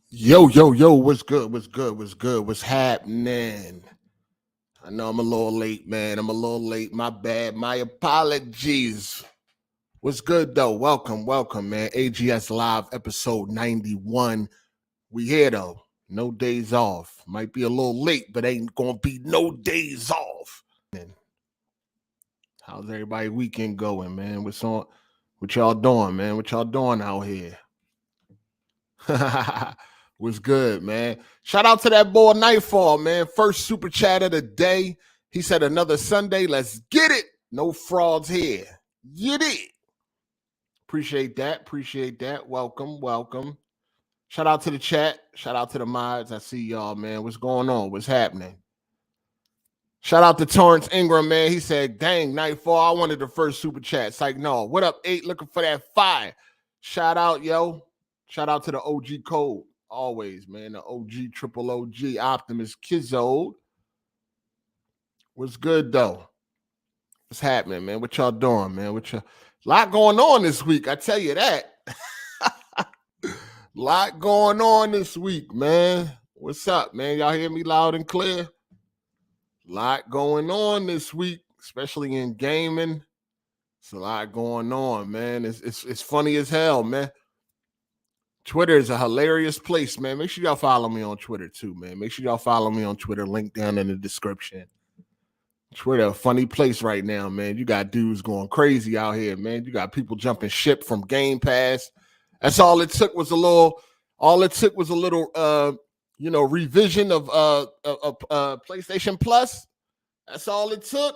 Yo, what's good? What's happening? I know I'm a little late, man. My bad. My apologies. What's good, though? Welcome, man. AGS Live, episode 91. We here, though. No days off. Might be a little late, but ain't gonna be no days off. How's everybody weekend going, man? What y'all doing, man? What y'all doing out here? What's good, man? Shout out to that boy Nightfall, man. First super chat of the day. He said another Sunday. Let's get it. No frauds here. Get it. Appreciate that. Welcome. Shout out to the chat. Shout out to the mods. I see y'all, man. What's going on? What's happening? Shout out to Torrance Ingram, man. He said, dang, Nightfall, I wanted the first super chat. It's like, no. What up, 8? Looking for that 5. Shout out, yo. Shout out to the OG code. Always, man. The OG, triple OG, Optimus Kizzo. What's good, though? What's happening, man? What y'all doing, man? A lot going on this week, I tell you that. Lot going on this week, man. What's up, man? Y'all hear me loud and clear? Lot going on this week, especially in gaming. It's a lot going on, man. It's funny as hell, man. Twitter is a hilarious place, man. Make sure y'all follow me on Twitter, too, man. Make sure y'all follow me on Twitter. Link down in the description. Twitter, a funny place right now, man. You got dudes going crazy out here, man. You got people jumping ship from Gamepass. That's all it took was a little revision of PlayStation Plus. That's all it took.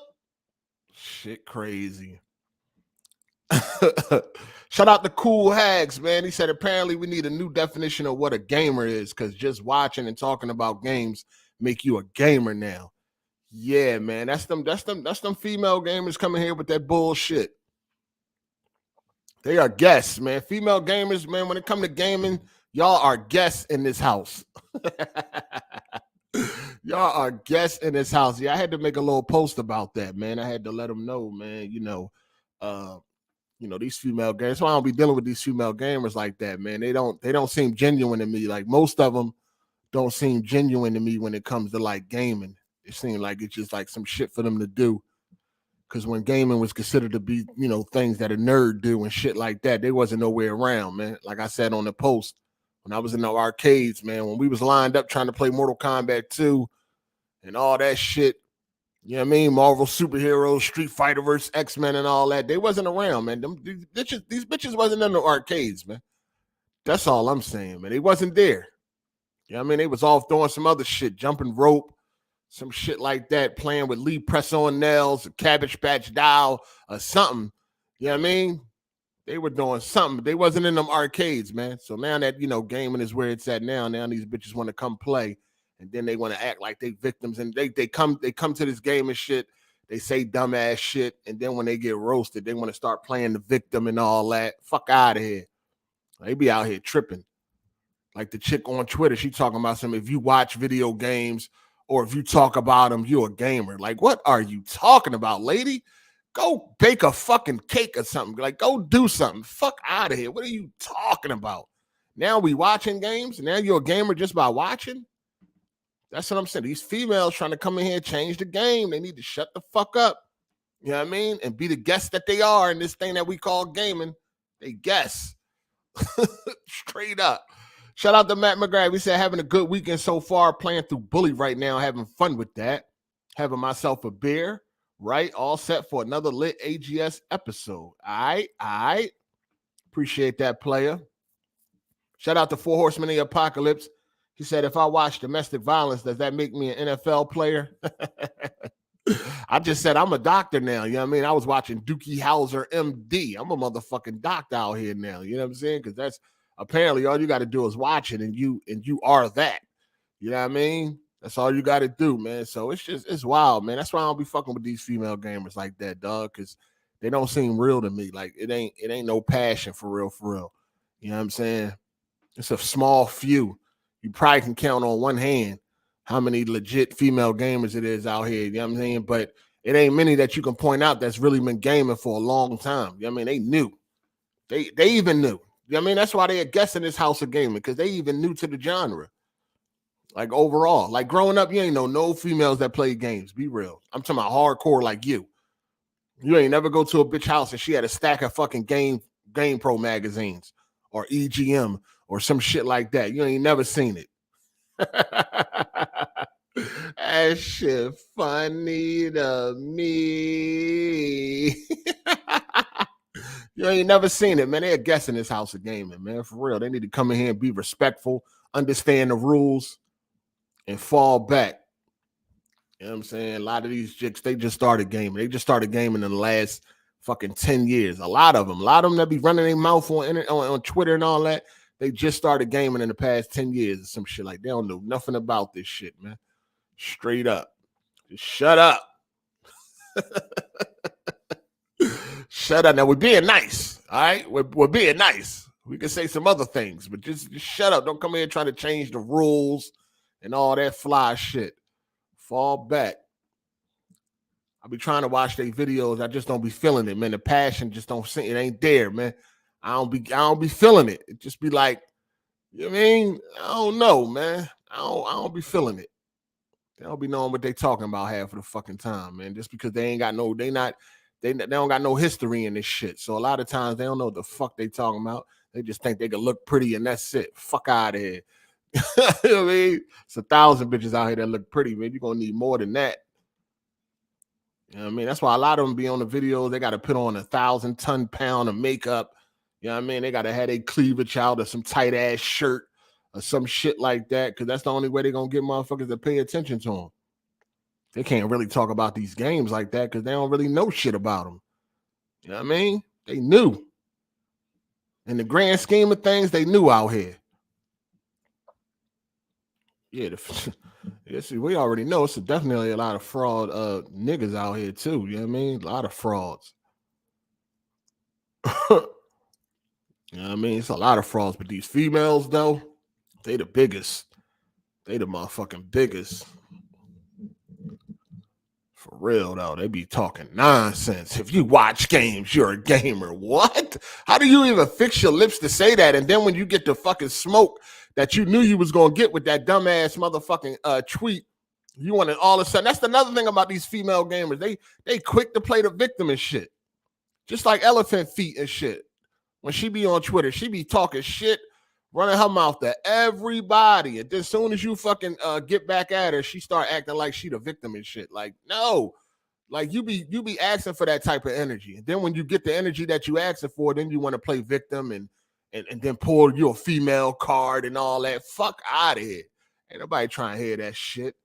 Shit crazy. Shout out to Cool Hags, man. He said apparently we need a new definition of what a gamer is, because just watching and talking about games make you a gamer now. Yeah, man. That's them female gamers coming here with that bullshit. They are guests, man. Female gamers, man, when it comes to gaming, y'all are guests in this house. Y'all are guests in this house. Yeah, I had to make a little post about that, man. I had to let them know, man, these female gamers. That's why I don't be dealing with these female gamers like that, man. They don't seem genuine to me. Like most of them don't seem genuine to me when it comes to like gaming. It seemed like it's just like some shit for them to do. Because when gaming was considered to be, things that a nerd do and shit like that, they wasn't nowhere around, man. Like I said on the post, when I was in the arcades, man, when we was lined up trying to play Mortal Kombat 2 and all that shit, you know what I mean? Marvel superheroes, Street Fighter vs. X-Men and all that, they wasn't around, man. These bitches wasn't in the arcades, man. That's all I'm saying, man. They wasn't there. You know what I mean? They was off doing some other shit, jumping rope, some shit like that, playing with Lee press-on nails, a Cabbage Patch doll, or something. You know what I mean? They were doing something. They wasn't in them arcades, man. So now that, gaming is where it's at now these bitches want to come play, and then they want to act like they victims, and they come to this game and shit. They say dumbass shit, and then when they get roasted, they want to start playing the victim and all that. Fuck out of here. They be out here tripping. Like the chick on Twitter, she talking about something. If you watch video games or if you talk about them, you're a gamer. Like, what are you talking about, lady? Go bake a fucking cake or something. Like, go do something. Fuck out of here. What are you talking about? Now we watching games? Now you're a gamer just by watching? That's what I'm saying. These females trying to come in here and change the game. They need to shut the fuck up. You know what I mean? And be the guests that they are in this thing that we call gaming. They guess. Straight up. Shout out to Matt McGrath. We said having a good weekend so far, playing through Bully right now, having fun with that. Having myself a beer, right? All set for another lit AGS episode. All right. Appreciate that, player. Shout out to Four Horsemen of the Apocalypse. He said, if I watch domestic violence, does that make me an NFL player? I just said I'm a doctor now. You know what I mean? I was watching Dookie Howser, MD. I'm a motherfucking doctor out here now. You know what I'm saying? Because that's apparently all you got to do is watch it, and you are that. You know what I mean? That's all you got to do, man. So it's wild, man. That's why I don't be fucking with these female gamers like that, dog, because they don't seem real to me. Like it ain't no passion for real. You know what I'm saying? It's a small few. You probably can count on one hand how many legit female gamers it is out here. You know what I'm saying? But it ain't many that you can point out that's really been gaming for a long time. You know what I mean? They knew. They even knew. I mean, that's why they are guessing this house of gaming, because they even new to the genre. Like overall, like growing up, you ain't know no females that play games. Be real. I'm talking about hardcore like you. You ain't never go to a bitch house and she had a stack of fucking Game Pro magazines or EGM or some shit like that. You ain't never seen it. That shit funny to me. You ain't never seen it, man. They're guessing this house of gaming, man. For real. They need to come in here and be respectful, understand the rules, and fall back. You know what I'm saying? A lot of these chicks, they just started gaming. They just started gaming in the last fucking 10 years. A lot of them that be running their mouth on Twitter and all that, they just started gaming in the past 10 years or some shit. Like, they don't know nothing about this shit, man. Straight up. Just shut up. Shut up. Now, we're being nice, all right? We're being nice. We can say some other things, but just shut up. Don't come here trying to change the rules and all that fly shit. Fall back. I be trying to watch their videos. I just don't be feeling it, man. The passion just don't see it. Ain't there, man. I don't be feeling it. It just be like, you know what I mean? I don't know, man. I don't be feeling it. They don't be knowing what they talking about half of the fucking time, man. Just because they don't got no history in this shit. So a lot of times they don't know what the fuck they talking about. They just think they can look pretty and that's it. Fuck out of here. You know what I mean? It's 1,000 bitches out here that look pretty, man. You're gonna need more than that. You know what I mean? That's why a lot of them be on the videos. They got to put on 1,000 pound of makeup. You know what I mean? They got to have a cleavage out or some tight ass shirt or some shit like that, because that's the only way they're gonna get motherfuckers to pay attention to them. They can't really talk about these games like that because they don't really know shit about them. You know what I mean? They knew. In the grand scheme of things, they knew out here. Yeah, see, we already know it's definitely a lot of fraud niggas out here too. You know what I mean? A lot of frauds. You know what I mean? It's a lot of frauds, but these females though, they the biggest. They the motherfucking biggest. For real though, they be talking nonsense. If you watch games, you're a gamer. What? How do you even fix your lips to say that? And then when you get the fucking smoke that you knew you was gonna get with that dumbass motherfucking tweet, you want to all of a sudden. That's another thing about these female gamers. They quick to play the victim and shit. Just like Elephant Feet and shit. When she be on Twitter, she be talking shit, running her mouth to everybody. And then as soon as you fucking get back at her, she start acting like she the victim and shit. Like, no. Like, you be asking for that type of energy. And then when you get the energy that you asking for, then you want to play victim and then pull you a female card and all that. Fuck out of here. Ain't nobody trying to hear that shit.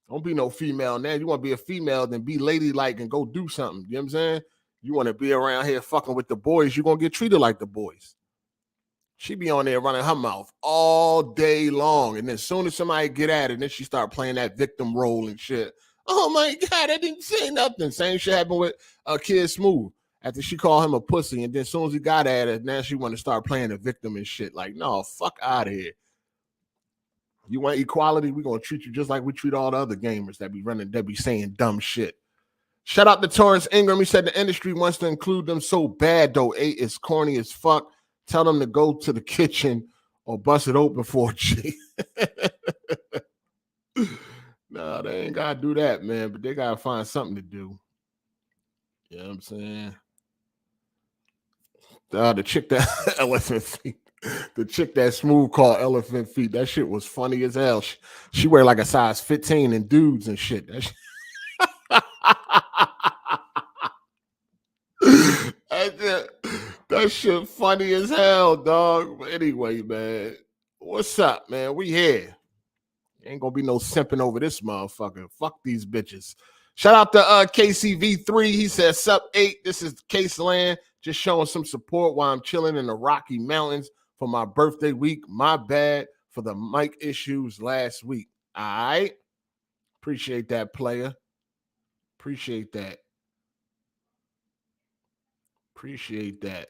Don't be no female now. You want to be a female, then be ladylike and go do something. You know what I'm saying? You want to be around here fucking with the boys, you're going to get treated like the boys. She be on there running her mouth all day long. And then as soon as somebody get at her, then she start playing that victim role and shit. Oh my God, I didn't say nothing. Same shit happened with Kid Smooth. After she called him a pussy, and then as soon as he got at her, now she want to start playing the victim and shit. Like, no, fuck out of here. You want equality? We're going to treat you just like we treat all the other gamers that be saying dumb shit. Shout out to Torrance Ingram. He said the industry wants to include them so bad, though. 8 is corny as fuck. Tell them to go to the kitchen or bust it open for a G. No, they ain't got to do that, man. But they got to find something to do. You know what I'm saying? The chick that Elephant Feet. The chick that Smooth called Elephant Feet. That shit was funny as hell. She wear like a size 15 in dudes and shit. That shit funny as hell, dog. But anyway, man, what's up, man? We here. Ain't gonna be no simping over this motherfucker. Fuck these bitches. Shout out to KCV3. He says, sup 8. This is Case Land. Just showing some support while I'm chilling in the Rocky Mountains for my birthday week. My bad for the mic issues last week. All right. Appreciate that, player. Appreciate that. Appreciate that.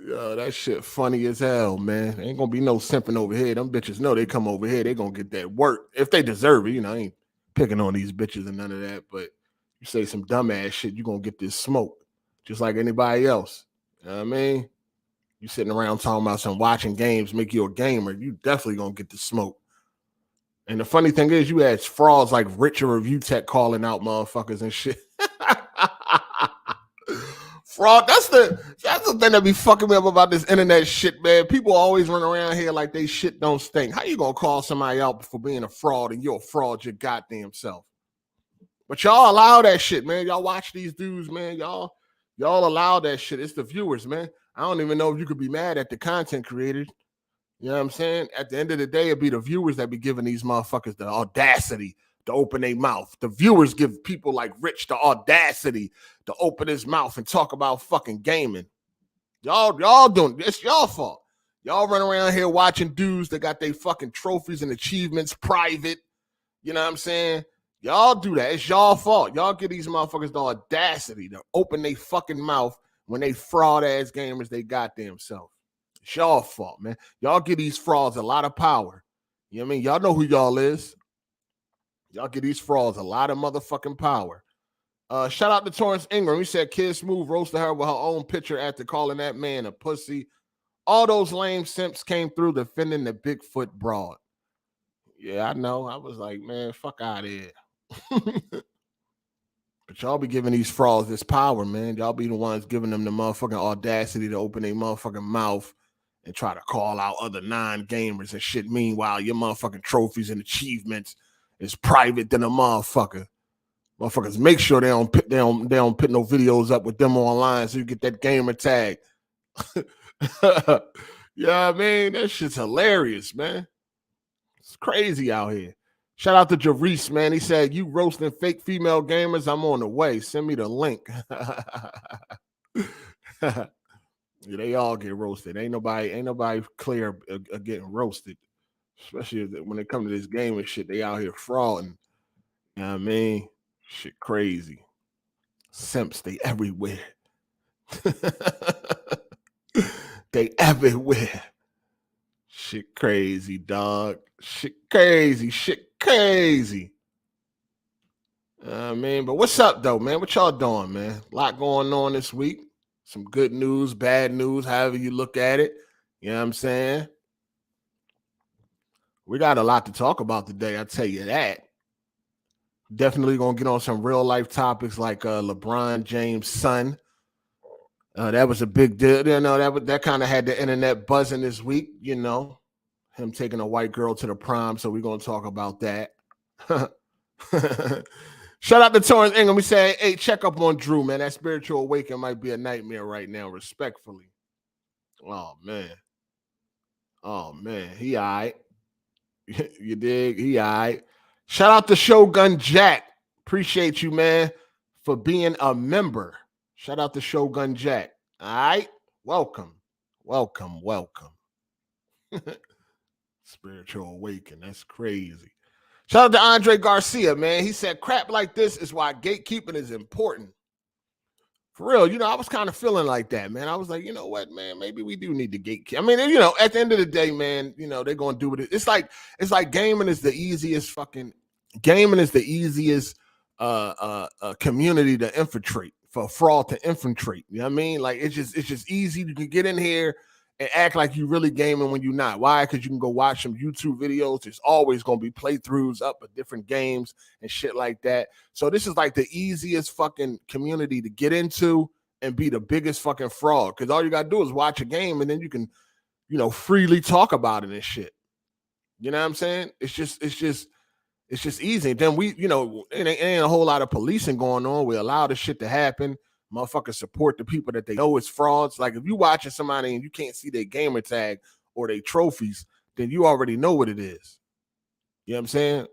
Yo, that shit funny as hell, man. Ain't gonna be no simping over here. Them bitches know they come over here, they gonna get that work if they deserve it. You know, I ain't picking on these bitches and none of that. But you say some dumbass shit, you gonna get this smoke. just like anybody else. You know what I mean? You sitting around talking about some watching games make you a gamer, you definitely gonna get the smoke. And the funny thing is, you had frauds like Rich or Review Tech calling out motherfuckers and shit. Fraud. That's the thing that be fucking me up about this internet shit, man. People always run around here like they shit don't stink. How you gonna call somebody out for being a fraud and you're a fraud your goddamn self? But y'all allow that shit, man. Y'all watch these dudes, man. Y'all allow that shit. It's the viewers, man. I don't even know if you could be mad at the content creators. You know what I'm saying? At the end of the day, it'd be the viewers that be giving these motherfuckers the audacity to open their mouth. The viewers give people like Rich the audacity to open his mouth and talk about fucking gaming. Y'all doing it's y'all fault. Y'all run around here watching dudes that got their fucking trophies and achievements private. You know what I'm saying? Y'all do that. It's y'all fault. Y'all give these motherfuckers the audacity to open their fucking mouth when they fraud ass gamers they got themselves. It's y'all fault, man. Y'all give these frauds a lot of power. You know what I mean? Y'all know who y'all is. Y'all give these frauds a lot of motherfucking power. Shout out to Torrance Ingram. He said Kid Smooth roasted her with her own picture after calling that man a pussy. All those lame simps came through defending the Bigfoot broad. Yeah, I know. I was like, man, fuck out of here. But y'all be giving these frauds this power, man. Y'all be the ones giving them the motherfucking audacity to open their motherfucking mouth and try to call out other non-gamers and shit. Meanwhile, your motherfucking trophies and achievements is private than a motherfucker. Motherfuckers make sure they don't put no videos up with them online so you get that gamer tag. You know what I mean? That shit's hilarious, man. It's crazy out here. Shout out to Jarice, man. He said, you roasting fake female gamers, I'm on the way. Send me the link. Yeah, they all get roasted. Ain't nobody clear of getting roasted. Especially when it comes to this gaming shit. They out here frauding. You know what I mean? Shit crazy. Simps, they everywhere. They everywhere. Shit crazy, dog. Shit crazy. Man, but what's up, though, man? What y'all doing, man? A lot going on this week. Some good news, bad news, however you look at it. You know what I'm saying? We got a lot to talk about today, I'll tell you that. Definitely going to get on some real life topics like LeBron James' son. That was a big deal. You know, that kind of had the internet buzzing this week, you know. Him taking a white girl to the prom, so we're going to talk about that. Shout out to Torrance Ingram. We say, hey, check up on Drew, man. That spiritual awakening might be a nightmare right now, respectfully. Oh, man. He all right. You dig? He all right. Shout out to Shogun Jack. Appreciate you, man, for being a member. Shout out to Shogun Jack. All right? Welcome. Spiritual awakening. That's crazy. Shout out to Andre Garcia, man. He said, crap like this is why gatekeeping is important. For real, you know, I was kind of feeling like that, man. I was like, you know what, man, maybe we do need to gatekeep. I mean, you know, at the end of the day, man, you know, they're going to do it. It's like gaming is the easiest community to infiltrate, for fraud to infiltrate. You know what I mean? Like, it's just easy. You can get in here and act like you really gaming when you're not. Why? Because you can go watch some YouTube videos. There's always going to be playthroughs up of different games and shit like that. So this is like the easiest fucking community to get into and be the biggest fucking fraud. Because all you got to do is watch a game and then you can, you know, freely talk about it and shit. You know what I'm saying? It's just easy. Then we, you know, it ain't a whole lot of policing going on. We allow this shit to happen. Motherfuckers support the people that they know is frauds. Like if you watching somebody and you can't see their gamer tag or their trophies, then you already know what it is. You know what I'm saying?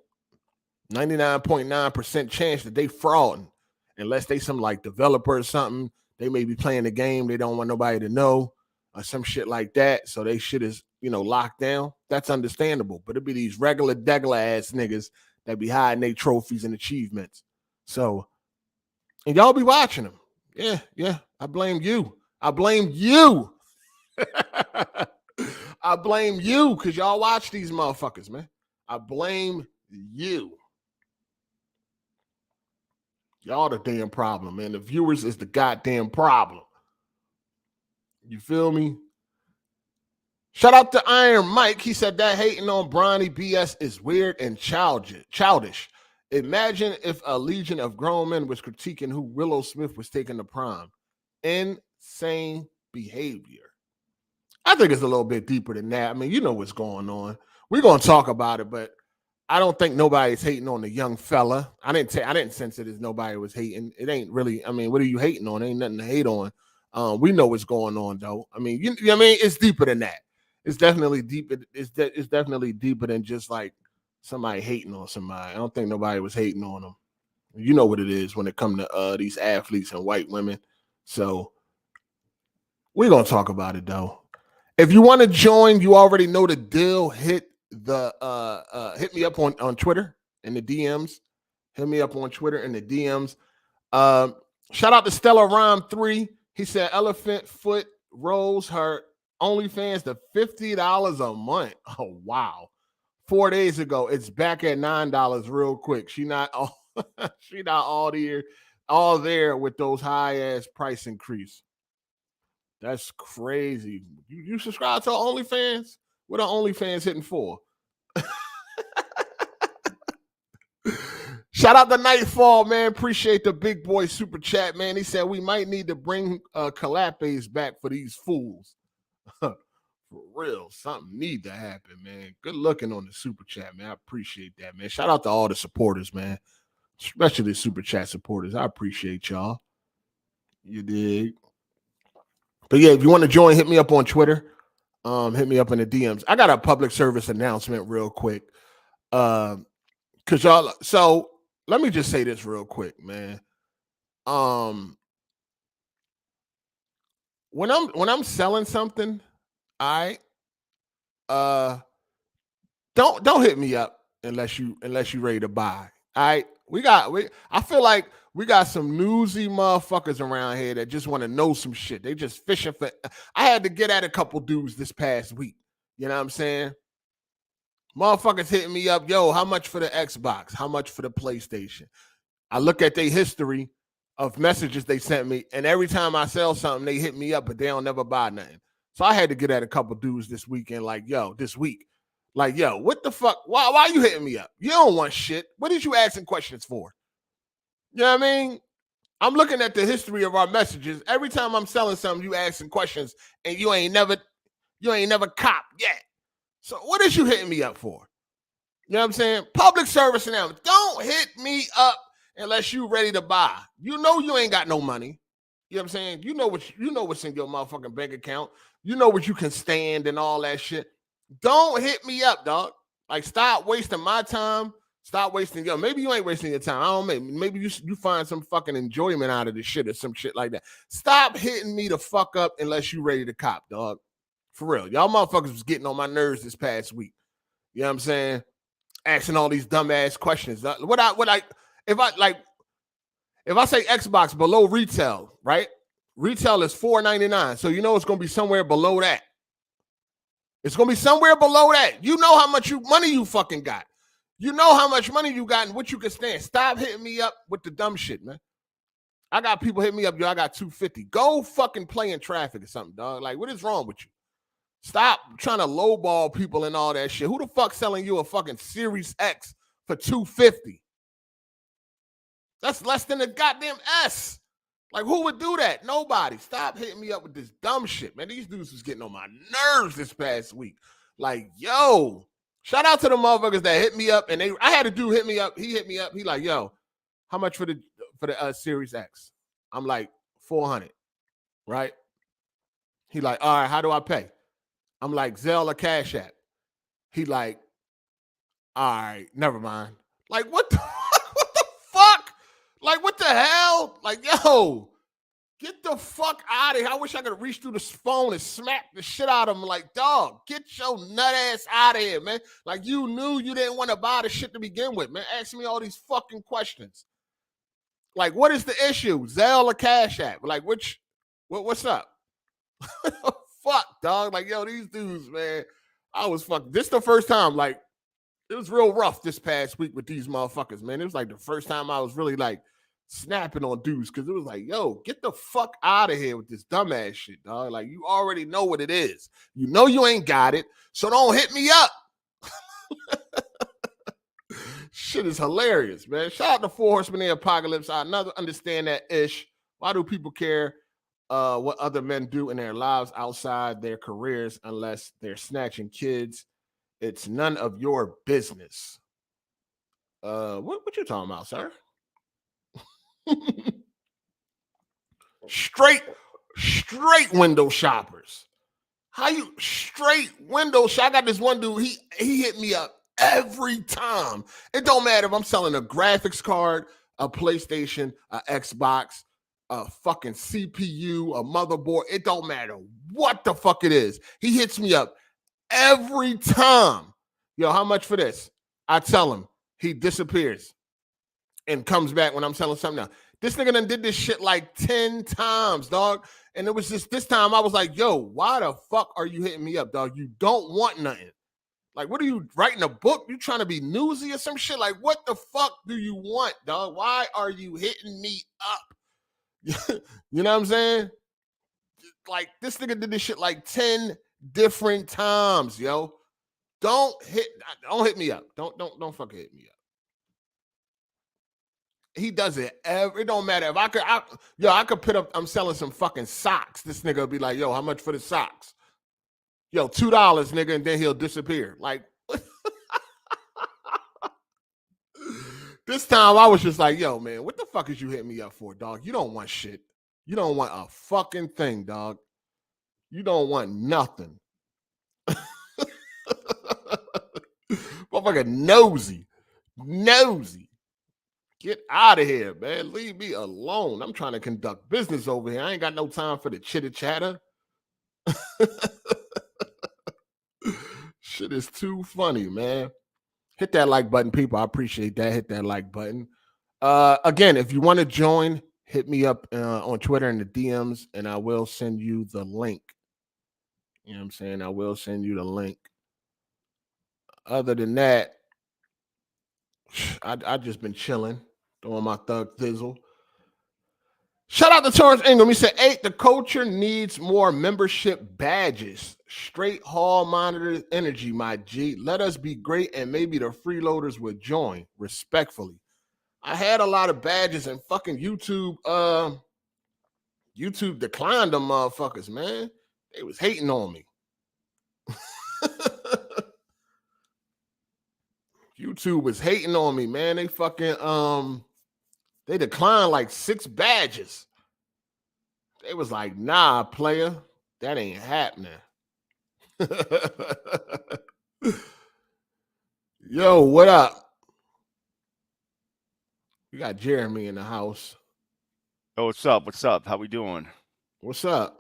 99.9% chance that they frauding, unless they some like developer or something. They may be playing the game. They don't want nobody to know or some shit like that. So they shit is, you know, locked down. That's understandable. But it'd be these regular ass niggas that be hiding their trophies and achievements. So, and y'all be watching them. Yeah. I blame you. I blame you because y'all watch these motherfuckers, man. I blame you. Y'all the damn problem, man. The viewers is the goddamn problem. You feel me? Shout out to Iron Mike. He said that hating on Bronny BS is weird and childish. Imagine if a legion of grown men was critiquing who Willow Smith was taking to prom. Insane behavior. I think it's a little bit deeper than that. I mean, you know what's going on. We're gonna talk about it, but I don't think nobody's hating on the young fella. I didn't sense it as nobody was hating. It ain't really. I mean, what are you hating on? Ain't nothing to hate on. We know what's going on though. I mean, you know what I mean, it's deeper than that. It's definitely deep. It's definitely deeper than just like somebody hating on somebody. I don't think nobody was hating on them. You know what it is when it comes to these athletes and white women. So we're gonna talk about it though. If you want to join, you already know the deal. Hit me up on Twitter in the DMs. Hit me up on Twitter in the DMs. Shout out to Stella Rhyme 3. He said Elephant Foot rolls her OnlyFans to $50 a month. Oh wow. 4 days ago, it's back at $9 real quick. She not all there with those high ass price increase. That's crazy. You subscribe to OnlyFans? What are OnlyFans hitting for? Shout out to Nightfall, man. Appreciate the big boy super chat, man. He said we might need to bring Calapes back for these fools. For real, something need to happen, man. Good looking on the super chat, man. I appreciate that, man. Shout out to all the supporters, man. Especially the super chat supporters. I appreciate y'all. You dig? But yeah, if you want to join, hit me up on Twitter. Hit me up in the DMs. I got a public service announcement real quick. Cause y'all, so let me just say this real quick, man. When I'm selling something, don't hit me up unless you ready to buy. All right. I feel like we got some newsy motherfuckers around here that just want to know some shit. They just fishing for. I had to get at a couple dudes this past week. You know what I'm saying? Motherfuckers hitting me up. Yo, how much for the Xbox? How much for the PlayStation? I look at their history of messages they sent me, and every time I sell something, they hit me up, but they don't never buy nothing. So I had to get at a couple dudes this weekend, this week. Like, yo, what the fuck? Why are you hitting me up? You don't want shit. What is you asking questions for? You know what I mean? I'm looking at the history of our messages. Every time I'm selling something, you asking questions, and you ain't never cop yet. So what is you hitting me up for? You know what I'm saying? Public service announcement. Don't hit me up unless you ready to buy. You know you ain't got no money. You know what I'm saying? You know what's in your motherfucking bank account. You know what you can stand and all that shit. Don't hit me up, dog. Like, stop wasting my time. Stop wasting your. Maybe you ain't wasting your time. I don't know. Maybe you find some fucking enjoyment out of this shit or some shit like that. Stop hitting me the fuck up unless you ready to cop, dog. For real. Y'all motherfuckers was getting on my nerves this past week. You know what I'm saying? Asking all these dumbass questions. If I say Xbox below retail, right? Retail is $4.99. So you know it's gonna be somewhere below that. It's gonna be somewhere below that. You know how much money you fucking got. You know how much money you got and what you can stand. Stop hitting me up with the dumb shit, man. I got people hitting me up, yo. I got $250. Go fucking play in traffic or something, dog. Like, what is wrong with you? Stop trying to lowball people and all that shit. Who the fuck selling you a fucking Series X for $250? That's less than a goddamn S. Like, who would do that? Nobody. Stop hitting me up with this dumb shit, man. These dudes was getting on my nerves this past week. Like, yo, shout out to the motherfuckers that hit me up, and I had a dude hit me up. He hit me up. He like, yo, how much for the Series X? I'm like, $400, right? He like, all right, how do I pay? I'm like, Zelle or Cash App. He like, all right, never mind. Like, what the fuck? Like, what the hell? Like, yo, get the fuck out of here. I wish I could reach through the phone and smack the shit out of him. Like, dog, get your nut ass out of here, man. Like, you knew you didn't want to buy the shit to begin with, man. Ask me all these fucking questions. Like, what is the issue? Zelle or Cash App? Like, what's up? Fuck, dog. Like, yo, these dudes, man, I was fucking. This the first time, like, it was real rough this past week with these motherfuckers, man. It was like the first time I was really like snapping on dudes because it was like, yo, get the fuck out of here with this dumbass shit, dog. Like, you already know what it is. You know you ain't got it, so don't hit me up. Shit is hilarious, man. Shout out to Four Horsemen of the Apocalypse. I never understand that ish. Why do people care what other men do in their lives outside their careers unless they're snatching kids? It's none of your business. What you talking about, sir? straight window shoppers. How you straight window shop? I got this one dude, he hit me up every time. It don't matter if I'm selling a graphics card, a PlayStation, a Xbox, a fucking CPU, a motherboard. It don't matter what the fuck it is. He hits me up every time. Yo, how much for this? I tell him. He disappears and comes back when I'm selling something else. This nigga done did this shit like 10 times, dog. And it was just this time I was like, yo, why the fuck are you hitting me up, dog? You don't want nothing. Like, what are you writing a book? You trying to be newsy or some shit? Like, what the fuck do you want, dog? Why are you hitting me up? You know what I'm saying? Like, this nigga did this shit like 10 different times, yo. Don't hit me up. Don't fucking hit me up. He does it every. It don't matter if I could put up. I'm selling some fucking socks. This nigga will be like, "Yo, how much for the socks?" Yo, $2, nigga, and then he'll disappear. Like, this time I was just like, "Yo, man, what the fuck is you hitting me up for, dog? You don't want shit. You don't want a fucking thing, dog. You don't want nothing." Motherfucker, nosy. Get out of here, man. Leave me alone. I'm trying to conduct business over here. I ain't got no time for the chitter chatter. Shit is too funny, man. Hit that like button, people. I appreciate that. Hit that like button. Again, if you want to join, hit me up on Twitter in the DMs, and I will send you the link. You know what I'm saying? I will send you the link. Other than that, I just been chilling, doing my thug thizzle. Shout out to Torrance Ingram. He said, 8, the culture needs more membership badges. Straight hall monitor energy, my G. Let us be great and maybe the freeloaders would join. Respectfully. I had a lot of badges and fucking YouTube declined them motherfuckers, man. They was hating on me. YouTube was hating on me, man. They fucking they declined like 6 badges. They was like, nah, player, that ain't happening. Yo, what up? We got Jeremy in the house. Oh, what's up? What's up? How we doing? What's up?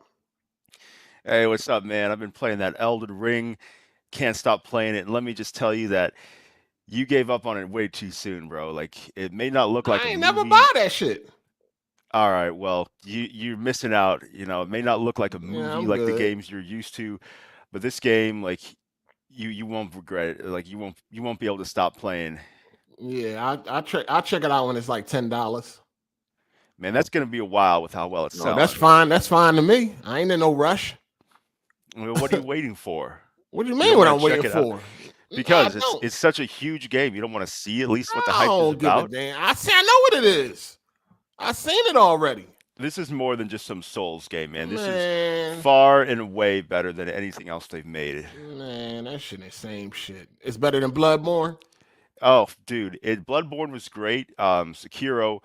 Hey, what's up, man? I've been playing that Elden Ring. Can't stop playing it. And let me just tell you that you gave up on it way too soon, bro. Like it may not look like I a ain't never buy movie. that shit. All right, well, you're missing out. You know, it may not look like a Yeah, movie I'm like the good. games you're used to, but this game, like you won't regret it. Like you won't be able to stop playing. Yeah, I'll check it out when it's like $10. Man, that's gonna be a while with how well it's No, that's selling. fine. That's fine to me. I ain't in no rush. Well, what are you waiting for? What do you You mean don't what want I'm to check waiting it out for? I because it's don't. it's such a huge game. You don't want to see at least what the I hype is don't give a about. damn. I know what it is. I seen it already. This is more than just some Souls game, man. This is Man, far and away better than anything else they've made. that shit is same shit. It's better than Bloodborne. Oh, dude, Bloodborne was great. Sekiro,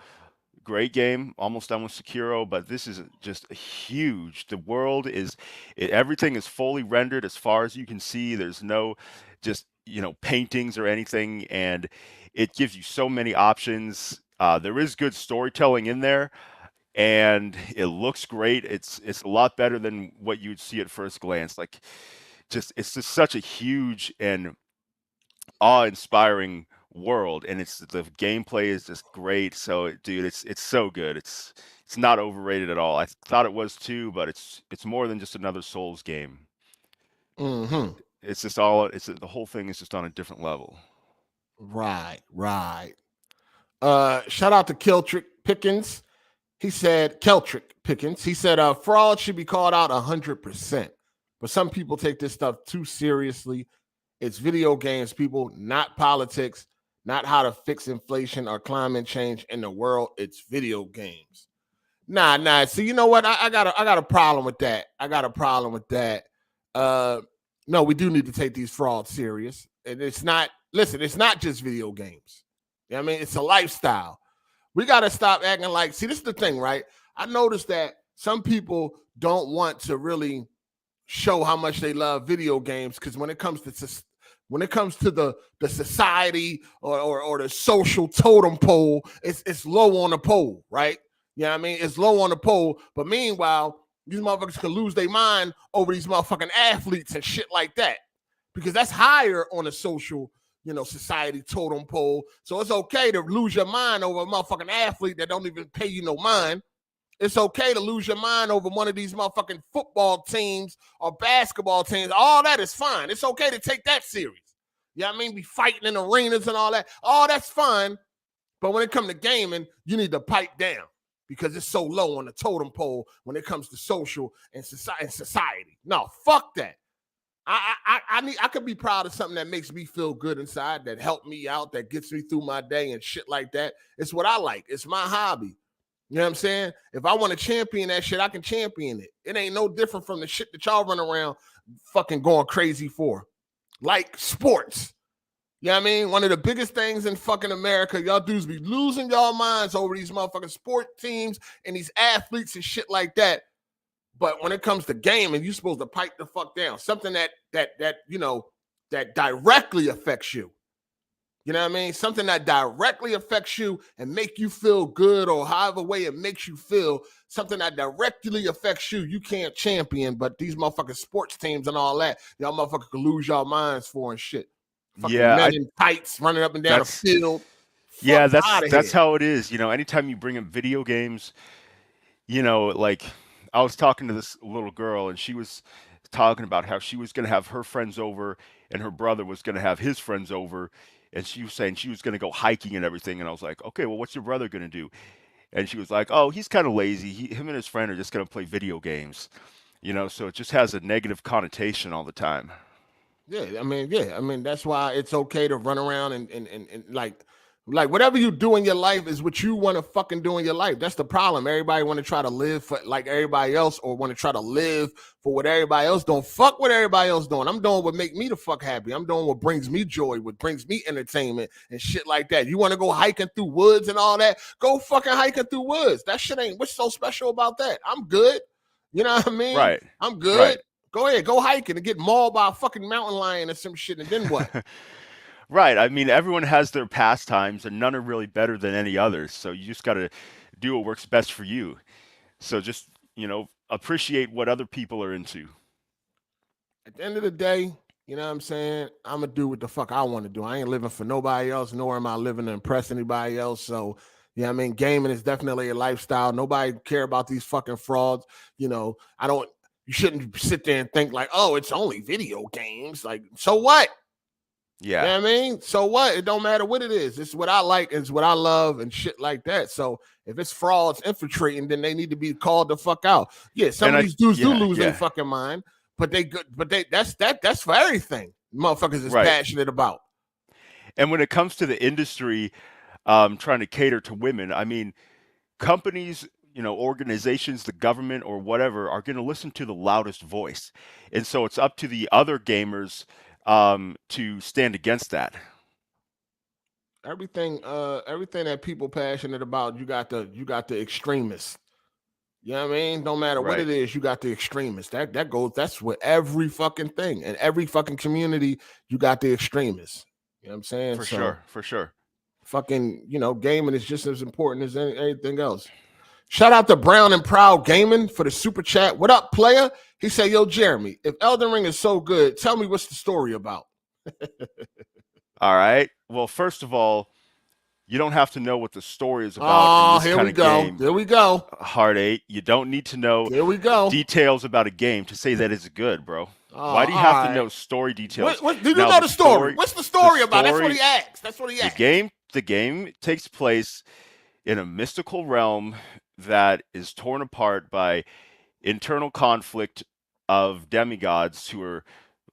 great game. Almost done with Sekiro, but this is just huge. The world is, everything is fully rendered as far as you can see. There's no just, paintings or anything, and it gives you so many options. There is good storytelling in there, and it looks great. It's a lot better than what you'd see at first glance. Like, it's just such a huge and awe-inspiring world, and the gameplay is just great. So, dude, it's so good. It's not overrated at all. I thought it was too, but it's more than just another Souls game. Mm-hmm. It's just all it's the whole thing is just on a different level. Right. Shout out to Kiltrick. Pickens. He said, Keltrick Pickens. He said, fraud should be called out 100%. But some people take this stuff too seriously. It's video games, people, not politics, not how to fix inflation or climate change in the world. It's video games. Nah. See, you know what? I got a problem with that. No, we do need to take these frauds serious. And it's not just video games. You know what I mean? It's a lifestyle. We got to stop acting like, see, this is the thing, right? I noticed that some people don't want to really show how much they love video games because when it comes to the society or the social totem pole, it's low on the pole, right? You know what I mean? It's low on the pole, but meanwhile, these motherfuckers can lose their mind over these motherfucking athletes and shit like that because that's higher on the social, society totem pole. So it's okay to lose your mind over a motherfucking athlete that don't even pay you no mind. It's okay to lose your mind over one of these motherfucking football teams or basketball teams. All that is fine. It's okay to take that serious. You know what I mean? Be fighting in arenas and all that. All that's fine. But when it comes to gaming, you need to pipe down because it's so low on the totem pole when it comes to social and society. No, fuck that. I could be proud of something that makes me feel good inside, that helped me out, that gets me through my day and shit like that. It's what I like. It's my hobby. You know what I'm saying? If I want to champion that shit, I can champion it. It ain't no different from the shit that y'all run around fucking going crazy for. Like sports. You know what I mean? One of the biggest things in fucking America, y'all dudes be losing y'all minds over these motherfucking sport teams and these athletes and shit like that. But when it comes to gaming, you're supposed to pipe the fuck down. Something that directly affects you. You know what I mean? Something that directly affects you and make you feel good or however way it makes you feel. Something that directly affects you, you can't champion. But these motherfucking sports teams and all that, y'all motherfuckers can lose y'all minds for and shit. Fucking men in tights running up and down the field. Yeah, that's how it is. Anytime you bring up video games, like I was talking to this little girl and she was talking about how she was going to have her friends over and her brother was going to have his friends over. And she was saying she was going to go hiking and everything. And I was like, okay, well, what's your brother going to do? And she was like, oh, he's kind of lazy. Him and his friend are just going to play video games. So it just has a negative connotation all the time. Yeah, I mean, that's why it's okay to run around and like whatever you do in your life is what you want to fucking do in your life. That's the problem. Everybody want to try to live for like everybody else or want to try to live for what everybody else doing. Fuck what everybody else doing. I'm doing what make me the fuck happy. I'm doing what brings me joy, what brings me entertainment and shit like that. You want to go hiking through woods and all that? Go fucking hiking through woods. That shit ain't, what's so special about that? I'm good. You know what I mean? Right. I'm good. Right. Go ahead, go hiking and get mauled by a fucking mountain lion or some shit, and then what? Right. I mean, everyone has their pastimes, and none are really better than any others. So you just got to do what works best for you. So just, appreciate what other people are into. At the end of the day, you know what I'm saying? I'm going to do what the fuck I want to do. I ain't living for nobody else, nor am I living to impress anybody else. So, I mean, gaming is definitely a lifestyle. Nobody care about these fucking frauds. You shouldn't sit there and think like, oh, it's only video games. Like, so what? Yeah. You know what I mean? So what? It don't matter what it is. It's what I like. It's what I love and shit like that. So if it's frauds infiltrating, then they need to be called the fuck out. Yeah, some of these dudes do lose their fucking mind, but that's for everything motherfuckers is passionate about. And when it comes to the industry trying to cater to women, I mean, companies, organizations, the government or whatever are going to listen to the loudest voice. And so it's up to the other gamers to stand against that. Everything that people passionate about, you got the extremists. You know what I mean? Don't matter what it is, you got the extremists. That's with every fucking thing. And every fucking community, you got the extremists. You know what I'm saying? For sure. Fucking, gaming is just as important as anything else. Shout out to Brown and Proud Gaming for the super chat. What up, player? He said, yo, Jeremy, if Elden Ring is so good, tell me what's the story about. All right. Well, first of all, you don't have to know what the story is about in this kind of game. There we go. Hard 8. You don't need to know details about a game to say that it's good, bro. Why do you have to know story details? Do you know the story? What's the story about? That's what he asked. The game takes place in a mystical realm that is torn apart by internal conflict of demigods who are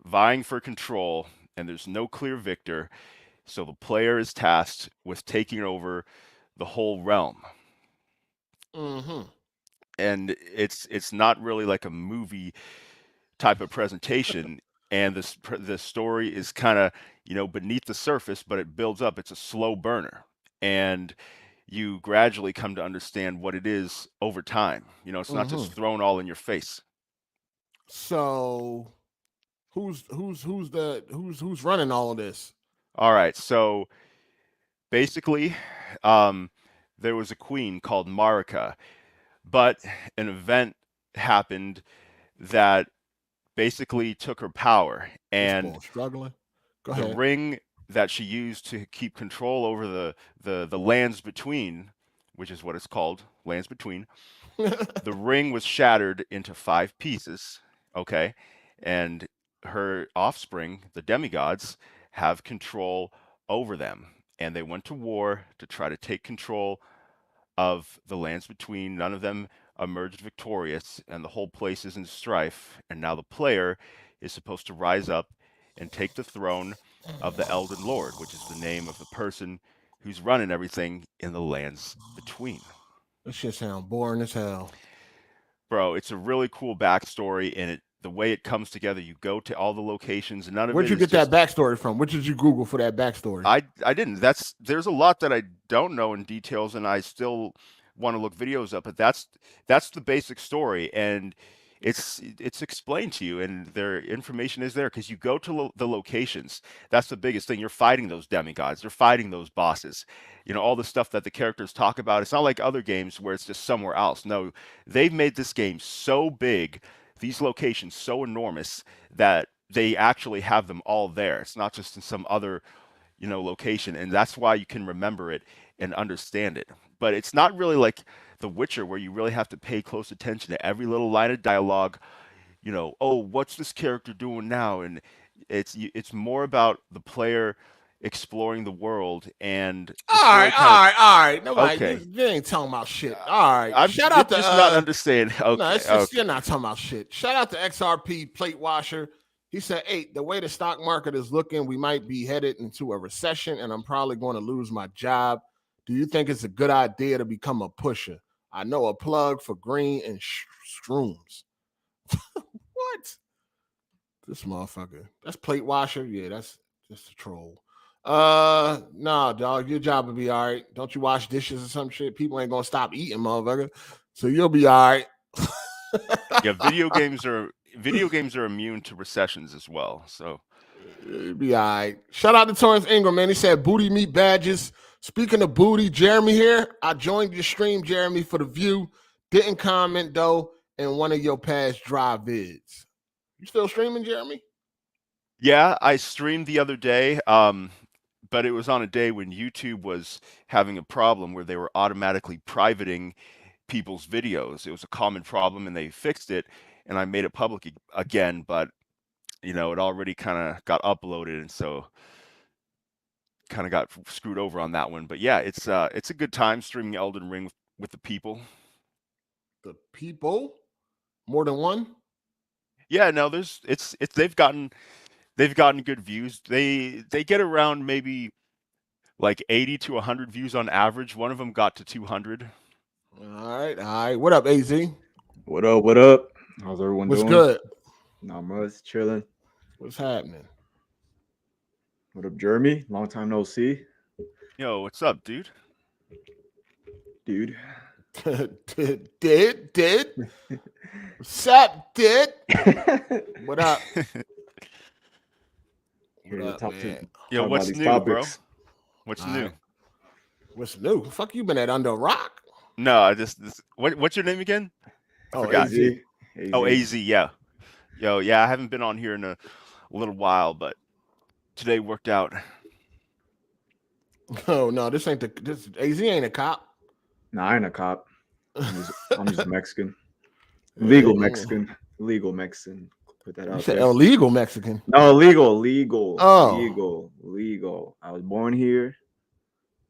vying for control, and there's no clear victor. So the player is tasked with taking over the whole realm. Mm-hmm. And it's not really like a movie type of presentation. And the story is kind of, beneath the surface, but it builds up. It's a slow burner. And you gradually come to understand what it is over time. It's not Mm-hmm. just thrown all in your face. So who's running all of this? All right, so basically, there was a queen called Marika, but an event happened that basically took her power, This and boy struggling. Go the ahead. ring that she used to keep control over the lands between, which is what it's called, lands between, the ring was shattered into 5 pieces, okay? And her offspring, the demigods, have control over them. And they went to war to try to take control of the lands between. None of them emerged victorious, and the whole place is in strife. And now the player is supposed to rise up and take the throne of the Elden Lord, which is the name of the person who's running everything in the lands between. This shit sound boring as hell. Bro, it's a really cool backstory, and the way it comes together, you go to all the locations, and none of Where'd it you is get that just backstory from? What did you Google for that backstory? I didn't. There's a lot that I don't know in details, and I still want to look videos up. But that's the basic story, and it's explained to you, and their information is there because you go to the locations. That's the biggest thing. You're fighting those demigods. You're fighting those bosses. All the stuff that the characters talk about. It's not like other games where it's just somewhere else. No, they've made this game so big, these locations so enormous that they actually have them all there. It's not just in some other location, and that's why you can remember it and understand it. But it's not really like The Witcher, where you really have to pay close attention to every little line of dialogue. Oh, what's this character doing now? And it's more about the player exploring the world, and the All right, story kind of all right. Nobody, okay. you ain't talking about shit. All right. I'm Shout out to just not understanding. no, Okay, it's just okay. you're not talking about shit. Shout out to XRP Plate Washer. He said, "Hey, the way the stock market is looking, we might be headed into a recession, and I'm probably going to lose my job. Do you think it's a good idea to become a pusher? I know a plug for green and shrooms. What? This motherfucker. That's Plate Washer. Yeah, that's just a troll. Nah, dog. Your job will be all right. Don't you wash dishes or some shit? People ain't gonna stop eating, motherfucker. So you'll be all right. Yeah, video games are immune to recessions as well. So You'll be all right. Shout out to Torrance Ingram, man. He said booty meat badges. Speaking of booty, Jeremy here. I joined your stream, Jeremy, for the view. Didn't comment though in one of your past drive vids. You still streaming, Jeremy? yeah, I streamed the other day, but it was on a day when YouTube was having a problem where they were automatically privating people's videos. It was a common problem, and they fixed it, and I made it public again, but it already kind of got uploaded, and so kind of got screwed over on that one. But yeah, it's a good time streaming Elden Ring with the people. The people? More than one? Yeah, no, it's they've gotten good views. They get around maybe like 80 to 100 views on average. One of them got to 200. All right. What up, AZ? What up? What up? How's everyone What's doing? good? Not much, chilling. What's happening? What up, Jeremy? Long time no see, Yo, what's up, dude? dude. Did? What's up, did? What up? Here What to up, talk man? to Yo, talk about what's these new, topics. bro? What's All new? right. What's new? Fuck you been at under a rock? No, I just what's your name again? I Oh, forgot. AZ. Oh, AZ, yeah. Yo, yeah, I haven't been on here in a little while, but today worked out. Oh no, this ain't this AZ ain't a cop. Nah, I ain't a cop. I'm just Mexican. Legal Mexican. Legal Mexican. Put that You out said there. illegal Mexican. No, legal. Oh. Legal. I was born here.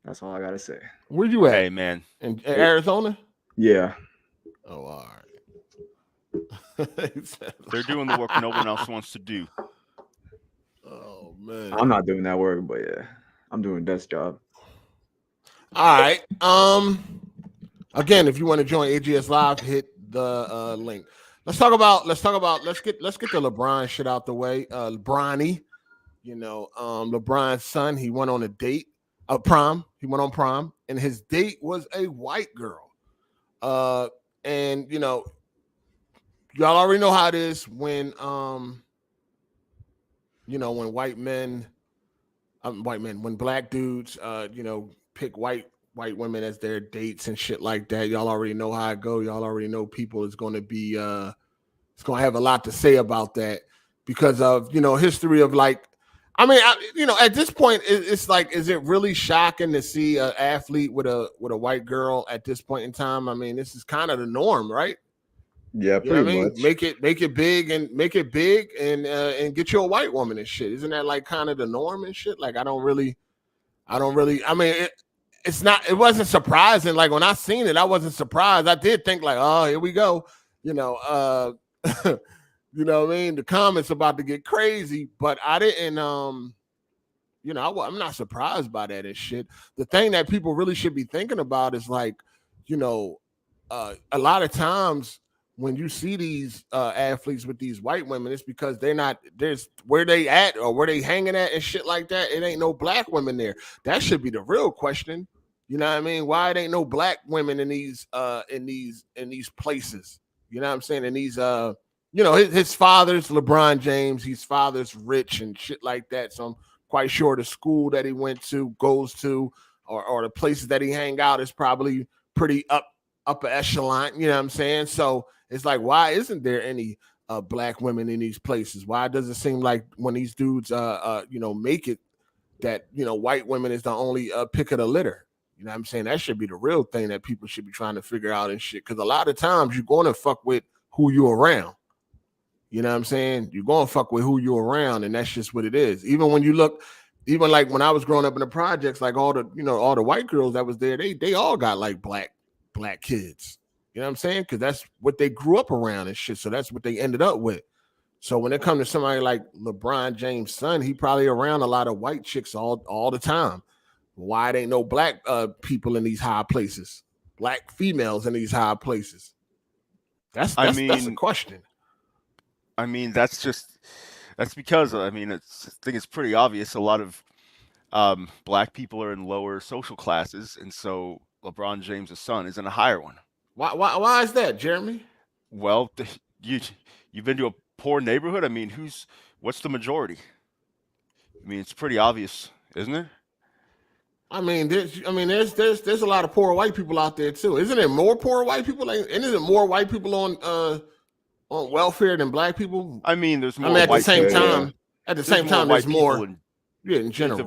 That's all I gotta say. Where you at? Hey, man. In Arizona? Yeah. Oh, all They're doing the work no one else wants to do. Oh man. I'm not doing that work, but yeah, I'm doing desk job. All right. Again, if you want to join AGS Live, hit the link. Let's get the LeBron shit out the way. Bronny, LeBron's son, he went on a date, prom. He went on prom, and his date was a white girl. And y'all already know how it is when when when black dudes pick white women as their dates and shit like that. Y'all already know how it go. Y'all already know people is going to be it's going to have a lot to say about that because of history of like at this point it's like, is it really shocking to see an athlete with a white girl at this point in time? I mean, this is kind of the norm, right? Yeah, You know pretty what I mean? much. Make it big and get you a white woman and shit. Isn't that like kind of the norm and shit? Like I don't really. I mean, it wasn't surprising. Like when I seen it, I wasn't surprised. I did think like, oh, here we go. You know what I mean? The comments about to get crazy, but I didn't. I'm not surprised by that and shit. The thing that people really should be thinking about is like, a lot of times when you see these athletes with these white women, it's because there's where they at or where they hanging at and shit like that. It ain't no black women there. That should be the real question. You know what I mean? Why it ain't no black women in these places? You know what I'm saying? In these his father's LeBron James, his father's rich and shit like that. So I'm quite sure the school that he went to, goes to, or the places that he hang out is probably pretty upper echelon. You know what I'm saying? So it's like, why isn't there any black women in these places? Why does it seem like when these dudes make it that white women is the only pick of the litter? You know what I'm saying? That should be the real thing that people should be trying to figure out and shit. Because a lot of times you're going to fuck with who you're around. You know what I'm saying? You're going to fuck with who you're around, and that's just what it is. Even when you look, even like when I was growing up in the projects, like all the white girls that was there, they all got like black kids. You know what I'm saying? Because that's what they grew up around and shit. So that's what they ended up with. So when it comes to somebody like LeBron James' son, he probably around a lot of white chicks all the time. Why it ain't no black people in these high places? Black females in these high places? That's a question. I mean, that's because I think it's pretty obvious. A lot of black people are in lower social classes, and so LeBron James' son is in a higher one. Why is that, Jeremy? Well, you've been to a poor neighborhood. I mean, what's the majority? I mean, it's pretty obvious, isn't it? I mean, there's a lot of poor white people out there too. Isn't there more poor white people? And is it more white people on welfare than black people? I mean, there's more. I mean, at white the same people, time, there's more. In general, the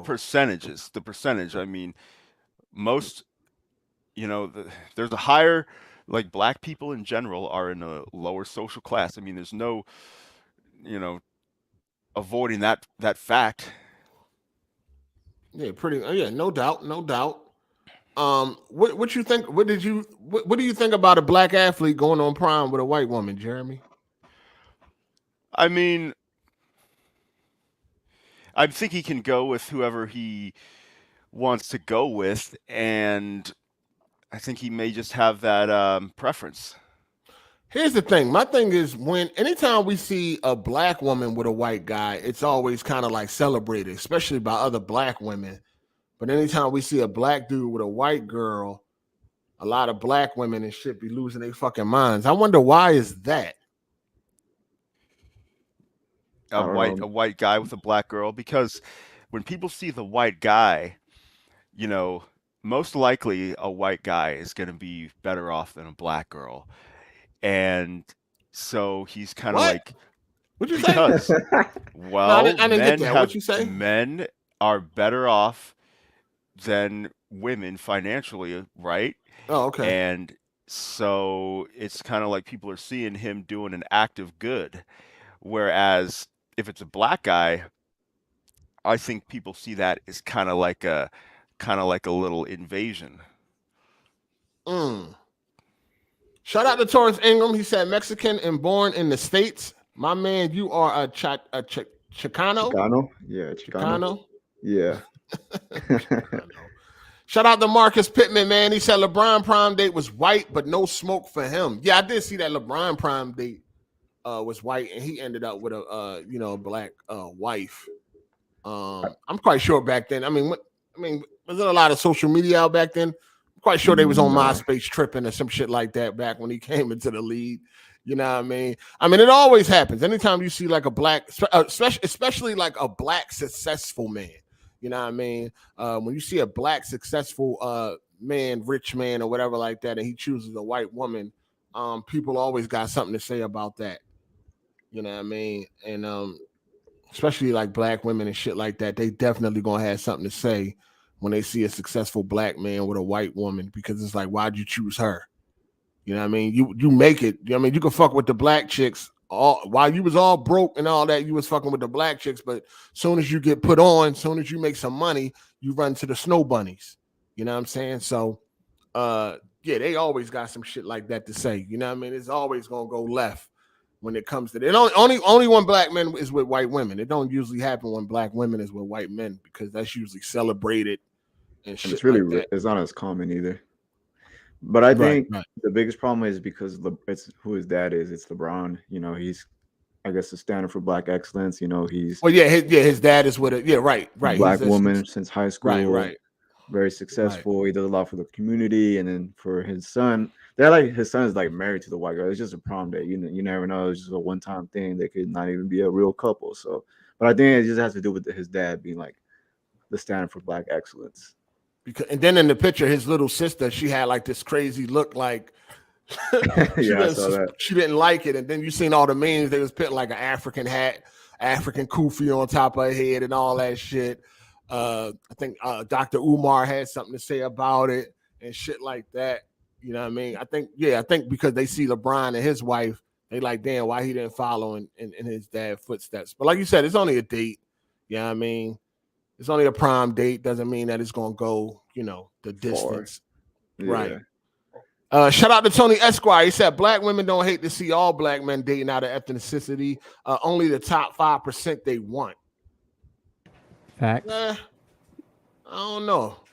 percentage. I mean, most, there's a higher, like black people in general are in a lower social class. I mean, there's no, avoiding that fact. Yeah, no doubt. What you think? What do you think about a black athlete going on prom with a white woman, Jeremy? I mean, I think he can go with whoever he wants to go with, and I think he may just have that preference. Here's the thing. My thing is anytime we see a black woman with a white guy, it's always kind of like celebrated, especially by other black women. But anytime we see a black dude with a white girl, a lot of black women and shit be losing their fucking minds. I wonder why is that? A white guy with a black girl, because when people see the white guy, most likely a white guy is going to be better off than a black girl. And so he's kind of like, what'd you because, say? well, no, I didn't get that. What'd you say? Men are better off than women financially, right? Oh, okay. And so it's kind of like people are seeing him doing an act of good. Whereas if it's a black guy, I think people see that as kind of like a kind of like a little invasion. Shout out to Torrance Ingram. He said Mexican and born in the States. My man, you are a Chicano. Chicano? Yeah, Chicano. Yeah. Shout out to Marcus Pittman, man. He said LeBron prom date was white, but no smoke for him. Yeah, I did see that LeBron prom date was white, and he ended up with a black wife. I'm quite sure back then. I mean, was there a lot of social media out back then? I'm quite sure they was on MySpace tripping or some shit like that back when he came into the league. You know what I mean? It always happens. Anytime you see like a black, especially like a black successful man. You know what I mean? When you see a black successful man, rich man, or whatever like that, and he chooses a white woman, people always got something to say about that. You know what I mean? And especially like black women and shit like that, they definitely gonna have something to say when they see a successful black man with a white woman, because it's like, why'd you choose her? You know what I mean? You make it. You know what I mean? You can fuck with the black chicks while you was all broke and all that, you was fucking with the black chicks, but soon as you get put on, soon as you make some money, you run to the snow bunnies. You know what I'm saying? So yeah, they always got some shit like that to say. You know what I mean? It's always gonna go left when it comes to that. Only when black men is with white women. It don't usually happen when black women is with white men, because that's usually celebrated and shit. It's really like it's not as common either. But I think the biggest problem is because it's who his dad is. It's LeBron. You know, he's, I guess, the standard for black excellence. You know, he's his dad is with it. Yeah, right. Black woman since high school. Right. Very successful. Right. He does a lot for the community, and then for his son, his son is like married to the white girl. It's just a prom date. You never know. It's just a one-time thing. They could not even be a real couple. So, but I think it just has to do with his dad being like the standard for black excellence. And then in the picture, his little sister, she had like this crazy look, like I saw that. She didn't like it. And then you seen all the memes. They was putting like an African hat, African kufi on top of her head, and all that shit. I think Dr. Umar had something to say about it and shit like that. You know what I mean? I think because they see LeBron and his wife, they like, damn, why he didn't follow in his dad's footsteps. But like you said, it's only a date. You know what I mean? It's only a prom date. Doesn't mean that it's going to go, the distance. Yeah. Right. Shout out to Tony Esquire. He said, black women don't hate to see all black men dating out of ethnicity. Only the top 5% they want. Facts. I don't know,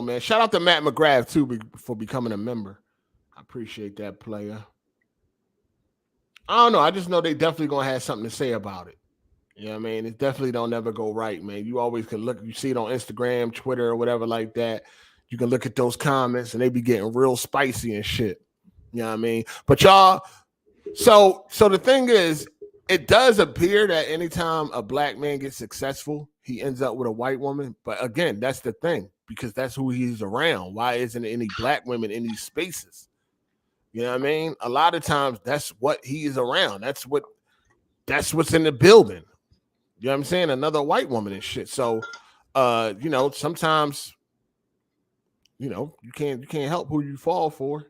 man. Shout out to Matt McGrath, too, for becoming a member. I appreciate that, player. I don't know. I just know they definitely going to have something to say about it. You know what I mean? It definitely don't never go right, man. You always can look, you see it on Instagram, Twitter, or whatever like that. You can look at those comments and they be getting real spicy and shit. You know what I mean? But y'all, so the thing is, it does appear that anytime a black man gets successful, he ends up with a white woman. But again, that's the thing, because that's who he's around. Why isn't any black women in these spaces? You know what I mean? A lot of times that's what he is around. That's what's in the building. You know what I'm saying? Another white woman and shit. So, sometimes, you can't help who you fall for.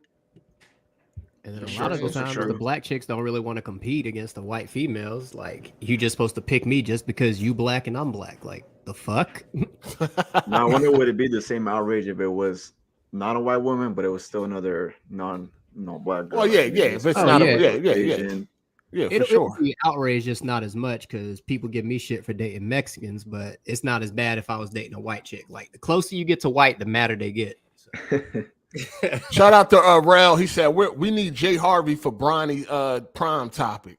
And then a lot of the times, the black chicks don't really want to compete against the white females. Like, you just supposed to pick me just because you black and I'm black. Like, the fuck? Now, I wonder would it be the same outrage if it was not a white woman, but it was still another black girl? Well, yeah. If it's not Asian. Yeah, for sure. It'll be outrage, just not as much, because people give me shit for dating Mexicans, but it's not as bad if I was dating a white chick. Like, the closer you get to white, the madder they get. So. Shout out to Rel. He said we need Jay Harvey for Bronny Prom topic.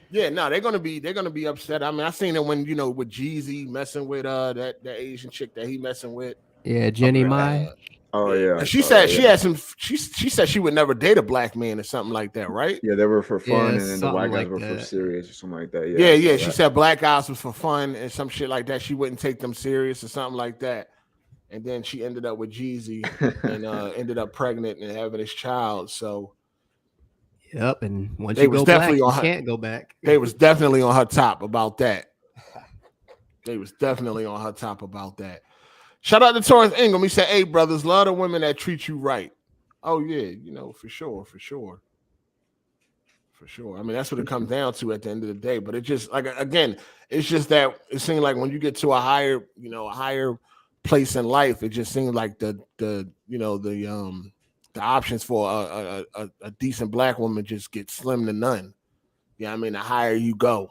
Yeah, no, they're gonna be upset. I mean, I seen it when with Jeezy messing with that Asian chick that he messing with. Yeah, Jenny Mai. Oh yeah. She said she had some. She said she would never date a black man or something like that, right? Yeah, they were for fun, and then the white guys were for serious or something like that. Yeah. She said black guys was for fun and some shit like that. She wouldn't take them serious or something like that. And then she ended up with Jeezy and ended up pregnant and having his child. So, yep. And once you go back, you can't go back. They was definitely on her top about that. Shout out to Torrance Ingram. He said, "Hey, brothers, love the women that treat you right." Oh yeah, for sure. For sure. I mean, that's what it comes down to at the end of the day. But it just like again, it's just that it seems like when you get to a higher place in life, it just seems like the options for a decent black woman just get slim to none. Yeah, I mean, the higher you go,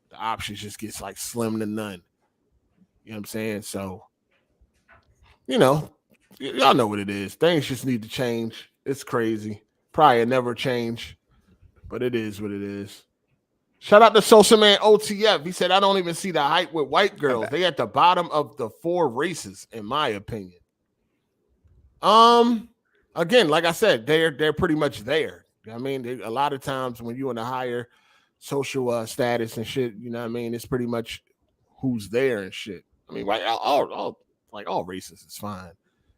the options just gets like slim to none. You know what I'm saying? So, y'all know what it is. Things just need to change. It's crazy. Probably never change. But it is what it is. Shout out to Social Man OTF. He said, I don't even see the hype with white girls. They at the bottom of the 4 races, in my opinion. Again, like I said, they're pretty much there. I mean, a lot of times when you're in a higher social status and shit, you know what I mean? It's pretty much who's there and shit. I mean, right, all races is fine.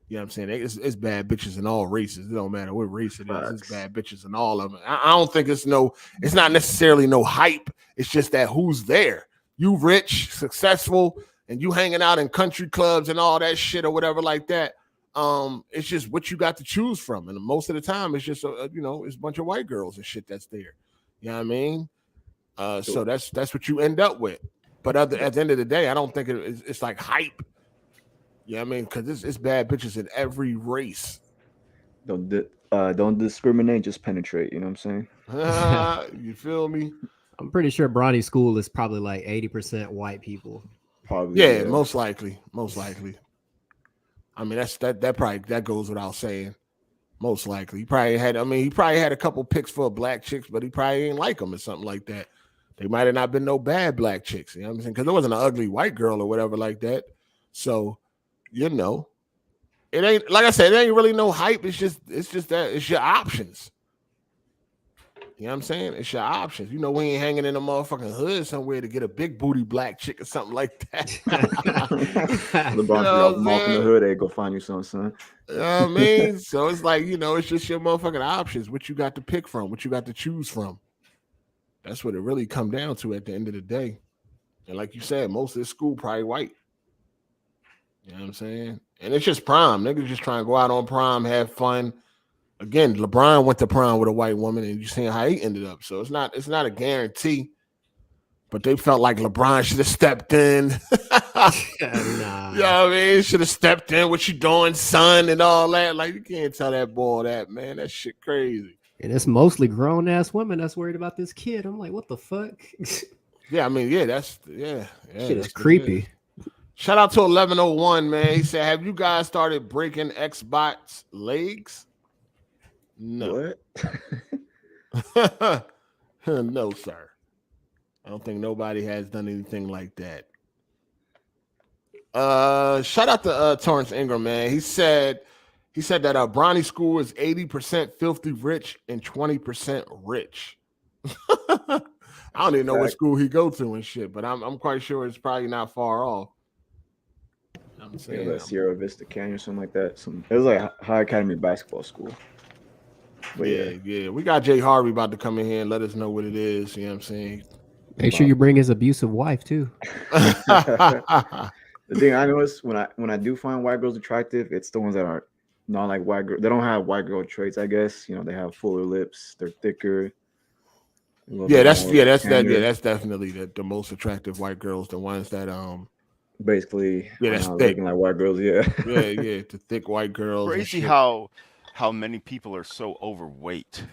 You know what I'm saying? It's bad bitches in all races. It don't matter what race it is. It's bad bitches in all of them. I don't think it's not necessarily no hype. It's just that who's there. You rich, successful, and you hanging out in country clubs and all that shit or whatever like that. It's just what you got to choose from. And most of the time, it's just, it's a bunch of white girls and shit that's there. You know what I mean? So that's what you end up with. But at the end of the day, I don't think it's like hype. Yeah, I mean, because it's bad bitches in every race. Don't discriminate, just penetrate. You know what I'm saying? You feel me? I'm pretty sure Bronny's school is probably like 80% white people. Probably. Yeah, most likely. I mean, that goes without saying. Most likely, he probably had a couple picks for black chicks, but he probably ain't like them or something like that. They might have not been no bad black chicks. You know what I'm saying? Because there wasn't an ugly white girl or whatever like that. So. It ain't, like I said, it ain't really no hype. It's just that it's your options. You know what I'm saying? It's your options. We ain't hanging in a motherfucking hood somewhere to get a big booty black chick or something like that. LeBron from off in the hood, they go find you something, son. You know what I mean? So it's like, it's just your motherfucking options, what you got to pick from, what you got to choose from. That's what it really come down to at the end of the day. And like you said, most of this school probably white. You know what I'm saying? And it's just prom. Niggas just trying to go out on prom, have fun. Again, LeBron went to prom with a white woman, and you seen how he ended up. So it's not a guarantee. But they felt like LeBron should have stepped in. Nah. You know what I mean? Should have stepped in. What you doing, son, and all that. Like, you can't tell that boy that, man. That shit crazy. And it's mostly grown ass women that's worried about this kid. I'm like, what the fuck? Yeah, I mean, shit is creepy. Shout out to 1101, man. He said, have you guys started breaking Xbox legs? No. What? No, sir. I don't think nobody has done anything like that. Shout out to Torrance Ingram, man. He said that Bronny school is 80% filthy rich and 20% rich. I don't even know what school he go to and shit, but I'm quite sure it's probably not far off. I'm saying like Sierra Vista Canyon or something like that. It was like High Academy basketball school. But yeah. We got Jay Harvey about to come in here and let us know what it is. You know what I'm saying? Make sure you bring his abusive wife too. The thing I know is when I do find white girls attractive, it's the ones that are not like white girl. They don't have white girl traits, I guess. They have fuller lips, they're thicker. That's definitely the most attractive white girls, the ones that basically that's thick, like white girls. Yeah, the thick white girls. Crazy how many people are so overweight.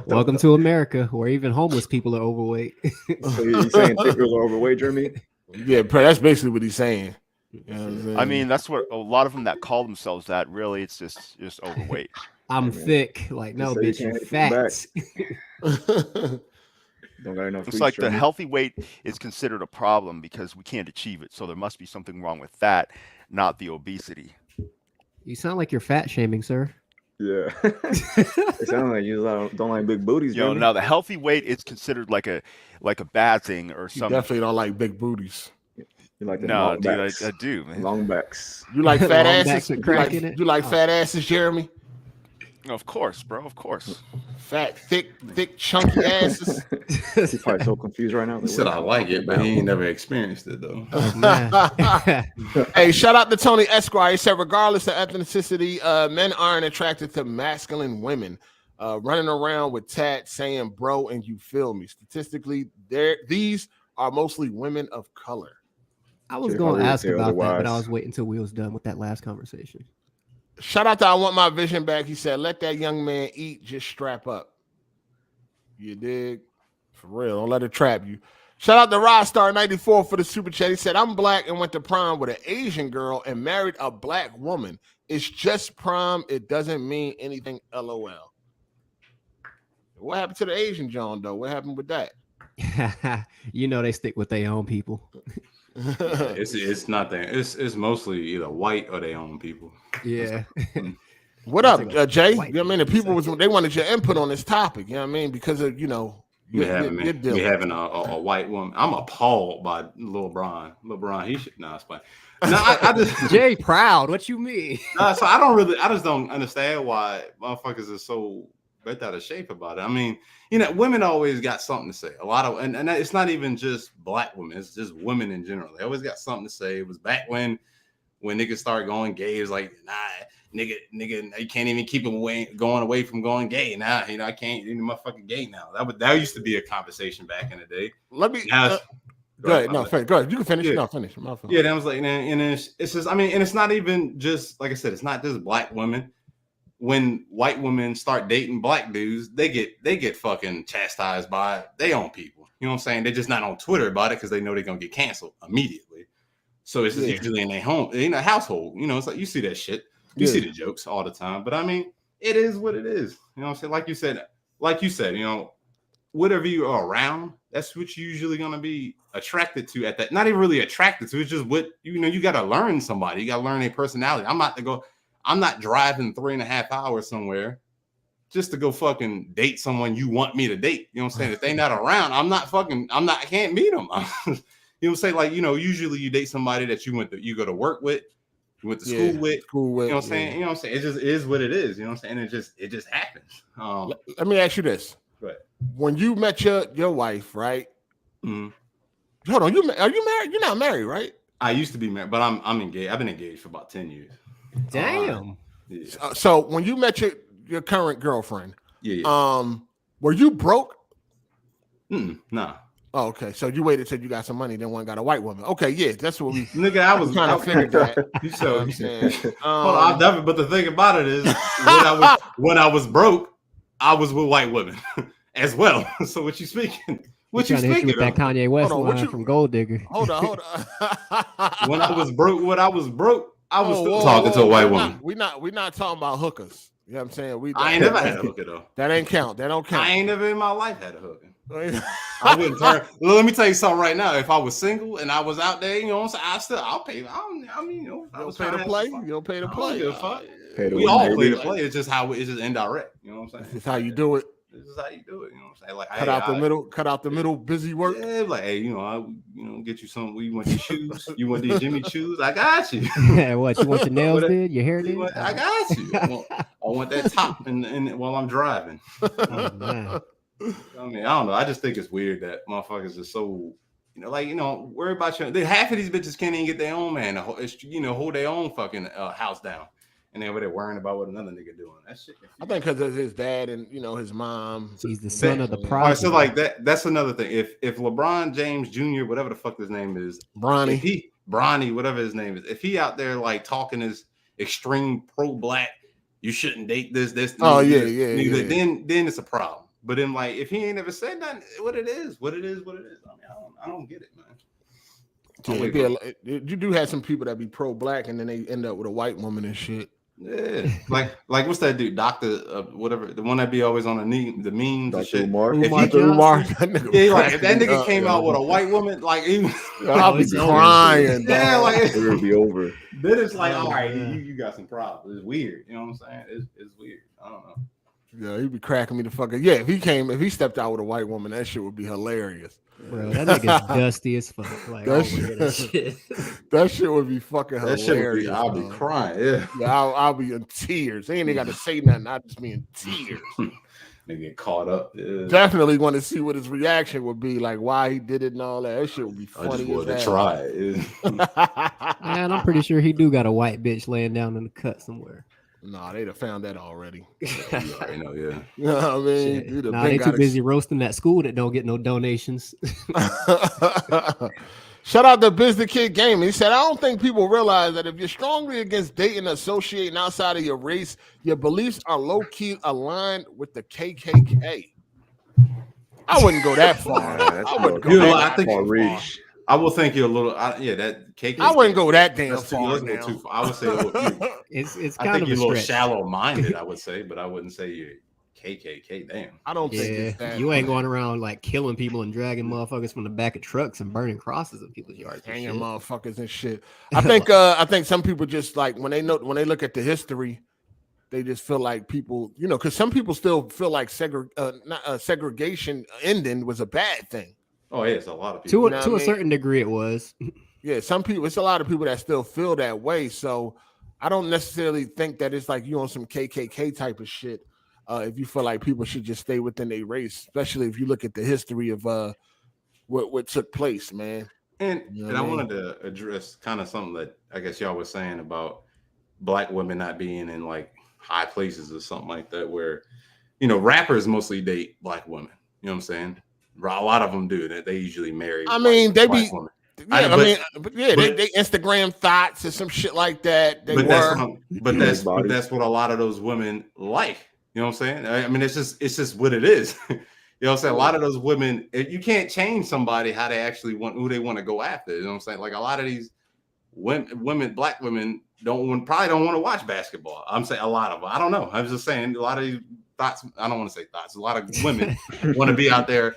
Welcome to America, where even homeless people are overweight. So you're saying thick girls are overweight, Jeremy? Yeah, that's basically what he's saying. You know what I'm saying? I mean, that's what a lot of them that call themselves that. Really, it's just overweight. I'm thick. Like, no, bitch, you're fat. Don't got enough. It's like the healthy weight is considered a problem because we can't achieve it. So there must be something wrong with that, not the obesity. You sound like you're fat shaming, sir. Yeah. It sounds like you don't like big booties. Now the healthy weight is considered like a bad thing or something. You definitely don't like big booties. You like no, dude, I do, man. Long backs. You like fat asses? You like fat asses, Jeremy? Of course, bro. Of course. Fat, thick, chunky asses. He's probably so confused right now. He said I like it, but he ain't never experienced it though. Hey, shout out to Tony Esquire. He said, regardless of ethnicity, men aren't attracted to masculine women. running around with tats saying bro and you feel me. Statistically, these are mostly women of color. I was going to ask about that, but I was waiting until we was done with that last conversation. Shout out to I Want My Vision Back. He said, let that young man eat, just strap up. You dig? For real, don't let it trap you. Shout out to Rodstar94 for the super chat. He said, I'm black and went to prom with an Asian girl and married a black woman. It's just prom. It doesn't mean anything, LOL. What happened to the Asian John, though? What happened with that? You know they stick with their own people. It's nothing. It's mostly either white or their own people. Yeah. What up, Jay? You know what I mean? The people they wanted your input on this topic. You know what I mean? Because of we having a white woman. I'm appalled by Lebron. He should it's fine. No, I just Jay proud. What you mean? So I just don't understand why motherfuckers are so bent out of shape about it. I mean, women always got something to say. A lot of and it's not even just black women, it's just women in general. They always got something to say. It was back when niggas started going gay. It was like, nah, nigga, you can't even keep going away from going gay. Now, I can't, motherfucking gay now. That used to be a conversation back in the day. Let me go ahead. No, go ahead. You can finish. Yeah. No, finish. Yeah, that was like, and it's just, and it's not even just, like I said, it's not just black women. When white women start dating black dudes, they get fucking chastised by their own people. You know what I'm saying? They're just not on Twitter about it because they know they're gonna get canceled immediately. So it's just usually in their home, in a household. It's like you see that shit. You see the jokes all the time. But I mean, it is what it is. You know what I'm saying? Like you said, whatever you are around, that's what you're usually gonna be attracted to at that. Not even really attracted to. It's just what you gotta learn somebody. You gotta learn their personality. I'm not driving 3.5 hours somewhere just to go fucking date someone you want me to date. You know what I'm saying? If they not around, I can't meet them. You know what I'm saying? Like, usually you date somebody that you go to work with, you went to school with. You know what I'm saying? You know what I'm saying? It just is what it is. You know what I'm saying? It just happens. Let me ask you this. Go ahead. When you met your wife, right? Mm-hmm. Hold on, are you married? You're not married, right? I used to be married, but I'm engaged. I've been engaged for about 10 years. Damn. Yeah. So when you met your current girlfriend, were you broke? Nah. Oh, okay. So you waited till you got some money, then one got a white woman. Okay, yeah, that's what we. Nigga, I was trying to figure that. You know what I'm saying? Hold on, but the thing about it is, when I was broke, I was with white women as well. So what you speaking? What you speaking? With that Kanye West line from Gold Digger. Hold on. When I was broke, I was still talking to a white woman. We're not talking about hookers. You know what I'm saying? I ain't never had a hooker though. That ain't count. That don't count. I ain't never in my life had a hooker. I wouldn't turn. Let me tell you something right now. If I was single and I was out there, you know what I'm saying, I'll pay. You don't pay to play. You don't pay to play. We all play to play. It's just indirect. You know what I'm saying? This is how you do it. This is how you do it. You know what I'm saying? Like cut out the middle, busy work. Yeah, like, hey, get you some. You want these shoes? You want these Jimmy shoes? I got you. What you want your nails did? Your hair did? I got you. I want that top and while I'm driving. Oh, man. I mean, I don't know. I just think it's weird that motherfuckers are so, worry about you. Half of these bitches can't even get their own man, hold their own fucking house down. And then they're worrying about what another nigga doing. That shit. I think because of his dad and his mom. He's the son of the prodigy. All right, so like that's another thing. If LeBron James Jr., whatever the fuck his name is, Bronny, whatever his name is, if he out there like talking his extreme pro-black, you shouldn't date this. Oh yeah. Then it's a problem. But then like if he ain't ever said nothing, what it is. I mean, I don't get it, man. Yeah, you do have some people that be pro-black and then they end up with a white woman and shit. Yeah, like what's that dude? Doctor, whatever, the one that be always on the memes and shit. Umar. If that nigga came out with a white woman, like I'll be crying. Yeah, like it will be over. Then it's like, all right, you got some problems. It's weird. You know what I'm saying? It's weird. I don't know. Yeah, he'd be cracking me the fuck up. Yeah, if he stepped out with a white woman, that shit would be hilarious. Bro, that nigga's dusty as fuck. Like, that shit would be fucking hilarious. I'll be crying. Yeah, I'll be in tears. They ain't got to say nothing. I'll just be in tears. They get caught up. Yeah. Definitely want to see what his reaction would be, like why he did it and all that. That shit would be funny. I just want to try it. Man, I'm pretty sure he do got a white bitch laying down in the cut somewhere. No, they'd have found that already. You already know, yeah. You know what I mean? Shit. Nah, they too busy roasting that school that don't get no donations. Shout out to Business Kid Gaming. He said, I don't think people realize that if you're strongly against dating associating outside of your race, your beliefs are low-key aligned with the KKK. I wouldn't go that far. I think reach. I will think you're a little, that KKK. I wouldn't go that damn far. Too far. I would say it's I kind think of you're a little stretch. shallow-minded, I would say, but I wouldn't say you're KKK. Damn. I don't think it's that. You ain't going around like killing people and dragging motherfuckers from the back of trucks and burning crosses in people's yards. Hanging motherfuckers and shit. I think some people just like when they look at the history, they just feel like people, because some people still feel like segregation ending was a bad thing. Oh, yeah, it's a lot of people. To a certain degree, it was. Yeah, some people. It's a lot of people that still feel that way. So I don't necessarily think that it's like you on some KKK type of shit. If you feel like people should just stay within their race, especially if you look at the history of what took place, man. And I wanted to address kind of something that I guess y'all was saying about black women not being in like high places or something like that, where rappers mostly date black women. You know what I'm saying? A lot of them do that. They usually marry. I mean, they be. Women. They Instagram thoughts or some shit like that. That's what a lot of those women like. You know what I'm saying? I mean, it's just what it is. You know what I'm saying? A lot of those women, you can't change somebody how they actually who they want to go after. You know what I'm saying? Like a lot of these women, black women probably don't want to watch basketball. I'm saying a lot of them. I don't know. I was just saying a lot of these thoughts. I don't want to say thoughts. A lot of women want to be out there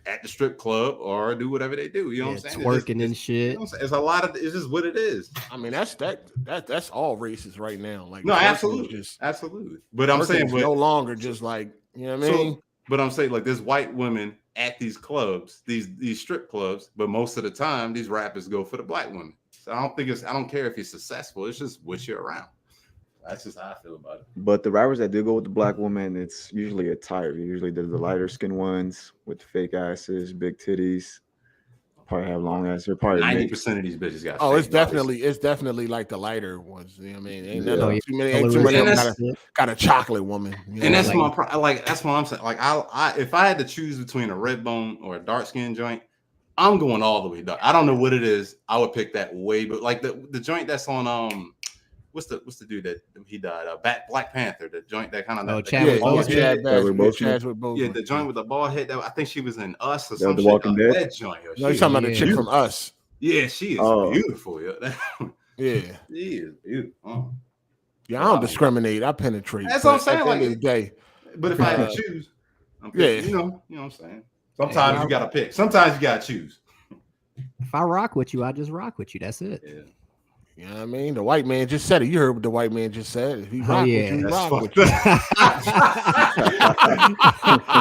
at the strip club or do whatever they do. You know what I'm saying? Twerking and shit. It's a lot of. It's just what it is. I mean, that's all races right now. Like no, absolutely. But I'm saying it's no longer just like what I mean. But I'm saying like there's white women at these clubs, these strip clubs, but most of the time these rappers go for the black women. So I don't care if you're successful. It's just what you're around. That's just how I feel about it. But the rappers that do go with the black woman, it's usually attire. Usually they're the lighter skinned ones with fake asses, big titties. Probably have long ass. They're probably 90% of these bitches got. Oh, it's definitely like the lighter ones. You know what I mean? Ain't too many of them got a chocolate woman. And that's that's what I'm saying. Like I if I had to choose between a red bone or a dark skin joint, I'm going all the way dark. I don't know what it is. I would pick that way, but like the joint that's on what's the dude that he died? Black Panther, the joint that kind of Chadwick Boseman. Yeah, the joint with the bald head. I think she was in Us or something. The Walking Dead. That joint. No, you're talking about the chick from Us. Yeah, she is beautiful. Yeah, she is beautiful. Yeah, I don't discriminate. I penetrate. That's what I'm saying. At the end of the day, but if I had to choose, you know what I'm saying. Sometimes you gotta pick. Sometimes you gotta choose. If I rock with you, I just rock with you. That's it. Yeah. You know what I mean? The white man just said it. You heard what the white man just said. If he rock with you, he rock with you.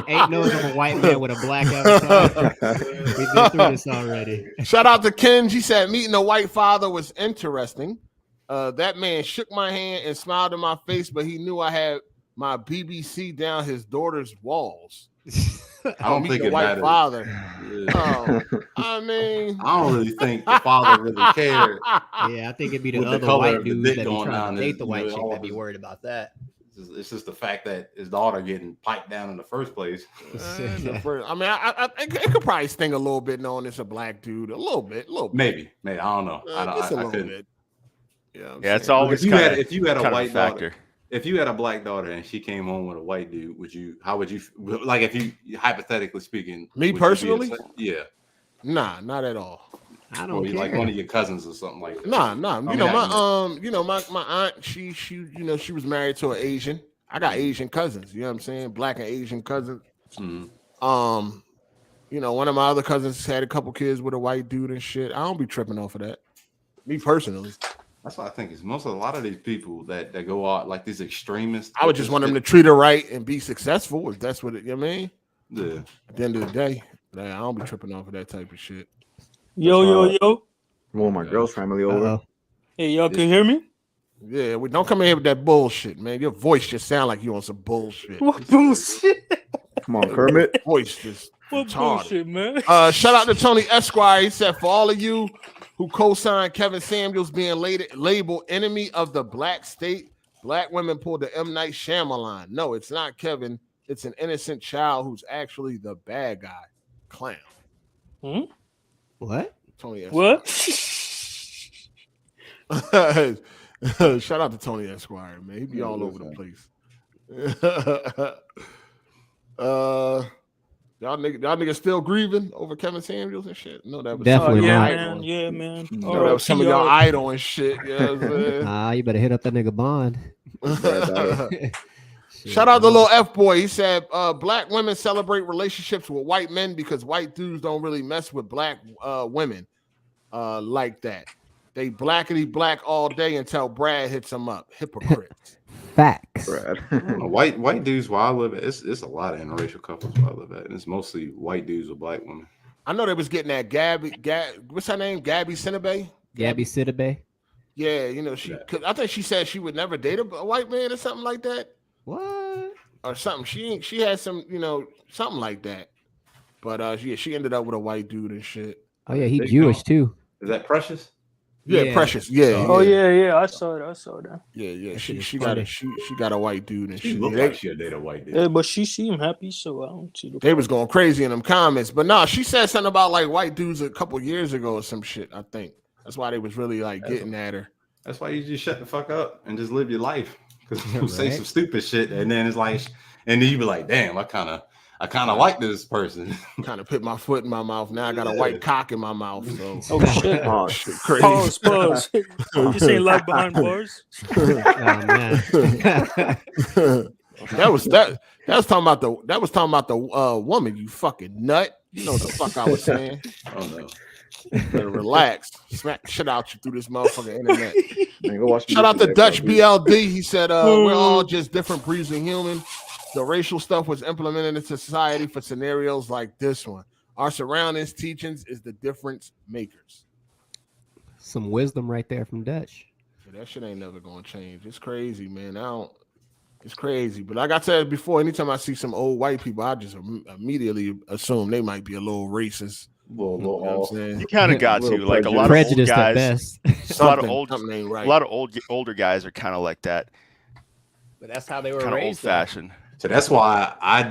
Ain't no other white man with a black avatar. We've been through this already. Shout out to Ken. He said, meeting a white father was interesting. That man shook my hand and smiled in my face, but he knew I had my BBC down his daughter's walls. I don't think the white father. Yeah. I mean, I don't really think the father really cared. Yeah, I think it'd be the other white dude that be trying to date the white chick that'd be worried about that. It's just the fact that his daughter getting piped down in the first place. I mean, it could probably sting a little bit knowing it's a black dude. A little bit. Maybe. I don't know. Just a little bit. Yeah, it's always if you had a white factor. Daughter. If you had a black daughter and she came home with a white dude, how would you like if you hypothetically speaking? Me personally? Yeah. Nah, not at all. I don't care. Like one of your cousins or something like that. Nah. My aunt, she was married to an Asian. I got Asian cousins, you know what I'm saying? Black and Asian cousins. Mm-hmm. One of my other cousins had a couple kids with a white dude and shit. I don't be tripping off of that. Me personally. That's what I think is a lot of these people that go out like these extremists. I would just want them to treat her right and be successful. If that's what you know what I mean? Yeah. At the end of the day, I don't be tripping off of that type of shit. Yo. Well, my girl's family over. Hey, y'all can hear me? Yeah, we don't come in here with that bullshit, man. Your voice just sound like you on some bullshit. What bullshit? Come on, Kermit. Your voice just what bullshit, man? Shout out to Tony Esquire. He said, for all of you who co-signed Kevin Samuels being labeled enemy of the black state, Black women pulled the M. Night Shyamalan. No, it's not Kevin. It's an innocent child who's actually the bad guy. Clown. What? Tony What? Shout out to Tony Esquire, man. He be all over the place. Y'all niggas still grieving over Kevin Samuels and shit? No, that was definitely not. Man. Yeah, man. No, that was some of y'all idol and shit. You know what I'm saying? You better hit up that nigga Bond. Shout out to little F boy. He said, black women celebrate relationships with white men because white dudes don't really mess with black women like that. They blackity black all day until Brad hits them up. Hypocrites. Facts. White dudes where I live at, it's a lot of interracial couples where I live at, and it's mostly white dudes with black women. I know they was getting that Gabby, what's her name? Gabby Sidibe? Gabby Sidibe? Yeah, you know, cause I think she said she would never date a white man or something like that. What? Or something. She had some, you know, something like that. But yeah, she ended up with a white dude and shit. Oh yeah, he Jewish too. Is that Precious? Yeah, Precious. Yeah. Oh yeah. I saw that. Yeah. She got a white dude and she shit. Looked like she'll date a white dude. Yeah, but she seemed happy, so I don't see the They was going crazy in them comments, but no, she said something about like white dudes a couple years ago or some shit. I think that's why they was really like getting at her. That's why you just shut the fuck up and just live your life, because you say some stupid shit and then it's like, and then you be like, damn, I kind of like this person. Kind of put my foot in my mouth. Now I got a white cock in my mouth. So. Oh shit! Oh shit! Crazy. Pause. This ain't life behind bars. Oh man. That was talking about the woman. You fucking nut. You know what the fuck I was saying. Oh no. Better relax. Smack shit out you through this motherfucking internet. Man, go watch Shout out to Dutch BLD. He said, we're all just different breeds of human. The racial stuff was implemented into society for scenarios like this one. Our surroundings, teachings is the difference makers. Some wisdom right there from Dutch. Yeah, that shit ain't never gonna change. It's crazy, man. It's crazy. But like I said before, anytime I see some old white people, I just immediately assume they might be a little racist. You kind of got to, like a lot of old guys. A lot of older guys are kind of like that. But that's how they were kind of raised. Old fashioned. So that's why I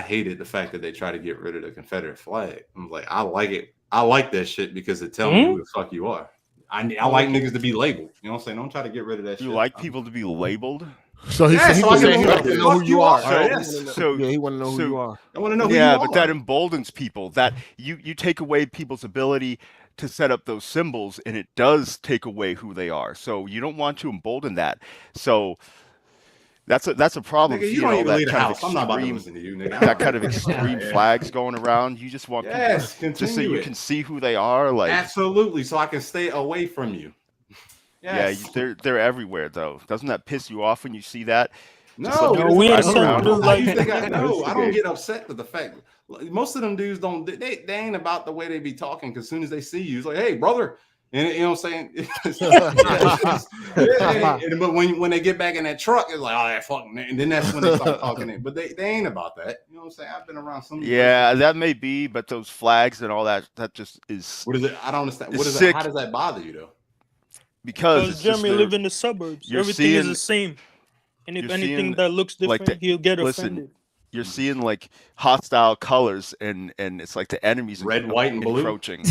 hated the fact that they try to get rid of the Confederate flag. I'm like, I like it. I like that shit because it tells me who the fuck you are. I like niggas to be labeled. You know what I'm saying? Don't try to get rid of that shit. You like people to be labeled? So he said he want to know who you are. So he want to know who you are. I want to know who you are. Yeah, but that emboldens people. That you take away people's ability to set up those symbols, and it does take away who they are. So you don't want to embolden that. So that's a problem. Nigga, you don't even leave the house. I'm not about to listen to you, nigga. That kind of extreme flags going around. You just want people just so you can see who they are. Like absolutely, so I can stay away from you. Yes. Yeah, they're everywhere though. Doesn't that piss you off when you see that? No, we ain't I don't get upset with the fact most of them dudes don't. They ain't about the way they be talking. Because as soon as they see you, it's like, hey, brother, and you know what I'm saying. But when they get back in that truck, it's like, oh, that fucking, and then that's when they start talking it. But they ain't about that. You know what I'm saying? I've been around some. Yeah, that may be, but those flags and all that just is. What is it? I don't understand. What is that? How does that bother you though? Because Jeremy live in the suburbs. Everything is the same. And if anything that looks different, he'll get offended. You're seeing like hostile colors and it's like the enemies red, white, and blue approaching.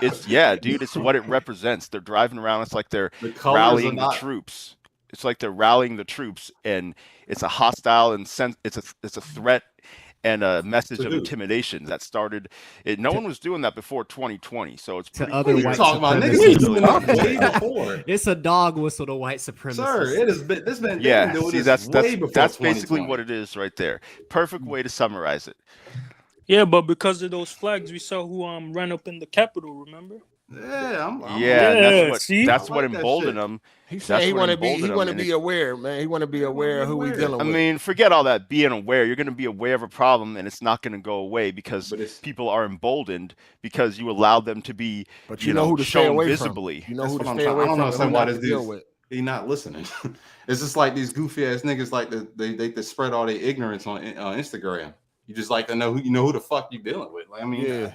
it's yeah, dude. It's what it represents. They're driving around. It's like they're rallying the troops. It's like they're rallying the troops, and it's a hostile and it's a threat and a message of intimidation that started. No one was doing that before 2020, so it's pretty other cool. white talking about niggas doing that way before. It's a dog whistle to white supremacists. Sir, it has been. This been yeah. Doing See, this that's basically what it is right there. Perfect way to summarize it. Yeah, but because of those flags, we saw who ran up in the Capitol. Remember? Yeah, that's what emboldened them. He said he want to be aware, man. He want to be aware of who we dealing with. I mean, forget all that being aware. You're going to be aware of a problem, and it's not going to go away because people are emboldened because you allow them to be. But you know who to stay away visibly. From. You know who to stay away from. I don't know why this dude he not listening. It's just like these goofy ass niggas like they spread all their ignorance on Instagram. You just like to know who the fuck you dealing with. Like, I mean, yeah.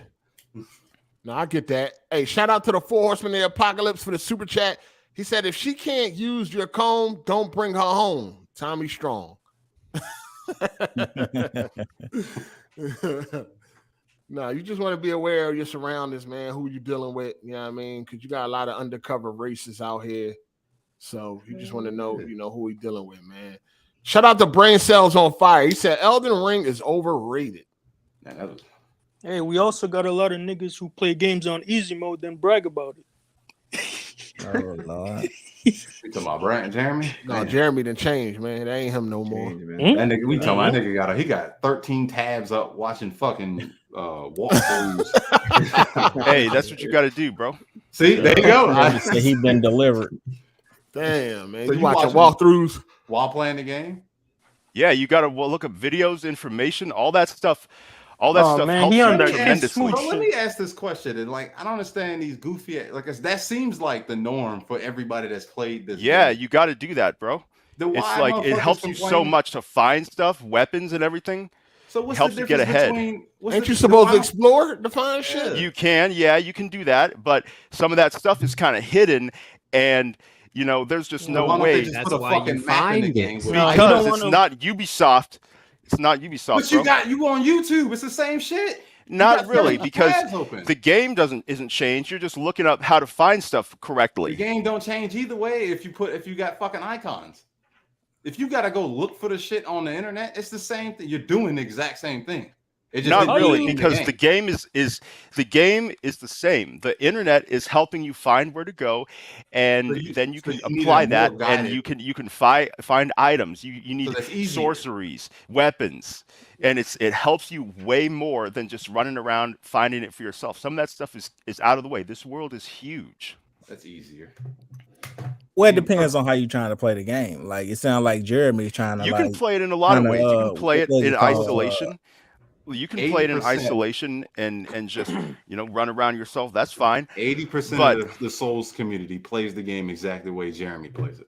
No, I get that. Hey, shout out to the 4 Horsemen of the Apocalypse for the super chat. He said, if she can't use your comb, don't bring her home. Tommy Strong. No, you just want to be aware of your surroundings, man, who you dealing with, you know what I mean? Because you got a lot of undercover racists out here. So you just want to know, you know, who we dealing with, man. Shout out to Brain Cells on Fire. He said Elden Ring is overrated. Hey, we also got a lot of niggas who play games on easy mode and brag about it. Oh, Lord. You talking about Brian, Jeremy? No, Jeremy done changed, man. That ain't him no more. That nigga, we talking about that nigga he got 13 tabs up watching fucking walkthroughs. Hey, that's what you got to do, bro. See, there you go. He been delivered. Damn, man. So you watching walkthroughs while playing the game? Yeah, you got to look up videos, information, all that stuff. All that stuff man, helps tremendously. Bro, let me ask this question. And like, I don't understand these goofy, like that seems like the norm for everybody that's played this. Yeah, game. you got to do that, bro. It's like it helps you so much to find stuff, weapons, and everything. So what's helps the you get ahead. Ain't you supposed to explore to find shit? You can, yeah, you can do that, but some of that stuff is kind of hidden, and you know, there's just no way. That's why you find it. Because it's not Ubisoft. It's not Ubisoft. But you on YouTube. It's the same shit. Not really, because the game isn't changed. You're just looking up how to find stuff correctly. The game don't change either way if you got fucking icons. If you gotta go look for the shit on the internet, it's the same thing. You're doing the exact same thing. It just not really, because the game is the same. The internet is helping you find where to go, and then you can apply that, and you can find items. You need sorceries, weapons, and it helps you way more than just running around finding it for yourself. Some of that stuff is out of the way. This world is huge. That's easier. Well, it depends on how you're trying to play the game. Like, it sounds like Jeremy's trying to. You can play it in a lot of ways. You can play it in isolation. You can play it in isolation and just run around yourself. That's fine. 80% of the Souls community plays the game exactly the way Jeremy plays it.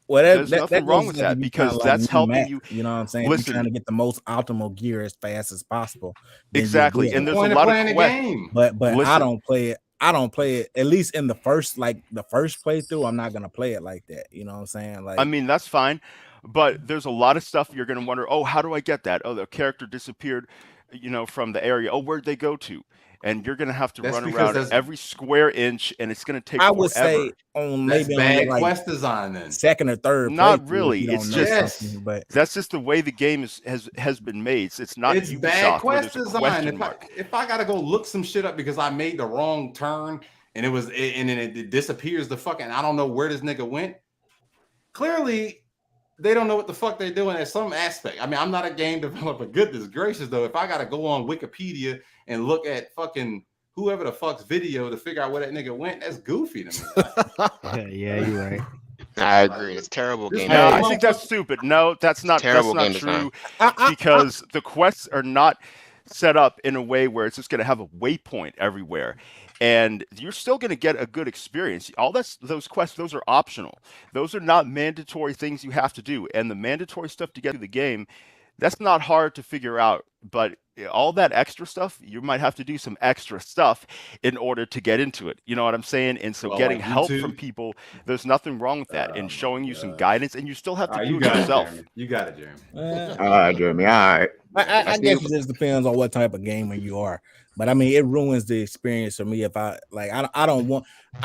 Well, there's nothing wrong with that because that's helping you. You know what I'm saying? Listen, you're trying to get the most optimal gear as fast as possible. Exactly, and there's a lot of game. But listen, I don't play it. I don't play it, at least in the first playthrough. I'm not gonna play it like that. You know what I'm saying? Like, I mean, that's fine, but there's a lot of stuff you're gonna wonder. Oh, how do I get that? Oh, the character disappeared, from the area. Oh, where'd they go to? And you're gonna have to run around every square inch, and it's gonna take. I would say on maybe bad on quest design then second or third. Not really. It's just but that's just the way the game has been made. It's not. It's Ubisoft, bad quest design. If I gotta go look some shit up because I made the wrong turn and then it disappears the fucking, I don't know where this nigga went. Clearly, they don't know what the fuck they're doing at some aspect. I mean, I'm not a game developer. Goodness gracious, though. If I gotta go on Wikipedia and look at fucking whoever the fuck's video to figure out where that nigga went, that's goofy to me. Yeah, you're right. I agree. It's terrible game. No, I think that's stupid. No, that's not true because the quests are not set up in a way where it's just going to have a waypoint everywhere. And you're still going to get a good experience. Those quests, those are optional. Those are not mandatory things you have to do. And the mandatory stuff to get through the game, that's not hard to figure out. But all that extra stuff, you might have to do some extra stuff in order to get into it. You know what I'm saying? And so getting help from people, there's nothing wrong with that. And showing you some guidance, and you still have to do it yourself. You got it, Jeremy. All right, Jeremy. All right. I guess it just depends on what type of gamer you are. But I mean, it ruins the experience for me if I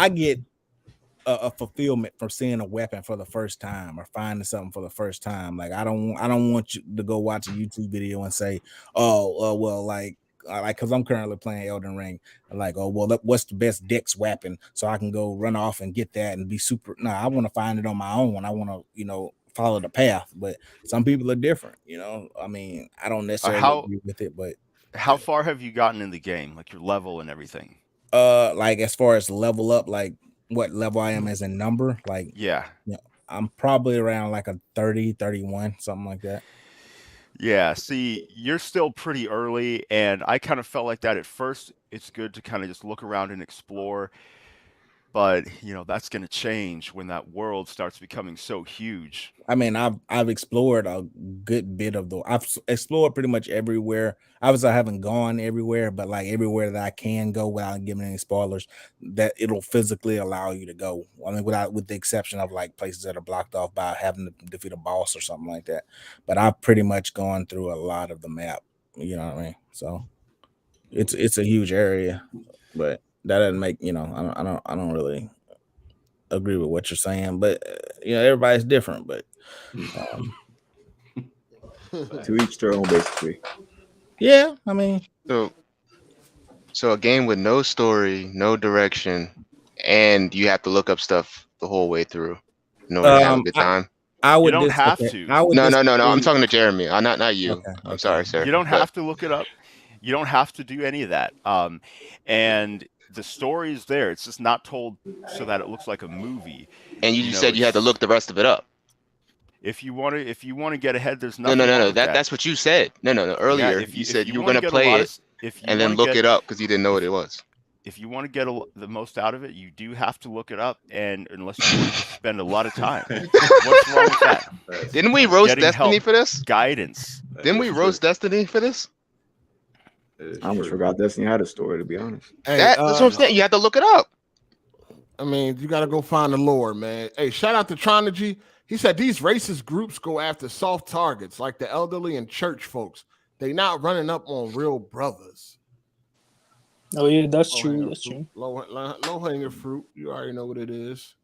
get a fulfillment from seeing a weapon for the first time or finding something for the first time. Like, I don't want you to go watch a YouTube video and say, because I'm currently playing Elden Ring. Like, what's the best Dex weapon so I can go run off and get that and be super. No, I want to find it on my own. I want to, follow the path. But some people are different. I mean, I don't necessarily agree with it, but. How far have you gotten in the game, like your level and everything? Like as far as level up, like what level I am as a number, like I'm probably around like a 30, 31, something like that. Yeah, see, you're still pretty early, and I kind of felt like that at first. It's good to kind of just look around and explore. But that's going to change when that world starts becoming so huge. I mean, I've explored a good bit of I've explored pretty much everywhere. Obviously, I haven't gone everywhere, but like everywhere that I can go without giving any spoilers, that it'll physically allow you to go. I mean, with the exception of like places that are blocked off by having to defeat a boss or something like that. But I've pretty much gone through a lot of the map. You know what I mean? So it's a huge area, but that doesn't make I don't really agree with what you're saying, but everybody's different. But to each their own, basically. Yeah, I mean, so a game with no story, no direction, and you have to look up stuff the whole way through in order to have a good time. I would. You don't have to. No. I'm talking to Jeremy. Not you. Okay. I'm sorry, sir. You don't have to look it up. You don't have to do any of that. And the story is there. It's just not told so that it looks like a movie. And you said you had to look the rest of it up. If you want to get ahead, there's nothing. No. That's what you said. No. Earlier, you said you were going to play it and then look it up because you didn't know what it was. If you want to get the most out of it, you do have to look it up, and unless you want to spend a lot of time. What's wrong with that? Didn't we roast Destiny for this? Guidance. Didn't we roast Destiny for this? I almost forgot Destiny had a story, to be honest. Hey, that's what I'm saying. You had to look it up. I mean, you got to go find the lore, man. Hey, shout out to Tronigy. He said these racist groups go after soft targets like the elderly and church folks. They not running up on real brothers. Oh yeah, that's true. That's true. Low hanging fruit. You already know what it is.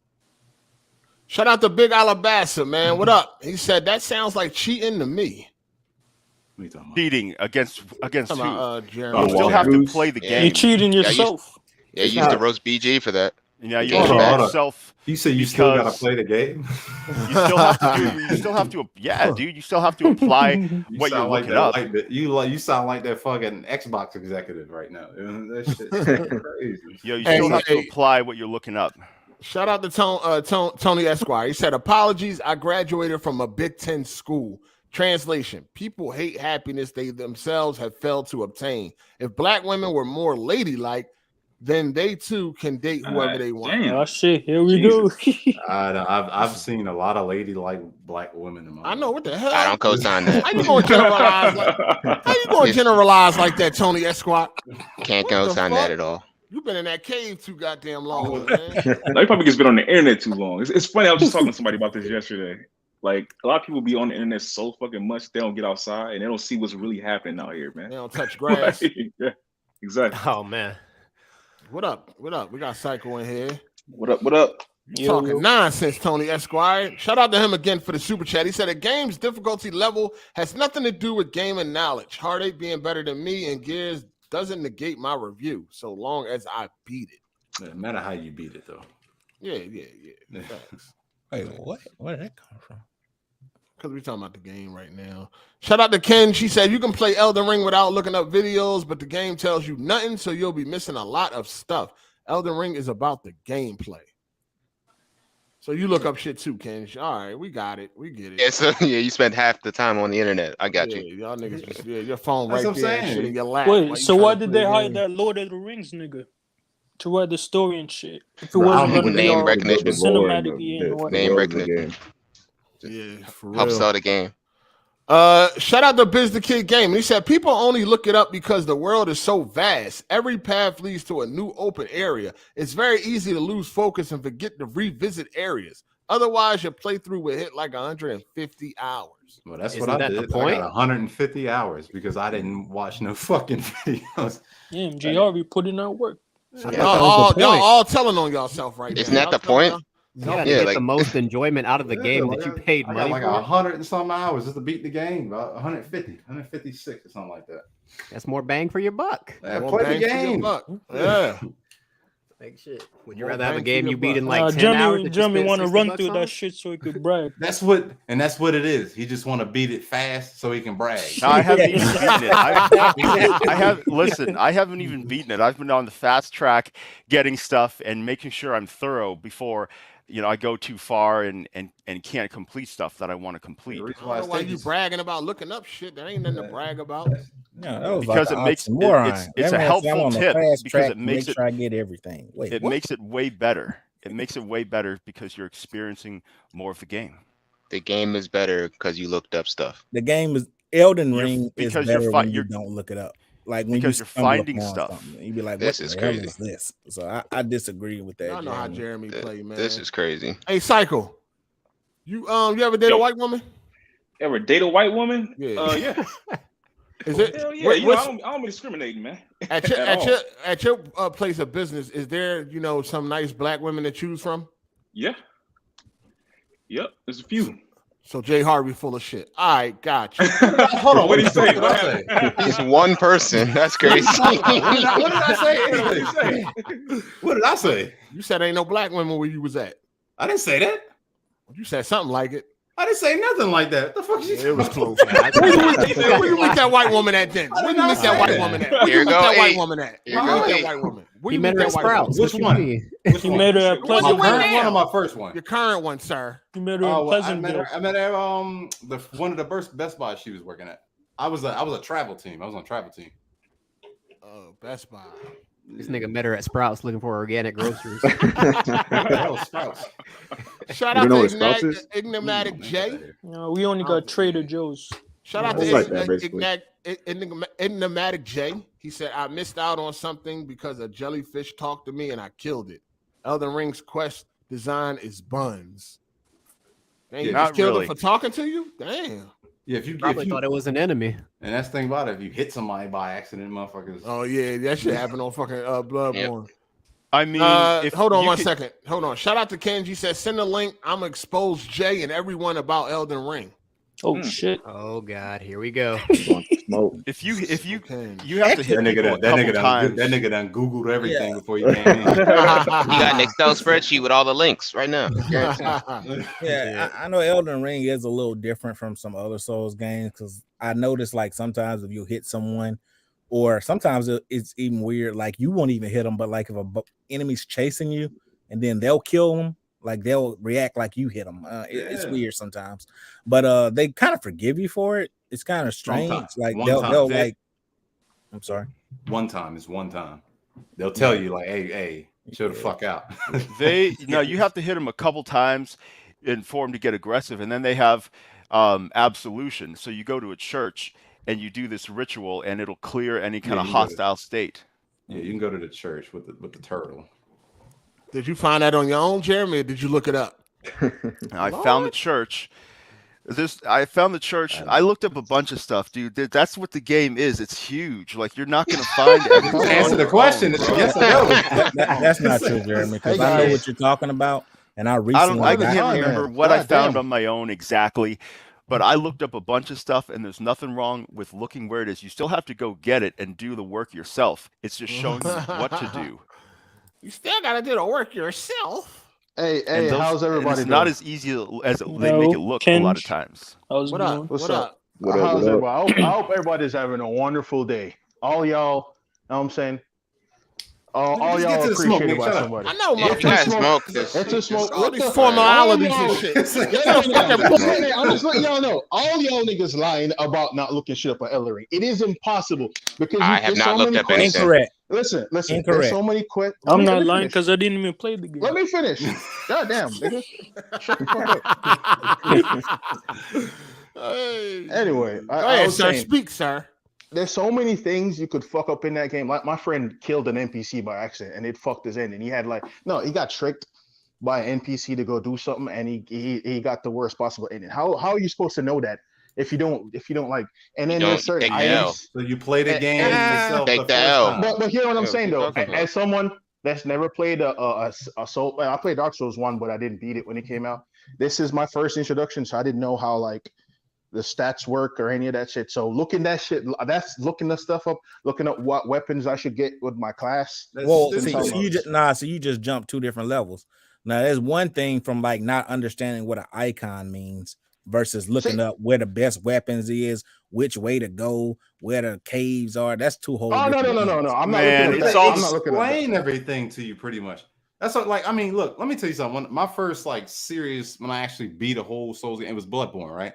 Shout out to Big Alabasta, man. What up? He said that sounds like cheating to me. Cheating against who? You Jeremy. still have to play the game. You're cheating yourself. Yeah, you used to roast BG for that. Yeah, you cheat yourself. You say you still gotta play the game. You still have to. You still have to. Yeah, dude. You still have to apply what you're looking up. You sound like that fucking Xbox executive right now. That shit's crazy. You still have to apply what you're looking up. Shout out to Tony Esquire. He said, apologies. I graduated from a Big Ten school. Translation: people hate happiness they themselves have failed to obtain. If black women were more ladylike, then they too can date whoever they want. Oh shit, here we go. I've seen a lot of ladylike black women in my life. I know what the hell. I don't co-sign that. How you gonna generalize like that, Tony Esquire? Can't co-sign that at all. You've been in that cave too goddamn long, man. No, you probably just been on the internet too long. It's funny. I was just talking to somebody about this yesterday. Like, a lot of people be on the internet so fucking much, they don't get outside and they don't see what's really happening out here, man. They don't touch grass. Yeah, exactly. Oh man. What up? We got Psycho in here. What up? Talking nonsense, Tony Esquire. Shout out to him again for the super chat. He said a game's difficulty level has nothing to do with gaming knowledge. Hard8 being better than me and Gears doesn't negate my review, so long as I beat it. No matter how you beat it, though. Yeah. Thanks. Wait, what? Where did that come from? Because we're talking about the game right now. Shout out to Ken. She said you can play Elden Ring without looking up videos, but the game tells you nothing, so you'll be missing a lot of stuff. Elden Ring is about the gameplay. So you look up shit too, Ken. All right, we got it. We get it. Yeah, so you spend half the time on the internet. I got you. Y'all niggas just your phone That's right what I'm there, saying. shit in your lap. Wait, so why did they hire that Lord of the Rings nigga to write the story and shit? If it wasn't gonna be name recognition. cinematic Name recognition. Yeah, for real. Help sell the game. Shout out to Biz the Kid Game. He said people only look it up because the world is so vast. Every path leads to a new open area. It's very easy to lose focus and forget to revisit areas. Otherwise, your playthrough would hit like 150 hours. Well, that's Isn't what I that the did. point? I got 150 hours because I didn't watch no fucking videos. Yeah, MGR be putting out work. Y'all all telling on yourself right now. Isn't that the point? You gotta get the most enjoyment out of the game that you paid I money got like for. 100 and some hours just to beat the game. About 156 or something like that. That's more bang for your buck. Yeah, More play bang the for your game. buck. Yeah. Like shit. Would you More rather have a bang for game your you beat buck. in like 10 hours? Jeremy want to run through that shit so he could brag. That's what it is. He just want to beat it fast so he can brag. No, I haven't even beaten it. I haven't even beaten it. I've been on the fast track, getting stuff and making sure I'm thorough before I go too far and can't complete stuff that I want to complete. I don't know why you bragging about looking up shit. There ain't nothing to brag about. No, that was because like it makes it's a helpful tip because it makes sure I get everything. Wait, it makes it way better. It makes it way better because you're experiencing more of the game. The game is better because you looked up stuff. The game is Elden Ring is better when you don't look it up. Like when because you're finding stuff, you'd be like, this "What is the hell crazy. is this?" So I disagree with that. I know how Jeremy play, man. This is crazy. Hey, Psycho, you ever date a white woman? Ever date a white woman? Yeah. Yeah. Is it? Hell yeah. You know, I don't be discriminating, man. At your place of business, is there some nice black women to choose from? Yeah. Yep. There's a few. So Jay Harvey full of shit. All right, gotcha. Hold on. What did he say? What did I say? He's one person. That's crazy. What did I say? What did I say? You said ain't no black women where you was at. I didn't say that. You said something like it. I didn't say nothing like that. The fuck? It was close. Where you meet that white woman at then? Where you meet that white woman at? Where you meet that white woman at? Where you meet that white woman? Where you meet that white woman? Which one? You met her at Pleasant My Hill. current one or my first one? Your current one, sir. You met her at Pleasant Hill. I met her one of the Best Buy she was working at. I was a travel team. I was on a travel team. Oh, Best Buy. This nigga met her at Sprouts looking for organic groceries. Sprouts. Shout out to Enigmatic J. No, we only got Trader Joe's. Shout out to Enigmatic J. He said, I missed out on something because a jellyfish talked to me and I killed it. Elden Ring's quest design is buns. Dang, you just killed him for talking to you? Damn. Yeah, if you thought it was an enemy. And that's the thing about it, if you hit somebody by accident, motherfuckers. Oh yeah, that shit happened on fucking Bloodborne. Yep. I mean, hold on one second. Hold on. Shout out to Kenji. Says send a link. I'm gonna expose Jay and everyone about Elden Ring. Oh shit. Oh god, here we go. If you have to hit that people a couple times. That nigga done Googled everything before you came in. You got an Excel spreadsheet with all the links right now. Yeah, I know Elden Ring is a little different from some other Souls games because I noticed like sometimes if you hit someone, or sometimes it's even weird, like you won't even hit them, but like if a enemy's chasing you and then they'll kill them, like they'll react like you hit them. It's weird sometimes, but they kind of forgive you for it. It's kind of strange. Like they'll like. I'm sorry. One time is one time. They'll tell you like, hey, chill the fuck out. You have to hit them a couple times for them to get aggressive, and then they have absolution. So you go to a church and you do this ritual, and it'll clear any kind of hostile state. Yeah, you can go to the church with the turtle. Did you find that on your own, Jeremy, or did you look it up? I found the church. I looked up a bunch of stuff, dude. That's what the game is. It's huge. Like you're not going to find everything. Answer the question. Yes or no. That's not true, Jeremy, because I know what you're talking about, and I can't remember what I found on my own exactly, but I looked up a bunch of stuff, and there's nothing wrong with looking where it is. You still have to go get it and do the work yourself. It's just showing you what to do. You still got to do the work yourself. Hey, how's everybody? It's not as easy as they make it look a lot of times. What up? What's up? How's everybody? I hope everybody's having a wonderful day. All y'all, know what I'm saying? All y'all appreciate about somebody. I know, It's a smoke. All these formalities and shit. I'm just letting y'all know. All y'all niggas lying about not looking shit up on Elden Ring. It is impossible because I have not looked up anything. Incorrect. Listen. Incorrect. There's so many questions. I'm not lying because I didn't even play the game. Let me finish. God damn, nigga. Shut the fuck up. Anyway, I was saying, speak, sir. There's so many things you could fuck up in that game. Like my friend killed an NPC by accident, and it fucked his end. And he he got tricked by an NPC to go do something, and he got the worst possible ending. How are you supposed to know that if you don't like? And then there's certain items. So you play the game yourself. Take the L. But hear what I'm saying though. As someone that's never played a Soul, I played Dark Souls 1, but I didn't beat it when it came out. This is my first introduction, so I didn't know how like the stats work or any of that shit. So looking that shit, that's looking the stuff up, looking up what weapons I should get with my class. So you just jumped two different levels. Now there's one thing from like not understanding what an icon means versus looking up where the best weapons is, which way to go, where the caves are. That's two whole. Oh no! I'm not looking at that. I'm not explain everything to you pretty much. That's what, like, I mean, look, let me tell you something. My first like serious, when I actually beat a whole Souls game, it was Bloodborne, right?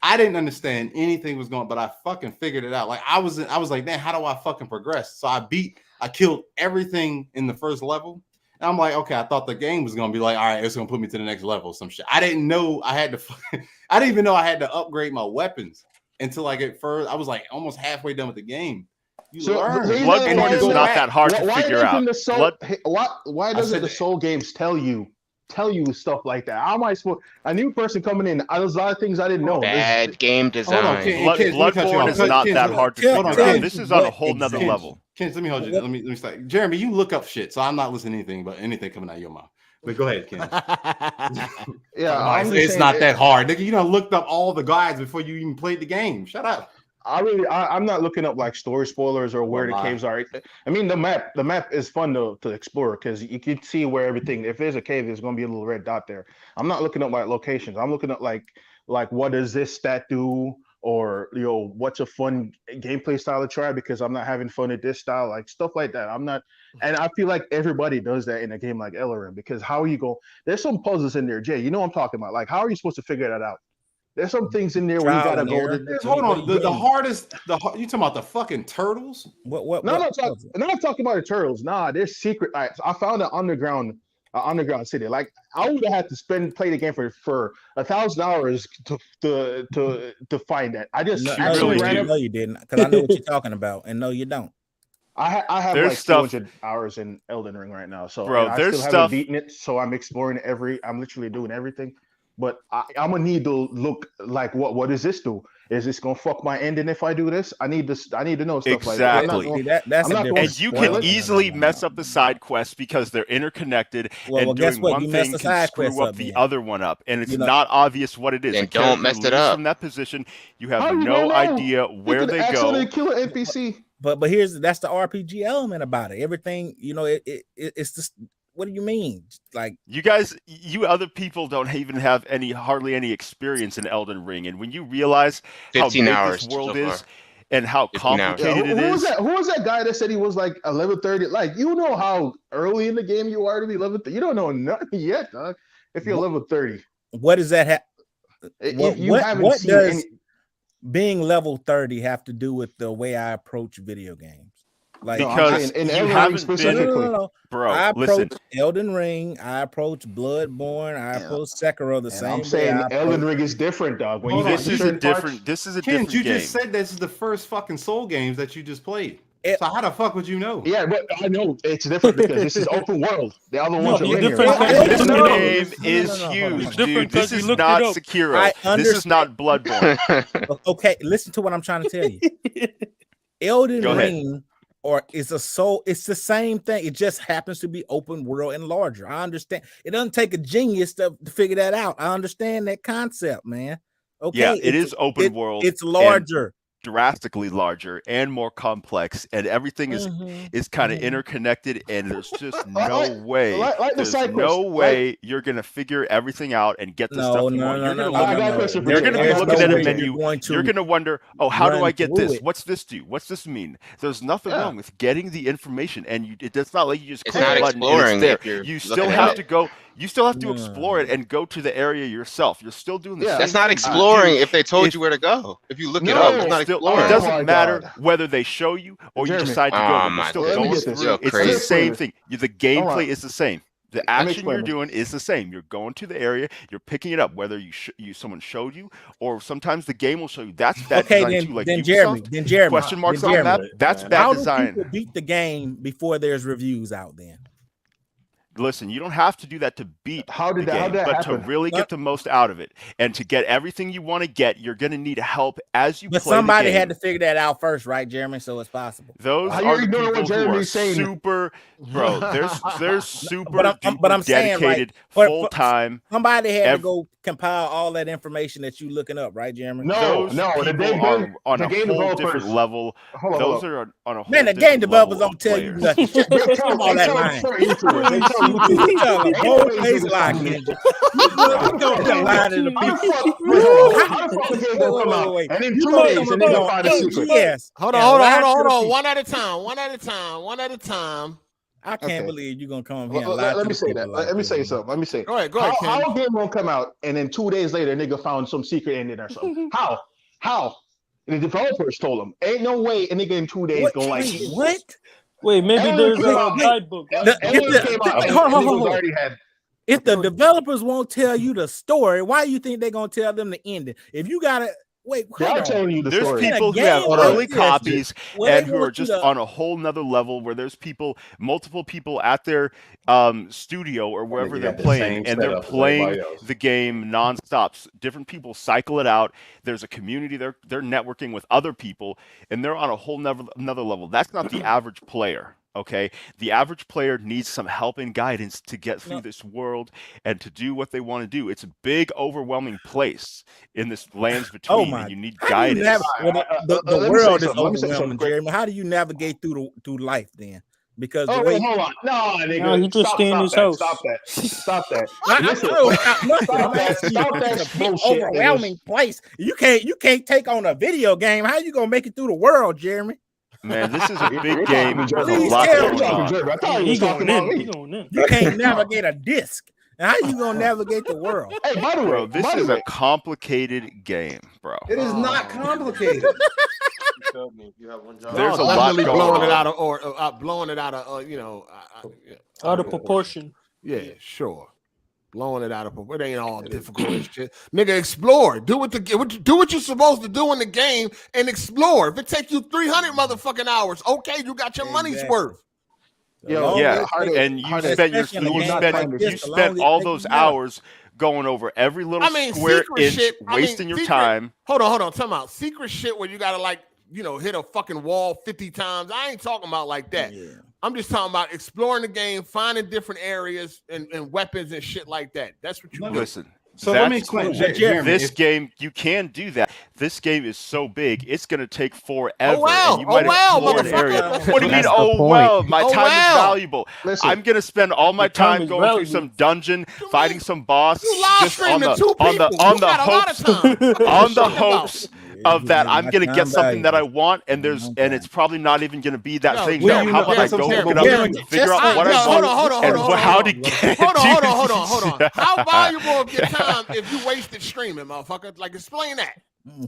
I didn't understand anything was going, but I fucking figured it out. Like I was like, man, how do I fucking progress? So I killed everything in the first level. And I'm like, okay, I thought the game was gonna be like, all right, it's gonna put me to the next level, some shit. I didn't know I had to. I didn't even know I had to upgrade my weapons until like at first. I was like almost halfway done with the game. Bloodborne is not that hard to figure out. Why doesn't the Soul games tell you stuff like that? How am I supposed? A new person coming in, there's a lot of things I didn't know. Bad game design. Bloodborne is not that hard to figure out. This is on a whole nother level. Ken, let me hold you. Let me start. Jeremy, you look up shit, so I'm not listening to anything coming out of your mouth. But go ahead, Ken. Yeah, it's not that hard. Nigga, you done looked up all the guides before you even played the game. Shut up. I'm not looking up like story spoilers or where the caves are. I mean, the map is fun to explore because you can see where everything. If there's a cave, there's going to be a little red dot there. I'm not looking up like locations. I'm looking up like what does this stat do, or what's a fun gameplay style to try because I'm not having fun at this style, like stuff like that. I'm not, and I feel like everybody does that in a game like Elden Ring because how are you go? There's some puzzles in there, Jay. You know what I'm talking about? Like how are you supposed to figure that out? There's some things in there where you gotta go. Hold on, the hardest. You talking about the fucking turtles? What? No, I'm talking about the turtles. Nah, there's secret. I found an underground city. Like I would have had to play the game for 1,000 hours to find that. I just actually ran. No, you didn't, because I know what you're talking about, and no, you don't. I have like 200 hours in Elden Ring right now, so bro, I still haven't beaten it. So I'm exploring I'm literally doing everything. But I'm gonna need to look like what does this do? Is this gonna fuck my ending if I do this? I need to know stuff like that. Exactly. And you can easily mess up the side quests because they're interconnected. And doing one thing can screw up the other one up, and it's not obvious what it is. And don't mess it up from that position. You have no idea where they go. Kill an NPC. But that's the RPG element about it. Everything it's just. What do you mean? Like you guys, you other people don't even have hardly any experience in Elden Ring, and when you realize how big this world is and how complicated it is, who was that guy that said he was like 11:30? Like you know how early in the game you are to be 11:30. You don't know nothing yet, dog. If you're 11:30, what does that have? What does being level 30 have to do with the way I approach video games? Like because in Elden Ring specifically, bro. I approach Elden Ring, I approach Bloodborne, I approach Sekiro the same. I'm saying Elden Ring is different, dog. This is a different game. You just said this is the first fucking Soul games that you just played. So how the fuck would you know? Yeah, but I know it's different because this is open world. The other ones are linear. This game is huge, dude. This is not Sekiro. This is not Bloodborne. Okay, listen to what I'm trying to tell you. Elden Ring. Or it's the same thing. It just happens to be open world and larger. I understand. It doesn't take a genius to figure that out. I understand that concept, man. Okay. Yeah, it is open world. It's larger. Drastically larger and more complex, and everything is kind of interconnected, and there's just no way you're gonna figure everything out and get the stuff you want. You're gonna be looking at a menu. You're gonna wonder, oh, how do I get this? What's this do? What's this mean? There's nothing wrong with getting the information, and it's not like you just click a button and it's there. You still have to go. You still have to explore it and go to the area yourself. You're still doing the same. That's not exploring if they told you where to go. If you look it up, it's not exploring. It doesn't matter whether they show you or you decide to go. You're still going through. It's the same thing. The gameplay is the same. The action you're doing is the same. You're going to the area. You're picking it up, whether someone showed you or sometimes the game will show you. That's bad design too. Like then Jeremy. Question marks on that. That's bad design. How do people beat the game before there's reviews out then? Listen, you don't have to do that to beat the game, but happen? to really get the most out of it and to get everything you want to get, you're going to need help as you play the game. But somebody had to figure that out first, right, Jeremy? So it's possible. Those are the people who are super, bro. They're super dedicated, full-time. Somebody had to go compile all that information that you're looking up, right, Jeremy? No, the game are on a whole different level. Those are on a whole man, the game developers don't tell you nothing. Come on that line. You tell a whole face like it. You don't lie to the people. And in 2 days, and they're gonna find a secret. Yes. Hold on. One at a time. I can't believe you're gonna come here and Let, lie let to me the say people that. like Let me this, say man. something. Let me say. Go ahead, How Ken. a game won't come out and then 2 days later, a nigga found some secret ending or something? How? And the developers told him, ain't no way a nigga in 2 days gonna like what? Wait, maybe there's a guidebook. Right? Hold on. If the developers won't tell you the story, why do you think they're gonna tell them the ending? If you gotta wait, they're telling you the there's story. people who have early copies and who are just to... on a whole nother level where there's multiple people at their studio or wherever they're playing, and they're playing the game nonstop. Different people cycle it out. There's a community. They're networking with other people, and they're on a whole another level. That's not the average player. Okay, the average player needs some help and guidance to get through this world and to do what they want to do. It's a big, overwhelming place in this lands between, and you need guidance. The world is overwhelming, Jeremy. How do you navigate through life then? Because the way hold on, no, nigga, no, he just stay in his house. Stop that! Stop that bullshit. Overwhelming place. You can't take on a video game. How you gonna make it through the world, Jeremy? Man, this is a big game. There's a lot going on. I thought he going in. You can't navigate a disc. How you gonna navigate the world? Hey, by the way, bro, this is a complicated game, bro. It is not complicated. There's a lot going blowing on. it out of, or blowing it out of, out of proportion. Yeah, sure. Blowing it out of proportion. It ain't all difficult as shit. Nigga, explore. Do what you're supposed to do in the game and explore. If it takes you 300 motherfucking hours, okay, you got your money's worth. Yeah, and you spent all those hours going over every little square inch, wasting your time. Hold on. Time out. Secret shit where you gotta hit a fucking wall 50 times. I ain't talking about like that. Yeah. I'm just talking about exploring the game, finding different areas and weapons and shit like that. That's what you do. Listen. So let me explain. This game, you can do that. This game is so big, it's going to take forever. And you might explore an area. What do you mean, my time is valuable. Listen, I'm going to spend all my time going through some dungeon, fighting some boss, just on the hopes of that I'm going to get something that I want, and it's probably not even going to be that thing. No, how about I go look it up and figure out what I want and how to get it? Hold on. How valuable of your time if you wasted streaming, motherfucker? Like, explain that.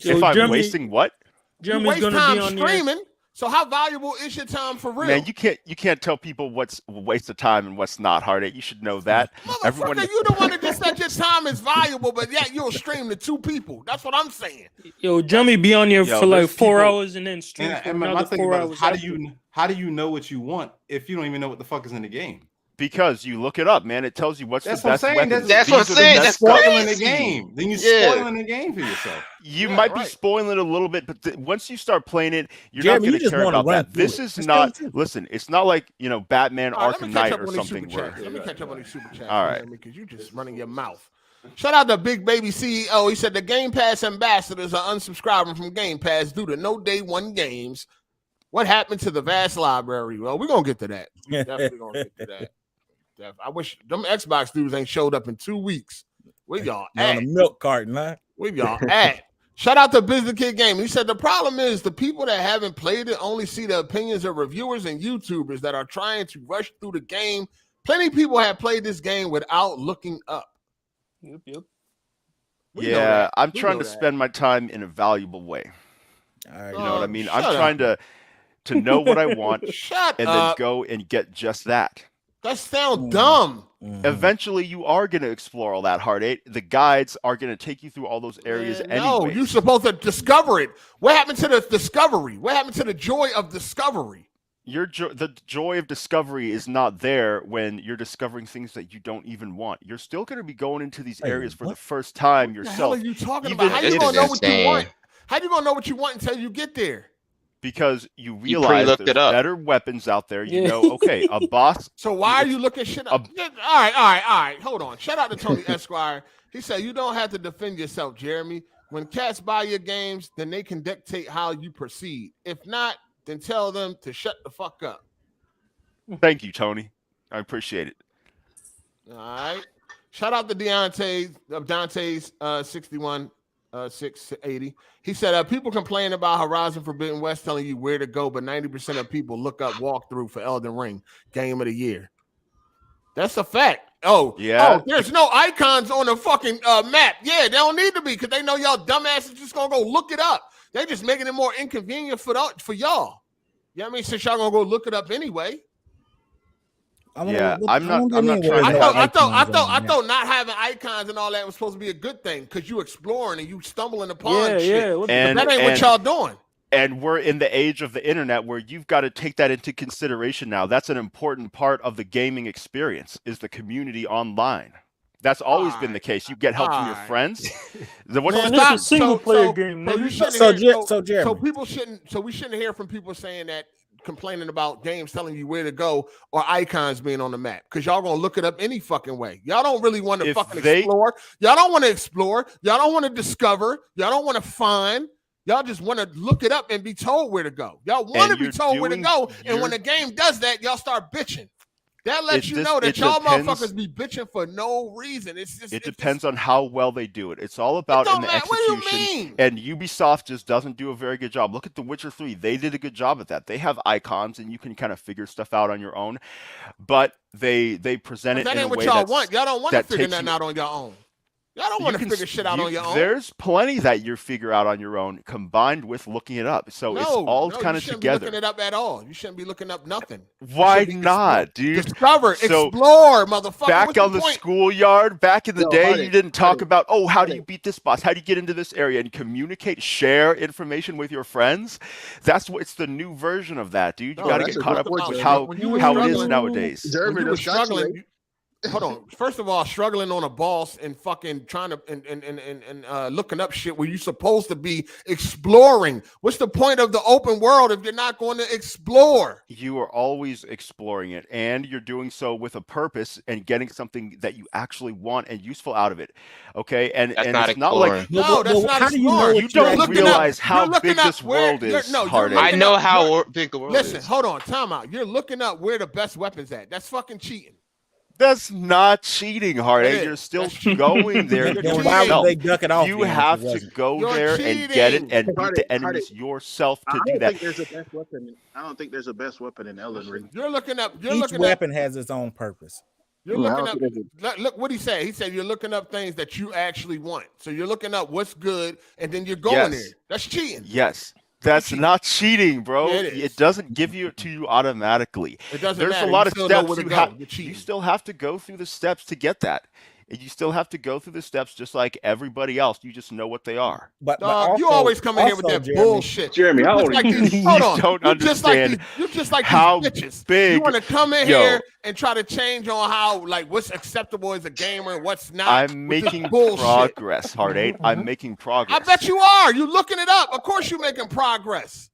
If I'm wasting what? Jeremy's gonna be on streaming. So how valuable is your time for real? Man, you can't tell people what's a waste of time and what's not, Hard8. You should know that. Motherfucker, you the one that just said your time is valuable, but yet you'll stream to 2 people. That's what I'm saying. Yo, Jeremy be on here for like 4 hours and then stream for another 4 hours. How do you know what you want if you don't even know what the fuck is in the game? Because you look it up, man. It tells you what's the best weapon. That's what I'm saying. That's spoiling the game. Then you're spoiling the game for yourself. You might be spoiling it a little bit, but once you start playing it, you're not going to care about that. This is not. Listen, it's not like Batman Arkham Knight or something. Let me catch up on these super chats. All right, because you're just running your mouth. Shout out to Big Baby CEO. He said the Game Pass ambassadors are unsubscribing from Game Pass due to no day one games. What happened to the vast library? Well, we're gonna get to that. Definitely gonna get to that. I wish them Xbox dudes ain't showed up in 2 weeks. Where y'all at? On a milk carton, huh? Where y'all at? Shout out to Business Kid Game. He said the problem is the people that haven't played it only see the opinions of reviewers and YouTubers that are trying to rush through the game. Plenty of people have played this game without looking up. Yep. Yeah, I'm trying to spend my time in a valuable way. You know what I mean? I'm trying to know what I want and then go and get just that. That sounds dumb. Eventually, you are going to explore all that, Hard8. The guides are going to take you through all those areas anyway. No, you're supposed to discover it. What happened to the discovery? What happened to the joy of discovery? The joy of discovery is not there when you're discovering things that you don't even want. You're still going to be going into these areas for the first time yourself. What the hell are you talking about? How you going to know what you want? How you going to know what you want until you get there? Because you realize there's better weapons out there. You know, okay, a boss. So why are you looking shit up? All right. Hold on. Shout out to Tony Esquire. He said, you don't have to defend yourself, Jeremy. When cats buy your games, then they can dictate how you proceed. If not, then tell them to shut the fuck up. Thank you, Tony. I appreciate it. All right. Shout out to Dante's 61. 680. He said, people complain about Horizon Forbidden West telling you where to go, but 90% of people look up walkthrough for Elden Ring, game of the year. That's a fact. Oh, there's no icons on the fucking map. Yeah, they don't need to be because they know y'all dumbasses just gonna go look it up. They just making it more inconvenient for y'all. You know what I mean? Since y'all gonna go look it up anyway. I'm not trying to. I thought not having icons and all that was supposed to be a good thing because you exploring and you stumbling upon shit. And that ain't what y'all doing. And we're in the age of the internet where you've got to take that into consideration now. That's an important part of the gaming experience is the community online. That's always been the case. You get help from your friends. It's a single player game. So we shouldn't hear from people saying that, complaining about games telling you where to go or icons being on the map because y'all gonna look it up any fucking way. Y'all don't really want to explore. Y'all don't want to explore. Y'all don't want to discover. Y'all don't want to find. Y'all just want to look it up and be told where to go. Y'all want to be told where to go. And when the game does that, y'all start bitching. That lets you know that y'all motherfuckers be bitching for no reason. It depends on how well they do it. It's all about in the execution. What do you mean? And Ubisoft just doesn't do a very good job. Look at The Witcher 3. They did a good job at that. They have icons and you can kind of figure stuff out on your own. But they present it in a way that ain't what y'all want. Y'all don't want to figure nothing out on your own. Y'all don't want to figure shit out on your own. There's plenty that you figure out on your own combined with looking it up. So it's all kind of together. You shouldn't be looking it up at all. You shouldn't be looking up nothing. Why not, dude? Discover, explore, motherfucker. Back on the schoolyard, back in the day, you didn't talk about, how do you beat this boss? How do you get into this area? And communicate, share information with your friends. It's the new version of that, dude. You got to get caught up with how it is nowadays. Jeremy, you were struggling. Hold on. First of all, struggling on a boss and fucking trying to and looking up shit where you're supposed to be exploring. What's the point of the open world if you're not going to explore? You are always exploring it, and you're doing so with a purpose and getting something that you actually want and useful out of it. Okay, and it's not like that's not exploring. You don't realize how big this world is. I know how big the world is. Listen, hold on, time out. You're looking up where the best weapons at. That's fucking cheating. That's not cheating, Hard8. You're still going there. Why would they duck it off? You have to go there and get it and beat the enemies yourself to do that. I don't think there's a best weapon in Elden Ring. You're looking up. Each weapon has its own purpose. You're looking up. Look what he said. He said you're looking up things that you actually want. So you're looking up what's good, and then you're going there. That's cheating. Yes. That's not cheating, bro. It doesn't give it to you automatically. It doesn't There's matter. a lot of steps you still have to go through the steps to get that. And you still have to go through the steps just like everybody else. You just know what they are. But you always come in here with that bullshit. Jeremy, how old are you? Hold on. You don't understand you just like how these bitches. big. You want to come in here and try to change on how what's acceptable as a gamer and what's not. I'm making progress, Hard8. I'm making progress. I bet you are. You looking it up. Of course you're making progress.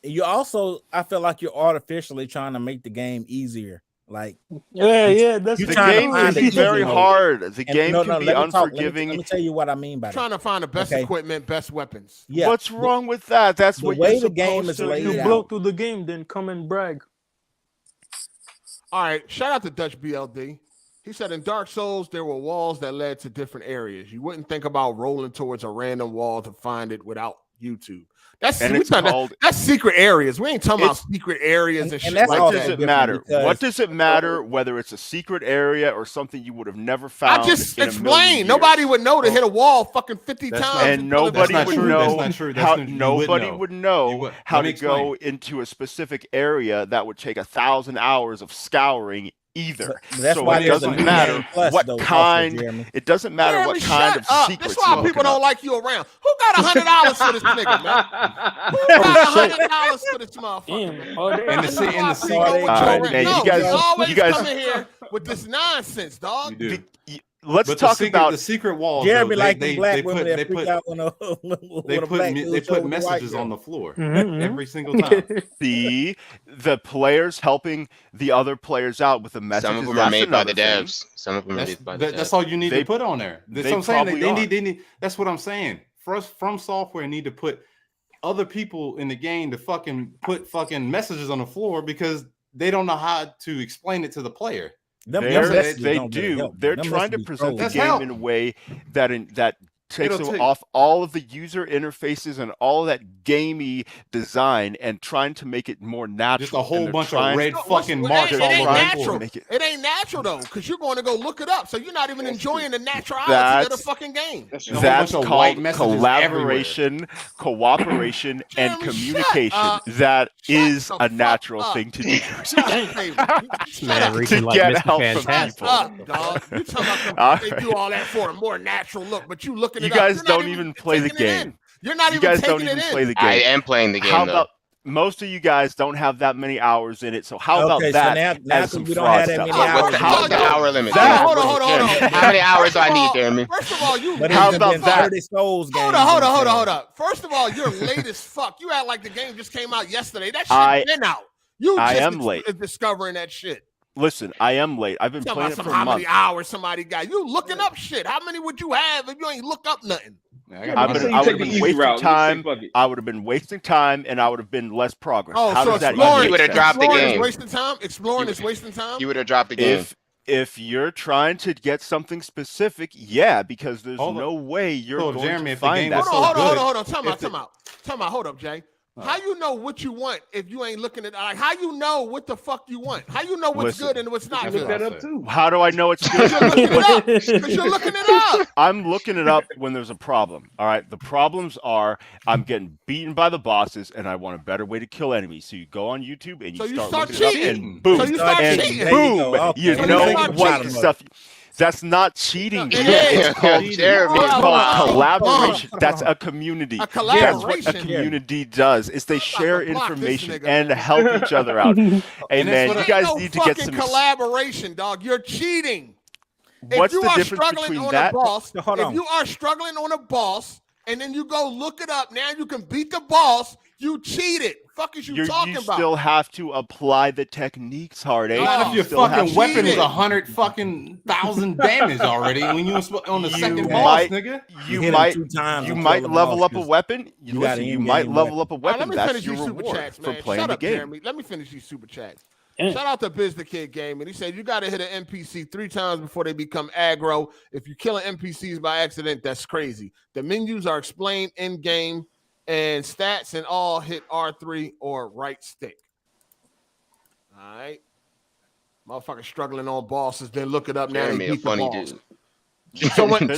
You also, I feel like you're artificially trying to make the game easier. Like, that's the game is very hard. The game can be unforgiving. Let me tell you what I mean by that. Trying to find the best equipment, best weapons. Yeah. What's wrong with that? That's what way the game is laid out. You blow through the game, then come and brag. All right, shout out to Dutch BLD. He said in Dark Souls, there were walls that led to different areas. You wouldn't think about rolling towards a random wall to find it without YouTube. That's secret areas. We ain't talking about secret areas and shit. What does it matter? What does it matter whether it's a secret area or something you would have never found? I just explained. Nobody would know to hit a wall fucking 50 times. And nobody would know how to go into a specific area that would take 1,000 hours of scouring either. So it doesn't matter what kind. It doesn't matter what kind of secrets. That's why people don't like you around. Who got $100 for this nigga, man? Who got $100 for this motherfucker? You guys come in here with this nonsense, dog. Let's talk about the secret walls. Jeremy, like they black put messages on the floor every single time. The players helping the other players out with the messages. Some of them are made by the devs. Some of them are made by the devs. That's all you need to put on there. That's what I'm saying. They need. That's what I'm saying. From software need to put other people in the game to put messages on the floor because they don't know how to explain it to the player. They do. They're trying to present the game in a way that takes off all of the user interfaces and all of that gamey design and trying to make it more natural. Just a whole bunch of red fucking marks it all ain't over natural. It ain't natural though, because you're going to go look it up. So you're not even enjoying the naturality of the fucking game. That's called collaboration, cooperation, and communication. That is a natural thing to do. To get help from people. Dog. You talking about they do all that for a more natural look, but you looking at you guys don't even play the game. You're not you even guys taking don't even it in. play the game. I am playing the game. How though. about most of you guys don't have that many hours in it? So how about so that? now as some we don't fraud have that stuff? many hours. What's the hour limit? Hold on. How many hours do I need, Jeremy? First of all, you. How about that? Hold on. First of all, you're late as fuck. You act like the game just came out yesterday. That shit been out. I am late. Discovering that shit. Listen, I am late. I've been playing it for how months. many hours somebody got? You looking up shit. How many would you have if you ain't look up nothing? I would have been wasting time. I would have been wasting time, and I would have been less progress. Oh, how so does that? You would have dropped the game. Wasting time. Exploring is wasting time. You would have dropped the game. If you're trying to get something specific, yeah, because there's no way you're going to find that. Hold on. Time out. Hold up, Jay. How you know what you want if you ain't looking at like how you know what the fuck you want? How you know what's good and what's not good? Look that up too. How do I know it's good? Because you're looking it up. I'm looking it up when there's a problem. All right. The problems are I'm getting beaten by the bosses and I want a better way to kill enemies. So you go on YouTube and you start looking cheating. it up and boom. So you start cheating. Boom. You know what stuff. That's not cheating. It's called collaboration. That's a community. That's what a community does. Is they share information and help each other out. Hey man, you guys need to get some collaboration, dog. You're cheating. What's the difference between that? If you are struggling on a boss and then you go look it up, now you can beat the boss. You cheated. Fuck is you talking about? You still have to apply the techniques, Hard8. Not if your fucking weapon is 100,000 damage already when you on the second boss, nigga. You might level up a weapon. You might level up a weapon. That's your reward for playing the game. Jeremy. Let me finish these super chats. Shout out to Biz the Kid Game, and he said you got to hit an NPC 3 times before they become aggro. If you're killing NPCs by accident, that's crazy. The menus are explained in game. And stats and all hit R3 or right stick. All right. Motherfucker struggling on bosses, then look it up now. They beat the boss. So when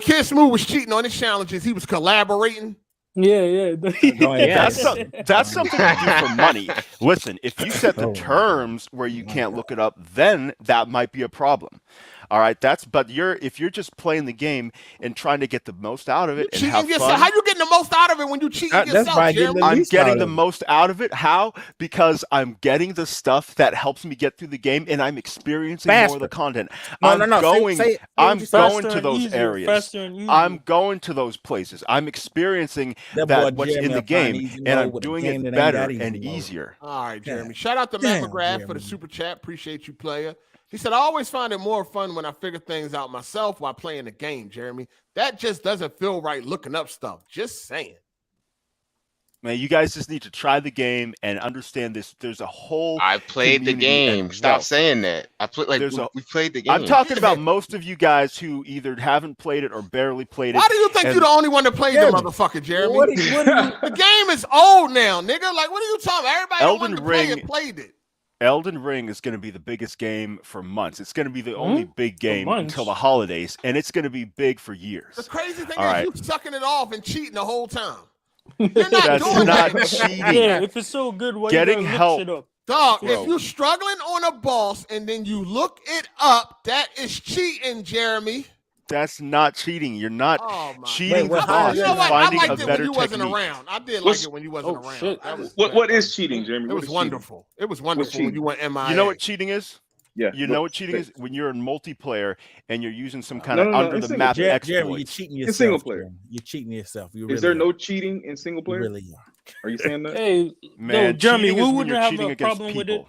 Kid Smooth was cheating on his challenges, he was collaborating. Yeah. That's something to do for money. Listen, if you set the terms where you can't look it up, then that might be a problem. All right, if you're just playing the game and trying to get the most out of it and have fun. How you getting the most out of it when you cheat yourself? I'm getting the most out of it. How? Because I'm getting the stuff that helps me get through the game and I'm experiencing more of the content. I'm going to those areas. I'm going to those places. I'm experiencing what's in the game and I'm doing it better and easier. All right, Jeremy. Shout out to Matt McGrath for the super chat. Appreciate you, player. He said, I always find it more fun when I figure things out myself while playing the game, Jeremy. That just doesn't feel right looking up stuff. Just saying. Man, you guys just need to try the game and understand this. There's a whole I played the game. Stop saying that. I played we played the game. I'm talking about most of you guys who either haven't played it or barely played it. Why do you think you're the only one that played the motherfucker, Jeremy? The game is old now, nigga. Like, what are you talking about? Everybody Elden that Ring played it. Elden Ring is going to be the biggest game for months. It's going to be the only big game until the holidays, and it's going to be big for years. The crazy thing is you sucking it off and cheating the whole time. You're not doing not that. cheating. Yeah, if it's so good, why getting you help. Look shit up? Dog, if you're struggling on a boss and then you look it up, that is cheating, Jeremy. That's not cheating. You're not cheating. You know what? I liked it when you wasn't technique. around. I did like it when you wasn't around. Shit. What is cheating, Jeremy? It was wonderful. It was wonderful when you went MIA. You know what cheating is? Yeah. You know what cheating is? When you're in multiplayer and you're using some kind of under the map exploit. Jeremy, you're cheating yourself. In single player. You're cheating yourself. Is there no cheating in single player? You really are. Are you saying that? Hey, man, Jeremy, we when wouldn't you're have cheating a against problem with it. people.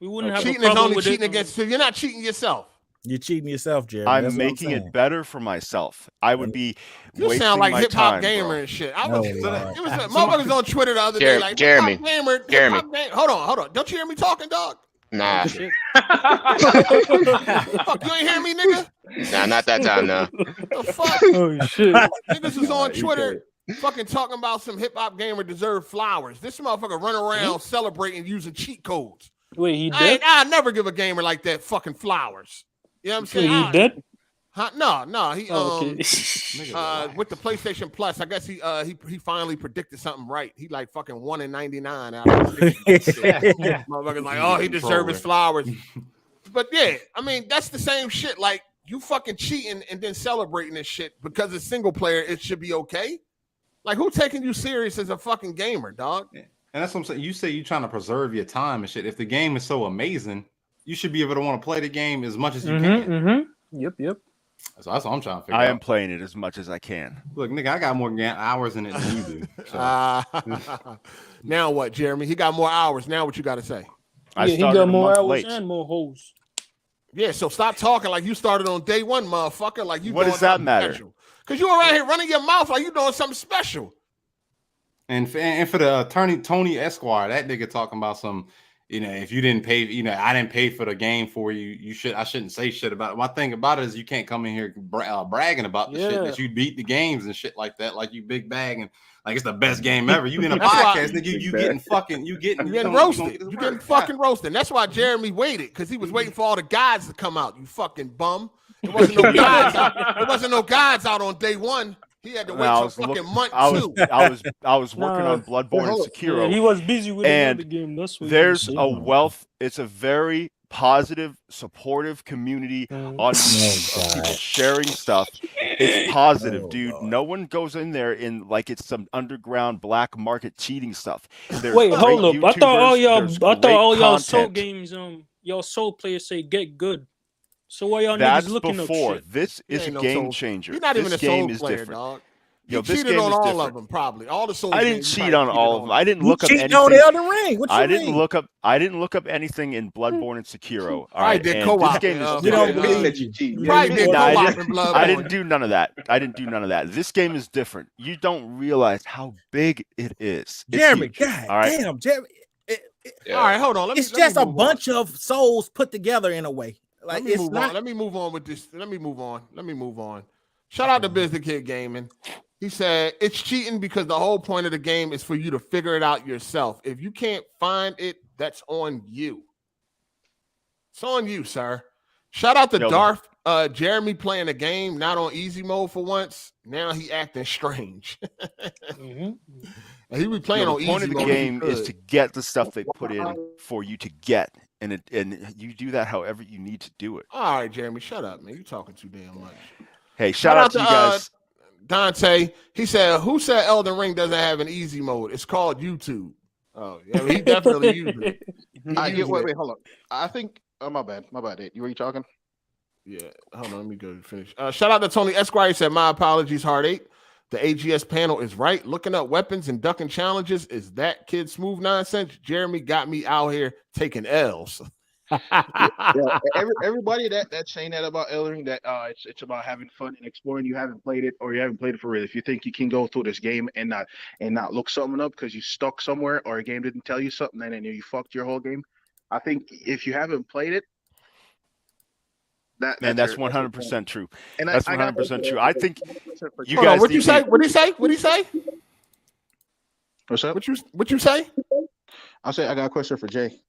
We wouldn't have cheating a problem is only with cheating it. against. So you're not cheating yourself. You're cheating yourself, Jeremy. I'm making it better for myself. I would be. You sound like hip hop gamer and shit. I was. It was motherfuckers on Twitter the other day like Jeremy. Hold on. Don't you hear me talking, dog? Nah. Shit. Fuck, you ain't hear me, nigga? Nah, not that time, no. The fuck? Oh shit. Niggas was on Twitter fucking talking about some hip hop gamer deserve flowers. This motherfucker run around celebrating using cheat codes. Wait, he did? I never give a gamer like that fucking flowers. You know what I'm saying? Wait, he did? Huh? No, he Okay. with the PlayStation Plus, I guess he finally predicted something right. He like fucking 1 in 99 out of 60. Motherfucker's like, oh, he deserves his flowers. But yeah, I mean, that's the same shit. Like, you fucking cheating and then celebrating this shit because it's single player, it should be okay. Like, who taking you serious as a fucking gamer, dog? Yeah. And that's what I'm saying. You say you're trying to preserve your time and shit. If the game is so amazing, you should be able to want to play the game as much as you can. Yep. So that's what I'm trying to figure out. I am playing it as much as I can. Look, nigga, I got more hours in it than you do. So. Now what, Jeremy? He got more hours. Now what you got to say? He got more hours and more hoes. Yeah, so stop talking like you started on day one, motherfucker. Like you. What does that matter? Because you around here running your mouth like you doing something special. And for the attorney Tony Esquire, that nigga talking about some, if you didn't pay, I didn't pay for the game for you. I shouldn't say shit about it. My thing about it is you can't come in here bragging about the shit that you beat the games and shit like that, like you big bag and like it's the best game ever. You in a podcast, nigga, you getting roasted. You getting fucking roasted. That's why Jeremy waited, because he was waiting for all the guys to come out. You fucking bum. It wasn't no guys out. It wasn't no guys out on day one. He had to wait till fucking month two. I was working on Bloodborne and Sekiro. Yeah, he was busy with another game. That's what there's a wealth. It's a very positive, supportive community on people sharing stuff. It's positive, dude. No one goes in there in like it's some underground black market cheating stuff. Wait, hold up. I thought all y'all soul games, y'all soul players say get good. So why y'all niggas looking up shit? This is a game changer. You're not even a soul player, dog. You cheated on all of them, probably. All the souls. I didn't cheat on all of them. I didn't look up anything. On Elden Ring. What you I mean? didn't look up anything in Bloodborne and Sekiro. All right, did co-op. This game is you don't believe that you cheat. Right, did co-op in Bloodborne. I didn't do none of that. This game is different. You don't realize how big it is. Jeremy, God damn, Jeremy. All right, hold on. It's just a bunch of souls put together in a way. Like it's not. Let me move on with this. Let me move on. Shout out to Business Kid Gaming. He said it's cheating because the whole point of the game is for you to figure it out yourself. If you can't find it, that's on you. It's on you, sir. Shout out to Darth. Jeremy playing a game not on easy mode for once. Now he acting strange. And he be playing on easy mode. The point of the game is to get the stuff they put in for you to get. And you do that however you need to do it. All right, Jeremy, shut up, man. You're talking too damn much. Hey, shout out to you guys. Dante, he said, who said Elden Ring doesn't have an easy mode? It's called YouTube. Oh, yeah, he definitely used it. Wait, hold on. I think, my bad. Were you talking? Yeah, hold on, let me go finish. Shout out to Tony Esquire. He said, my apologies, Hard8. The AGS panel is right. Looking up weapons and ducking challenges is that kid smooth nonsense. Jeremy got me out here taking L's. Everybody that's saying that about Elden Ring, that it's about having fun and exploring. You haven't played it, or you haven't played it for real. If you think you can go through this game and not look something up because you stuck somewhere or a game didn't tell you something and then you fucked your whole game, I think if you haven't played it, that's 100% true. And that's 100% true. I think you guys. What you say? What do you say? What do you say? What's up? What you say? I'll say I got a question for Jay.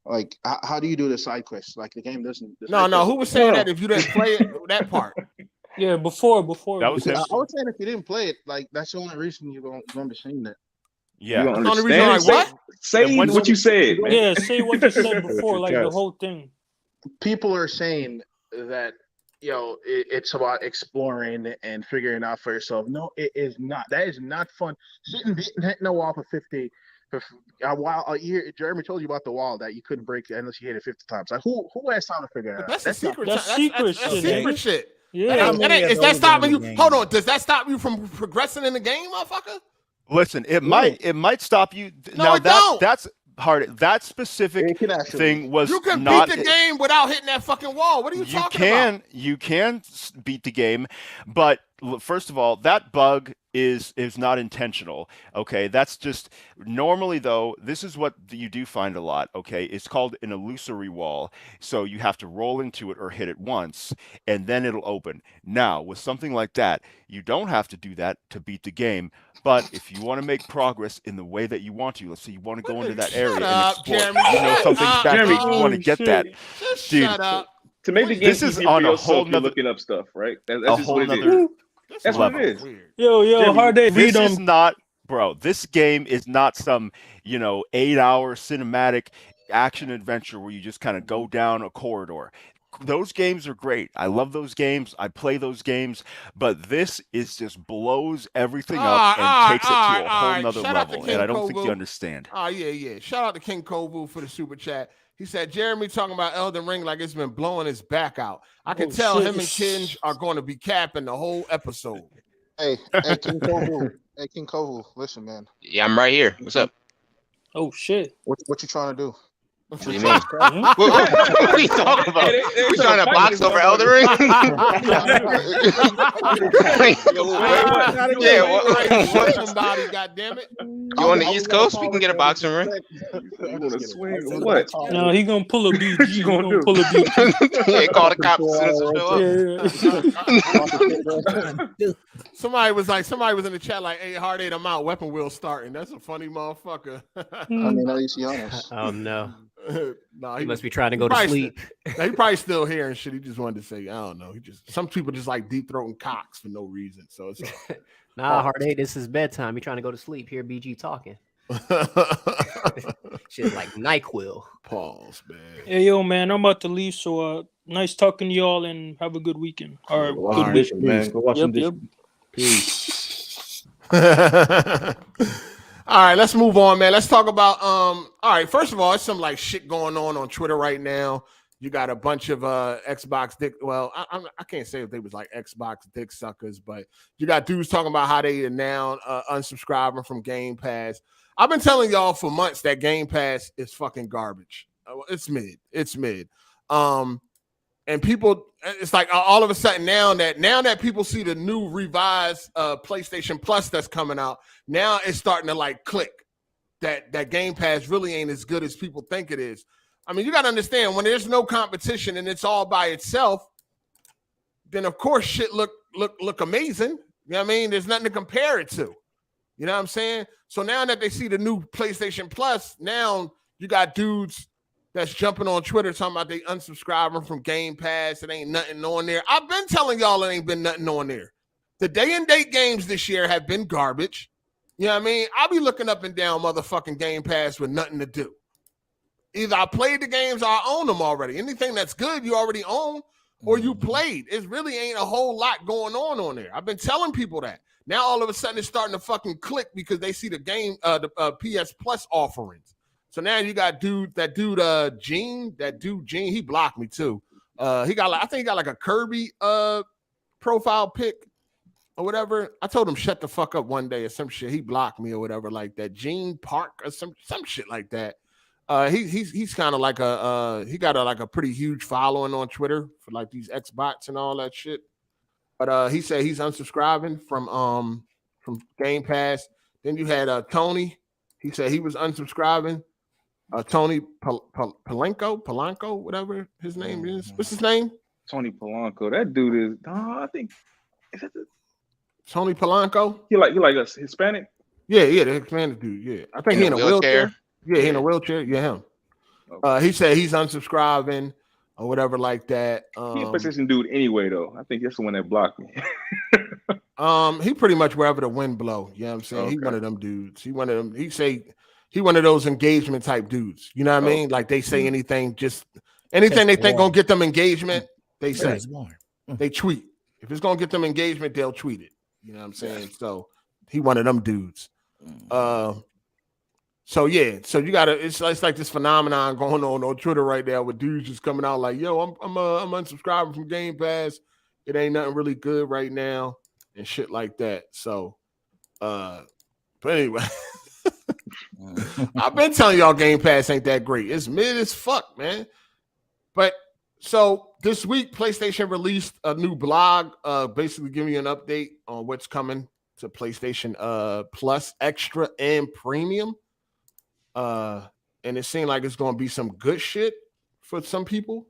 Like, how do you do the side quests? Like, the game doesn't. No. Who was saying that if you didn't play it, that part? Yeah, before. That was him. I was saying if you didn't play it, like, that's the only reason you're going to be saying that. Yeah. The only reason, like, what? Say what you said. Man. Yeah, say what you said before, like the whole thing. People are saying that, it's about exploring and figuring out for yourself. No, it is not. That is not fun. Sitting hitting a wall for 50. A year, Jeremy told you about the wall that you couldn't break unless you hit it 50 times. Like who has time to figure that out? That's secret. That's secret shit. Yeah. Is that stopping you? Hold on. Does that stop you from progressing in the game, motherfucker? Listen, it might stop you. No, that's hard. That specific thing was you can not, beat the game without hitting that fucking wall. What are you talking about? You can beat the game, but first of all, that bug is not intentional. Okay, that's just normally though. This is what you do find a lot. Okay, it's called an illusory wall. So you have to roll into it or hit it once, and then it'll open. Now with something like that, you don't have to do that to beat the game. But if you want to make progress in the way that you want to, let's say you want to go into that area and explore, Jeremy, you know something's back there, you want to get that. Just Dude, shut up. To make the game this is easier on for a yourself, whole you're nother, looking up stuff, right? That's a just whole what it nother is. That's what level. it is. Yo, Jeremy, hard day. This is not, bro. This game is not some 8-hour cinematic action adventure where you just kind of go down a corridor. Those games are great. I love those games. I play those games, but this is just blows everything up and takes it to a whole nother level. And I don't think you understand. Oh, yeah. Shout out to King Kovu for the super chat. He said, Jeremy talking about Elden Ring like it's been blowing his back out. I can tell him and Kinj are going to be capping the whole episode. Hey, King Kovu. Hey, King Kovu, listen, man. Yeah, I'm right here. What's up? Oh, shit. What you trying to do? What do you mean? What are you talking about? We trying to box over Elden Ring? Somebody, goddamn it! You on the East Coast? We can get a boxing ring. You want to swing or what? No, he gonna pull a BG. He gonna pull a BG. Yeah, call the cops as soon as we show up. Somebody was in the chat like, "Hey, Hard8, I'm out. Weapon wheel starting." That's a funny motherfucker. I mean, at least he honest. Oh no. Nah, he must be trying to go to sleep. He probably still here and shit. He just wanted to say, I don't know. Some people just like deep throating cocks for no reason. So it's nah, Hard8, this is bedtime. He trying to go to sleep. Hear BG talking. Shit like NyQuil. Pause, man. Hey, yo, man, I'm about to leave. So nice talking to y'all and have a good weekend. All right, good week, man. Go watch some yep. Peace. All right, let's move on, man. Let's talk about all right, first of all, there's some like shit going on Twitter right now. You got a bunch of Xbox dick. Well, I can't say if they was like Xbox dick suckers, but you got dudes talking about how they are now unsubscribing from Game Pass. I've been telling y'all for months that Game Pass is fucking garbage. It's mid. And people, it's like all of a sudden now that people see the new revised PlayStation Plus that's coming out, now it's starting to like click that Game Pass really ain't as good as people think it is. I mean, you got to understand, when there's no competition and it's all by itself, then of course shit look amazing. You know what I mean? There's nothing to compare it to. You know what I'm saying? So now that they see the new PlayStation Plus, now you got dudes that's jumping on Twitter talking about they unsubscribing from Game Pass. It ain't nothing on there. I've been telling y'all it ain't been nothing on there. The day and date games this year have been garbage. You know what I mean? I'll be looking up and down motherfucking Game Pass with nothing to do. Either I played the games or I own them already. Anything that's good, you already own or you played. It really ain't a whole lot going on there. I've been telling people that. Now all of a sudden it's starting to fucking click because they see the game, the PS Plus offerings. So now you got Gene, he blocked me too. I think he got like a Kirby profile pic or whatever. I told him shut the fuck up one day or some shit. He blocked me or whatever like that. Gene Park or some shit like that. He's kind of like he got a pretty huge following on Twitter for like these Xbox and all that shit. But he said he's unsubscribing from Game Pass. Then you had Tony. He said he was unsubscribing. Tony Polanco, whatever his name is. What's his name? Tony Polanco. That dude is. I think. Is that Tony Polanco? He like a Hispanic. Yeah, the Hispanic dude. Yeah, I think he in a wheelchair. Yeah, he in a wheelchair. Yeah, him. Okay. He said he's unsubscribing or whatever like that. He a PlayStation dude anyway, though. I think that's the one that blocked me. He pretty much wherever the wind blow. You know what I'm saying? Okay. He one of them dudes. He one of them. He one of those engagement type dudes. You know what I mean? Like they say anything they think gonna get them engagement, they say. They tweet. If it's gonna get them engagement, they'll tweet it. You know what I'm saying? So he one of them dudes. So you gotta. It's like this phenomenon going on Twitter right now with dudes just coming out like, "Yo, I'm unsubscribing from Game Pass. It ain't nothing really good right now," and shit like that. So, but anyway, I've been telling y'all Game Pass ain't that great. It's mid as fuck, man. But so this week, PlayStation released a new blog, basically giving you an update on what's coming to PlayStation Plus Extra and Premium. And it seemed like it's going to be some good shit for some people.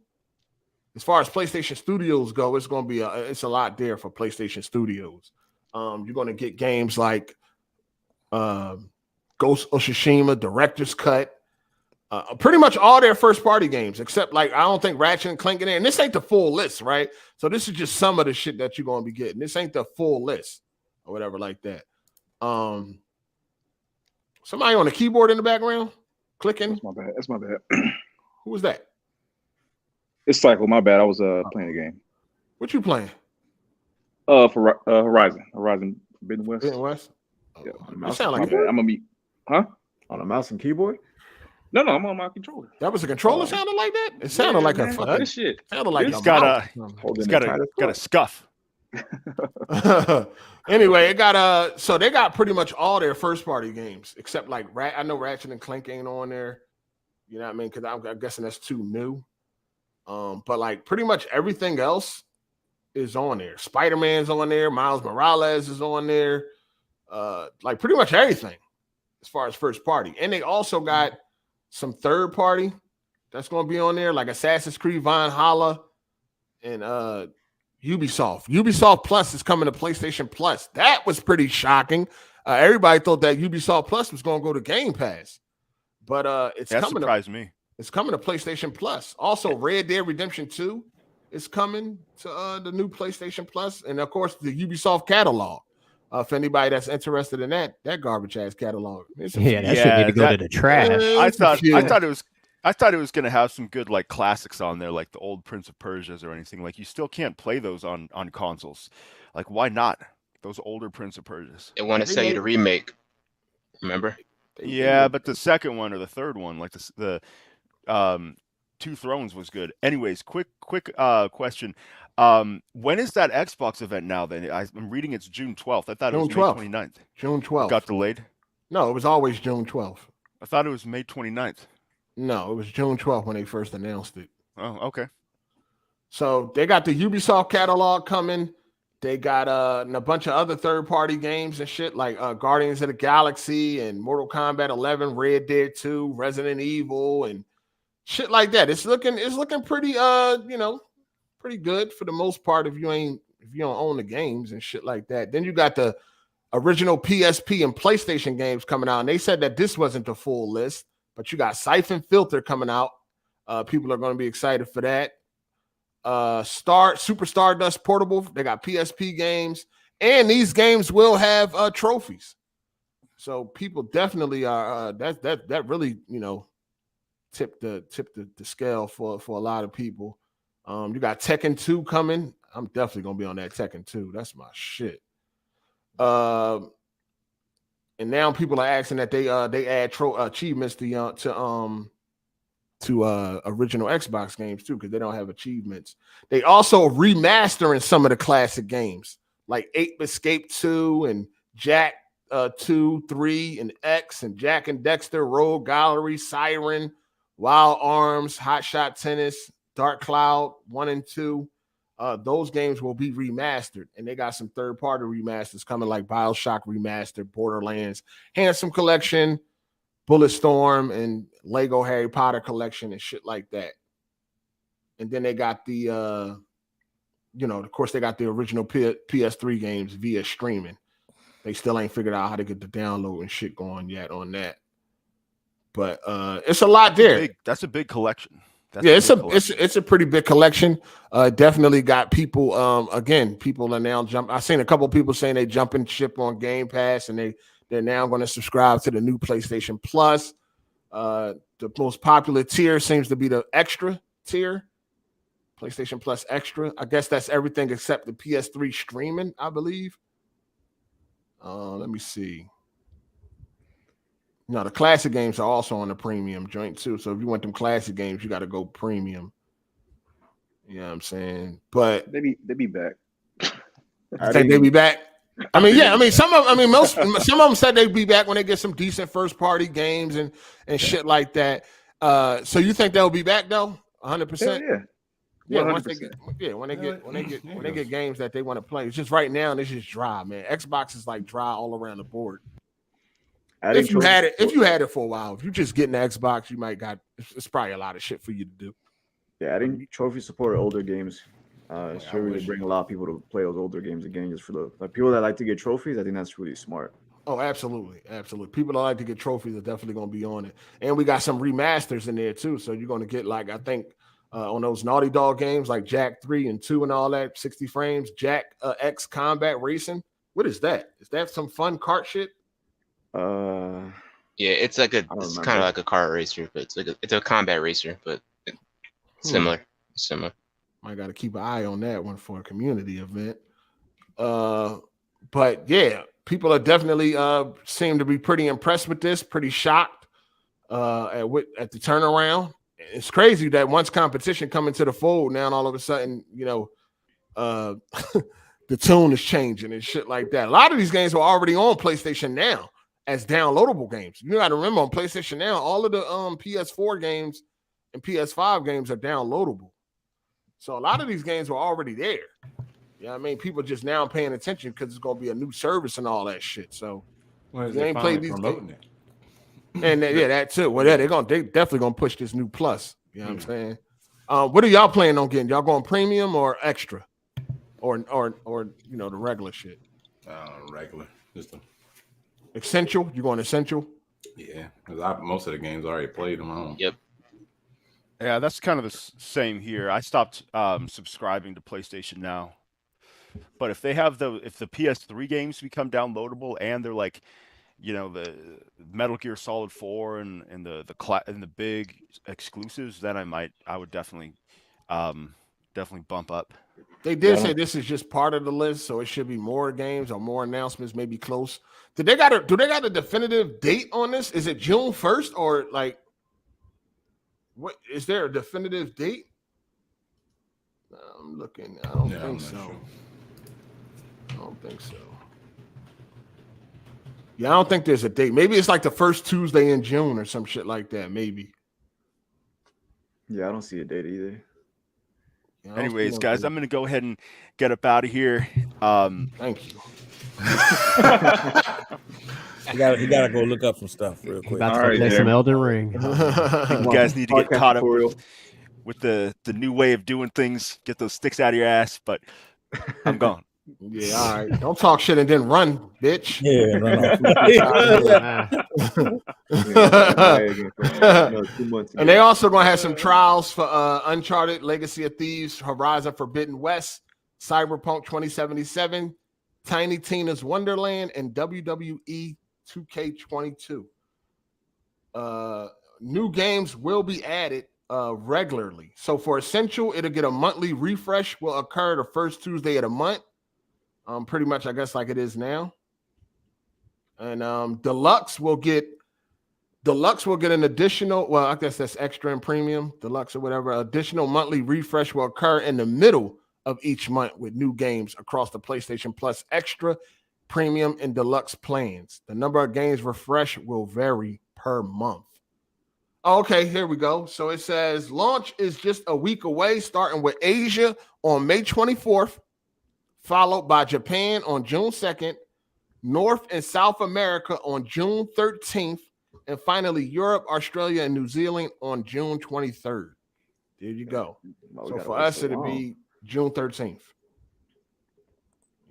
As far as PlayStation Studios go, it's going to be it's a lot there for PlayStation Studios. You're going to get games like Ghost of Tsushima, Director's Cut, pretty much all their first-party games, except like I don't think Ratchet and Clank in there. And this ain't the full list, right? So this is just some of the shit that you're going to be getting. This ain't the full list or whatever like that. Somebody on the keyboard in the background clicking. That's my bad. That's my bad. Who was that? It's Cycle. My bad. I was playing a game. What you playing? For Horizon Forbidden West. Forbidden West. Yeah. It sound like I'm gonna meet. Huh? On a mouse and keyboard? No, I'm on my controller. That was a controller sounded like that? It sounded like a fucking this shit. Sounded like It's got a scuff. Anyway, it got so they got pretty much all their first party games except like I know Ratchet and Clank ain't on there. You know what I mean? Because I'm guessing that's too new. But like pretty much everything else is on there. Spider-Man's on there. Miles Morales is on there. Like pretty much everything as far as first party. And they also got some third party that's going to be on there, like Assassin's Creed Valhalla and Ubisoft. Ubisoft Plus is coming to PlayStation Plus. That was pretty shocking. Everybody thought that Ubisoft Plus was going to go to Game Pass, but it's that coming. Surprised me. It's coming to PlayStation Plus. Also, Red Dead Redemption 2 is coming to the new PlayStation Plus, and of course, the Ubisoft catalog. For anybody that's interested in that garbage ass catalog, that should need to go to the trash. I thought it was going to have some good like classics on there, like the old Prince of Persias or anything. Like you still can't play those on consoles. Like why not? Those older Prince of Persias. They want to sell you the remake. Remember? Yeah, but the second one or the third one, like the Two Thrones was good. Anyways, quick question. When is that Xbox event now then? I'm reading it's June 12th. I thought it was May 29th. June 12th. Got delayed? No, it was always June 12th. I thought it was May 29th. No, it was June 12th when they first announced it. Oh, okay. So they got the Ubisoft catalog coming. They got a bunch of other third-party games and shit like Guardians of the Galaxy and Mortal Kombat 11, Red Dead 2, Resident Evil, and shit like that. It's looking pretty pretty good for the most part if you don't own the games and shit like that. Then you got the original PSP and PlayStation games coming out, and they said that this wasn't the full list, but you got Siphon Filter coming out. People are going to be excited for that. Super Stardust Portable, they got PSP games, and these games will have trophies. So people definitely are that really tip the scale for a lot of people. You got Tekken 2 coming. I'm definitely gonna be on that Tekken 2. That's my shit. And now people are asking that they add achievements to original Xbox games too, because they don't have achievements. They also remastering some of the classic games like 8 Escape 2 and Jack 2, 3, and X and Jack and Dexter, Rogue Gallery, Siren, Wild Arms, Hot Shot Tennis, Dark Cloud 1 and 2. Those games will be remastered, and they got some third-party remasters coming, like BioShock Remastered, Borderlands, Handsome Collection, Bulletstorm, and Lego Harry Potter Collection and shit like that. And then they got the, of course, they got the original PS3 games via streaming. They still ain't figured out how to get the download and shit going yet on that. But it's a lot there. That's a big collection. It's a pretty big collection. Definitely got people. Again, people are now I seen a couple of people saying they jumping ship on Game Pass, and they're now going to subscribe to the new PlayStation Plus. The most popular tier seems to be the extra tier, PlayStation Plus Extra. I guess that's everything except the PS3 streaming, I believe. Let me see. No, the classic games are also on the premium joint too. So if you want them classic games, you got to go premium. You know what I'm saying? But they be back. I think they be back. I mean, yeah. I mean, some of them said they'd be back when they get some decent first party games and shit like that. So you think they'll be back though? 100%. Yeah. Yeah, once they get, when they get games that they want to play. It's just right now, it's just dry, man. Xbox is like dry all around the board. If you had it for a while, if you just getting the Xbox, you might got. It's probably a lot of shit for you to do. Yeah, adding trophy support older games. Should really bring a lot of people to play those older games again, just for the people that like to get trophies. I think that's really smart. Oh, absolutely. People that like to get trophies are definitely going to be on it. And we got some remasters in there too. So you're going to get, like, I think on those Naughty Dog games like Jack 3 and 2 and all that, 60 frames, Jack X Combat Racing. What is that? Is that some fun kart shit? Yeah, it's like it's kind of like a kart racer, but it's a combat racer, but similar. Might got to keep an eye on that one for a community event. But yeah, people are definitely seem to be pretty impressed with this, pretty shocked at the turnaround. It's crazy that once competition come into the fold, now all of a sudden, the tune is changing and shit like that. A lot of these games were already on PlayStation Now as downloadable games. You got to remember, on PlayStation Now, all of the PS4 games and PS5 games are downloadable. So a lot of these games were already there. You know what I mean? People just now paying attention because it's going to be a new service and all that shit. So they ain't played these games. And that too. Well, they definitely going to push this new plus. You know what I'm saying? What are y'all planning on getting? Y'all going premium or extra? Or the regular shit? Regular. Just essential? You going essential? Yeah, because most of the games I already played them on. Yep. Yeah, that's kind of the same here. I stopped subscribing to PlayStation Now, but if they have if the PS3 games become downloadable and they're like, the Metal Gear Solid 4 and the big exclusives, then I would definitely bump up. They did say this is just part of the list, so it should be more games or more announcements, maybe close. Do they got a definitive date on this? Is it June 1st or like? What is there a definitive date? I'm looking. I don't think so. Sure. I don't think so. Yeah, I don't think there's a date. Maybe it's like the first Tuesday in June or some shit like that. Maybe. Yeah, I don't see a date either. Yeah, anyways, guys, I'm gonna go ahead and get up out of here. Thank you. He gotta go look up some stuff real quick. About to play some Elden Ring. You guys need to get caught up with the new way of doing things. Get those sticks out of your ass. But I'm gone. Yeah, all right. Don't talk shit and then run, bitch. Yeah, run off. And they also gonna have some trials for Uncharted, Legacy of Thieves, Horizon Forbidden West, Cyberpunk 2077, Tiny Tina's Wonderland, and WWE 2K22. New games will be added regularly. So for Essential, it'll get a monthly refresh, will occur the first Tuesday of the month. Pretty much, I guess, like it is now. And Deluxe will get an additional, well, I guess that's extra and premium, Deluxe or whatever. Additional monthly refresh will occur in the middle of each month with new games across the PlayStation Plus Extra, Premium, and Deluxe plans. The number of games refreshed will vary per month. Okay, here we go. So it says launch is just a week away, starting with Asia on May 24th, followed by Japan on June 2nd, North and South America on June 13th, and finally Europe, Australia, and New Zealand on June 23rd. There you go. So for us, it'll be June 13th.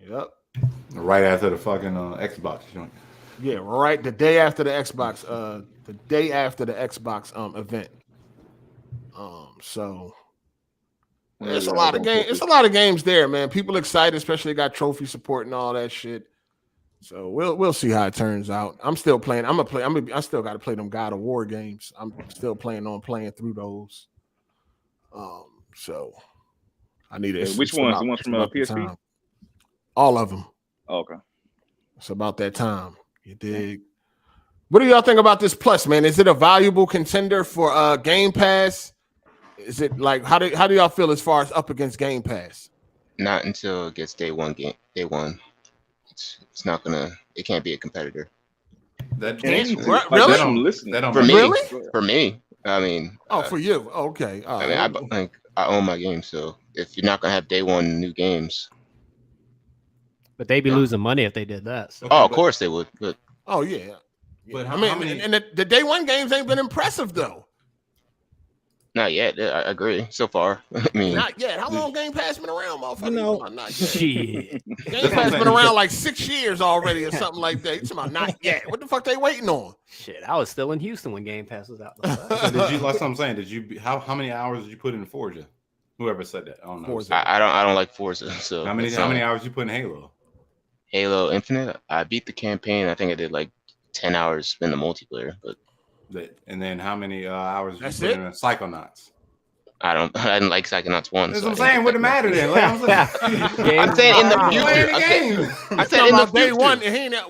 Yep. Right after the fucking Xbox joint. Yeah, right. The day after the Xbox. Event. So it's a lot of games. It's a lot of games there, man. People excited, especially got trophy support and all that shit. So we'll see how it turns out. I'm still playing. I still got to play them God of War games. I'm still planning on playing through those. So I need it. Which ones? The ones from PSP? All of them. Oh, okay. It's about that time. You dig? What do y'all think about this Plus, man? Is it a valuable contender for Game Pass? Is it like how do y'all feel as far as up against Game Pass? Not until it gets day one. It's not gonna. It can't be a competitor. Really? For me. I mean. Oh, for you. Okay. I mean, I own my game, so if you're not gonna have day one new games, but they'd be losing money if they did that. So. Okay, of course they would. But yeah. But I mean, and the day one games ain't been impressive though. Not yet. I agree. So far, I mean, not yet. How long Game Pass been around, motherfucker? Not yet. Shit. Game Pass been around like 6 years already, or something like that. You talking about not yet? What the fuck they waiting on? Shit, I was still in Houston when Game Pass was out. So did you? Like I'm saying, did you? How many hours did you put in Forza? Whoever said that, I don't know. Forza. I don't like Forza. So how many hours you put in Halo? Halo Infinite. I beat the campaign. I think I did like 10 hours in the multiplayer, but. And then how many hours did you put in Psychonauts? I didn't like Psychonauts 1. That's what I'm saying. What the matter then? I'm saying in the future. I said in the day one.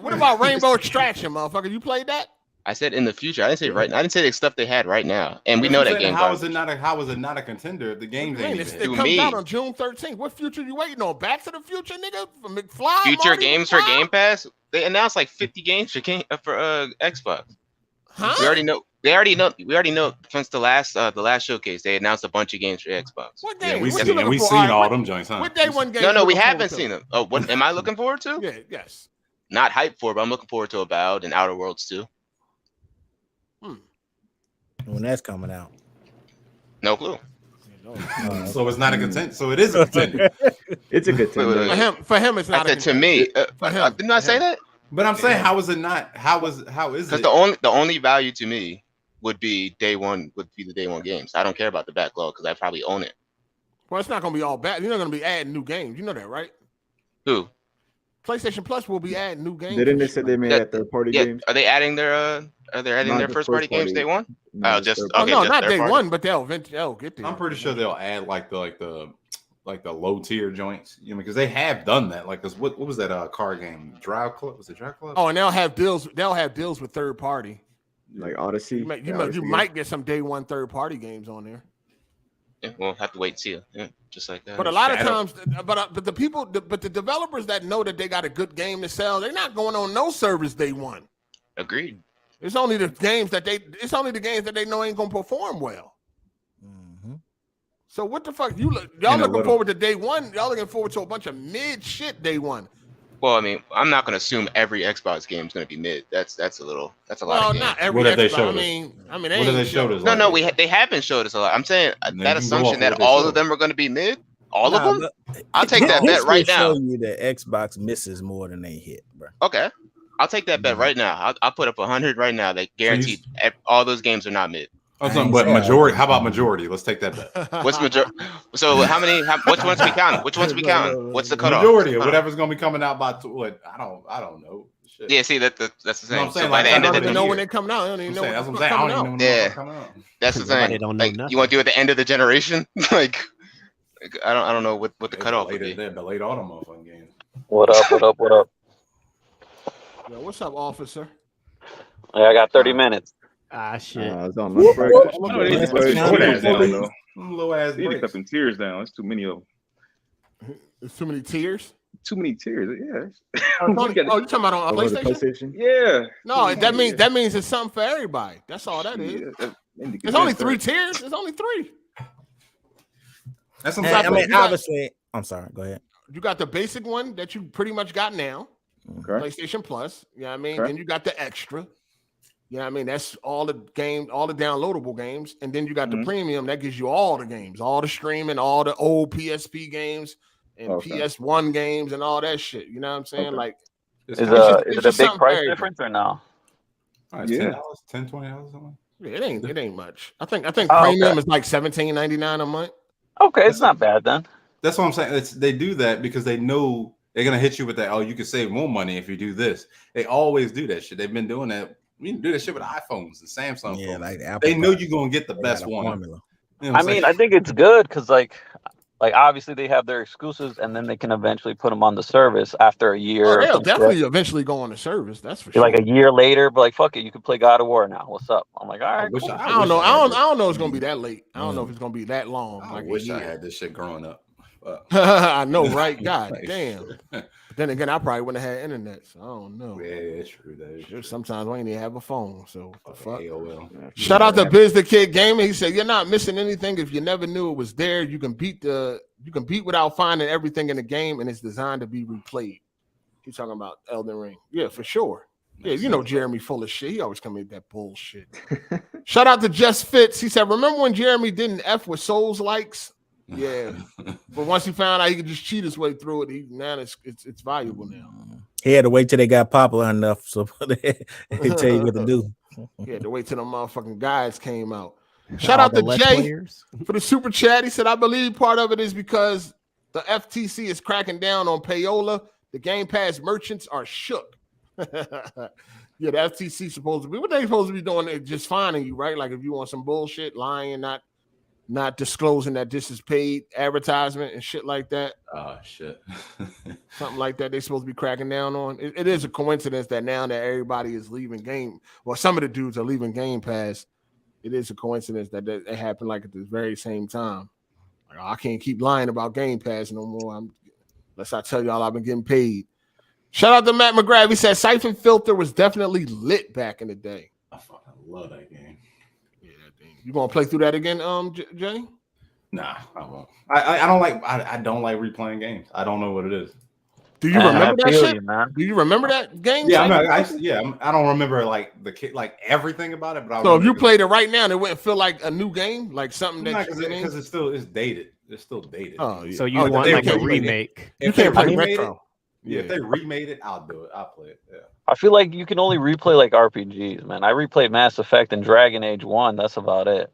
What about Rainbow Extraction, motherfucker? You played that? I said in the future. I didn't say right now. I didn't say the stuff they had right now. And we know that game. How is it not a contender if the game's ain't it comes out on June 13th. What future you waiting on? Back to the Future, nigga? For McFly? Future Marty games McFly? for Game Pass? They announced like 50 games for Xbox. Huh? We already know since the last showcase they announced a bunch of games for Xbox. What game? Yeah, we've seen all them joints, huh? What day one game? No, we haven't seen them. Oh, what am I looking forward to? Yeah, yes. Not hyped for, but I'm looking forward to Avowed and Outer Worlds too. When that's coming out. No clue. So it's not a contender. So it is a contender. It's a contender. For him, it's not. To me, didn't I say that? But I'm saying, how is it not? How is it? Because the only value to me would be day one. Would be the day one games. I don't care about the backlog because I probably own it. Well, it's not going to be all bad. You're not going to be adding new games. You know that, right? Who? PlayStation Plus will be adding new games. Didn't they say they made third party games? Are they adding their first party games day one? No, not day one, but they'll get there. I'm pretty sure they'll add like the low tier joints, because they have done that. Like this, what was that car game? Drive Club? Was it Drive Club? Oh, and they'll have deals with third party, like Odyssey. You might get some day one third party games on there. Yeah, we'll have to wait and see. Yeah, just like that. But a lot of times, but the developers that know that they got a good game to sell, they're not going on no service day one. Agreed. It's only the games that they know ain't gonna perform well. Mm-hmm. So what the fuck y'all looking forward to day one? Y'all looking forward to a bunch of mid shit day one. Well, I mean, I'm not going to assume every Xbox game is going to be mid. That's a lot. Well, not every Xbox. I mean, what have they showed us? No, they haven't showed us a lot. I'm saying that assumption that all of them are going to be mid. All of them? I'll take that bet right now. Show you that Xbox misses more than they hit, bro. Okay, I'll take that bet right now. I'll put up 100 right now. That guaranteed all those games are not mid. But majority? How about majority? Let's take that bet. What's majority? So how many? Which ones we counting? Which ones we counting? What's the cutoff? Majority of whatever's going to be coming out by what? I don't know. Shit. Yeah, see that's the thing. No, so by the end of the year, know when they come out. I don't even know. That's what I'm saying. I don't even know when they come out. That's the thing. Like, you want to do it at the end of the generation? like I don't know what the cutoff would be. The late autumn motherfucking game. What up? Yo, what's up, officer? Yeah, I got 30 minutes. Ah, shit. It's on lunch break. Low ass breaks. Cut them tears down. It's too many of them. There's too many tears? Too many tears, yeah. You talking about on PlayStation? Yeah. No, that means it's something for everybody. That's all that is. There's only 3 tiers. There's only 3. That's some obviously. I'm sorry. Go ahead. You got the basic one that you pretty much got now. Okay. PlayStation Plus. You know what I mean? Okay. Then you got the extra. You know what I mean? That's all the downloadable games. And then you got the premium that gives you all the games, all the streaming, all the old PSP games and PS1 games and all that shit. You know what I'm saying? Okay. Like, is it a big price difference or no? $10, $10, $20 something. Yeah, it ain't much. I think premium is like $17.99 a month. Okay, it's not bad then. That's what I'm saying. They do that because they know they're gonna hit you with that. Oh, you can save more money if you do this. They always do that shit. They've been doing that. We do that shit with iPhones and Samsung. Yeah, phones. like the Apple they know you're gonna get the best one. Formula. You know I mean, I think it's good because like obviously they have their exclusives and then they can eventually put them on the service after a year. Oh, they'll definitely eventually go on the service. That's for sure. Like a year later, but like fuck it, you can play God of War now. What's up? I'm like, all right. Cool. I don't know. I don't know. It's gonna be that late. I don't know if it's gonna be that long. I wish I had this shit growing up. I know, right? God damn. But then again, I probably wouldn't have had internet, so I don't know. Yeah, it's true. That is true. Sometimes we ain't even have a phone, so the fuck. AOL. Shout out to Biz the Kid Gamer. He said, "You're not missing anything if you never knew it was there. You can beat without finding everything in the game, and it's designed to be replayed." He's talking about Elden Ring. Yeah, for sure. Yeah, you know Jeremy full of shit. He always come in with that bullshit. Shout out to Just Fits. He said, "Remember when Jeremy didn't F with Souls likes?" Yeah, but once he found out he could just cheat his way through it, now it's valuable now. He had to wait till they got popular enough, so they tell you what to do. He had to wait till the motherfucking guys came out. Shout out to Jay for the super chat. He said, "I believe part of it is because the FTC is cracking down on payola. The Game Pass merchants are shook." Yeah, the FTC supposed to be what they supposed to be doing is just fining you, right? Like if you want some bullshit, lying, not disclosing that this is paid advertisement and shit like that. Oh shit. Something like that they're supposed to be cracking down on. It is a coincidence that now that everybody is leaving some of the dudes are leaving Game Pass. It is a coincidence that it happened like at the very same time. Like, I can't keep lying about Game Pass no more. Unless I tell y'all I've been getting paid. Shout out to Matt McGrath. He said Siphon Filter was definitely lit back in the day. I fucking love that game. Yeah, you gonna play through that again, Jay? Nah, I won't. I don't like. I don't like replaying games. I don't know what it is. Do you remember that shit? Man. Do you remember that game? Yeah, I don't remember like everything about it. But so if you played it right now, it wouldn't feel like a new game, like something that because it's dated. It's still dated. Oh, yeah. So you want like a remake? You can't play retro. Yeah, if they remade it, I'll do it. I'll play it. Yeah. I feel like you can only replay like RPGs, man. I replayed Mass Effect and Dragon Age 1. That's about it.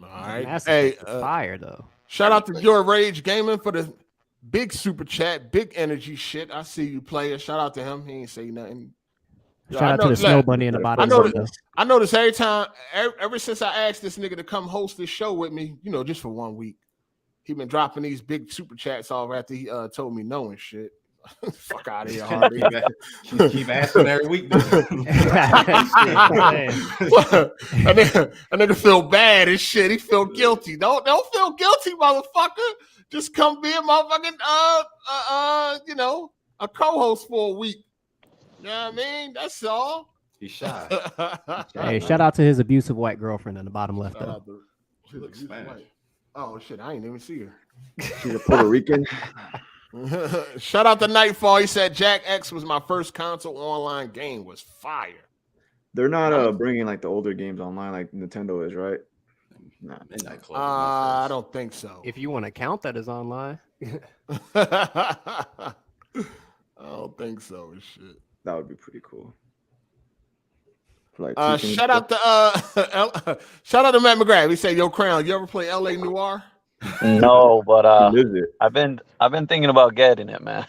All right. Mass Effect is fire though. Shout out to Your Rage Gaming for the big super chat, big energy shit. I see you, player. Shout out to him. He ain't say nothing. Shout out to the snow bunny in the bottom. I notice every time, ever since I asked this nigga to come host this show with me, just for 1 week, he been dropping these big super chats off after he told me no and shit. Fuck out of here, Hardy. Keep asking every week. I nigga feel bad and shit. He feel guilty. Don't feel guilty, motherfucker. Just come be a motherfucking a co-host for a week. You know what I mean? That's all. He's shy. Hey, shout out to his abusive white girlfriend in the bottom left. She looks Spanish. Oh shit, I ain't even see her. She's a Puerto Rican. Shout out to Nightfall. He said Jack X was my first console online game. Was fire. They're not bringing like the older games online like Nintendo is, right? Nah, Midnight Club. I don't think so. If you want to count that as online, I don't think so. Shit. That would be pretty cool. Like shout out to Matt McGrath. He said, "Yo, Crown, you ever play LA Noire?" No, but I've been thinking about getting it, man.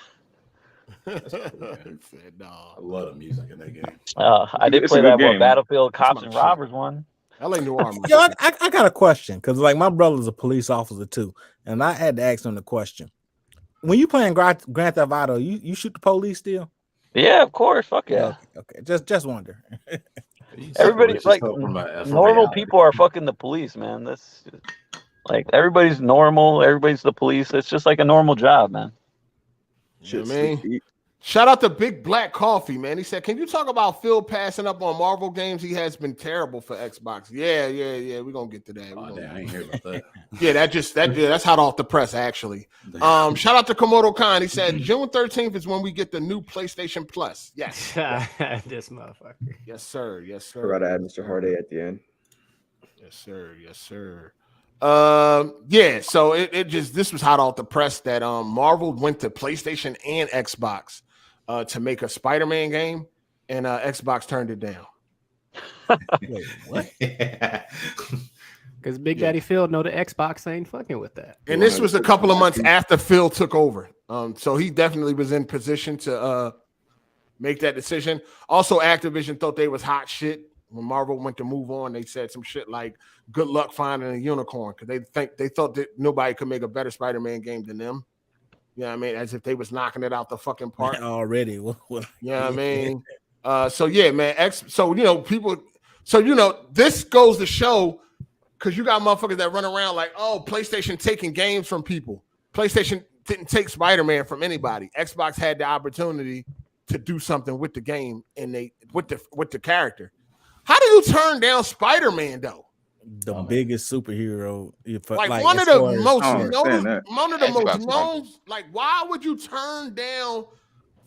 He said, "No." I love the music in that game. I did play that Battlefield Cops and Robbers one. LA Noire. Yo, I got a question because like my brother's a police officer too, and I had to ask him the question: when you playing Grand Theft Auto, you shoot the police still? Yeah, of course. Fuck yeah. Okay. Just wonder. Everybody like normal people are fucking the police, man. That's like everybody's normal. Everybody's the police. It's just like a normal job, man. You know what I mean? Shout out to Big Black Coffee, man. He said, "Can you talk about Phil passing up on Marvel games? He has been terrible for Xbox." Yeah. We're gonna get to that. I ain't hear about that. Yeah, that's hot off the press, actually. Shout out to Komodo Khan. He said June 13th is when we get the new PlayStation Plus. Yes. This motherfucker. Yes, sir. Yes, sir. Forgot to add Mr. Hard8 at the end. Yes, sir. Yes, sir. Yeah, so this was hot off the press that Marvel went to PlayStation and Xbox to make a Spider-Man game, and Xbox turned it down. Wait, what? Because Big Daddy Phil know the Xbox ain't fucking with that. And this was a couple of months after Phil took over. So he definitely was in position to make that decision. Also, Activision thought they was hot shit. When Marvel went to move on, they said some shit like "Good luck finding a unicorn" because they thought that nobody could make a better Spider-Man game than them. You know what I mean? As if they was knocking it out the fucking park already. You know what I mean? So yeah, man. This goes to show because you got motherfuckers that run around like, oh, PlayStation taking games from people. PlayStation didn't take Spider-Man from anybody. Xbox had the opportunity to do something with the game and with the character. How do you turn down Spider-Man though? The biggest superhero, like one of the most known. Like, why would you turn down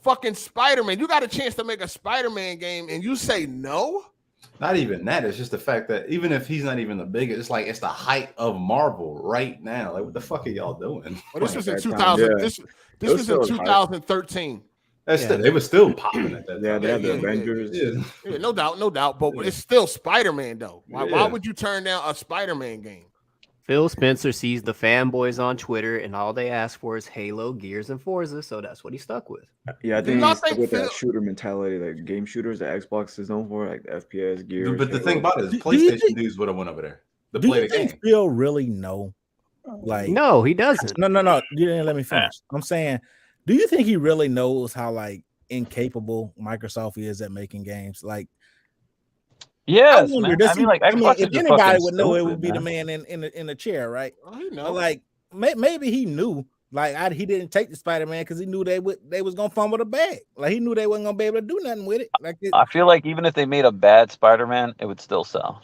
fucking Spider-Man? You got a chance to make a Spider-Man game and you say no? Not even that. It's just the fact that even if he's not even the biggest, it's like it's the height of Marvel right now. Like, what the fuck are y'all doing? Well, this was in 2000. This was in 2013. They were still popping at that time. Yeah, they had the Avengers. Yeah, no doubt. But it's still Spider-Man though. Why would you turn down a Spider-Man game? Phil Spencer sees the fanboys on Twitter, and all they ask for is Halo, Gears, and Forza, so that's what he stuck with. Yeah, I think he's stuck with that shooter mentality, like game shooters that Xbox is known for, like FPS, Gears. But the thing about it is, PlayStation dudes would have went over there to play the game. Phil really know? Like, no, he doesn't. No. You didn't let me finish. I'm saying, do you think he really knows how like incapable Microsoft is at making games? Like, yes, man. If anybody would know, it would be the man in the chair, right? Oh, he knows. Like, maybe he knew. Like, he didn't take the Spider-Man because he knew they was gonna fumble the bag. Like, he knew they wasn't gonna be able to do nothing with it. Like, I feel like even if they made a bad Spider-Man, it would still sell.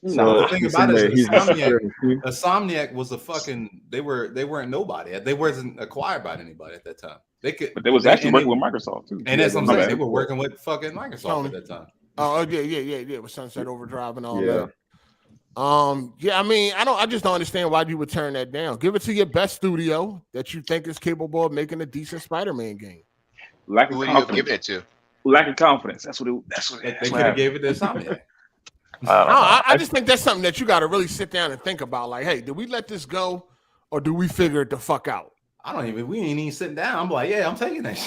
So the thing about it is, Insomniac was a fucking. They weren't nobody. They wasn't acquired by anybody at that time. But they was actually working with Microsoft too. And that's what I'm saying. They were working with fucking Microsoft at that time. Oh yeah, with Sunset Overdrive and all that. I mean, I just don't understand why you would turn that down. Give it to your best studio that you think is capable of making a decent Spider-Man game. Lack of confidence. Give it to. Lack of confidence. That's what they could have gave it to Insomniac. I just think that's something that you got to really sit down and think about. Like, hey, do we let this go, or do we figure it the fuck out? We ain't even sitting down. I'm like, yeah, I'm taking that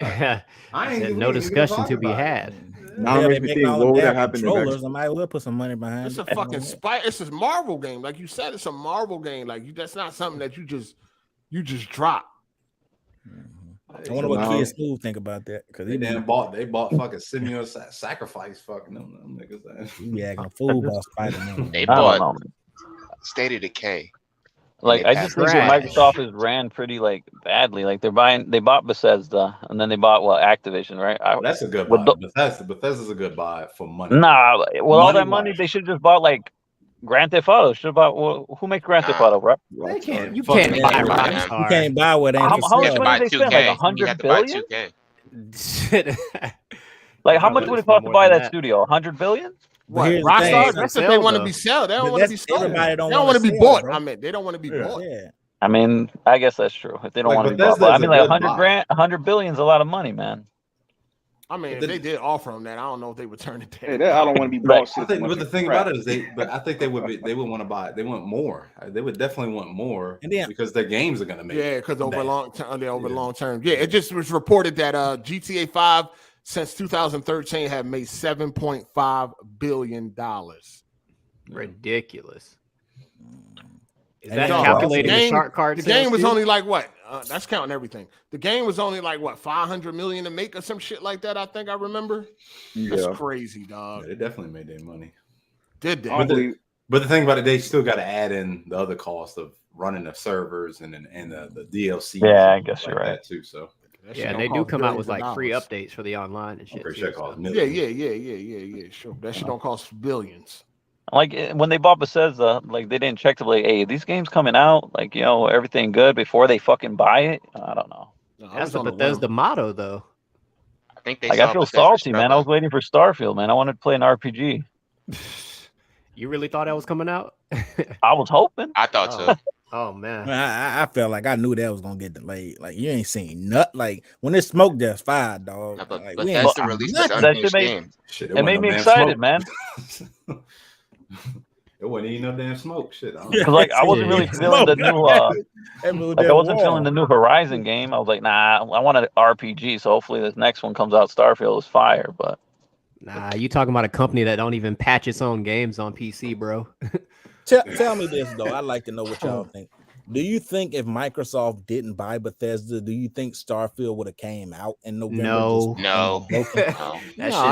shit. No discussion to be had. Now it makes me think, what would have happened? I might well put some money behind. It's a fucking It's a Marvel game, like you said. It's a Marvel game. Like that's not something that you just drop. I wonder what Kid Smooth think about that, because they bought fucking Simeon Sacrifice fucking them niggas. He acting a fool about Spider-Man. They bought State of Decay. Like, I just think that Microsoft has ran pretty like badly. Like they bought Bethesda, and then they bought Activision, right? That's a good buy. Bethesda's a good buy for money. Nah, all that money they should have just bought like Grand Theft Auto. Should have bought who makes Grand Theft Auto, right? You can't buy Rockstar. You can't buy what ain't how much money they spend? Like 100 billion? Like, how much would it cost to buy that studio? 100 billion? What, Rockstar? That's if they want to be sold. They don't want to be sold. They don't want to be bought. I mean, they don't want to be bought. Yeah. I mean, I guess that's true. If they don't want to be bought, but I mean, like 100 billion is a lot of money, man. I mean, if they did offer them that, I don't know if they would turn it down. Yeah, I don't want to be bought. I think, but the thing about it is, I think they would want to buy it. They want more. They would definitely want more, because their games are going to make. Yeah, because over long term. Yeah, it just was reported that GTA 5 since 2013 have made $7.5 billion. Ridiculous. Is that calculating the shark card? The game was only like what? That's counting everything. The game was only like what, 500 million to make or some shit like that. I think I remember. That's crazy, dog. Yeah, they definitely made their money. Did they? But the thing about it, they still got to add in the other cost of running the servers and the DLC. Yeah, I guess you're right too. So yeah, and they do come out with like free updates for the online and shit. Yeah. Sure, that shit don't cost billions. Like when they bought Bethesda, like they didn't check to like, hey, these games coming out, like, you know, everything good before they fucking buy it. I don't know. That's the Bethesda motto, though. I think they. Like, I feel salty, man. I was waiting for Starfield, man. I wanted to play an RPG. You really thought that was coming out? I was hoping. I thought so. Oh man, I felt like I knew that was gonna get delayed. Like, you ain't seen nothing. Like when this smoke just fired, dog. Like, we ain't seen released that shit made me excited, man. It wasn't even no damn smoke. Shit. Like I wasn't really feeling the new. Like I wasn't feeling the new Horizon game. I was like, nah, I want an RPG. So hopefully this next one comes out. Starfield is fire, but. Nah, you talking about a company that don't even patch its own games on PC, bro. Tell me this though. I'd like to know what y'all think. Do you think if Microsoft didn't buy Bethesda, do you think Starfield would have came out in November? No. That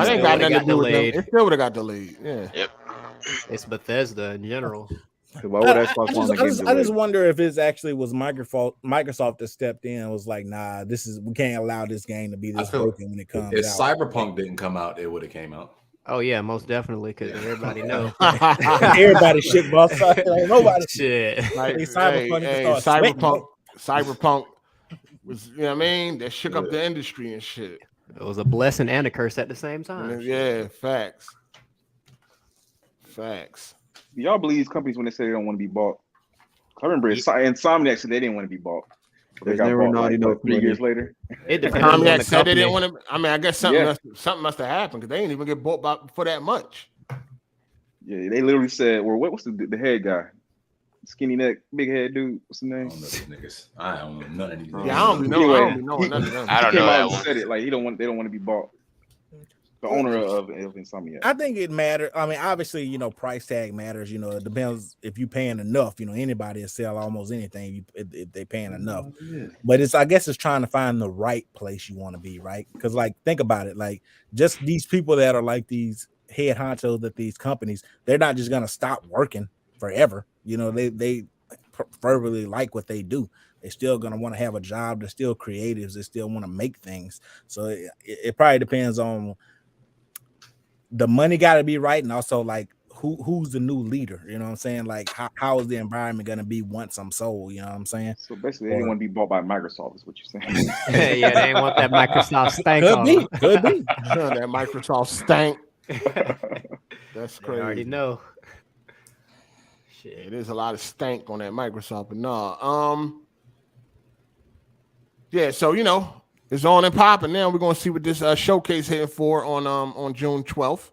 shit got nothing to do with it. It still would have got delayed. Yeah. Yep. It's Bethesda in general. Why would Xbox want the game I just wonder if it actually was Microsoft that stepped in and was like, nah, we can't allow this game to be this broken when it comes if out. Cyberpunk didn't come out, it would have came out. Oh yeah, most definitely, because everybody know. Everybody shit boss. Like, nobody shit. Like, Cyberpunk was, you know what I mean? That shook up the industry and shit. It was a blessing and a curse at the same time. Yeah, facts. Y'all believe these companies when they say they don't want to be bought? I remember Insomniac said they didn't want to be bought. They got bought like 3 years later. It depends on the said they didn't company. want to. I mean, I guess something must have happened because they didn't even get bought for that much. Yeah, they literally said, "Well, what's the head guy? Skinny neck, big head dude. What's his name?" I don't know these niggas. I don't know none of these. Yeah, I don't be knowing none of them. I don't know that one. Said it like they don't want to be bought. The owner of Insomniac. I think it matters. I mean, obviously, price tag matters. It depends if you're paying enough. Anybody will sell almost anything if they're paying enough. But I guess it's trying to find the right place you want to be, right? Because, think about it. Just these people that are like these head honchos at these companies, they're not just gonna stop working forever. They preferably like what they do. They're still gonna want to have a job. They're still creatives. They still want to make things. So it probably depends on. The money got to be right, and also who's the new leader? You know what I'm saying? How is the environment going to be once I'm sold? You know what I'm saying? So basically, they didn't want to be bought by Microsoft, is what you're saying. Yeah, they ain't want that Microsoft stank. Could be. That Microsoft stank. That's crazy. I already know. Shit, it is a lot of stank on that Microsoft, but no. Yeah, so it's on and popping now. We're gonna see what this showcase hitting for on June 12th.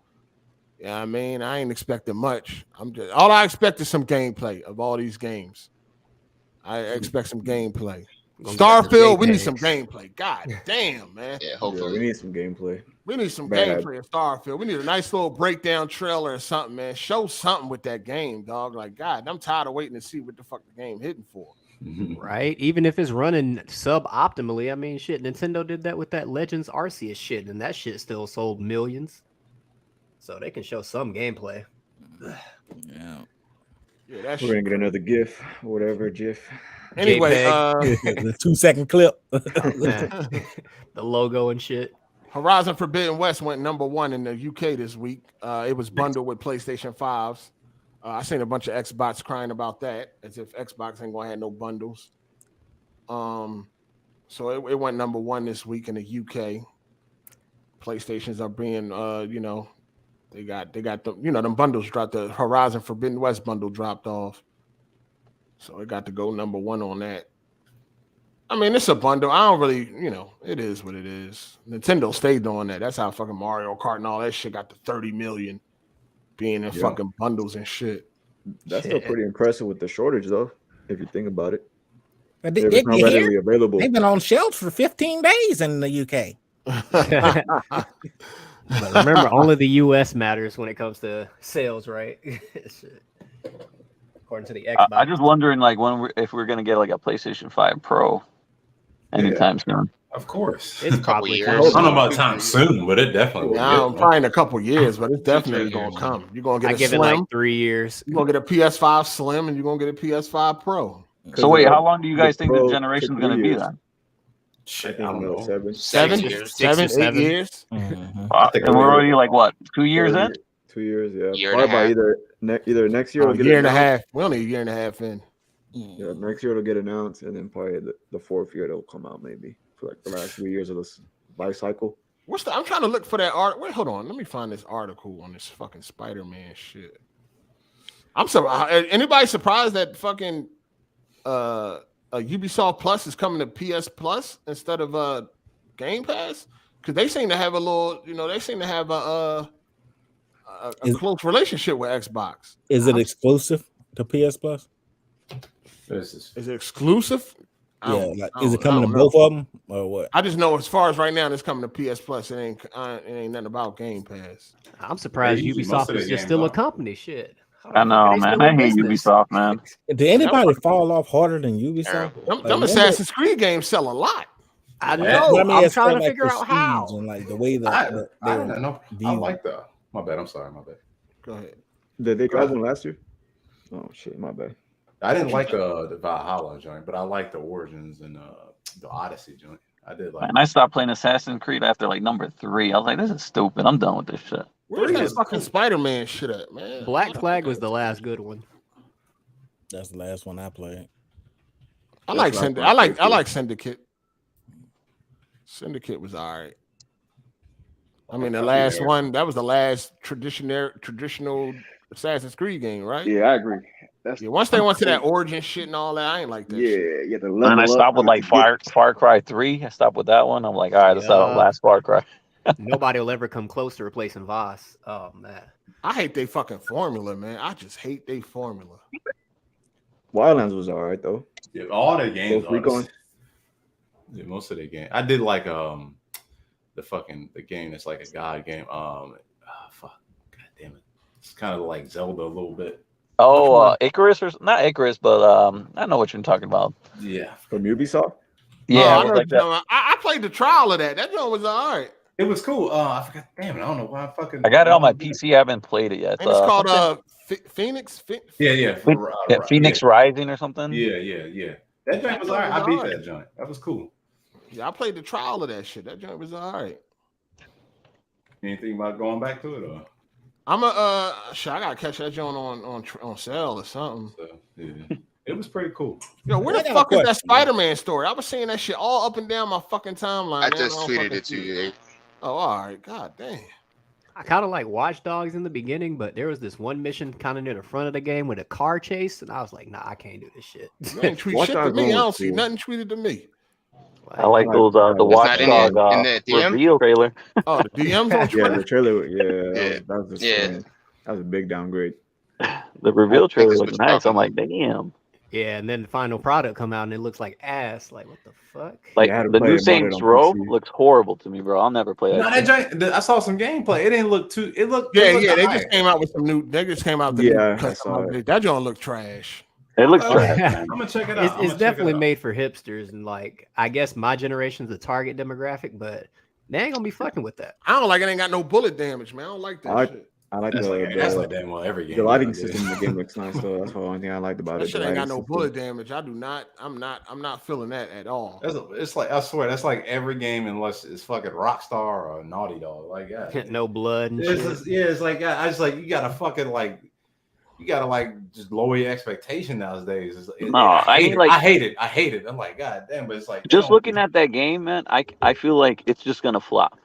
Yeah, I mean, I ain't expecting much. All I expect is some gameplay of all these games. I expect some gameplay. Starfield, we need some gameplay. God damn, man. Yeah, hopefully. We need some gameplay. We need some gameplay of Starfield. We need a nice little breakdown trailer or something, man. Show something with that game, dog. God, I'm tired of waiting to see what the fuck the game hitting for. Right? Even if it's running suboptimally, I mean, shit, Nintendo did that with that Legends Arceus shit, and that shit still sold millions. So they can show some gameplay. Yeah, we're gonna get another GIF or whatever GIF. Anyway, the 2-second clip, the logo and shit. Horizon Forbidden West went #1 in the UK this week. It was bundled with PlayStation 5s. I seen a bunch of Xbox crying about that, as if Xbox ain't gonna have no bundles. So it went #1 this week in the UK. PlayStations are being, they got the, them bundles dropped. The Horizon Forbidden West bundle dropped off, so it got to go #1 on that. I mean, it's a bundle. I don't really, it is what it is. Nintendo stayed doing that. That's how fucking Mario Kart and all that shit got to 30 million. Being in fucking bundles and shit. That's still pretty impressive with the shortage, though, if you think about it. But they're not readily available. They've been on shelves for 15 days in the UK. But remember, only the US matters when it comes to sales, right? According to the Xbox. I'm just wondering, if we're gonna get a PlayStation 5 Pro anytime soon. Of course. It's probably I don't know about time soon, but it definitely will. Probably in a couple years, but it's definitely gonna come. You're gonna get I a give Slim. it 3 years. You're gonna get a PS5 Slim, and you're gonna get a PS5 Pro. So wait, how long do you guys think the generation is gonna be then? Shit, I don't know. 7, 8 years. And we're already 2 years in? 2 years, yeah. Year Probably and a by half. either next year or A year and a half. We only a year and a half in. Yeah, next year it'll get announced, and then probably the fourth year it'll come out maybe for the last 3 years of this life cycle. I'm trying to look for that art. Wait, hold on. Let me find this article on this fucking Spider-Man shit. I'm surprised. Anybody surprised that fucking Ubisoft Plus is coming to PS Plus instead of Game Pass? Because they seem to have a little, they seem to have a close relationship with Xbox. Is it exclusive to PS Plus? Is it exclusive? Yeah, is it coming to both of them or what? I just know as far as right now, it's coming to PS Plus. It ain't nothing about Game Pass. I'm surprised Ubisoft is just still a company. Shit. I know, man. I hate Ubisoft, man. Did anybody fall off harder than Ubisoft? Them Assassin's Creed games sell a lot. I know. I'm trying to figure out how. And the way that I don't know. I like the. My bad. I'm sorry. My bad. Go ahead. Did they drop one last year? Oh shit, my bad. I didn't like the Valhalla joint, but I like the Origins and the Odyssey joint. I did like. And I stopped playing Assassin's Creed after like number 3. I was like, this is stupid. I'm done with this shit. Where's that fucking Spider-Man shit at, man? Black Flag was the last good one. That's the last one I played. I like Syndicate. Syndicate was all right. I mean, the last one, that was the last traditional Assassin's Creed game, right? Yeah, I agree. Once they went to that origin shit and all that, I ain't like that shit. Yeah, and I stopped with like Far Cry 3. I stopped with that one. I'm like, all right, that's the last Far Cry. Nobody will ever come close to replacing Voss. Oh, man. I hate they fucking formula, man. I just hate they formula. Wildlands was all right, though. Yeah, all their games. Yeah, most of their games. I did like the game that's like a god game. Fuck, god damn it. It's kind of like Zelda a little bit. Oh, Icarus or not Icarus, but I know what you're talking about. Yeah, from Ubisoft. Yeah, I played the trial of that. That joint was all right. It was cool. I forgot. Damn it, I don't know why I got it on my PC. I haven't played it yet. And it's called Phoenix. Phoenix Rising or something. Yeah. That joint was all right. I beat that joint. That was cool. Yeah, I played the trial of that shit. That joint was all right. Anything about going back to it or? I'm I gotta catch that joint on sale or something. So, yeah. It was pretty cool. Yo, where the fuck is that Spider-Man story? I was seeing that shit all up and down my fucking timeline. I just tweeted it to you. Oh, all right. God damn. I kind of like Watch Dogs in the beginning, but there was this one mission kind of near the front of the game with a car chase, and I was like, nah, I can't do this shit. You ain't tweet shit to me. I don't see nothing tweeted to me. I like those the Watch Dog reveal trailer. Oh, the DMs on Twitter? Yeah, the trailer. That was a big downgrade. The reveal trailer looks nice. I'm like, damn. Yeah, and then the final product come out and it looks like ass. Like, what the fuck? Like the new Saints Row looks horrible to me, bro. I'll never play that. I saw some gameplay. It didn't look too. It looked. Yeah. They just came out with some new. They just came out. That joint look trash. It looks trash. I'm gonna check it out. It's definitely made for hipsters and like I guess my generation's the target demographic, but they ain't gonna be fucking with that. I don't like it. Ain't got no bullet damage, man. I don't like that shit. I like that's like damn well every game. The lighting system in the game looks nice, though. That's the only thing I liked about it. That shit ain't got no bullet damage. I do not. I'm not feeling that at all. It's like I swear that's like every game unless it's fucking Rockstar or Naughty Dog. Like no blood. And it's like I just like you gotta fucking like. You gotta like just lower your expectation nowadays. I hate it. I'm like, god damn, but it's like just looking at that game, man. I feel like it's just gonna flop.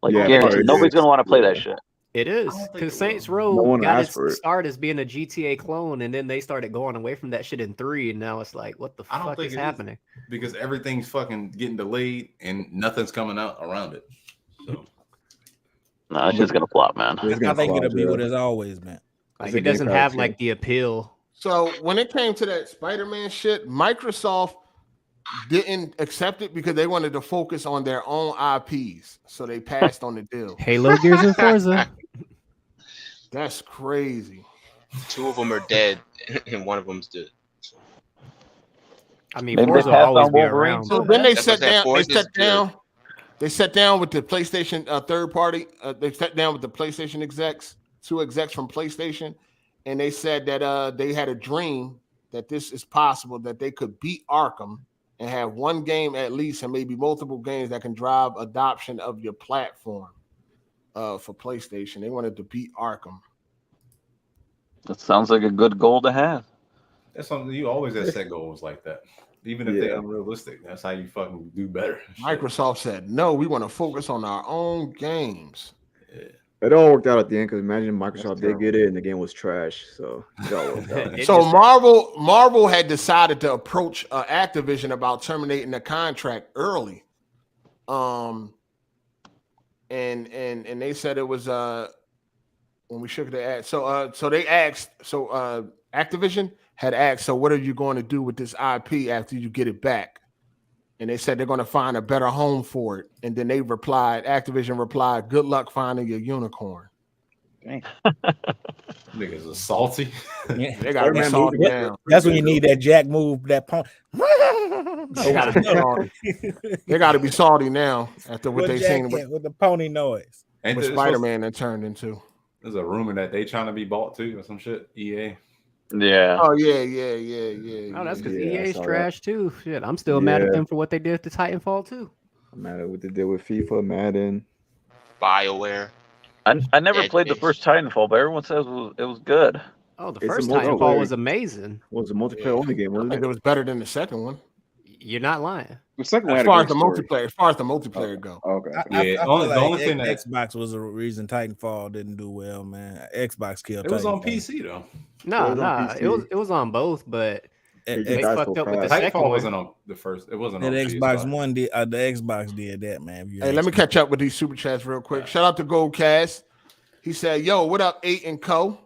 Like guaranteed, nobody's gonna want to play that shit. It is because Saints Row got its start as being a GTA clone, and then they started going away from that shit in 3, and now it's like, what the fuck is happening? Because everything's fucking getting delayed and nothing's coming out around it. So no, it's just gonna flop, man. I think it'll be what it's always been. Like it doesn't have like the appeal. So when it came to that Spider-Man shit, Microsoft didn't accept it because they wanted to focus on their own IPs. So they passed on the deal. Halo, Gears, and Forza. That's crazy. 2 of them are dead, and 1 of them's dead. I mean, Forza will always be around. So then they sat down. They sat down with the PlayStation third party. They sat down with the PlayStation execs. 2 execs from PlayStation, and they said that they had a dream that this is possible, that they could beat Arkham and have one game at least and maybe multiple games that can drive adoption of your platform for PlayStation. They wanted to beat Arkham. That sounds like a good goal to have. That's something you always have set goals like that. Even if they're unrealistic, that's how you fucking do better. Microsoft said, no, we want to focus on our own games. Yeah. It all worked out at the end because imagine Microsoft did get it and the game was trash. So it all worked out. So Marvel had decided to approach Activision about terminating the contract early. And they said it was when we shook the ad. So they asked. So Activision had asked. So what are you going to do with this IP after you get it back? And they said they're going to find a better home for it. And then Activision replied, good luck finding your unicorn. Dang. Niggas are salty. Yeah. They got to be salty now. That's when you need that jack move, that pump. They got to be salty. They got to be salty now after what they seen with the pony noise. What Spider-Man that turned into. There's a rumor that they trying to be bought too or some shit. EA. Yeah. Oh yeah. Oh, that's because Yeah, I EA's saw trash too. Shit, I'm still mad at them for what they did to Titanfall too. I'm mad at what they did with FIFA, Madden, BioWare. I never Dead played the Space. first Titanfall, but everyone says it was good. Oh, the It's a first multiplayer. Titanfall was amazing. Well, it was a multiplayer only game, I wasn't think it? it was better than the second one. You're not lying. The second one As had far a as the great story. multiplayer, go. Okay. I Yeah, feel the like only thing that Xbox was the reason Titanfall didn't do well, man. Xbox killed. it was on Titanfall. PC though. Nah, it was on both, but It they died fucked so up with the fast. second Titanfall one. wasn't on the first. It wasn't That on Xbox PS5. One did. The Xbox did that, man. If you Hey, ask let me catch up with these super chats real quick. Shout out to Goldcast. He said, "Yo, what up, 8 and Co?"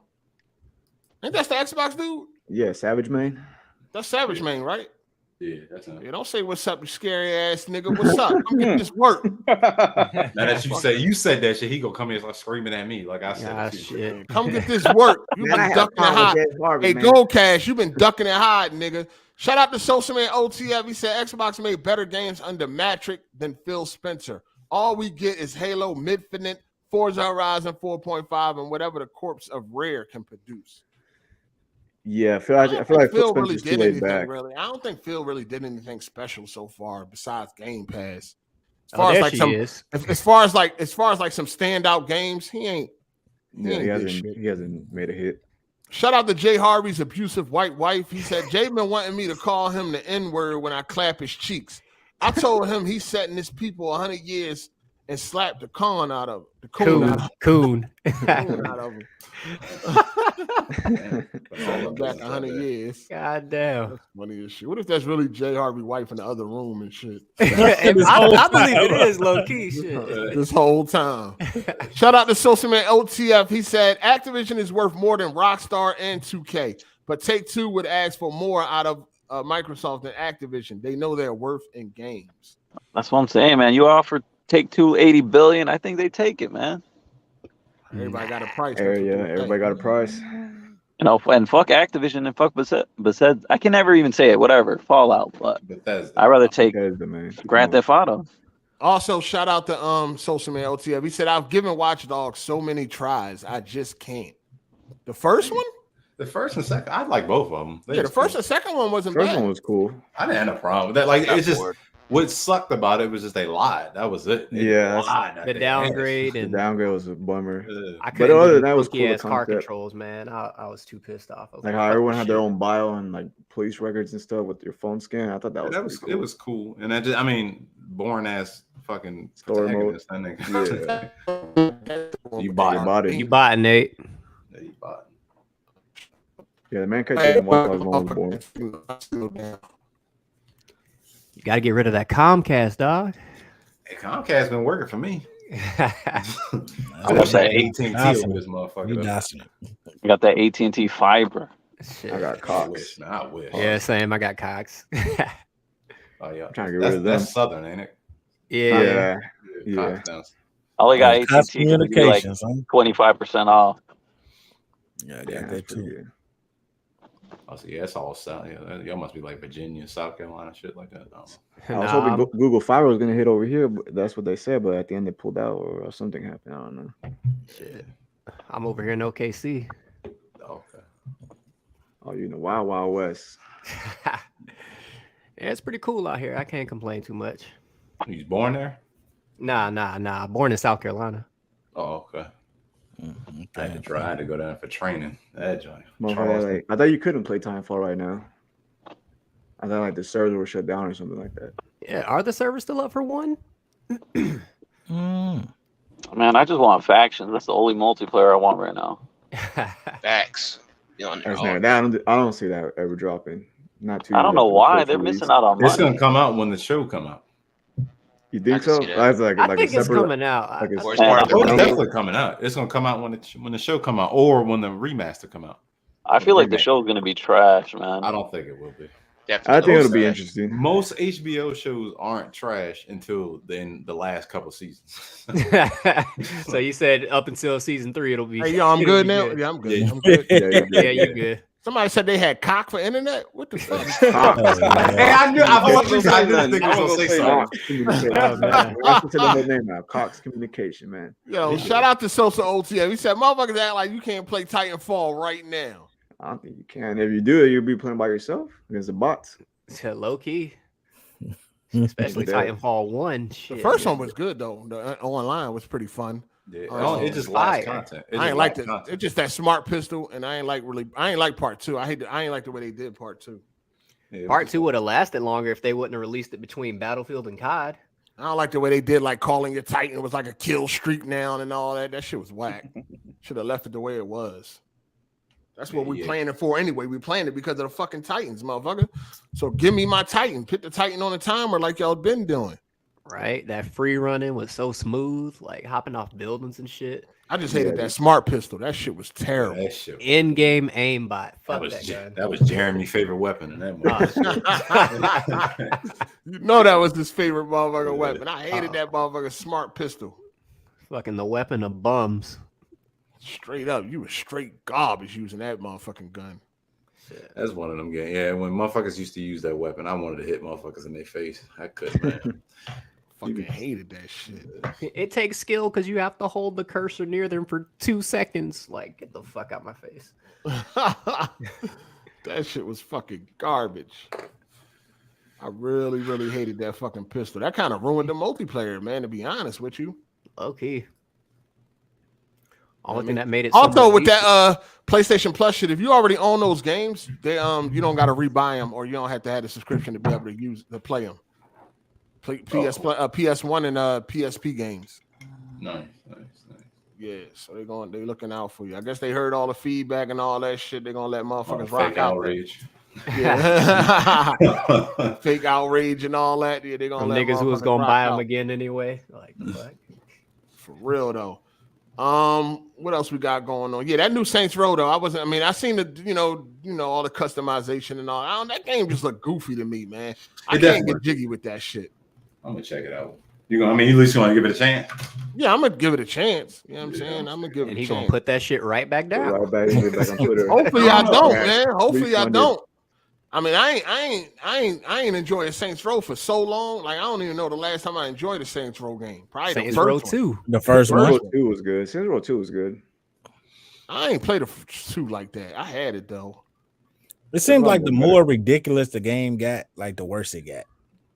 Ain't that the Xbox dude? Yeah, Savage Man. That's Savage Man, right? Yeah, that's not. Yeah, don't say what's up, you scary ass nigga. What's up? Come get this work. Now that you said that shit, he gonna come here and start screaming at me like I said. Ah, it too. shit. Come get this work. You've been ducking and hiding. Hey, Goldcast, you've been ducking and hiding, nigga. Shout out to Social Man OTF. He said Xbox made better games under Matrix than Phil Spencer. All we get is Halo, Midfinite, Forza Horizon 4.5, and whatever the corpse of Rare can produce. Yeah, I feel like Phil Phil really Spencer's too did laid anything. back. Really, I don't think Phil really did anything special so far besides Game Pass. As Oh, far as there like she some, is. as far as like some standout games, he ain't. Yeah, ain't did shit. he hasn't made a hit. Shout out to Jay Harvey's abusive white wife. He said Jay been wanting me to call him the N-word when I clap his cheeks. I told him he's setting his people 100 years and slapped the con out of him. The coon out of him. Back 100 years. God damn. That's funny as shit. What if that's really Jay Harvey wife in the other room and shit? I believe it is low key shit. This whole time. Shout out to Social Man OTF. He said Activision is worth more than Rockstar and 2K, but Take-Two would ask for more out of Microsoft than Activision. They know their worth in games. That's what I'm saying, man. You offer Take-Two $80 billion, I think they take it, man. Everybody got a price. Everybody got a price. You know, and fuck Activision and fuck Bethesda. I can never even say it. Whatever, Fallout, but I'd rather take Grand Theft Auto. Also, shout out to Social Man OTF. He said, I've given Watch Dogs so many tries, I just can't. The first one? The first and second, I like both of them. Yeah, the first and second one wasn't First bad. one was cool. I didn't have a problem with that. Like, it's just what sucked about it was just they lied. That was it. The downgrade The and downgrade was a bummer. I But couldn't other do than that, it was funky cool. ass car controls, man. I was too pissed off. I was Like fuck how everyone this had their shit. own bio and like police records and stuff with your phone scan. I thought that was It was cool. And I mean, boring ass fucking Story mode. protagonist, that nigga. Yeah. You bought it. You bought it, Nate. Yeah, you bought it. Yeah, the man catching Watch Dogs one was boring. You got to get rid of that Comcast, dog. Hey, Comcast been working for me. I wish got that that AT&T over this motherfucker. I got that AT&T fiber. Shit. I got Cox. I wish. Yeah, same. I got Cox. Oh yeah, I'm trying to get rid of them. That's Southern, ain't it? Yeah. Yeah. Cox. I only got Cox AT&T to be like Communications, huh? 25% off. Yeah, I got that too. Oh, so yeah, it's all South. Yeah, y'all must be like Virginia, South Carolina, shit like that. I don't know. I was hoping Google Fiber was gonna hit over here, but that's what they said. But at the end, they pulled out or something happened. I don't know. Shit. I'm over here in OKC. Okay. Oh, you know, Wild Wild West. Yeah, it's pretty cool out here. I can't complain too much. You was born there? Nah. Born in South Carolina. Oh, okay. I had to try. I had to go down for training. That joint. Like, I thought you couldn't play Titanfall right now. I thought like the servers were shut down or something like that. Yeah, are the servers still up for one? Man, I just want factions. That's the only multiplayer I want right now. Facts. I don't see that ever dropping. Not too. I don't know why they're missing out on money. It's gonna come out when the show come out. You think so? That's like I think a it's separate, coming out. Like a It's definitely coming out. It's gonna come out when the show come out or when the remaster come out. I feel like the show's gonna be trash, man. I don't think it will be. I think it'll be interesting. Most HBO shows aren't trash until the last couple seasons. So you said up until season 3 it'll be. Hey, yo, I'm good now. Yeah, I'm good. I'm good. Yeah, you good. Somebody said they had cock for internet. What the fuck? Hey, I knew this nigga was gonna say something. I consider that name now. Cox Communication, man. Yo, shout out to Sosa OTM. He said, "Motherfuckers act like you can't play Titanfall right now." I don't think you can. If you do it, you'll be playing by yourself against the bots. Low key. Especially Titanfall 1. The first one was good though. The online was pretty fun. Yeah, it just lacks content. I ain't like it. It's just that smart pistol, and I ain't like part 2. I ain't like the way they did part 2. Yeah, part 2 would have lasted longer if they wouldn't have released it between Battlefield and COD. I don't like the way they did, like calling your Titan was like a kill streak now and all that. That shit was whack. Should have left it the way it was. That's what we playing it for anyway. We playing it because of the fucking Titans, motherfucker. So give me my Titan. Put the Titan on the timer like y'all been doing. Right? That free running was so smooth, like hopping off buildings and shit. I just hated that smart pistol. That shit was terrible. That shit. In-game aimbot. Fuck that gun. That was Jeremy's favorite weapon in that movie. You know that was his favorite motherfucker weapon. I hated that motherfucker smart pistol. Fucking the weapon of bums. Straight up, you were straight garbage using that motherfucking gun. That's one of them games. Yeah, when motherfuckers used to use that weapon, I wanted to hit motherfuckers in their face. I couldn't, man. Fucking hated that shit. It takes skill because you have to hold the cursor near them for 2 seconds. Like, get the fuck out my face. That shit was fucking garbage. I really, really hated that fucking pistol. That kind of ruined the multiplayer, man, to be honest with you. Okay. Only thing that made it also with that PlayStation Plus shit, if you already own those games, they you don't got to rebuy them, or you don't have to have the subscription to be able to play them. PS1 and PSP games. Nice. Yeah, so they looking out for you. I guess they heard all the feedback and all that shit. They're gonna let motherfuckers rock out. Outrage. Yeah. Fake outrage and all that. Yeah, they gonna let niggas who was gonna buy them again anyway. Like the fuck. For real though. What else we got going on? Yeah, that new Saints Row though. I seen the you know all the customization and all. That game just looked goofy to me, man. I can't get jiggy with that shit. I'm gonna check it out. You at least you want to give it a chance? Yeah, I'm gonna give it a chance. You know what I'm saying? I'm gonna give it a chance. And he gonna put that shit right back down. Right back on Twitter. Hopefully I don't, man. Hopefully I don't. I mean, I ain't enjoyed Saints Row for so long. Like I don't even know the last time I enjoyed a Saints Row game. Probably Saints the Row first 2. One. The first one. Saints Row 2 was good. Saints Row 2 was good. I ain't played a 2 like that. I had it though. It seemed like the more ridiculous the game got, like the worse it got.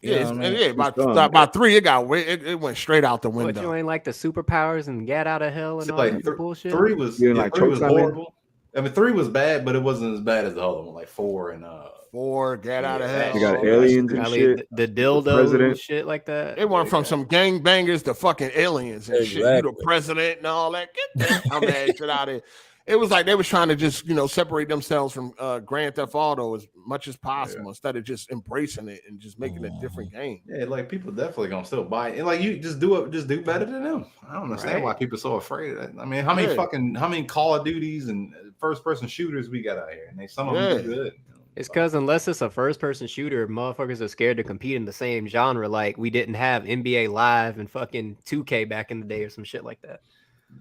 About 3, it went straight out the window. But you ain't like the superpowers and get out of hell and all that bullshit. 3 was 3 was horrible. I mean, 3 was bad, but it wasn't as bad as the other one. Like 4 and 4, get out of hell. You got aliens and shit. The dildo and shit like that. It went from some gangbangers to fucking aliens and shit. You the president and all that. Get that dumbass shit out of here. It was like they was trying to just, separate themselves from Grand Theft Auto as much as possible instead of just embracing it and just making a different game. Yeah, like people definitely gonna still buy it. And like you just do better than them. I don't understand why people are so afraid of that. I mean, how many Call of Duties and first person shooters we got out here? And some of them are good. It's because unless it's a first person shooter, motherfuckers are scared to compete in the same genre. Like we didn't have NBA Live and fucking 2K back in the day or some shit like that.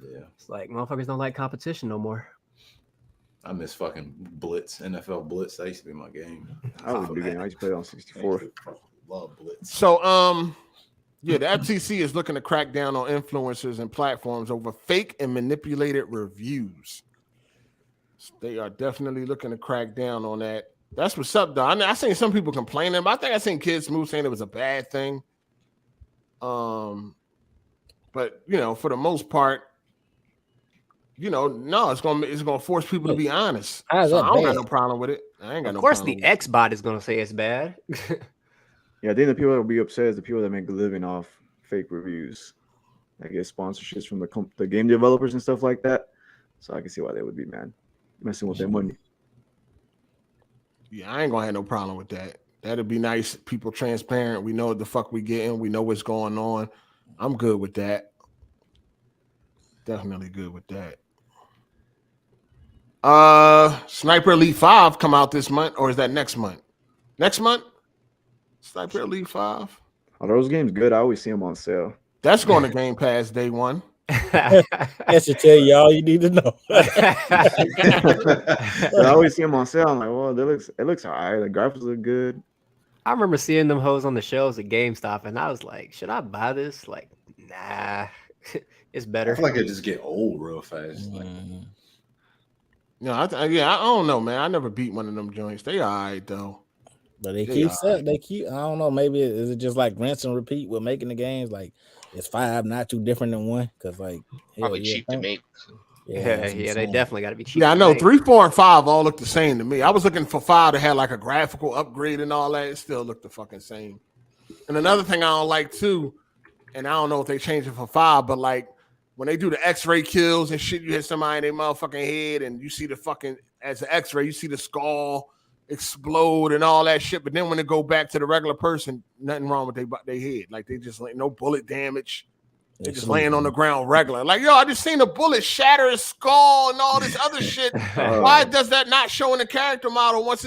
Yeah, it's like motherfuckers don't like competition no more. I miss fucking Blitz, NFL Blitz. That used to be my game. I was a big game. I used to play it on 64. Love Blitz. So, the FTC is looking to crack down on influencers and platforms over fake and manipulated reviews. So they are definitely looking to crack down on that. That's what's up, though. I seen some people complaining, but I think I seen Kid Smooth saying it was a bad thing. But for the most part, no, it's gonna force people to be honest. So I don't got no problem with it. I ain't got no problem. Of course, the X-Bot is gonna say it's bad. Yeah, I think the people that will be upset is the people that make a living off fake reviews. That get sponsorships from the game developers and stuff like that. So I can see why they would be mad, messing with their money. Yeah, I ain't gonna have no problem with that. That'd be nice. People transparent. We know what the fuck we getting. We know what's going on. I'm good with that. Definitely good with that. Sniper Elite 5 come out this month, or is that next month? Next month? Sniper Elite 5. Are those games good? I always see them on sale. That's going to Game Pass day one. That should tell you all you need to know. I always see them on sale. I'm like, well, it looks all right. The graphics look good. I remember seeing them hoes on the shelves at GameStop, and I was like, should I buy this? Like, nah, it's better. I feel like it just get old real fast. No, I don't know, man. I never beat one of them joints. They all right though. But they keep. I don't know. Maybe is it just like rinse and repeat with making the games? Like, is 5 not too different than 1? Because like, probably cheap to make. Yeah, they definitely got to be cheap. Yeah, I know. 3, 4, and 5 all look the same to me. I was looking for 5 to have like a graphical upgrade and all that. It still looked the fucking same. And another thing I don't like too, and I don't know if they changed it for 5, but like when they do the X-ray kills and shit, you hit somebody in their motherfucking head, and you see the fucking as an X-ray, you see the skull explode and all that shit. But then when they go back to the regular person, nothing wrong with their head. Like they just like no bullet damage. They just laying on the ground regular. Like, yo, I just seen a bullet shatter his skull and all this other shit. Why does that not show in the character model once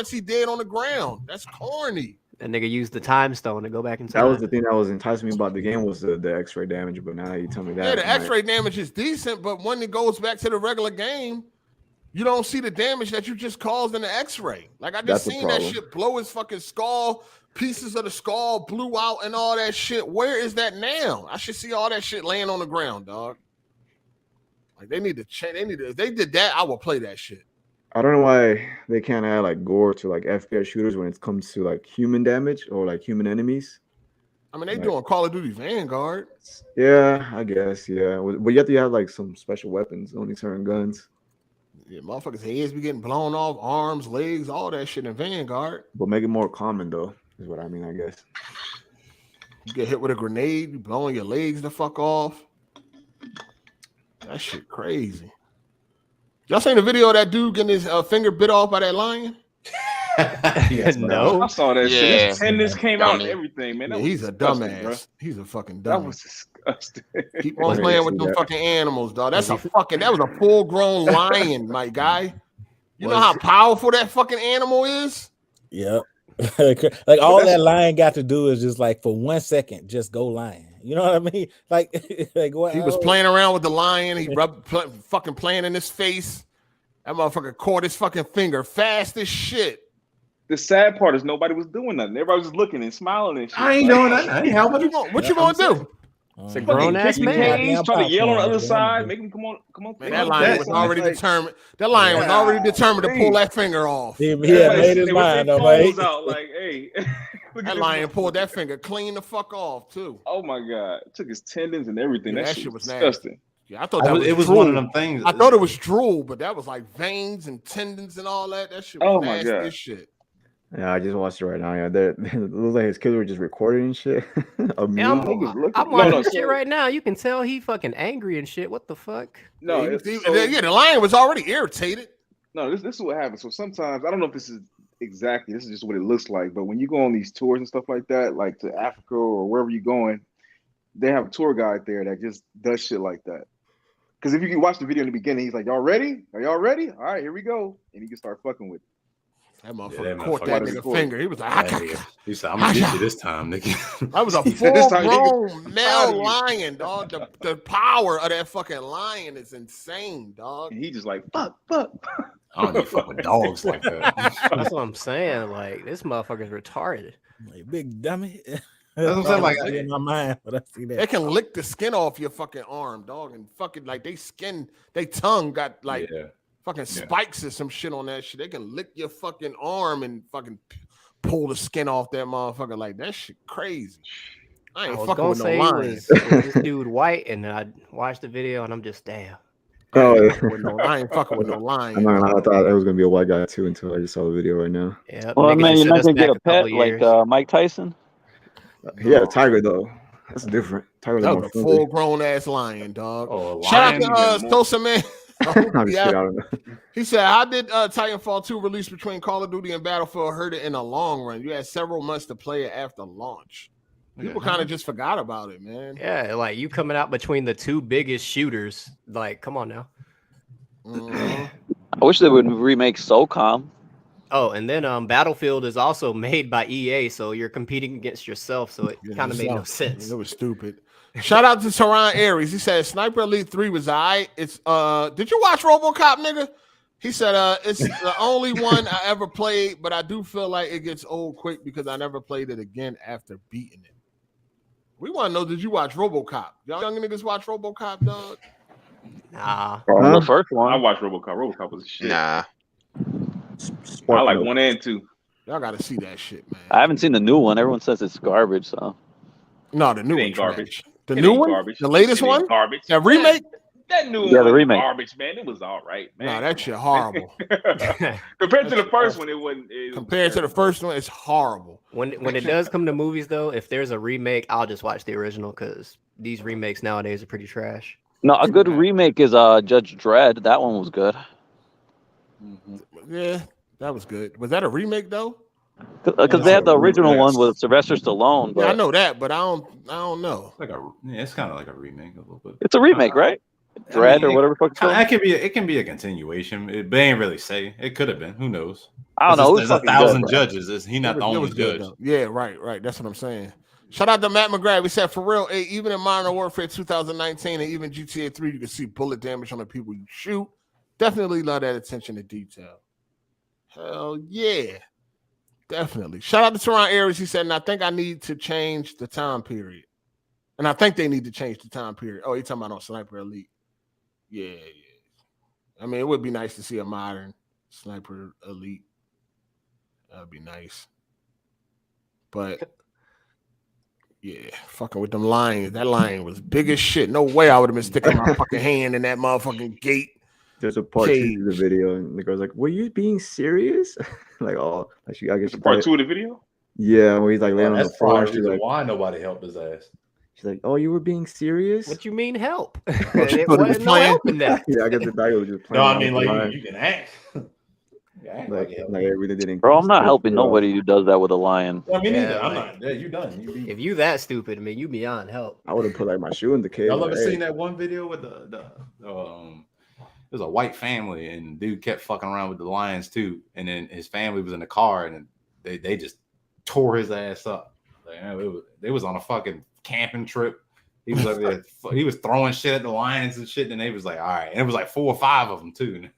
he dead on the ground? That's corny. That nigga used the time stone to go back in time. That was the thing that was enticing me about the game was the X-ray damage. But now you tell me that. Yeah, the X-ray damage is decent, but when it goes back to the regular game, you don't see the damage that you just caused in the X-ray. Like I just seen that shit blow his fucking skull. Pieces of the skull blew out and all that shit. Where is that now? I should see all that shit laying on the ground, dog. Like they need to change. If they did that, I would play that shit. I don't know why they can't add like gore to like FPS shooters when it comes to like human damage or like human enemies. I mean, they doing Call of Duty Vanguard. Yeah, I guess. Yeah, but you have to have like some special weapons, only certain guns. Yeah, motherfuckers' heads be getting blown off, arms, legs, all that shit in Vanguard. But make it more common though. Is what I mean, I guess. You get hit with a grenade, you blowing your legs the fuck off. That shit crazy. Y'all seen the video of that dude getting his finger bit off by that lion? Yes, no, I saw that shit. His tendons came out and everything, man. Yeah, he's a dumbass. Bro. He's a fucking dumbass. That was disgusting. Keep on playing with them fucking animals, dog. That was a full-grown lion, my guy. You know how powerful that fucking animal is? Yep. Like all that lion got to do is just like for 1 second, just go lion. You know what I mean? Like what? He was playing around with the lion. He fucking playing in his face. That motherfucker caught his fucking finger fast as shit. The sad part is nobody was doing nothing. Everybody was just looking and smiling and shit. I ain't doing nothing. I ain't helping. What you gonna do? It's a grown ass man. Trying to yell on the other side, make him come on. Man, that lion was already determined. That lion was already determined to pull that finger off. He made his mind up, mate. Out like, hey. That lion pulled that finger clean the fuck off too. Oh my god! It took his tendons and everything. Yeah, that shit was disgusting. nasty. Yeah, I thought that it was one of them things. I thought it was drool, but that was like veins and tendons and all that. That shit was nasty as shit. Yeah, I just watched it right now. Yeah, it looks like his kids were just recording and shit. Yeah, I'm watching shit right now. You can tell he fucking angry and shit. What the fuck? No, the lion was already irritated. No, this is what happens. So sometimes I don't know if this is exactly. This is just what it looks like. But when you go on these tours and stuff like that, like to Africa or wherever you're going, they have a tour guide there that just does shit like that. Because if you can watch the video in the beginning, he's like, "Y'all ready? Are y'all ready? All right, here we go," and you can start fucking with it. That motherfucker caught that nigga finger. He was like, he said, "I'm gonna get you this time, nigga." That was a full-grown male lion, dog. The power of that fucking lion is insane, dog. And he just like, fuck. I don't need fuck with dogs like that. That's what I'm saying. Like this motherfucker's retarded. Like, big dummy. That's what I'm saying. Like in my mind, but I see that. They can lick the skin off your fucking arm, dog, and fucking like they tongue got like. Yeah. Fucking spikes or some shit on that shit. They can lick your fucking arm and fucking pull the skin off that motherfucker. Like that shit crazy. I ain't fucking with no lions. This dude white, and I watched the video and I'm just damn. Oh, I ain't fucking with no lion. I thought it was gonna be a white guy too until I just saw the video right now. Yeah. Well, man, you're not gonna get a pet like Mike Tyson. He had a tiger though. That's different. Tiger was a full grown ass lion, dog. Oh, shout out to Sosa, man. He said, "How did Titanfall 2 release between Call of Duty and Battlefield hurt it in the long run? You had several months to play it after launch. People kind of just forgot about it, man. Yeah, like you coming out between the two biggest shooters. Like, come on now. I wish they would remake SOCOM. Oh, and then Battlefield is also made by EA, so you're competing against yourself. So it kind of made no sense. It was stupid." Shout out to Teron Aries. He said Sniper Elite 3 was It's did you watch RoboCop, nigga? He said it's the only one I ever played, but I do feel like it gets old quick because I never played it again after beating it. We want to know, did you watch RoboCop? Y'all young niggas watch RoboCop, dog? Nah. The first one. I watched RoboCop. RoboCop was shit. Nah. I like 1 and 2. Y'all got to see that shit, man. I haven't seen the new one. Everyone says it's garbage. So No, the new It one ain't garbage. The It new ain't one, garbage. the latest It ain't one, garbage. that remake. That new Yeah, one the was remake. garbage, man. It was all right, man. Nah, that shit horrible. Compared to the first one, it wasn't. Compared to the first one, it's horrible. When it does come to movies, though, if there's a remake, I'll just watch the original because these remakes nowadays are pretty trash. no, a good remake is Judge Dredd. That one was good. Yeah, that was good. Was that a remake though? Because they had the original one with Sylvester Stallone. But Yeah, I know that, but I don't know. It's kind of like a remake a little bit. it's a remake, right? Dredd or whatever the fuck it's called. It can be a continuation. They ain't really say. It could have been. Who knows? I don't know. It was There's a fucking good, 1,000 bro. judges. He not the It only was good, judge. though. Yeah, right. That's what I'm saying. Shout out to Matt McGrath. We said for real, even in Modern Warfare 2019 and even GTA 3, you can see bullet damage on the people you shoot. Definitely love that attention to detail. Hell yeah. Definitely. Shout out to Teron Aries. He said, and I think I need to change the time period. And I think they need to change the time period. Oh, you're talking about on Sniper Elite. Yeah. I mean, it would be nice to see a modern Sniper Elite. That would be nice. But yeah, fucking with them lions. That lion was big as shit. No way I would have been sticking my fucking hand in that motherfucking gate. There's a part 2 to the video, and the girl's like, "Were you being serious?" Like, oh, like I guess Part 2 of the video. Yeah, where he's like laying on the That's floor. probably She's like, why nobody helped his ass. She's like, "Oh, you were being serious?" What you mean help? It wasn't no help in that. Yeah, I guess the guy was just playing. No, I mean like you can act. like everything didn't. Bro, I'm not helping nobody who does that with a lion. I mean, Yeah, I'm like- not. Yeah, you done. You beat. If you that stupid, I mean, you beyond help. I would have put like my shoe in the cage. Y'all like, ever hey. seen that one video with there's a white family and the dude kept fucking around with the lions too, and then his family was in the car and they just tore his ass up. Like, they was on a fucking camping trip. He was like there, he was throwing shit at the lions and shit, and they was like, all right, and it was like 4 or 5 of them too.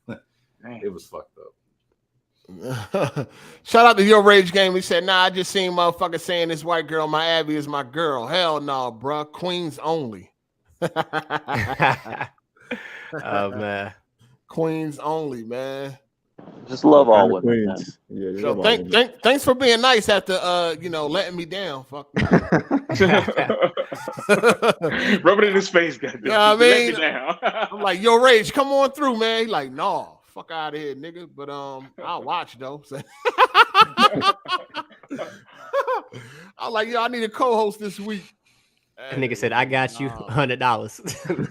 It was fucked up. Shout out to Your Rage Game. He said, nah, I just seen motherfucker saying this white girl, my Abby is my girl. Hell no, bruh. Queens only. Oh man. Queens only, man. Just love all women. Man. Yeah, So thanks for being nice after letting me down. Fuck. Rub it in his face, goddamn. You know what I mean? Let me down. I'm like, Yo, Rage, come on through, man. He like, no, fuck out of here, nigga. But I'll watch though. I'm like, yo, I need a co-host this week. That nigga said, I got you $100.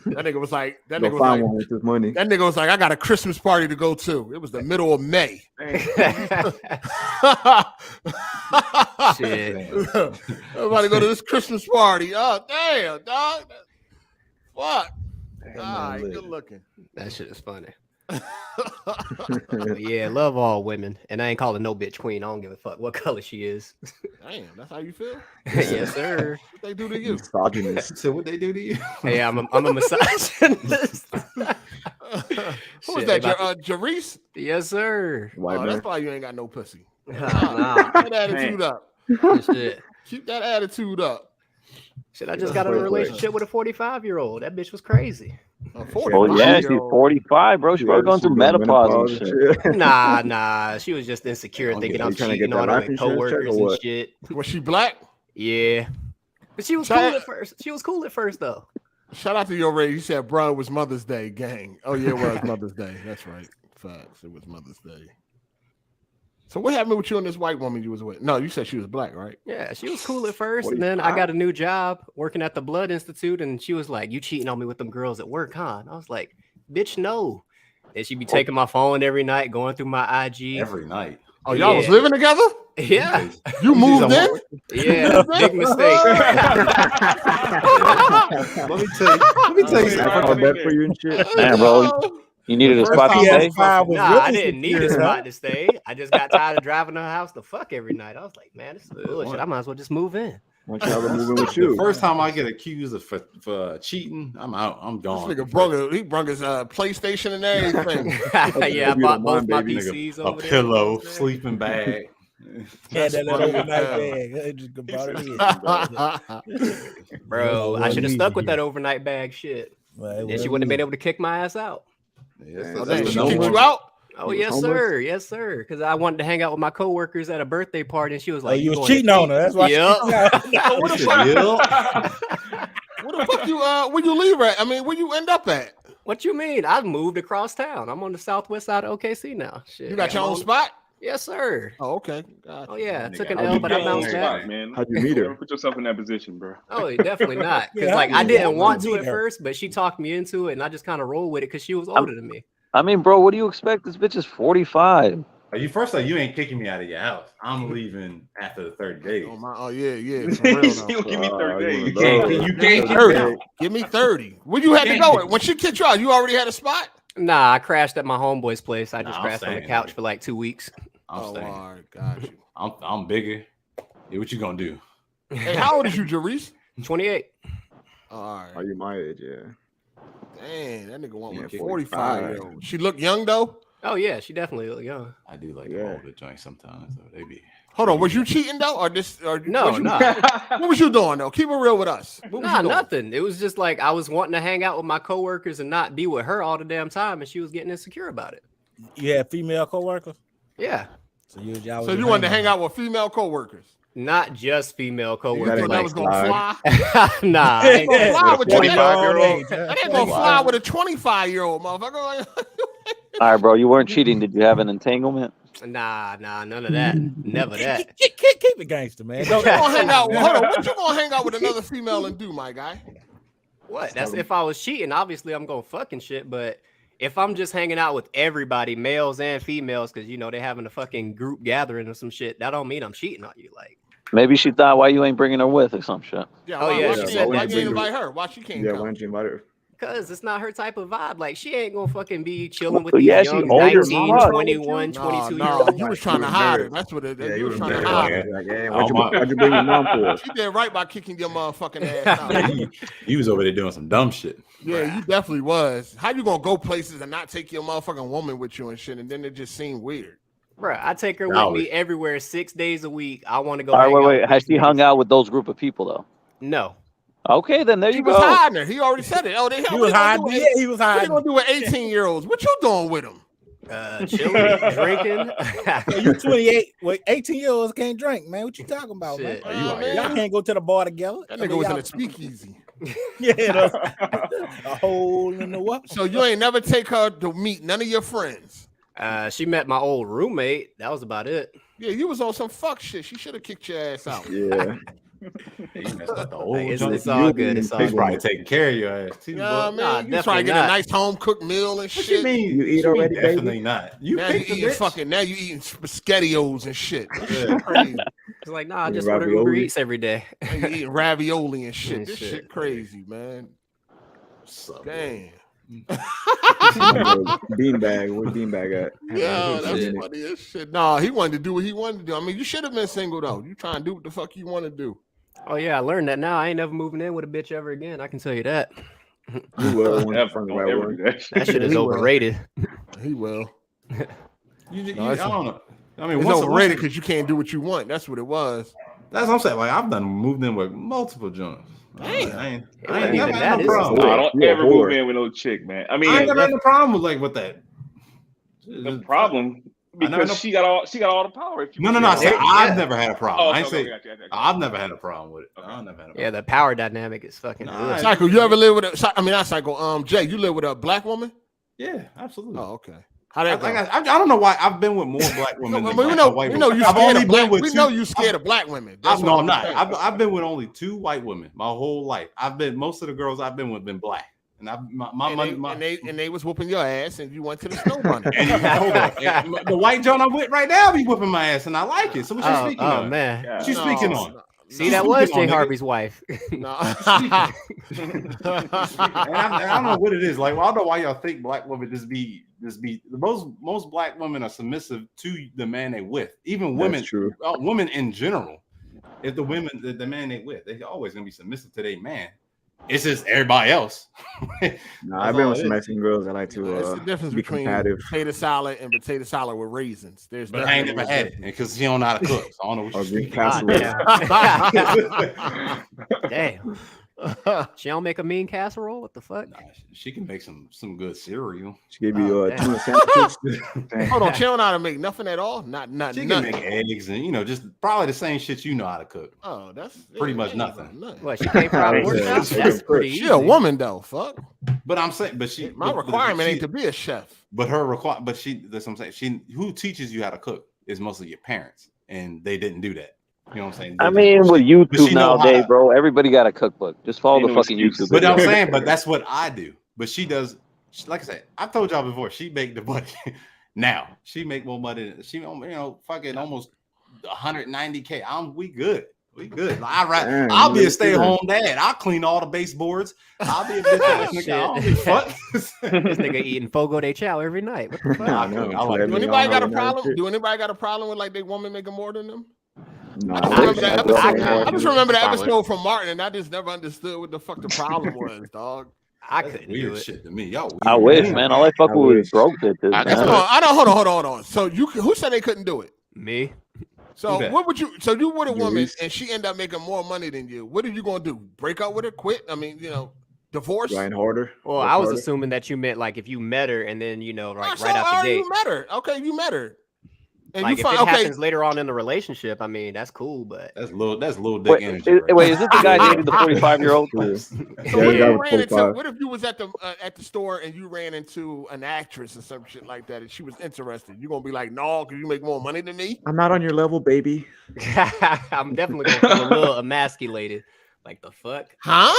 That nigga was like, Go find one with this money. That nigga was like, I got a Christmas party to go to. It was the middle of May. Shit. Everybody go to this Christmas party. Oh, damn, dog. What? All right, good looking. That shit is funny. But yeah, love all women. And I ain't calling no bitch queen. I don't give a fuck what color she is. Damn, that's how you feel? Yes, sir. What they do to you? So what they do to you? Hey, I'm a misogynist. Who was that? Jarice? Yes, sir. That's why you ain't got no pussy. Nah. Keep that attitude up. Shit. Keep that attitude up. Shit, I just got in a relationship with a 45-year-old. That bitch was crazy. Oh yeah, she's 45, bro. She's probably going through menopause and shit. Nah. She was just insecure, thinking I'm cheating on her with coworkers and shit. Was she black? Yeah, but she was cool at first. She was cool at first, though. Shout out to Your Ray. You said, bro, it was Mother's Day, gang. Oh yeah, it was Mother's Day. That's right. Facts. It was Mother's Day. So what happened with you and this white woman you was with? No, you said she was black, right? Yeah, she was cool at first, and then I got a new job working at the Blood Institute, and she was like, "You cheating on me with them girls at work, huh?" And I was like, "Bitch, no." And she'd be taking my phone every night, going through my IG. Every night. Oh, y'all was living together? Yeah. You moved in? Yeah, big mistake. Let me tell you something. For you and shit. Man, bro. You needed a spot to stay? Nah, I didn't need a spot to stay. I just got tired of driving to her house to fuck every night. I was like, man, this is bullshit. I might as well just move in. Once y'all moving with you. The first time I get accused of for cheating, I'm out. I'm gone. This nigga brought his PlayStation and everything. Yeah, I bought both my PCs a over there. pillow, sleeping bag. Yeah, that little overnight bag. I just brought it in. Bro, I should have stuck with that overnight bag shit. Then she wouldn't have been able to kick my ass out. She kicked you out? Oh, yes, sir. Yes, sir. Because I wanted to hang out with my coworkers at a birthday party, and she was like, you was cheating on her. That's why. What the fuck you where you leave at? I mean, where you end up at? What you mean? I moved across town. I'm on the southwest side of OKC now. Shit. You got your own spot? Yes, sir. Oh, okay. Oh, yeah. I took an L, but I bounced back. Man. How'd you meet her? Never put yourself in that position, bro. Oh, definitely not. Because I didn't want to at first, but she talked me into it, and I just kind of rolled with it because she was older than me. I mean, bro, what do you expect? This bitch is 45. You ain't kicking me out of your house. I'm leaving after the 30 days. Yeah. For real, give me 30 days. You can't 30. Give me 30. Where you had to go? When she kicked you out, you already had a spot? Nah, I crashed at my homeboy's place. I just crashed on the couch for like 2 weeks. All right, got you. I'm bigger. Yeah, what you gonna do? Hey, how old is you, Jarice? 28. All right. Are you my age? Yeah. Dang, that nigga went with 45-year-old. She look young though. Oh yeah, she definitely look young. I do like the older joints sometimes. So they be. Hold on, was you cheating though, or no? What was you doing though? Keep it real with us. Nah, nothing. It was just like I was wanting to hang out with my coworkers and not be with her all the damn time, and she was getting insecure about it. You had female coworkers? Yeah. So you wanted to hang out with female coworkers? Not just female coworkers. You thought that was gonna fly? Nah, ain't gonna fly with 25-year-old. That ain't gonna fly with a 25-year-old motherfucker. All right, bro. You weren't cheating. Did you have an entanglement? Nah, none of that. Never that. Keep it gangster, man. Don't hang out. Hold on. What you gonna hang out with another female and do, my guy? What? That's if I was cheating. Obviously, I'm gonna fucking shit. But if I'm just hanging out with everybody, males and females, because they having a fucking group gathering or some shit, that don't mean I'm cheating on you. Like maybe she thought, why you ain't bringing her with or some shit. Yeah. Why you didn't invite her? Why she can't come? Why didn't you invite her? Because it's not her type of vibe. Like, she ain't gonna fucking be chilling with Well, these yeah, young she's older 19, than 21, 22-year-olds. You was trying to hide her. That's what it is. You was trying to hide her. Like, hey, why'd you bring your mom for? She did right by kicking your motherfucking ass out. You was over there doing some dumb shit. Yeah, you definitely was. How you gonna go places and not take your motherfucking woman with you and shit, and then it just seemed weird? Bro, I take her with me everywhere 6 days a week. I want to go. All right, wait. Has she hung out with those group of people though? No. Okay, then there you go. He was hiding her. He already said it. Oh, he was hiding. Yeah, he was hiding. What are you gonna do with 18-year-olds? What you doing with them? Chilling, drinking. You 28. Well, 18-year-olds can't drink, man. What you talking about, Shit. man? Y'all can't go to the bar together. That nigga was in a speakeasy. Yeah, a hole in the what? So you ain't never take her to meet none of your friends? She met my old roommate. That was about it. Yeah, you was on some fuck shit. She should have kicked your ass out. Yeah. It's all good. It's all good. Probably taking care of your ass too. Yeah, man. You trying to get a nice home cooked meal and shit. What you mean? You eat already, baby? Definitely not. Now you eating spaghettios and shit. It's crazy. It's like, nah, I just order Uber Eats every day. You eating ravioli and shit. This shit crazy, man. Damn. Beanbag. Where's Beanbag at? Yeah, that's funny as shit. Nah, he wanted to do what he wanted to do. I mean, you should have been single though. You trying to do what the fuck you want to do. Oh yeah, I learned that now. I ain't never moving in with a bitch ever again. I can tell you that. You will. That shit is overrated. He will. I don't know. I mean, it's overrated because you can't do what you want. That's what it was. That's what I'm saying. Like I've done moved in with multiple joints. I ain't never had no problem. No, I don't ever move in with no chick, man. I mean, I ain't never had no problem with that. The problem because she got all the power. If you No. I said I've never had a problem. Oh, I okay, say I got you. I've never had a problem with it. I've never had a problem. Yeah, the power dynamic is fucking. Psycho, you ever live with a? I mean, not Psycho. Jay, you live with a black woman? Yeah, absolutely. Oh, okay. How that go? I don't know why I've been with more black women. We know you scared of black women. No, I'm not. I've been with only 2 white women my whole life. Most of the girls I've been with been black, and they was whooping your ass, and you went to the snow bunny. The white John I'm with right now be whooping my ass, and I like it. So what you speaking on? Oh man, what you speaking on? See, that was Jay Harvey's wife. No. And I don't know what it is. Like, I don't know why y'all think black women just be most black women are submissive to the man they with. Even women, women in general. If the man they with, they always gonna be submissive to their man. It's just everybody else. I've been with some Mexican girls that like to it's the difference between potato salad and potato salad with raisins. But I ain't never had it because she don't know how to cook. So I don't know what you're Damn. She don't make a mean casserole. What the fuck? Nah, she can make some good cereal. She gave you tuna sandwiches. Hold on, she don't know how to make nothing at all. Not She nothing. can make eggs and just probably the same shit you know how to cook. Oh, that's pretty much nothing. What, she can't fry pork chops? That's pretty easy. She a woman though. Fuck. But I'm saying, my requirement ain't to be a chef. But that's what I'm saying. Who teaches you how to cook is mostly your parents, and they didn't do that. You know what I'm saying? I mean, with YouTube nowadays, bro, everybody got a cookbook. Just follow the fucking YouTube. But I'm saying, but that's what I do. But she does. Like I said, I've told y'all before. She make the money. Now she make more money. She fucking almost 190K. We good. We good. I'll be a stay-at-home dad. I'll clean all the baseboards. I'll be a bitch ass nigga. I don't give a fuck. This nigga eating Fogo de Chao every night. What the fuck? Do anybody got a problem? Do anybody got a problem with like they woman making more than them? No, I just remember the episode from Martin, and I just never understood what the fuck the problem was, dog. I couldn't weird shit to me. Y'all weird. I wish, man. All I fuck with was broke bitches. Hold on. So who said they couldn't do it? Me. So what would you? So you with a woman, and she end up making more money than you. What are you gonna do? Break up with her? Quit? I mean, divorce? Grind harder. Well, I was assuming that you meant like if you met her and then right out the gate. You met her. Okay, you met her. And like if it happens later on in the relationship, I mean that's cool, but that's little dick energy. Wait, is this the guy dating the 45-year-old? What if you was at the store and you ran into an actress or some shit like that, and she was interested? You gonna be like, no, because you make more money than me? I'm not on your level, baby. I'm definitely gonna feel a little emasculated. Like the fuck? Huh?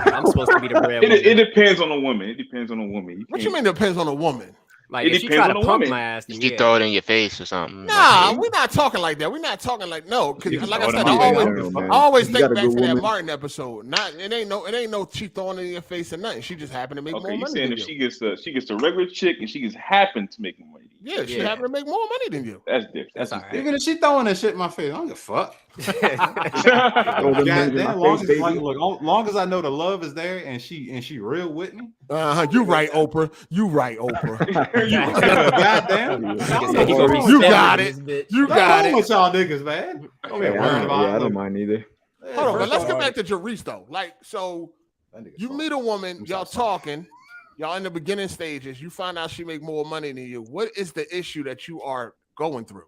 I'm supposed to be the breadwinner. It depends on the woman. It depends on the woman. What you mean depends on the woman? Like if she try to pump my ass, you throw it in your face or something. Nah, we're not talking like that. We're not talking like because like I said, I always think back to that Martin episode. It ain't no she throwing it in your face or nothing. She just happened to make more money. You saying if she gets a regular chick and she just happened to make more money. Yeah, she happened to make more money than you. That's different. That's all right. Even if she throwing that shit in my face, I don't give a fuck. Long as I know the love is there and she real with me. You right, Oprah. You right, Oprah. Goddamn. You got it. You got it. With y'all niggas, man. I don't mind either. Hold on, but let's get back to Jerice though. Like, so you meet a woman, y'all talking, y'all in the beginning stages. You find out she make more money than you. What is the issue that you are going through?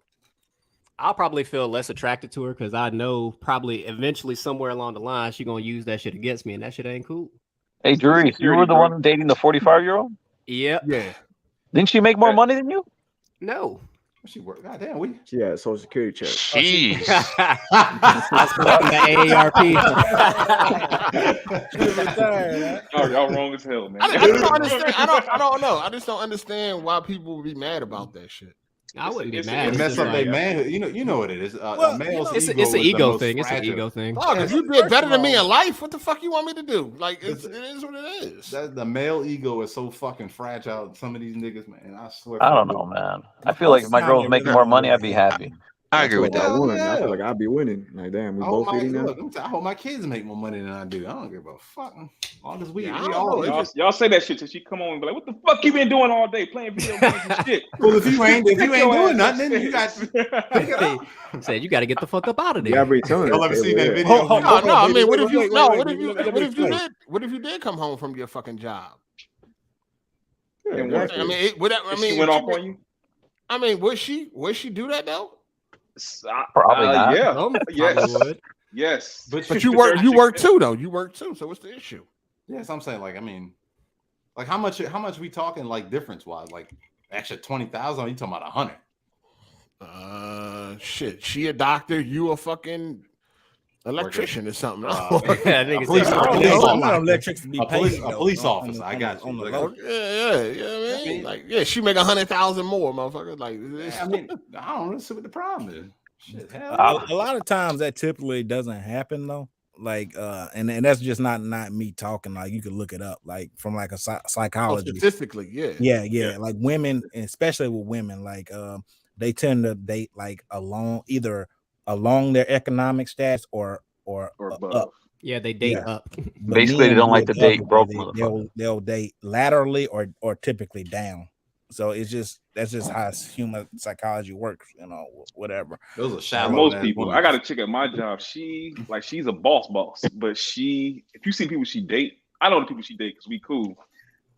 I'll probably feel less attracted to her because I know probably eventually somewhere along the line she gonna use that shit against me, and that shit ain't cool. Hey, Jerice, you were the one dating the 45-year-old? Yep. Yeah. Didn't she make more money than you? No. She worked. Goddamn, she had a social security check. Jeez. That's the AARP. Y'all wrong as hell, man. I don't understand. I don't know. I just don't understand why people would be mad about that shit. I wouldn't be mad. It mess up their manhood. You know what it is. It's an ego thing. It's an ego thing. Oh, because you did better than me in life. What the fuck you want me to do? Like, it is what it is. The male ego is so fucking fragile. Some of these niggas, man. I swear. I don't know, man. I feel like if my girl's making more money, I'd be happy. I agree with that. I feel like I'd be winning. Like, damn, we both eating now. I hope my kids make more money than I do. I don't give a fuck. As long as y'all say that shit till she come on and be like, "What the fuck you been doing all day playing video games and shit?" Well, if you ain't doing nothing, then you got said you got to get the fuck up out of there. Yeah, every time. I'll ever see that video. No. I mean, what if you did come home from your fucking job? I mean, she went off on you. I mean, would she do that though? Probably not. Yeah. Yes. But you work too though. You work too. So what's the issue? Yes, I'm saying like how much we talking like difference wise? Like extra 20,000? You talking about 100? Shit. She a doctor. You a fucking electrician or something. A police officer. I got you. Yeah. I mean, like, she make 100,000 more, motherfucker. Like, I mean, I don't know. See what the problem is. Shit, a lot of times that typically doesn't happen though. Like, and that's just not me talking. Like, you can look it up, like from like a psychology. Statistically, yeah. Like women, especially with women, like they tend to date like either along their economic stats or up. Yeah, they date up. Basically, they don't like to date broke. They'll date laterally or typically down. So that's just how human psychology works, whatever. Those are shallow. Most people. I got a chick at my job. She's a boss, but if you see people she date, I know the people she date because we cool.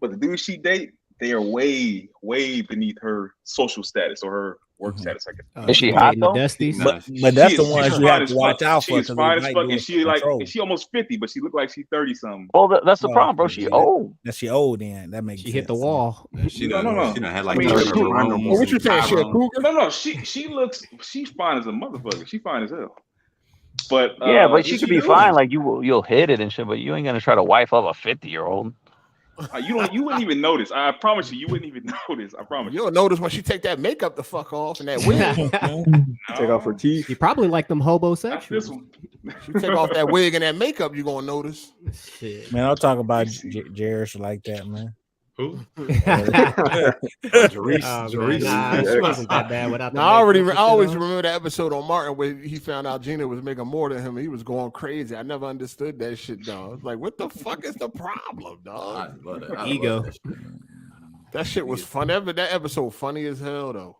But the dudes she date, they are way, way beneath her social status or her work status. I guess. Is she hot though? But that's the ones you have to watch out for. She's fine as fuck, and she almost 50, but she look like she's 30 something. Well, that's the problem, bro. She old. That she old. Then that makes she hit the wall. She done had like. What you saying? She a cougar? No. She's fine as a motherfucker. She fine as hell. But yeah, but she could be fine. Like you'll hit it and shit, but you ain't gonna try to wife up a 50-year-old. You wouldn't even notice. I promise you wouldn't even notice. I promise you'll notice when she take that makeup the fuck off and that wig. Take off her teeth. You probably like them hobosexuals. She take off that wig and that makeup, you gonna notice. Shit. Man, I'll talk about Jerish like that, man. Who? Jerish. Nah, she wasn't that bad without the I always remember that episode on Martin where he found out Gina was making more than him. He was going crazy. I never understood that shit, dog. Like, what the fuck is the problem, dog? Ego. That shit was fun. That episode funny as hell, though.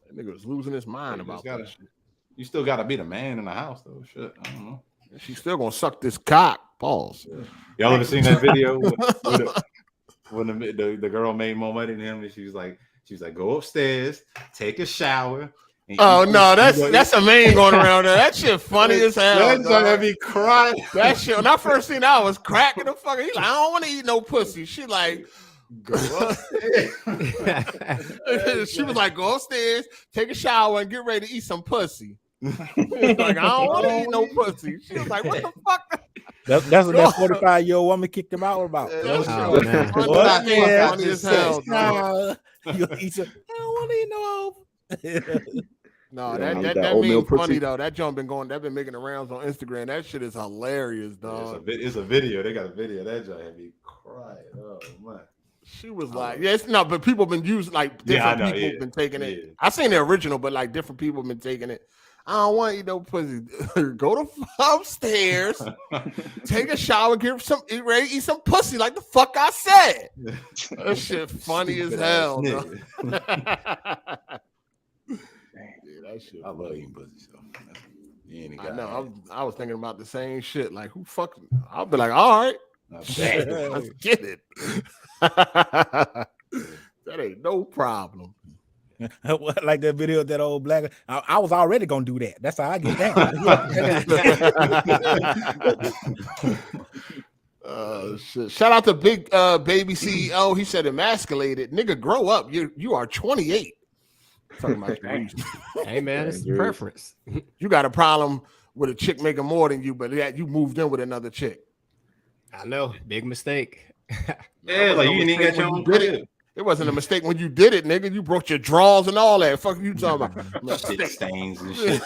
That nigga was losing his mind about that shit. You still gotta be the man in the house, though. Shit, I don't know. She's still gonna suck this cock. Pause. Y'all ever seen that video when the girl made more money than him, and she was like, go upstairs, take a shower. Oh no, that's a man going around there. That shit funny as hell. That's gonna be crying. That shit. When I first seen it, I was cracking the fucker. He's like, I don't want to eat no pussy. She like, go upstairs. She was like, go upstairs, take a shower, and get ready to eat some pussy. She was like, I don't want to eat no pussy. She was like, what the fuck? That's what that 45-year-old woman kicked him out about. Oh, man. Funny as hell. I don't want to eat no. No, that means funny though. That jump been making the rounds on Instagram. That shit is hilarious, dog. It's a video. They got a video. That jump had me crying. Oh man. She was like, but people been using like different people been taking it. Yeah. I seen the original, but like different people been taking it. I don't want to eat no pussy. Go to upstairs, take a shower, eat ready, eat some pussy, like the fuck I said. That shit funny as hell. Yeah, that shit. I love eating pussy. So I know. I was thinking about the same shit. Like, who fucking? I'll be like, all right, let's get it. That ain't no problem. Like that video of that old black. I was already gonna do that. That's how I get down. Shit. Shout out to Big Baby CEO. He said emasculated. Nigga, grow up. You are 28. Talking about hey man, it's preference. You got a problem with a chick making more than you, but you moved in with another chick. I know, big mistake. Yeah, like you didn't got your own crib. It wasn't a mistake when you did it, nigga. You broke your drawers and all that. Fuck you talking about? Shit stains and shit.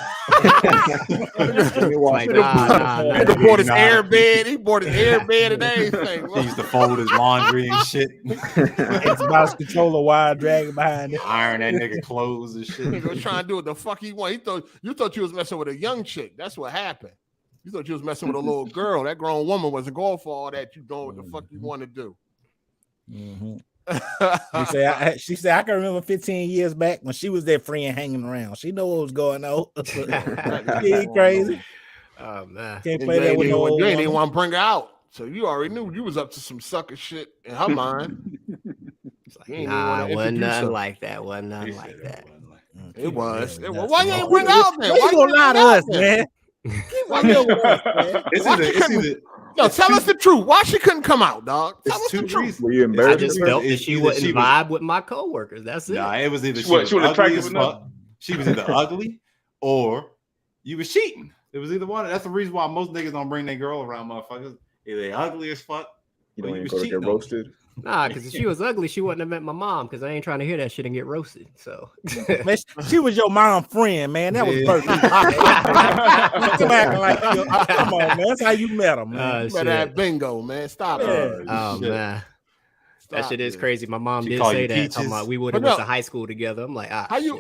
Nigga bought his air bed. He bought his air bed and everything. He used to fold his laundry and shit. Xbox controller wide dragging behind it. Iron that nigga clothes and shit. Nigga was trying to do what the fuck he want. You thought you was messing with a young chick. That's what happened. You thought you was messing with a little girl. That grown woman wasn't going for all that. You doing what the fuck you want to do. Mm-hmm. She said, I can remember 15 years back when she was that friend hanging around. She know what was going on. She ain't crazy. Oh man. Can't play that with no old you ain't even want to bring her out. So you already knew you was up to some sucker shit in her mind. Nah, wasn't nothing like that. Wasn't nothing like that. It was. Why you ain't bring her out then? Why you gonna lie to us, man? Yo, tell us the truth. Why she couldn't come out, dog? Tell us the truth. Were you embarrassed? I just felt that she wouldn't vibe with my coworkers. That's it. Nah, it was either she was ugly as fuck. She was either ugly or you was cheating. It was either one. That's the reason why most niggas don't bring their girl around motherfuckers. Either they ugly as fuck. You don't even go to get roasted. Nah, because if she was ugly, she wouldn't have met my mom because I ain't trying to hear that shit and get roasted. So man, she was your mom friend, man. That was perfect. Come on, man. That's how you met her, man. You met her at bingo, man. Stop it. Oh man. That shit is crazy. My mom did say that. We would have went to high school together. I'm like, how you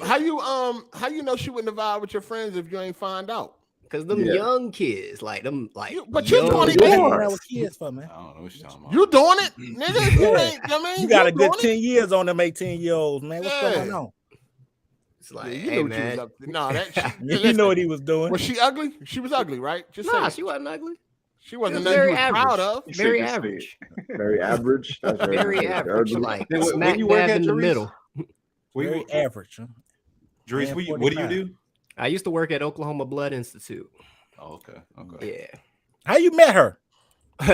know she wouldn't have vibed with your friends if you ain't find out? Cause them young kids, like them, like. But you're 24. Kids for, man. I don't know what you're talking about. You doing it, nigga? You ain't. I mean, you got a good 10 years on them 18-year-olds, man. What's going on? It's like, you hey, know man. what you was up to. No, that you know what he was doing. Was she ugly? She was ugly, right? Just nah, say she wasn't ugly. She wasn't very nothing you was proud of. Very average. Very average. That's very average. Like when you work dab at in the Jeri's? middle. Very average. Huh? Dries, what do you do? I used to work at Oklahoma Blood Institute. Oh, okay. Yeah. How you met her?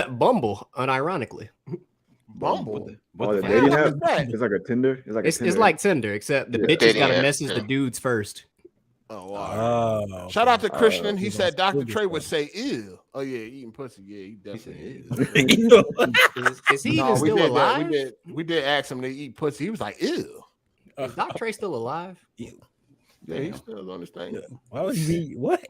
Bumble, unironically. Bumble. What the dating app? It's like a Tinder. It's like Tinder, except the bitches got to message the dudes first. Oh, wow. Shout out to Christian. He said Dr. Trey would say ew. Oh yeah, eating pussy. Yeah, he definitely is. Is he even still alive? We did ask him to eat pussy. He was like, ew. Is Dr. Trey still alive? Yeah, he's still on this thing. Yeah. Why would he? What?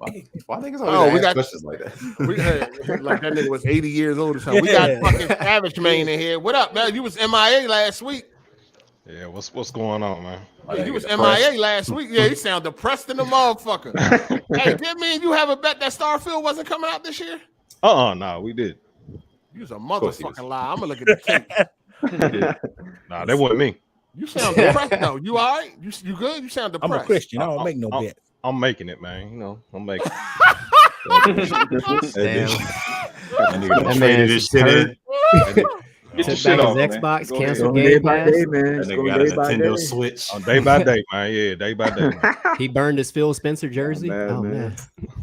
Why think it's always we got questions like that? We had, like that nigga was 80 years old or something. We got fucking Savage Man in here. What up, man? You was MIA last week. Yeah, what's going on, man? Yeah, you was MIA last week. Yeah, he sound depressed in the motherfucker. Hey, did me and you have a bet that Starfield wasn't coming out this year? No, we did. You was a motherfucking lie. I'm gonna look at the tape. Nah, that wasn't me. You sound depressed though. You all right? You good? You sound depressed. I'm a Christian. I don't make no bet. I'm making it, man. You know, I'm making it. That man is shit. Took back his Xbox, canceled Game Pass. That nigga got a Nintendo Switch. On day by day, man. Yeah, day by day. Man. He burned his Phil Spencer jersey. Oh man.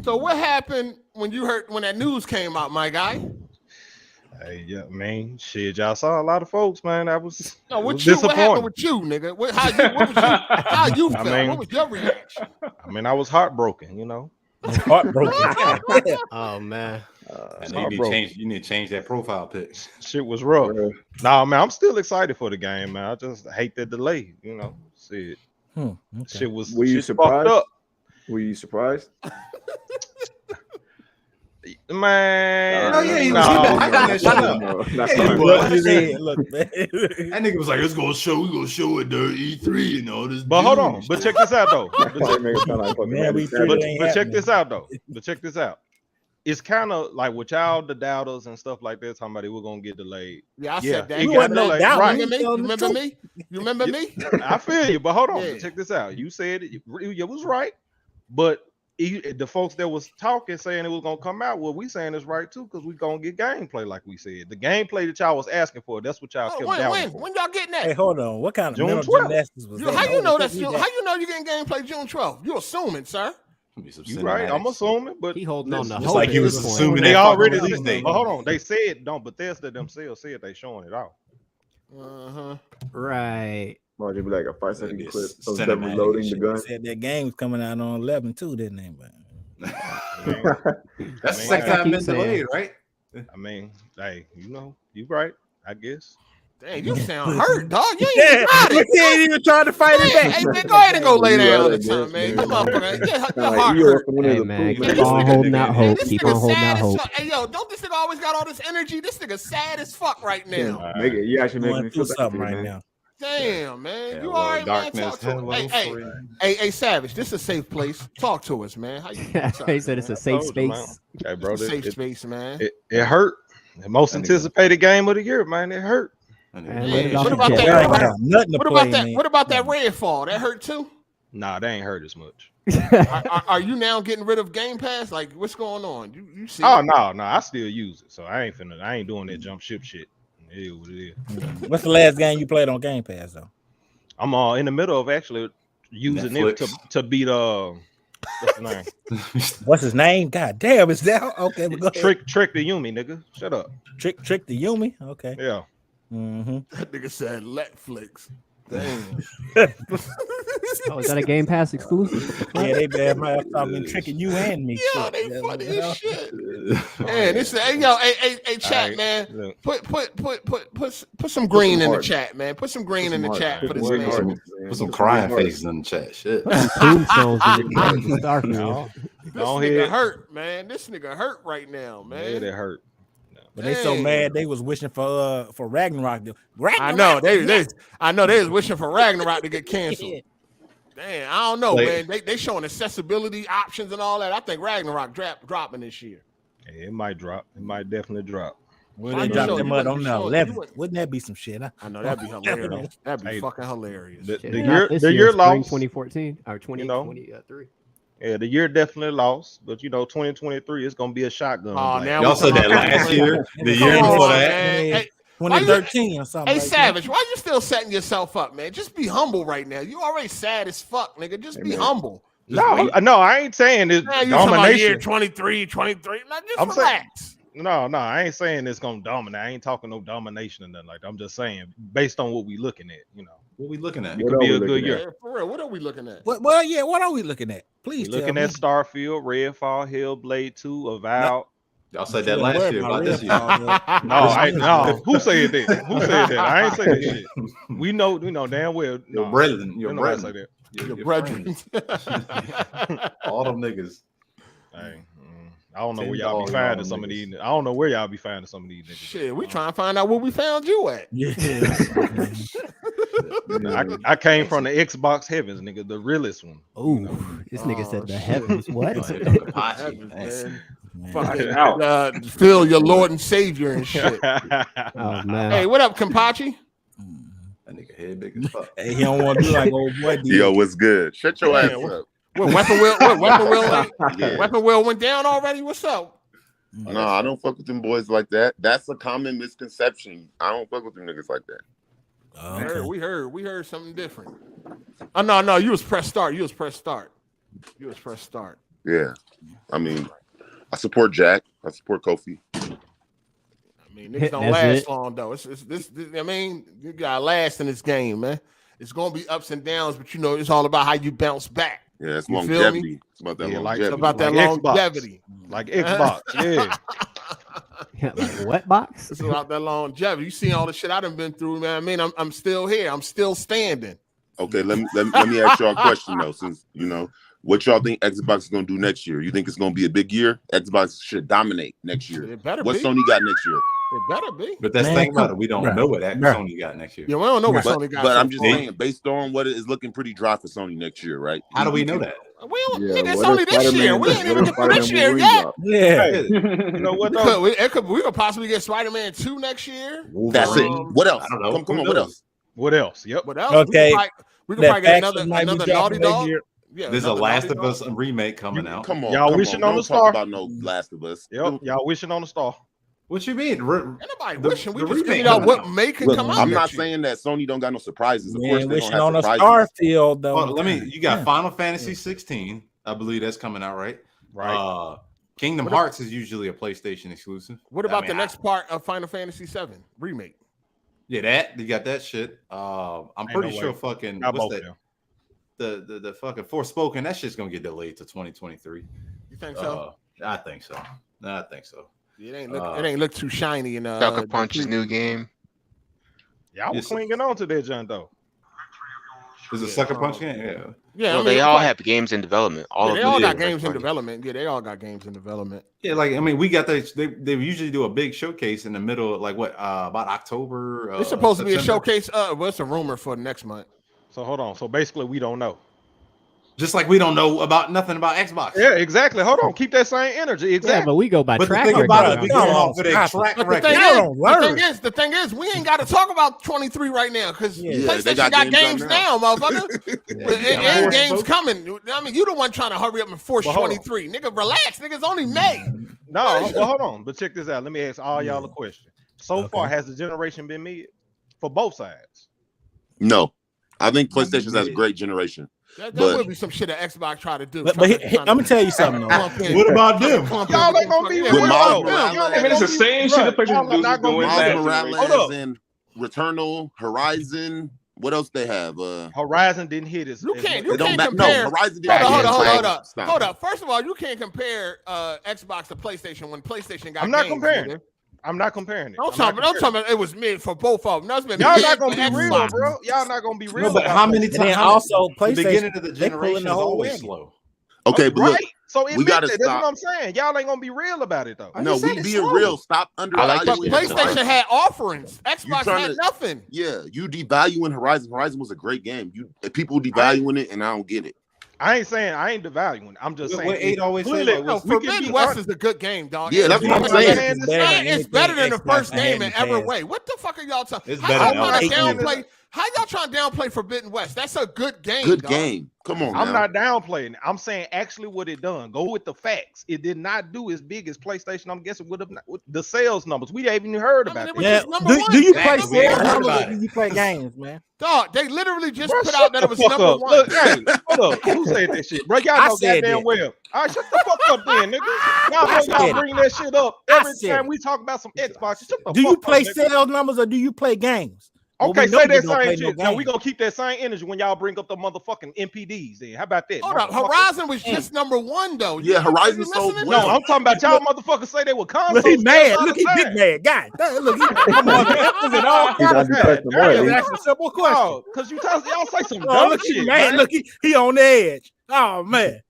So what happened when you heard when that news came out, my guy? Hey, yeah, man. Shit, y'all saw a lot of folks, man. That was no. What disappointing. happened with you, nigga? How you felt? What was your reaction? I mean, I was heartbroken. You know, heartbroken. Oh man. You need to change that profile pic. Shit was rough. Nah, man, I'm still excited for the game, man. I just hate the delay. You know, shit. Shit was. Were you surprised? Up. Were you surprised? Man, he was. That nigga was like, "We're gonna show it during E3 and all this." But hold on, but check this out though. But check this out though. But check this out. It's kind of like with y'all the doubters and stuff like that. Somebody we're gonna get delayed. Yeah, I said that. You got delayed. Right. You remember me? You remember me? I feel you, but hold on. Yeah. Check this out. You said it was right, but the folks that was talking saying it was gonna come out, well, we saying it's right too, because we gonna get gameplay like we said. The gameplay that y'all was asking for, that's what y'all kept down for. When y'all getting that? Hey, hold on. What kind of June mental 12th. gymnastics was that? How you know that's how you know you getting gameplay June 12th? You assuming, sir? You right? I'm assuming, but he holding on to hope. Like he was assuming they already. But hold on, they said Bethesda themselves said they showing it off. Right. Or it'd be like a 5-second clip of them reloading the gun. Said that game's coming out on 11 too, didn't they? That's the second time been delayed, right? I mean, hey, you know, you right, I guess. Dang, you sound hurt, dog. You ain't even trying to fight it back. Hey, man, go ahead and go lay down this time, man. Come on, man. Your heart hurt. Hey, man, keep on holding out hope. Keep on holding out hope. Hey, yo, don't this nigga always got all this energy? This nigga sad as fuck right now. You actually making me feel something right now. Damn, man. You all right, man? Talk to us. Hey, Savage, this is a safe place. Talk to us, man. How you He said it's a safe space. Hey, bro, safe space, man. It hurt. The most anticipated game of the year, man. It hurt. What about that? What about that Redfall? That hurt too? Nah, they ain't hurt as much. Are you now getting rid of Game Pass? Like, what's going on? You see? Oh no, I still use it, so I ain't doing that jump ship shit. It is what it is. What's the last game you played on Game Pass though? I'm in the middle of actually using Netflix. it to beat what's his name? What's his name? God damn, it's that okay? But go ahead. Trick the Yumi, nigga. Shut up. Trick the Yumi. Okay. Yeah. That nigga said Netflix. Damn. Oh, is that a Game Pass exclusive? Yeah, they bad. I've been tricking you and me. Yo, they funny as shit. Man, this hey, chat, right, man. Put some green in the chat, man. Put some green in the chat for this man. Put some crying faces in the chat. Shit. Tombstones in the Starfield. This nigga hurt, man. This nigga hurt right now, man. Yeah, they hurt. But they so mad they was wishing for Ragnarok. I know they was wishing for Ragnarok to get canceled. Damn, I don't know, Like- man. They showing accessibility options and all that. I think Ragnarok dropping this year. Yeah, it might drop. It might definitely drop. Well, Why they you dropped show- them you out wouldn't on be the showing- 11th. you wouldn't- Wouldn't that be some shit? I know that'd be hilarious. That'd be Hey, fucking hilarious. The Shit, year, this the year, year spring lost. 2014 or 2023. Yeah, the year definitely lost, but 2023 is gonna be a shotgun. Oh, blast. now Y'all we said talking that about last year, the Come year on, before that. man. Hey, 2013 or something. Hey, like Savage, why you still setting yourself up, man? Just be humble right now. You already sad as fuck, nigga. Just be humble. No, I ain't saying it's Man, you talking about year domination. 23. Now, just I'm saying- relax. No, I ain't saying it's gonna dominate. I ain't talking no domination or nothing like that. I'm just saying based on what we looking at, What we looking at? it could be a good year. Yeah, for real, what are we looking at? What? Well, yeah. What are we looking at? Please We looking tell at me. Starfield, Redfall, Hellblade 2, Avowed. Y'all said that last year about this year. No. Who said that? Who said that? I ain't say that shit. We know damn well. Your brethren, your ain't nobody say brethren. that. Your brethren. All them niggas. Hey, I don't know where $10 y'all be finding on some of niggas. these. I don't know where y'all be finding some of these niggas. Shit, we trying to find out where we found you at. Yeah. I came from the Xbox heavens, nigga, the realest one. Ooh, this nigga said the heavens. What? Fucking Phil, your Lord and Savior and shit. Oh man. Hey, what up, Kampachi? That nigga head big as fuck. Hey, he don't want to do like old boy did. Yo, what's good? Shut your ass Man, up. What weapon wheel? What weapon wheel? Yeah. Weapon wheel went down already. What's up? No, I don't fuck with them boys like that. That's a common misconception. I don't fuck with them niggas like that. We heard something different. Oh no, you was press start. Yeah. I mean, I support Jack. I support Kofi. I mean, niggas don't That's last it. long though. It's this. I mean, you gotta last in this game, man. It's gonna be ups and downs, but it's all about how you bounce back. Yeah, it's You feel me? longevity. It's about that Yeah, like- longevity. It's about that Like Xbox. longevity. Like Xbox, yeah. Like what box? It's about that longevity. You see all the shit I done been through, man. I mean, I'm still here. I'm still standing. Okay, let me ask y'all a question though, since what y'all think Xbox is gonna do next year? You think it's gonna be a big year? Xbox should dominate next year. It better What be. Sony got next year? It better be. But that's the thing about it. We don't know what Sony got next year. Yeah, we don't know what But, Sony got. but so I'm just far. saying, based on what it is looking pretty dry for Sony next year, right? How do we know that? We don't, Yeah, nigga, it's what only if this year. Spider-Man- We ain't even what if get through this Spider-Man year Wolverine yet. drop? Yeah. You know what though? We could possibly get Spider-Man 2 next year. That's it. What else? I don't know. Come Who on, what knows? else? What else? Yep. What else? Okay. We could That probably get faction might be another dropping Naughty next Dog. year. Yeah, There's a another Last Naughty of Us Dog. remake coming out. Come on, Y'all come wishing on. on the Don't talk star. about no Last of Us. Yep. Y'all wishing on the star. What you mean? Ain't nobody The- wishing. We the just remake figured out coming what out. may could Look, come out. I'm not next year. saying that Sony don't got no surprises. Of Man, course, they wishing don't on have a surprises. Starfield though. Well, you got Yeah. Final Fantasy 16. I believe that's coming out, right? Right. Kingdom Hearts is usually a PlayStation exclusive. What about I mean, the next part of Final Fantasy 7 remake? Yeah, that you got that shit. I'm Ain't pretty no sure way. fucking Got what's both that? of them. The fucking Forspoken. That shit's gonna get delayed to 2023. You think so? I think so. I think so. It ain't look too shiny in Sucker Punch's new game. Y'all was Yes. clinging on to that, John, though. Is it Sucker Punch game? Yeah. Yeah, Well, they all have games in development. All of they them all do. got games in Funny. development. Yeah, they all got games in development. Yeah, like I mean, we got that. They usually do a big showcase in the middle, like what about October? It's supposed to be a September? showcase. Well, it's a rumor for next month. So hold on. So basically, we don't know. Just like we don't know about nothing about Xbox. Yeah, exactly. Hold on. Keep that same energy. Yeah, Exactly. but we go by But the track thing record. about it, we Come go on, off with a stop it. track But record. the thing is, we ain't got to talk about 23 right now because Yeah, they PlayStation got games out now, motherfucker. And games Force coming. I mean, you the one trying to hurry up and force But hold on. 23. Nigga, relax. Nigga, it's only May. No, well, hold on. But check this out. Let me ask all y'all a question. So Okay. far, has the generation been mid for both sides? No, I think PlayStation has a great generation. That But- would be some shit that Xbox try to do. But I'm gonna tell you something though. What about them? Y'all ain't gonna be With real. Miles though. Morales. Y'all ain't I mean, it's the gonna be- same shit the Bruh, y'all PlayStation dudes not is gonna doing be last Miles real. generation. Hold Morales up. and Returnal, Horizon. What else they have? Horizon didn't hit as You as can't. much. You can't No, compare. Horizon didn't. Hold have up. Stop. Hold up. First of all, you can't compare Xbox to PlayStation when PlayStation got. I'm not games, comparing. nigga. I'm not comparing it. I'm I'm talking not about it was mid for both of them. That's been Y'all mid not gonna for be real, Xbox. bro. Y'all not gonna be real. No, but about how many that. And then times? also The beginning PlayStation, of the they pulling generation the is whole always wagon. slow. Okay, but look, Right. So we gotta that's what stop. I'm saying. Y'all ain't gonna be real about it though. No, we being real. Stop undervaluing. But PlayStation had offerings. Xbox had nothing. Yeah, you devaluing Horizon. Horizon was a great game. People devaluing it, and I don't get it. I ain't saying I ain't devaluing. I'm just saying what Aid always said. No, Forbidden West is a good game, dog. Yeah, that's what I'm saying. It's better than the first game in every way. What the fuck are y'all talking? It's better than How y'all trying to downplay Forbidden West? That's a good game. Good dog. game. Come on. I'm not downplaying it. I'm saying actually what it done. Go with the facts. It did not do as big as PlayStation. I'm guessing would have with the sales numbers. We haven't even heard about that. Yeah. Do you play sales numbers or do you play games, man? Dog, they literally just put out that it was number one. Look, hey, hold up. Who said that shit? Bro, y'all know goddamn well. All right, shut the fuck up then, nigga. Y'all bring that shit up every time we talk about some Xbox. Do you play sales numbers or do you play games? Okay, say that same shit. Now we gonna keep that same energy when y'all bring up the motherfucking MPDs. Then how about that? Hold up, Horizon was just number one though. Yeah, Horizon sold well. No, I'm talking about y'all motherfuckers say they were consoles. Look, he mad. Look, he big mad. God, look, he's asking simple questions. Because y'all say some dumb shit. Man, look, he on the edge. Oh man,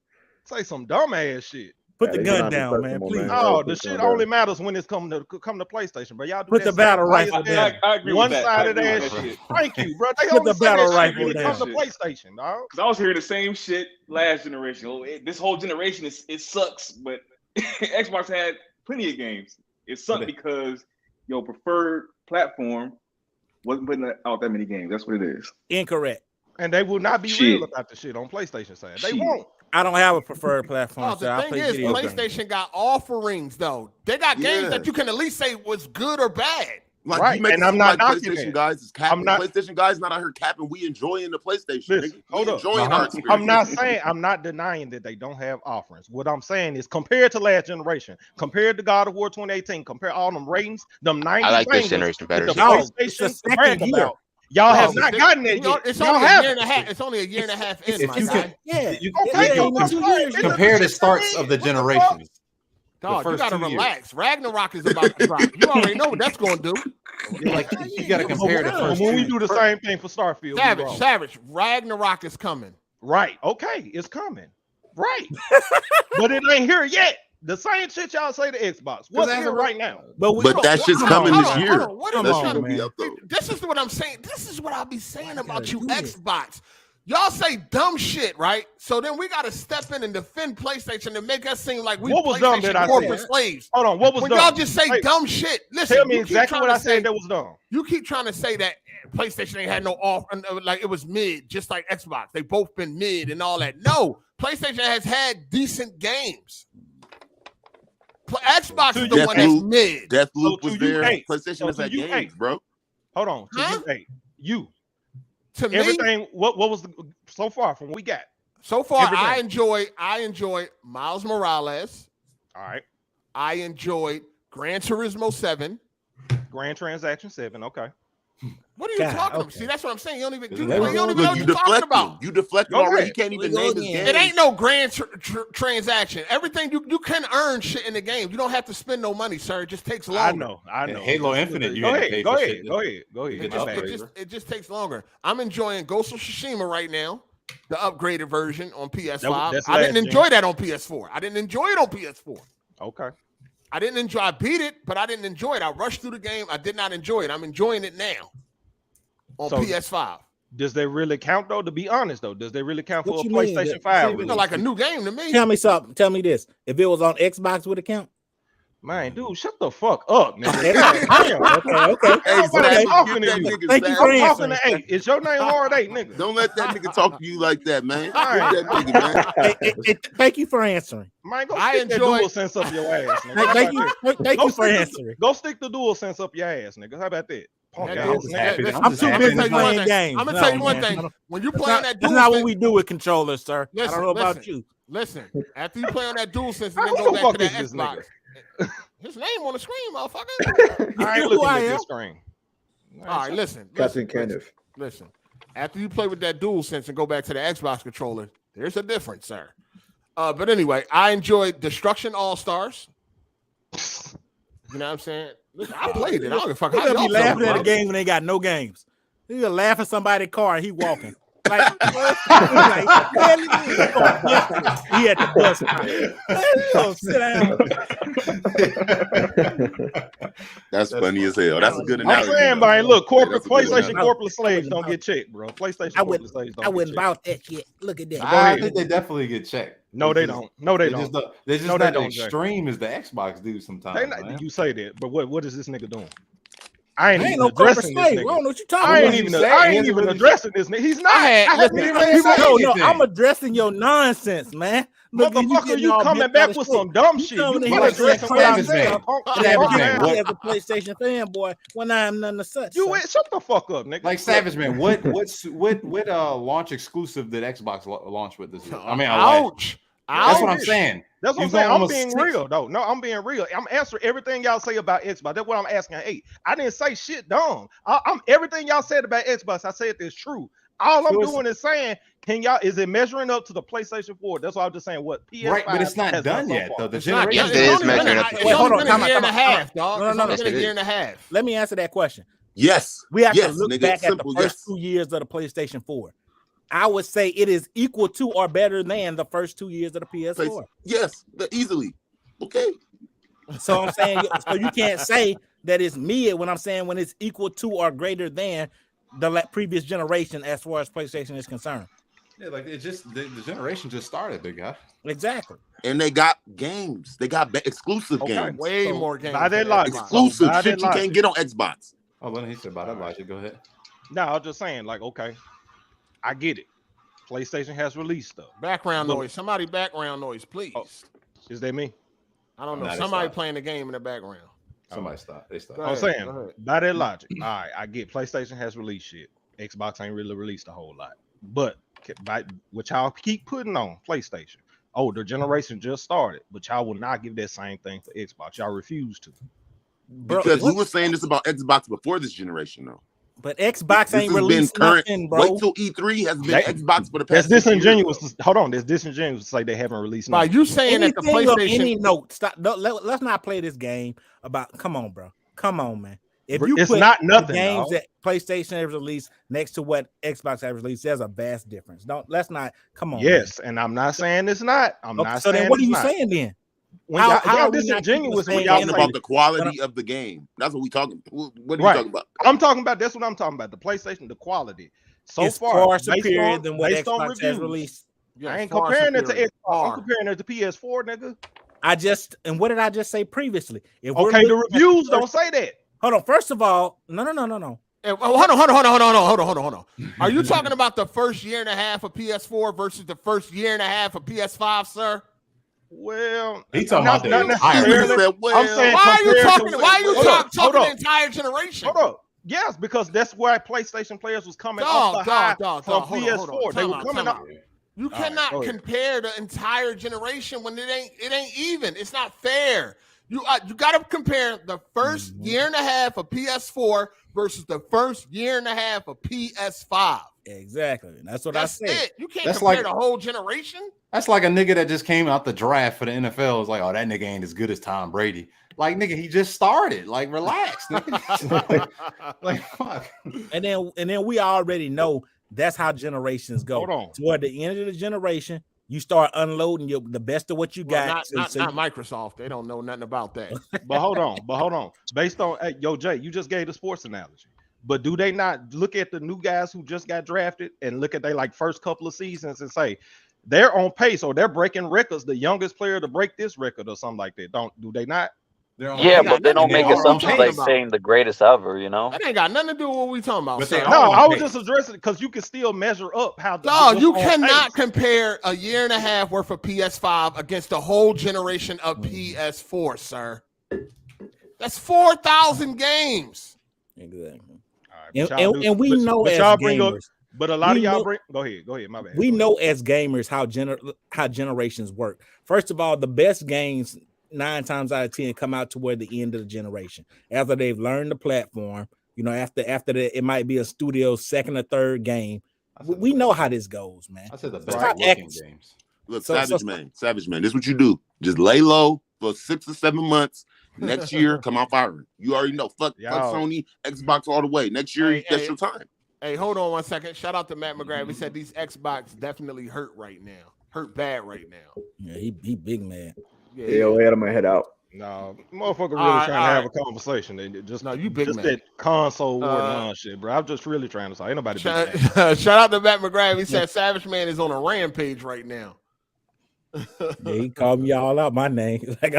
say some dumb ass shit. Put the gun down, man, please. Oh, the shit only matters when it's come to PlayStation, bro. Y'all do put the battle rifle down. I agree with that. One-sided ass shit. Thank you, bro. They put the battle rifle when it down. comes to PlayStation, dog. Because I was hearing the same shit last generation. This whole generation it sucks, but Xbox had plenty of games. It sucked because your preferred platform wasn't putting out that many games. That's what it is. Incorrect. And they will not be real about the shit on PlayStation side. They won't. I don't have a preferred platform. Oh, the thing is, PlayStation got offerings though. They got games that you can at least say was good or bad. Like, right, and I'm not knocking PlayStation guys is capping. PlayStation guys not out here capping. We enjoying the PlayStation. Listen, hold up. I'm not saying, I'm not denying that they don't have offerings. What I'm saying is, compared to last generation, compared to God of War 2018, compare all them ratings, them 90. I like this generation better. It's the second year. Y'all have not gotten that yet. It's only a year and a half. It's only a year and a half in, my guy. Compare the starts of the generations. Dog, you gotta relax. Ragnarok is about to drop. You already know what that's gonna do. Like you gotta compare the first. When we do the same thing for Starfield, Savage. Ragnarok is coming. Right. Okay, it's coming. Right. But it ain't here yet. The same shit y'all say to Xbox. What's here right now? But that shit's coming this year. This is what I'm saying. This is what I'll be saying about you, Xbox. Y'all say dumb shit, right? So then we got to step in and defend PlayStation and make us seem like we PlayStation corporate slaves. Hold on, what was when dumb? y'all just say dumb shit? Listen, tell me exactly what I said that was dumb. You keep trying to say that PlayStation ain't had no off, like it was mid, just like Xbox. They both been mid and all that. No, PlayStation has had decent games. Xbox is the one that's mid. Deathloop was there. PlayStation has had games, bro. Hold on. You. To everything. Me, what was so far from what we got? So far, I enjoy Miles Morales. All right. I enjoyed Gran Turismo 7. Grand Transaction 7. Okay. What are you talking about? See, that's what I'm saying. You don't even know what you're talking about. You deflected already. You can't even name this game. It ain't no grand transaction. Everything you can earn shit in the game. You don't have to spend no money, sir. It just takes longer. I know. Halo Infinite. Go ahead. It just takes longer. I'm enjoying Ghost of Tsushima right now, the upgraded version on PS5. I didn't enjoy that on PS4. I didn't enjoy it on PS4. Okay. I didn't enjoy. I beat it, but I didn't enjoy it. I rushed through the game. I did not enjoy it. I'm enjoying it now on PS5. Does they really count though? To be honest though, does they really count for a PlayStation 5? It's like a new game to me. Tell me something. Tell me this. If it was on Xbox, would it count? Man, dude, shut the fuck up, nigga. Okay. Hey, talking to you. Thank you for talking to 8. Is your name Hard8, nigga? Don't let that nigga talk to you like that, man. That nigga, man. Thank you for answering. Man, go stick that dual sense up your ass, nigga. Thank you for answering. Go stick the dual sense up your ass, nigga. How about that? I'm too busy playing games. I'm gonna tell you one thing. When you play on that dual, that's not what we do with controllers, sir. I don't know about you. Listen, after you play on that dual sense and then go back to that Xbox. His name on the screen, motherfucker. I ain't looking at this screen. All right, listen. Captain Kenneth. Listen. After you play with that dual sense and go back to the Xbox controller, there's a difference, sir. But anyway, I enjoyed Destruction All-Stars. You know what I'm saying? Listen, I played it. I don't give a fuck. You're gonna be laughing at a game when they got no games. You're gonna laugh at somebody's car and he walking. Like, really? He at the bus stop. Sit down. That's funny as hell. That's a good analogy. I'm saying, Brian, look, PlayStation corporate slaves don't get checked, bro. PlayStation corporate slaves don't. I wouldn't vouch that shit. Look at that. I think they definitely get checked. No, they don't. No, they don't. They're just not extreme as the Xbox do sometimes. You say that, but what is this nigga doing? I ain't even no addressing this slave. nigga. I don't know what you talking I about. ain't even addressing this nigga. He's not. No, I'm addressing your nonsense, man. Look, motherfucker, you coming back with some dumb shit. You addressing what I said. As a PlayStation fanboy, when I am none of such. You shut the fuck up, nigga. Like Savage Man, what launch exclusive did Xbox launch with this year? I mean, ouch. That's what I'm saying. That's what I'm saying. I'm being real, though. No, I'm being real. I'm answering everything y'all say about Xbox. That's what I'm asking. Hey, I didn't say shit dumb. I'm everything y'all said about Xbox. I said it's true. All I'm doing is saying, is it measuring up to the PlayStation 4? That's what I'm just saying. What PS5 right, but it's not done yet, though. The generation is measuring up. Hold on, a year and a half, dog. No. It's been a year and a half. Let me answer that question. Yes. We have to look back at the first 2 years of the PlayStation 4. I would say it is equal to or better than the first 2 years of the PS4. Yes, easily. Okay. So I'm saying, so you can't say that it's mid when I'm saying when it's equal to or greater than the previous generation as far as PlayStation is concerned. Yeah, like it just the generation just started, big guy. Exactly. And they got games. They got exclusive games. Way more games. Exclusive shit you can't get on Xbox. Oh, let me say about that logic. Go ahead. No, I was just saying, like, okay. I get it. PlayStation has released stuff. Background noise. Somebody background noise, please. Oh, is that me? I don't know. Somebody playing the game in the background. Somebody stop. They stop. I'm saying, by that logic, all right, I get PlayStation has released shit. Xbox ain't really released a whole lot. But what y'all keep putting on PlayStation, the generation just started, but y'all will not give that same thing for Xbox. Y'all refuse to. Because we were saying this about Xbox before this generation, though. But Xbox ain't released nothing, bro. Wait till E3 has been Xbox for the past. That's disingenuous. Hold on, that's disingenuous to say they haven't released nothing. By you saying that the PlayStation. Any note? Stop. Let's not play this game about. Come on, bro. Come on, man. If you it's put not nothing, games that PlayStation has released next to what Xbox has released, there's a vast difference. Let's not. Come on. Yes, man. and I'm not saying it's not. I'm not. So then, what are you saying then? When y'all disingenuous when y'all talking about the quality of the game. That's what we talking. What are you talking about? I'm talking about. That's what I'm talking about. The PlayStation, the quality. So it's far superior than what Xbox has released. I ain't comparing it to Xbox. I'm comparing it to PS4, nigga. And what did I just say previously? Okay, the reviews don't say that. Hold on. First of all, no. Hold on. Are you talking about the first year and a half of PS4 versus the first year and a half of PS5, sir? Well, he talking about the entire. I'm saying, why are you talking the entire generation? Hold up. Yes, because that's where PlayStation players was coming off the high from PS4. They were coming up. You cannot compare the entire generation when it ain't even. It's not fair. You got to compare the first year and a half of PS4 versus the first year and a half of PS5. Exactly. That's what I said. It. You can't compare the whole generation. That's like a nigga that just came out the draft for the NFL. It's like, oh, that nigga ain't as good as Tom Brady. Like, nigga, he just started. Like, relax, nigga. like, fuck. And then we already know that's how generations go. Hold on. Toward the end of the generation, you start unloading the best of what you got. Not Microsoft. They don't know nothing about that. But hold on. Based on Jay, you just gave the sports analogy. But do they not look at the new guys who just got drafted and look at their like first couple of seasons and say they're on pace or they're breaking records, the youngest player to break this record or something like that? Do they not? Yeah, but they don't make assumptions like saying the greatest ever, you know? That ain't got nothing to do with what we talking about. No, I was just addressing because you can still measure up how. No, you cannot compare a year and a half worth of PS5 against the whole generation of PS4, sir. That's 4,000 games. Exactly. And we know as gamers. But a lot of y'all bring. Go ahead. My bad. We know as gamers how generations work. First of all, the best games 9 times out of 10 come out toward the end of the generation after they've learned the platform. You know, after that, it might be a studio's second or third game. We know how this goes, man. I said the best looking games. Look, Savage Man. This is what you do. Just lay low for 6 or 7 months. Next year, come out firing. You already know. Fuck Sony, Xbox all the way. Next year, that's your time. Hey, hold on 1 second. Shout out to Matt McGrath. He said these Xbox definitely hurt right now. Hurt bad right now. Yeah, he big man. Yeah, wait, I'm gonna head out. No, motherfucker really trying to have a conversation. They just you big just man. that console war shit, bro. I'm just really trying to say, ain't nobody Shout big out to Matt McGrath. He said Savage Man is on a rampage right now. Yeah, he called me all out my name. Like,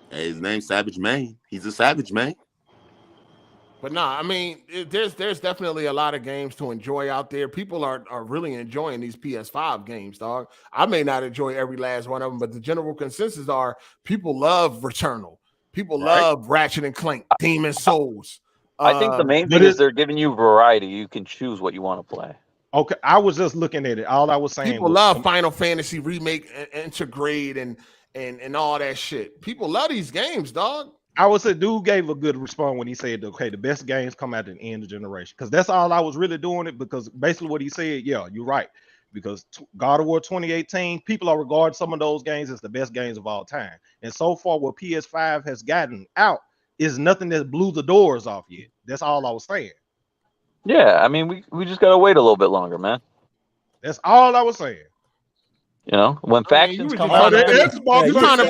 hey, his name's Savage Man. He's a savage man. But nah, I mean, there's definitely a lot of games to enjoy out there. People are really enjoying these PS5 games, dog. I may not enjoy every last one of them, but the general consensus are people love Returnal. People love Ratchet and Clank, Demon Souls. I think the main thing is they're giving you variety. You can choose what you want to play. Okay, I was just looking at it. All I was saying, people love Final Fantasy Remake, Intergrade, and all that shit. People love these games, dog. I would say dude gave a good response when he said, okay, the best games come at the end of the generation. Because that's all I was really doing it, because basically what he said, yeah, you're right. Because God of War 2018, people are regarding some of those games as the best games of all time. And so far, what PS5 has gotten out is nothing that blew the doors off yet. That's all I was saying. Yeah, I mean, we just gotta wait a little bit longer, man. That's all I was saying. You know, when factions come out, out, you're trying to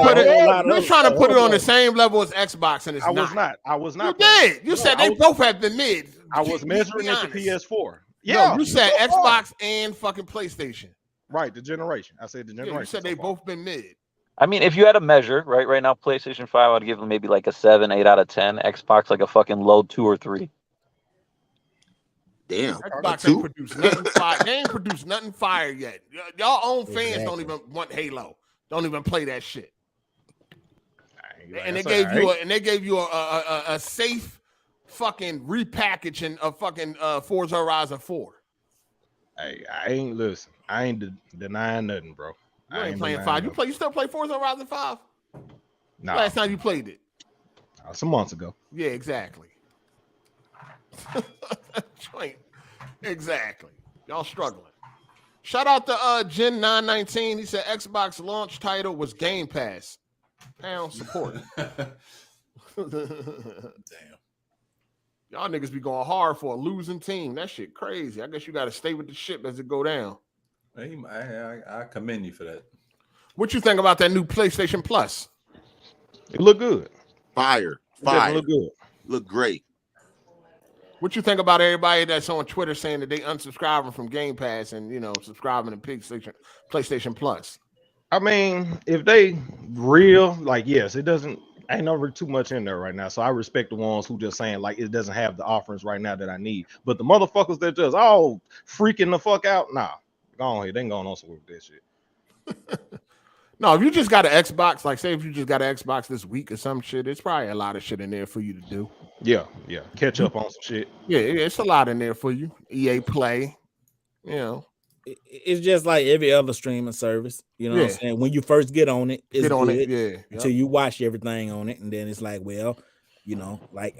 put it on the same level as Xbox, and it's not. I was not. You did. You said they both have been mid. I was measuring at the PS4. Yeah, no, you said Xbox and fucking PlayStation. Right, the generation. I said the generation. Yeah, you said they both been mid. I mean, if you had a measure, right now, PlayStation 5, I'd give them maybe like a 7, 8 out of 10. Xbox like a fucking low 2 or 3. Damn. Xbox ain't produced nothing fire. They ain't produced nothing fire yet. Y'all own fans don't even want Halo. Don't even play that shit. And they gave you a safe fucking repackaging of fucking Forza Horizon 4. Hey, I ain't denying nothing, bro. You ain't playing 5. You still play Forza Horizon 5? No. Last time you played it? Some months ago. Yeah, exactly. Exactly. Y'all struggling. Shout out to Gen919. He said Xbox launch title was Game Pass. Pound support. Damn. Y'all niggas be going hard for a losing team. That shit crazy. I guess you got to stay with the ship as it go down. I commend you for that. What you think about that new PlayStation Plus? It look good. Fire. Look good. Look great. What you think about everybody that's on Twitter saying that they unsubscribing from Game Pass and subscribing to PlayStation Plus? I mean, if they real, like, yes, it doesn't. Ain't never too much in there right now, so I respect the ones who just saying like it doesn't have the offerings right now that I need. But the motherfuckers that just freaking the fuck out, nah, go on here, they ain't going on with that shit. No, if you just got an Xbox, like say if you just got an Xbox this week or some shit, it's probably a lot of shit in there for you to do. Yeah, catch up on some shit. Yeah, it's a lot in there for you. EA Play, It's just like every other streaming service. You know what I'm saying? When you first get on it, it's good until you watch everything on it, and then it's like, well, like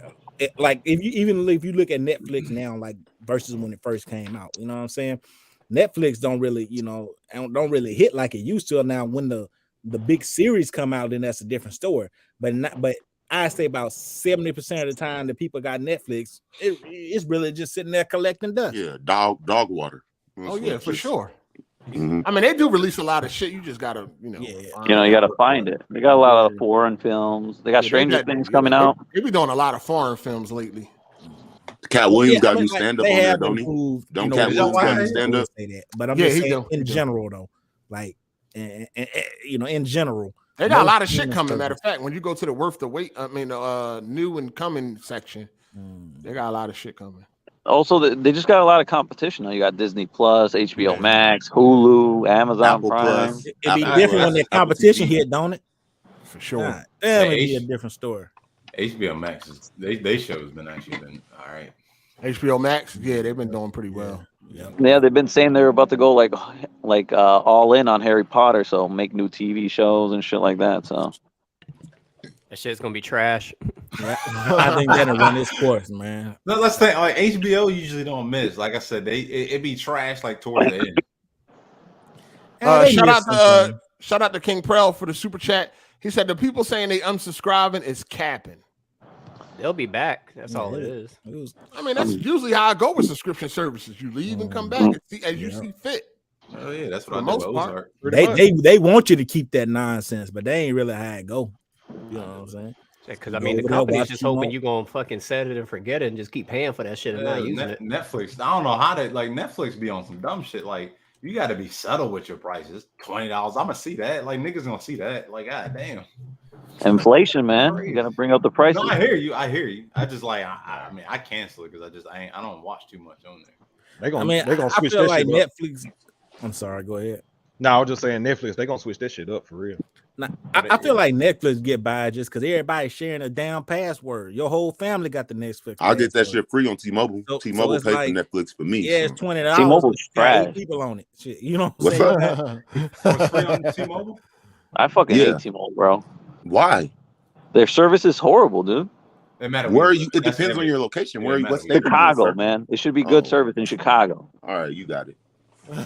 if you look at Netflix now, like versus when it first came out, you know what I'm saying? Netflix don't really, don't really hit like it used to. Now, when the big series come out, then that's a different story. But I say about 70% of the time that people got Netflix, it's really just sitting there collecting dust. Yeah, dog water. Oh yeah, for sure. Mm-hmm. I mean, they do release a lot of shit. You just gotta, you gotta find it. They got a lot of foreign films. They got Stranger Things coming out. They be doing a lot of foreign films lately. Cat Williams got you stand up on there, don't he? Don't Cat Williams got you stand up? But I'm just saying in general though, like, and in general, they got a lot of shit coming. Matter of fact, when you go to the worth the wait, new and coming section, they got a lot of shit coming. Also, they just got a lot of competition. You got Disney Plus, HBO Max, Hulu, Amazon Apple Prime. Plus. It'd be different when the competition hit, don't it? For sure. It'd be a different story. HBO Max they show's been actually been all right. HBO Max, they've been doing pretty well. Yeah, they've been saying they're about to go like all in on Harry Potter, so make new TV shows and shit like that. So that shit's gonna be trash. Yeah, I think that'll run its course, man. No, let's think. Like HBO usually don't miss. Like I said, it be trash like towards the end. Shout out to King Prel for the super chat. He said the people saying they unsubscribing is capping. They'll be back. That's all it is. I mean, that's usually how I go with subscription services. You leave and come back and see as you see fit. Oh yeah, that's what For I the do. most part. They want you to keep that nonsense, but they ain't really how it go. You know what I'm saying? Because I mean, the company's just hoping you gonna fucking set it and forget it and just keep paying for that shit and not using it. Netflix. I don't know how to like Netflix be on some dumb shit. Like you got to be subtle with your prices. $20. I'm gonna see that. Like niggas gonna see that. Like god damn. Inflation, man. You got to bring up the prices. No, I hear you. I just like I mean I cancel it because I don't watch too much on there. They're gonna switch I feel that like shit Netflix. I'm sorry. Go ahead. No, I was just saying Netflix. They're gonna switch that shit up for real. Now, I feel like Netflix get by just because everybody's sharing a damn password. Your whole family got the Netflix. I'll get that shit free on T-Mobile. T-Mobile pays for Netflix for me. Yeah, it's $20. T-Mobile's trash. 8 people on it. Shit, you know What's what I'm saying? What's free on T-Mobile? I fucking hate T-Mobile, bro. Why? Their service is horrible, dude. It matter where are you? It depends on your location. Where are you? What's Chicago, man. It should be good service in Chicago. All right, you got it.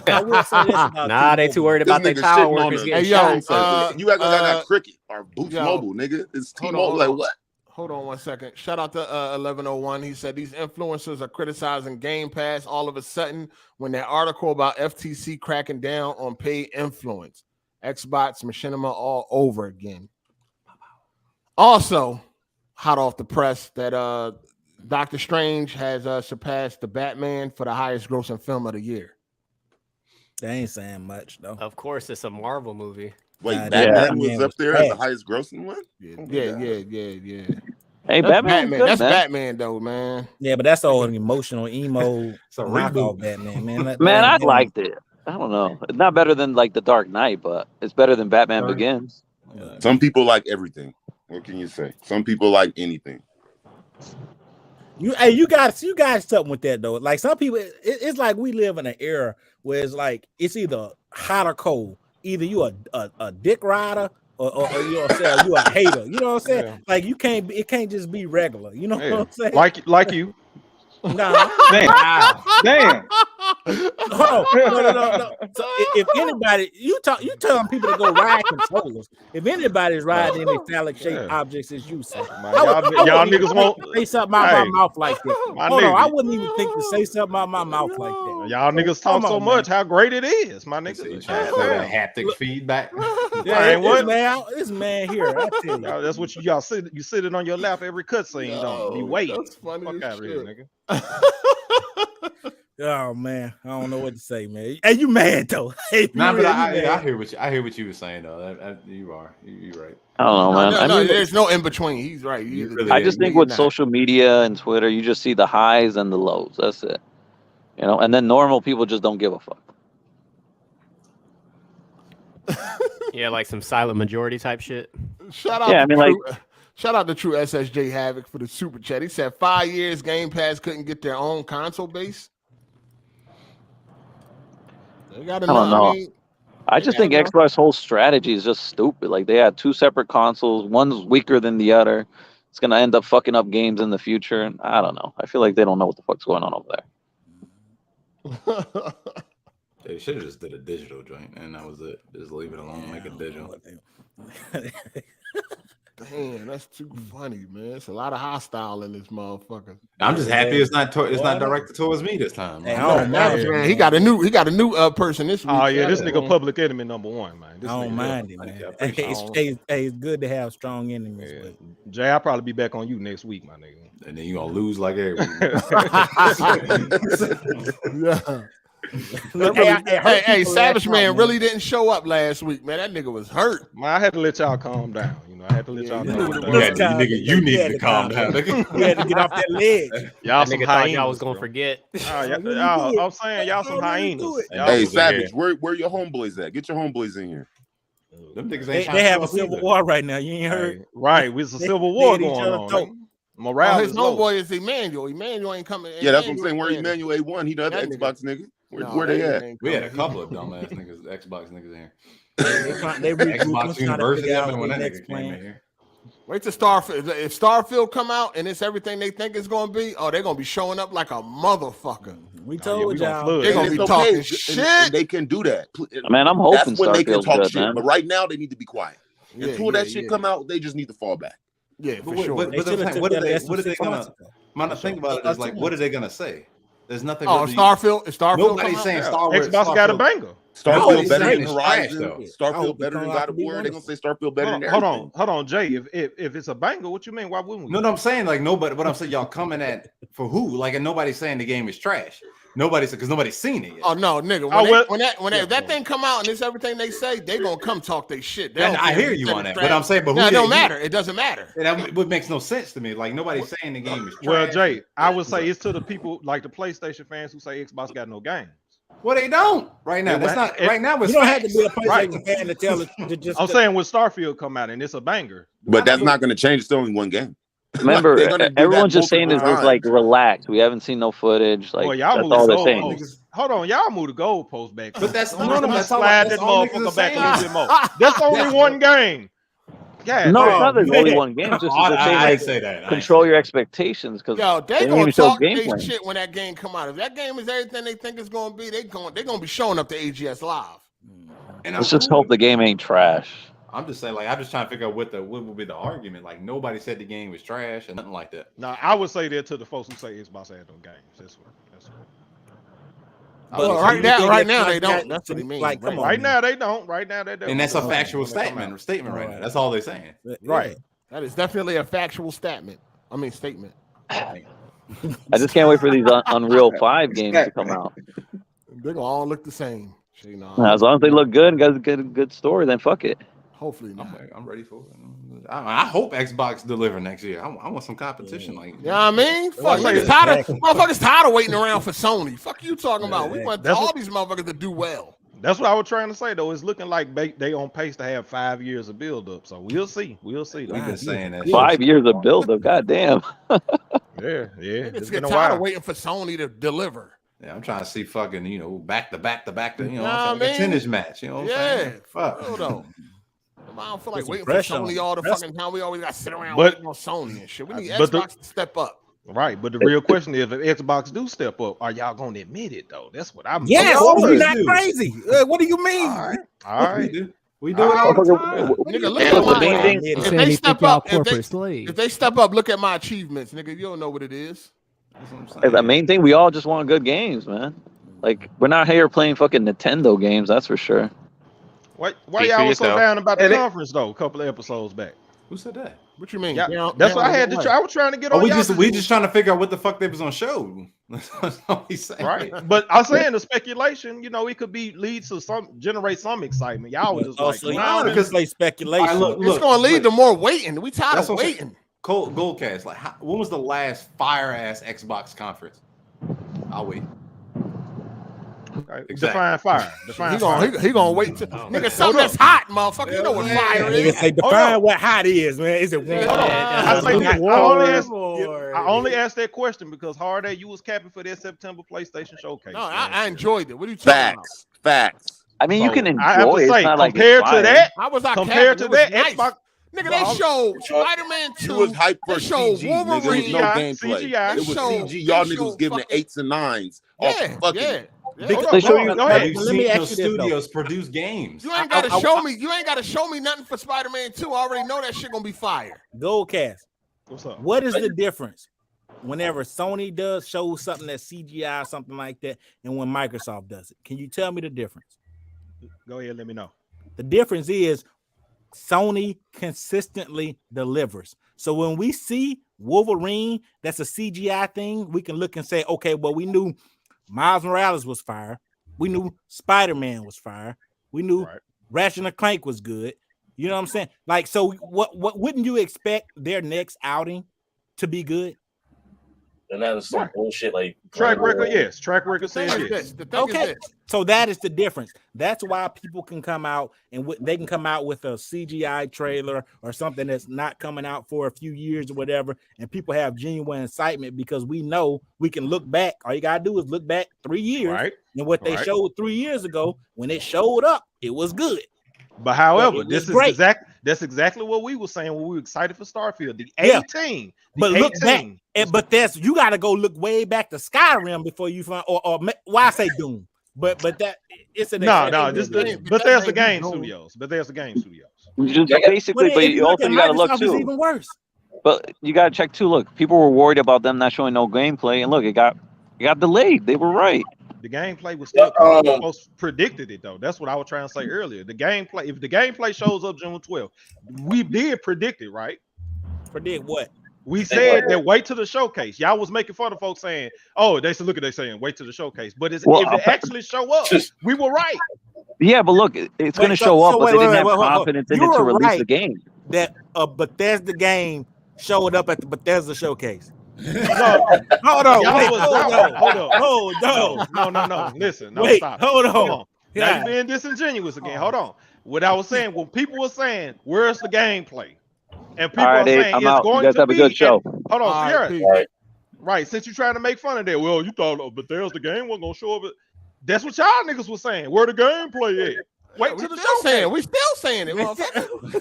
I will say this about Nah, they too worried about their tower workers getting shot. You act like I got Cricket or Boost Mobile, nigga. It's T-Mobile. Like what? Hold on 1 second. Shout out to 1101. He said these influencers are criticizing Gamepass all of a sudden when that article about FTC cracking down on paid influence. Xbox, Machinima all over again. Also, hot off the press that Doctor Strange has surpassed the Batman for the highest grossing film of the year. They ain't saying much though. Of course, it's a Marvel movie. Wait, Batman was up there as the highest grossing one? Yeah. Hey, Batman. That's Batman though, man. Yeah, but that's all emotional emo. It's a knockoff Batman, man. Man, I liked it. I don't know. It's not better than like The Dark Knight, but it's better than Batman Begins. Some people like everything. What can you say? Some people like anything. You got something with that though. Like some people, it's like we live in an era where it's like it's either hot or cold. Either you a dick rider or you know what I'm saying, you a hater. You know what I'm saying? Yeah. Like it can't just be regular. You know what I'm saying? Like you. Nah. Damn. No. So if anybody, you telling people to go ride controllers. If anybody's riding any phallic shaped objects, it's you. So y'all niggas won't say something out my mouth like that. Hold on, I wouldn't even think to say something out my mouth like that. Y'all niggas talk so much how great it is, my niggas. Haptic feedback. This man here, I tell you. That's what y'all sit. You sit it on your lap every cutscene, don't you? You wait. That's funny. Fuck out of here, nigga. Oh man, I don't know what to say, man. Hey, you mad though? Hey, nah, but I hear what you were saying though. You're right. I don't know, man. No, there's no in between. He's right. I just think with social media and Twitter, you just see the highs and the lows. That's it. You know, and then normal people just don't give a fuck. Yeah, like some silent majority type shit. Shout out to True SSJ Havoc for the super chat. He said 5 years Game Pass couldn't get their own console base. They got I don't know. I just think Xbox's whole strategy is just stupid. Like they had two separate consoles. One's weaker than the other. It's gonna end up fucking up games in the future. And I don't know. I feel like they don't know what the fuck's going on over there. They should have just did a digital joint, and that was it. Just leave it alone, make it digital. Damn, that's too funny, man. It's a lot of hostile in this motherfucker. I'm just happy it's not directed towards me this time. Man. He got a new person this week. Oh yeah, this nigga public enemy number one, man. I don't mind it, man. It's good to have strong enemies. Yeah. Jay, I'll probably be back on you next week, my nigga. And then you gonna lose like every week. Yeah. Hey, Savage Man really didn't show up last week, man. That nigga was hurt. Man, I had to let y'all calm down. I had to let y'all calm down. You needed to calm down. You had to get off that ledge. Y'all some thought y'all was gonna forget. I'm saying y'all some hyenas. Hey, Savage, where your homeboys at? Get your homeboys in here. Them niggas they have a civil war right now. You ain't heard? Right, with a civil war going on. Morale his homeboy is Emmanuel. Emmanuel ain't coming. Yeah, that's what I'm saying. Where Emmanuel A1? He the other Xbox nigga. Where they at? We had a couple of dumbass niggas, Xbox niggas in here. They Xbox University. When that nigga came in here. Wait till Starfield. If Starfield come out and it's everything they think it's gonna be, they're gonna be showing up like a motherfucker. We told y'all they're gonna be talking shit. And they can do that. Man, I'm hoping that's when they can Starfield's talk good, shit. man. But right now they need to be quiet. Until that shit come out, they just need to fall back. Yeah, for sure. What are they gonna? My thing about it is like, what are they gonna say? There's nothing. Oh, really, Starfield. Nobody's saying Star Wars. Xbox got a banger. Starfield better than it's Horizon. trash, though. Starfield better than God of War. They're gonna say Starfield better than Hold on, Jay. If it's a banger, what you mean? Why wouldn't we? No, I'm saying like nobody. What I'm saying, y'all coming at for who? Like, and nobody's saying the game is trash. Nobody's because nobody's seen it yet. Oh no, nigga. When that thing come out and it's everything they say, they gonna come talk their shit. I hear you on that, but I'm saying, but it don't matter. It doesn't matter. It makes no sense to me. Like nobody's saying the game is trash. Well, Jay, I would say it's to the people like the PlayStation fans who say Xbox got no games. Well, they don't right now. That's not right now. You don't have to be a PlayStation fan to tell it. I'm saying when Starfield come out and it's a banger, but that's not going to change. It's still only one game. Remember, everyone's just saying is like relax. We haven't seen no footage. Like that's all they're saying. Hold on, y'all move the goalpost back. But that's slide that motherfucker back a little bit more. That's only one game. Yeah, no, it's not there's only one game. Just say that. Control your expectations because they gonna talk their shit when that game come out. If that game is everything they think it's gonna be, they're gonna be showing up to AGS Live. And let's just hope the game ain't trash. I'm just saying, like, I'm just trying to figure out what would be the argument. Like, nobody said the game was trash and nothing like that. No, I would say that to the folks who say Xbox had no games. That's what. Well, right now they don't. That's what he means. Like, come on. Right now they don't. Right now they don't. And that's a factual statement right now. That's all they're saying. Right. That is definitely a factual statement. Statement. I just can't wait for these Unreal 5 games to come out. They're gonna all look the same. As long as they look good and got a good story, then fuck it. Hopefully not. I'm ready for it. I hope Xbox deliver next year. I want some competition. Like, you know what I mean? Fuck, motherfuckers tired of waiting around for Sony. Fuck you talking about? We want all these motherfuckers to do well. That's what I was trying to say though. It's looking like they on pace to have 5 years of build up. So we'll see. We'll see. We've been saying that. 5 years of build up. Goddamn. Yeah. It's getting tired of waiting for Sony to deliver. Yeah, I'm trying to see fucking back to back, a tennis match. You know what I'm saying? Fuck. Hold on. I don't feel like waiting for Sony all the fucking time. We always got to sit around waiting on Sony and shit. We need Xbox to step up. Right, but the real question is, if Xbox do step up, are y'all going to admit it though? That's what I'm. Yes, we're not crazy. What do you mean? All right. We do it all the time. Nigga, look at my if they step up, if they step up, look at my achievements, nigga. You don't know what it is. The main thing, we all just want good games, man. Like we're not here playing fucking Nintendo games, that's for sure. Why y'all was so down about the conference though? A couple of episodes back. Who said that? What you mean? Yeah, that's what I had to try. I was trying to get on. We just trying to figure out what the fuck they was on show. That's all he's saying. Right, but I'm saying the speculation. It could lead to generate some excitement. Y'all was just because play speculation. It's gonna lead to more waiting. We tired of waiting. Goldcast, like when was the last fire ass Xbox conference? I'll wait. Right. Exactly. Define fire. He gonna wait till nigga something that's hot, motherfucker. You know what fire is. Say define what hot is, man. Is it warm? I only asked that question because Hard8, you was capping for that September PlayStation Showcase. No, I enjoyed it. What are you talking about? Facts. I mean, you can enjoy I have to it. say, it's not like compared to that, compared to that, nice. Xbox. Nigga, they showed Spider-Man 2. It was hype for CG, nigga. There was no gameplay. CGI. It was CG. Y'all niggas was giving it 8s and 9s. They show you. Let me ask you studios produce games. You ain't gotta show me. You ain't gotta show me nothing for Spider-Man 2. I already know that shit gonna be fire. Goldcast. What's up? What is the difference whenever Sony does show something that's CGI or something like that, and when Microsoft does it? Can you tell me the difference? Go ahead, let me know. The difference is Sony consistently delivers. So when we see Wolverine, that's a CGI thing, we can look and say, okay, well, we knew Miles Morales was fire. We knew Spider-Man was fire. We knew Ratchet & Clank was good. You know what I'm saying? Like, so what wouldn't you expect their next outing to be good? And that is some bullshit like track record. Yes, track record says yes. Okay, so that is the difference. That's why people can come out and they can come out with a CGI trailer or something that's not coming out for a few years or whatever, and people have genuine excitement because we know we can look back. All you gotta do is look back 3 years, and what they showed 3 years ago when it showed up, it was good. But however, that's exactly what we were saying when we were excited for Starfield. The 18. But look back, but you got to go look way back to Skyrim before you find or why I say Doom. But that it's an no. There's the game studios. But there's the game studios. Basically, but you also got to look too. Even worse. But you gotta check too. Look, people were worried about them not showing no gameplay, and look, it got delayed. They were right. The gameplay was still coming. Folks predicted it though. That's what I was trying to say earlier. The gameplay, if the gameplay shows up June 12th, we did predict it, right? Predict what? We said that wait till the showcase. Y'all was making fun of folks saying, "Oh, they said look at they saying wait till the showcase." But if it actually show up, we were right. Yeah, but look, it's going to show up, but they didn't have confidence in it to release the game. That Bethesda game showed up at the Bethesda showcase. No, hold on. No. Listen, no, wait, stop. Hold on. Come on. Yeah. Now you're being disingenuous again. Hold on. What I was saying, when people were saying, "Where's the gameplay?" and people are saying I'm it's out. going You guys to have be. a good show. Hold on, Right. right. Since you're trying to make fun of that, well, you thought Bethesda game wasn't gonna show up. That's what y'all niggas was saying. Where the gameplay at? Wait till the showcase. We still saying it.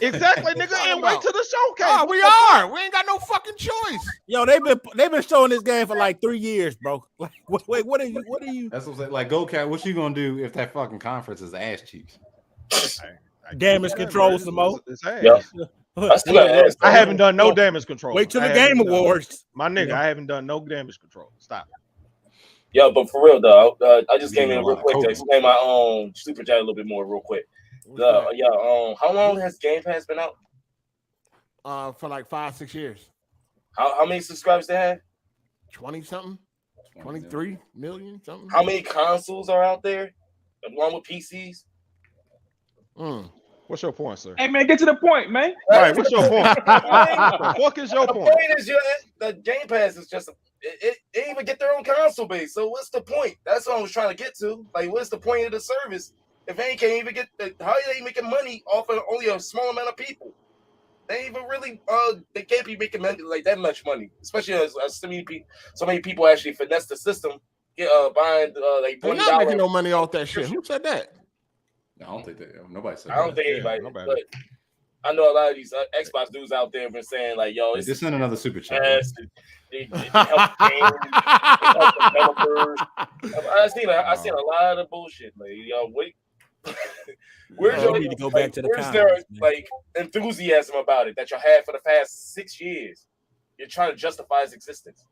Exactly, nigga. And wait till the showcase. Oh, we are. We ain't got no fucking choice. Yo, they've been showing this game for like 3 years, bro. Like, wait, what are you? That's what I'm saying. Like, go cat. What you gonna do if that fucking conference is ass cheeks? Damage control some more. Yeah. I haven't done no damage control. Wait till the Game Awards. My nigga, I haven't done no damage control. Stop. Yo, but for real though, I just came in real quick to explain my own super chat a little bit more real quick. How long has Game Pass been out? For like 5-6 years. How many subscribers they have? 20 something, 23 million something. How many consoles are out there along with PCs? What's your point, sir? Hey man, get to the point, man. All right, what's your point? What is your The point? point is the Game Pass is just it ain't even get their own console base. So what's the point? That's what I was trying to get to. Like, what's the point of the service if they can't even get how are they making money off of only a small amount of people? They ain't even really they can't be making money like that much money, especially as so many people actually finesse the system, buying like $20. They're not making no money off that shit. Who said that? I don't think that nobody said. I don't think anybody. But I know a lot of these Xbox dudes out there have been saying like, "Yo, it's just send another super chat." They help games, they help developers. I seen a lot of bullshit. Like, yo, wait. Where's your need to go back to the where's their like enthusiasm about it that you had for the past 6 years? You're trying to justify its existence.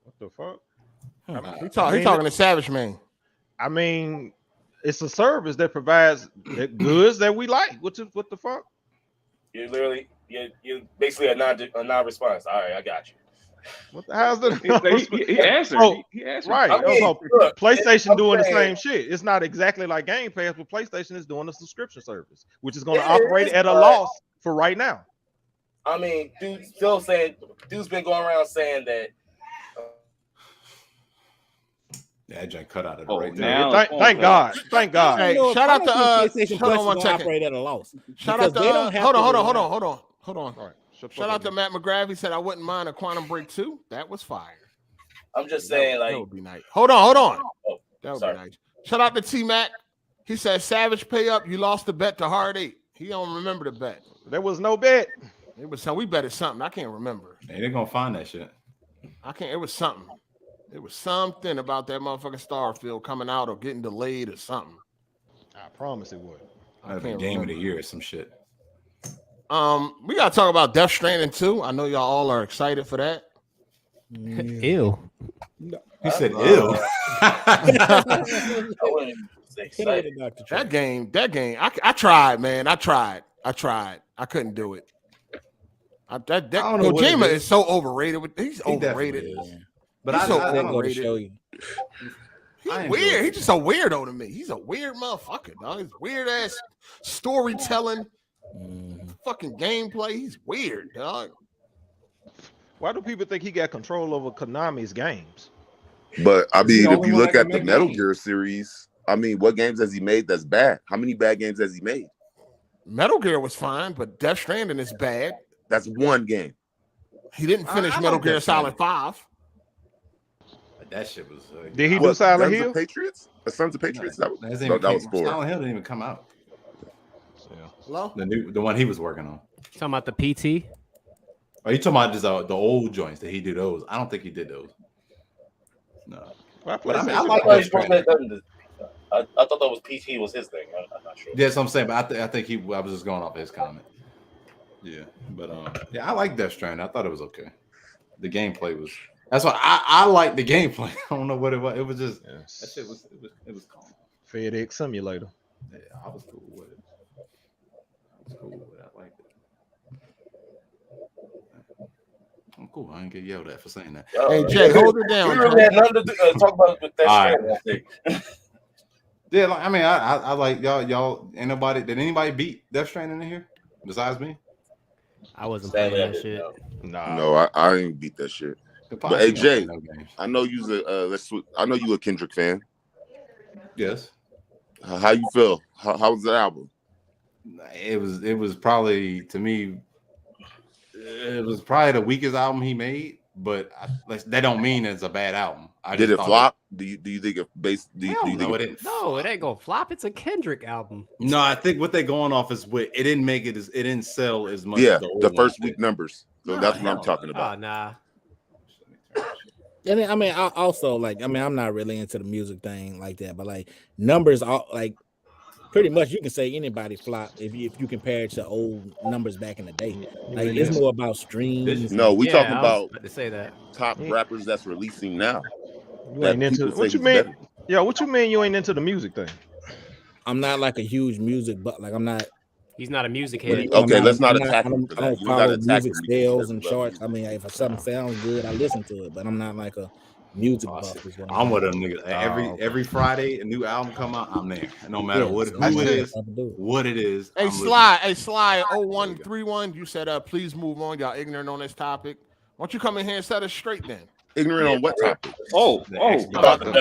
What the fuck? He talking to Savage Man. I mean, it's a service that provides the goods that we like. What the fuck? You're literally you're basically a non-response. All right, I got you. What the hell's the he answered? He answered. Right. I mean, look, PlayStation doing the saying- same shit. It's not exactly like Game Pass, but PlayStation is doing a subscription service, which is going to It operate is, at a but- loss for right now. I mean, dude's been going around saying that. That joint cut out of it Oh, right there. now- Thank God. Thank God. Hey, shout out to PlayStation hold on Plus one is gonna second. operate at a loss. Shout out Because they don't to have hold to on. do All right. Shout out to Matt McGrath. He said I wouldn't mind a Quantum Break 2. That was fire. I'm just saying, that like, would be nice. Hold on. Oh, That would sorry. be nice. Shout out to T Mac. He said Savage pay up. You lost the bet to Hard 8. He don't remember the bet. There was no bet. It was we betted something. I can't remember. Hey, they're gonna find that shit. It was something. It was something about that motherfucking Starfield coming out or getting delayed or something. I promise it would. That'd be game of the year or some shit. We gotta talk about Death Stranding 2. I know y'all all are excited for that. Ew. He said, "Ew." I wouldn't say excited. That game. I tried, man. I tried. I couldn't do it. Kojima is so overrated. He's overrated. But he's so I'm overrated. Show you. He's weird. He's just a weirdo to me. He's a weird motherfucker, dog. He's weird ass storytelling, fucking gameplay. He's weird, dog. Why do people think he got control over Konami's games? But I He's mean, the if only you one look that at can the make Metal games. Gear series, I mean, what games has he made that's bad? How many bad games has he made? Metal Gear was fine, but Death Stranding is bad. That's one game. He didn't finish I Metal like Gear Death Solid 5. That shit was. Did he do What, Silent Sons Hill? of Patriots? Sons of Patriots? That was Silent 4. Hill didn't even come out. Hello? The one he was working on. Talking about the PT. Are you talking about just the old joints? Did he do those? I don't think he did those. No. But I mean, I I like thought Death Stranding. I thought that was PT was his thing. I'm not sure. Yeah, that's what I'm saying. But I think I was just going off his comment. Yeah, but yeah, I like Death Stranding. I thought it was okay. The gameplay was. That's why I like the gameplay. I don't know what it was. It was just that shit was it was calm. FedEx Simulator. Yeah, I was cool with it. I liked it. I'm cool. I ain't get yelled at for saying that. Hey Jay, hold it down. We really had nothing to talk about with that Stranding, I think. Yeah, like, I mean, I like y'all. Anybody? Did anybody beat Death Stranding in here besides me? I wasn't playing that shit. No, I ain't beat that shit. But hey Jay, I know you's I know you a Kendrick fan. Yes. How you feel? How was the album? It was probably, to me, it was probably the weakest album he made. But that don't mean it's a bad album. Did it flop? Do you think it based? Do you think it didn't? No, it ain't gonna flop. It's a Kendrick album. No, I think what they're going off is it didn't make it it didn't sell as much. Yeah, as the first week numbers. So that's what I'm talking Oh about. nah. And I mean, I also like. I mean, I'm not really into the music thing like that, but like numbers, like pretty much you can say anybody flop if you compare it to old numbers back in the day. Like it's more about streams. No, we talking about to say that top rappers that's releasing now. You ain't into what you mean? Yeah, what you mean you ain't into the music thing? I'm not like a huge music, but like I'm not. He's not a music head. Okay, let's not attack him for I that. don't You follow gotta attack music him. sales and charts. I mean, if something sounds good, I listen to it, but I'm not like a music buff. I'm with them niggas. Every Friday a new album come out, I'm there. No matter who it is. Hey Sly 0131, you said please move on. Y'all ignorant on this topic. Why don't you come in here and set us straight then? Ignorant on what topic? About the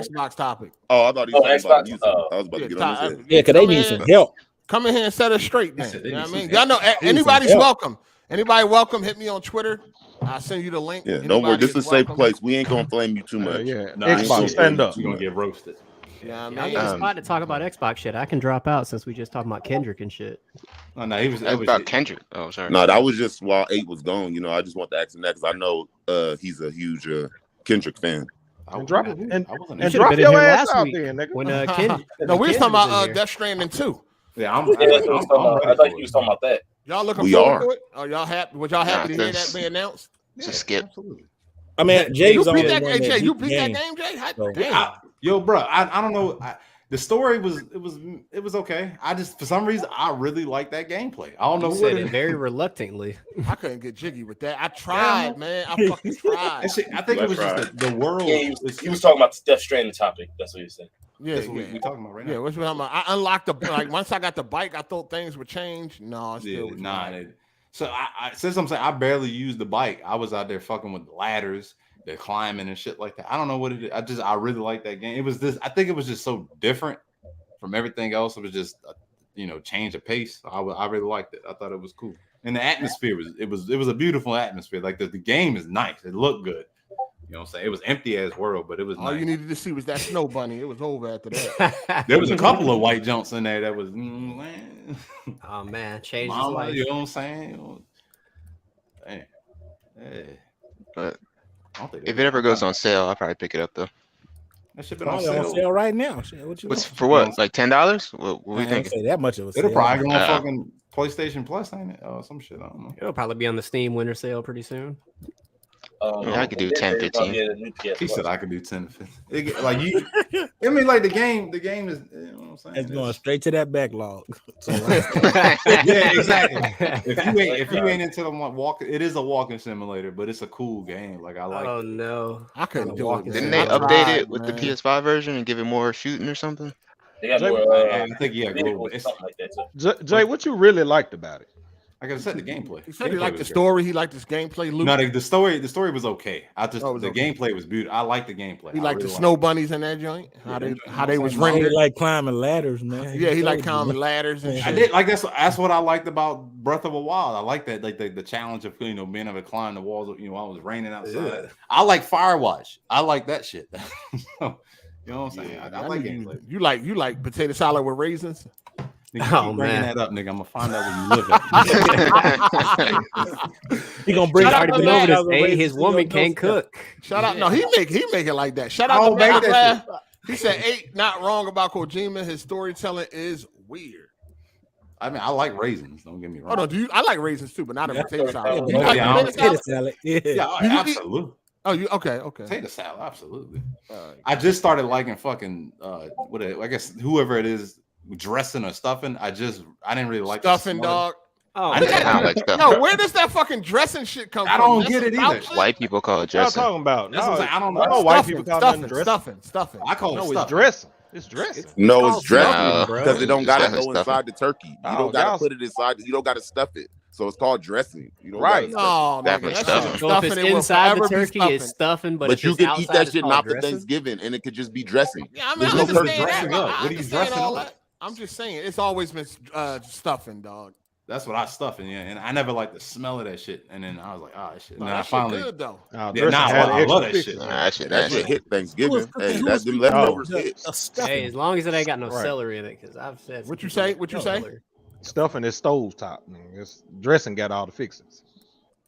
Xbox topic. Oh, I thought he was talking about music. I was about to get on his head. Yeah, because they need some help. Come in here and set us straight then. You know what I mean? Y'all know anybody's welcome. Anybody welcome, hit me on Twitter. I'll send you the link. Yeah, don't worry. This is a safe place. We ain't gonna flame you too much. Xbox, stand up. You're gonna get roasted. Yeah, I'm in the spot to talk about Xbox shit. I can drop out since we just talking about Kendrick and shit. Oh no, he was about Kendrick. Oh, sorry. No, that was just while 8 was gone. You know, I just want to ask him that because I know he's a huge Kendrick fan. Drop your ass out there, nigga. When Kendrick, no, we was talking about Death Stranding 2. Yeah, I thought you was talking about that. Y'all looking forward to it? Are y'all happy? Was y'all happy to hear that be announced? It's a skip. Absolutely. I mean, Jay's you on beat that. that. Hey, Jay, you beat that game, Jay? Damn. Yo, bro, I don't know. The story was okay. I just for some reason I really like that gameplay. I don't know what it very reluctantly. I couldn't get jiggy with that. I tried, man. I fucking tried. I think it was just the world. Yeah, he was talking about the Death Stranding topic. That's what he said. Yeah, that's what we're talking about right now. Yeah, what's what I'm about? I unlocked the once I got the bike, I thought things would change. No, So since I'm saying I barely used the bike, I was out there fucking with the ladders, the climbing and shit like that. I don't know what it is. I really like that game. It was I think it was just so different from everything else. It was just change of pace. I really liked it. I thought it was cool. And the atmosphere was a beautiful atmosphere. Like the game is nice. It looked good. You know what I'm saying? It was empty as world, but it was all nice. you needed to see was that snow bunny. It was over after that. There was a couple of white jumps in there that was oh man, changed his Mama, life. You know what I'm saying? Damn. Hey. But if it ever goes on sale, I'll probably pick it up though. That shit been on sale right now. For what? Like $10? What we thinking? Say that much of a It'll probably go on fucking PlayStation Plus, ain't it? Oh, some shit. I don't know. It'll probably be on the Steam winter sale pretty soon. Yeah, I could do 10, 15. He said I could do 10 to 15. Like you, I mean, like the game is. You know what I'm saying? It's going straight to that backlog. Yeah, exactly. If you ain't into the walk, it is a walking simulator, but it's a cool game. Like I like. Oh no, I couldn't do it. Didn't they update it with the PS5 version and give it more shooting or something? They got Jay, more, I think something like that too. Jay, what you really liked about it? Like I said, the gameplay. He said he liked the story. He liked this gameplay loop. No, the story was okay. The gameplay was beautiful. I like the gameplay. He liked the snow bunnies in that joint. How they was rendered. He like climbing ladders, man. Yeah, he like climbing ladders and shit. I did like that's what I liked about Breath of the Wild. I like that, like the challenge of being able to climb the walls. While it was raining outside. Yeah. I like Firewatch. I like that shit. You know what I'm saying? Yeah, I like gameplay. You like potato salad with raisins? Nigga, keep bringing that up, nigga. I'm gonna find out where you live at. He gonna bring already been over this. Hey, his woman can't cook. Shout out! No, he make it like that. Shout out to Megadeth. He said 8 not wrong about Kojima. His storytelling is weird. I mean, I like raisins. Don't get me wrong. Oh no, do you? I like raisins too, but not in potato salad. Yeah, You like yeah, potato salad? Yeah, Do you eat- absolutely. Oh, you okay? Potato salad, absolutely. I just started liking fucking I guess whoever it is dressing or stuffing. I didn't really like Stuffing, dog. Oh, I don't like stuff. Yo, where does that fucking dressing shit come from? I don't That's get it some either. South shit? White people call it What y'all dressing. talking about? That's No, what I'm saying. I don't I know. know white people call nothing Stuffing, dressing. stuffing. I call it No, it's stuffing. dressing. It's dressing. No, it's No, dressing bro. because it don't gotta Definitely go stuffing. inside the turkey. You Oh, don't gotta y'all- put it inside. You don't gotta stuff it. So it's called dressing. You don't Right. gotta stuff No, Definitely nigga, that stuffing. shit So if it's stuffing, it will inside the forever be turkey, stuffing. it's stuffing, but But if you it's can eat outside, that it's shit called not for dressing? Thanksgiving, and it could just be dressing. Yeah, I mean, I What is the understand dressing that. of? I What are you understand dressing all of? that. I'm just saying, it's always been stuffing, dog. That's what I stuff in, yeah. And I never liked the smell of that shit. And then I was like, oh, that shit. No, And then I that shit finally, good though. Oh, yeah, nah, I love that shit. Nah, that shit That nasty. shit hit Thanksgiving. Hey, Who that was them cooking leftovers the hit. stuffing? Hey, as long as it ain't got no Right. celery in it, because I've said. What you say? What you say? Celery. Stuffing is stove top. It's dressing got all the fixings.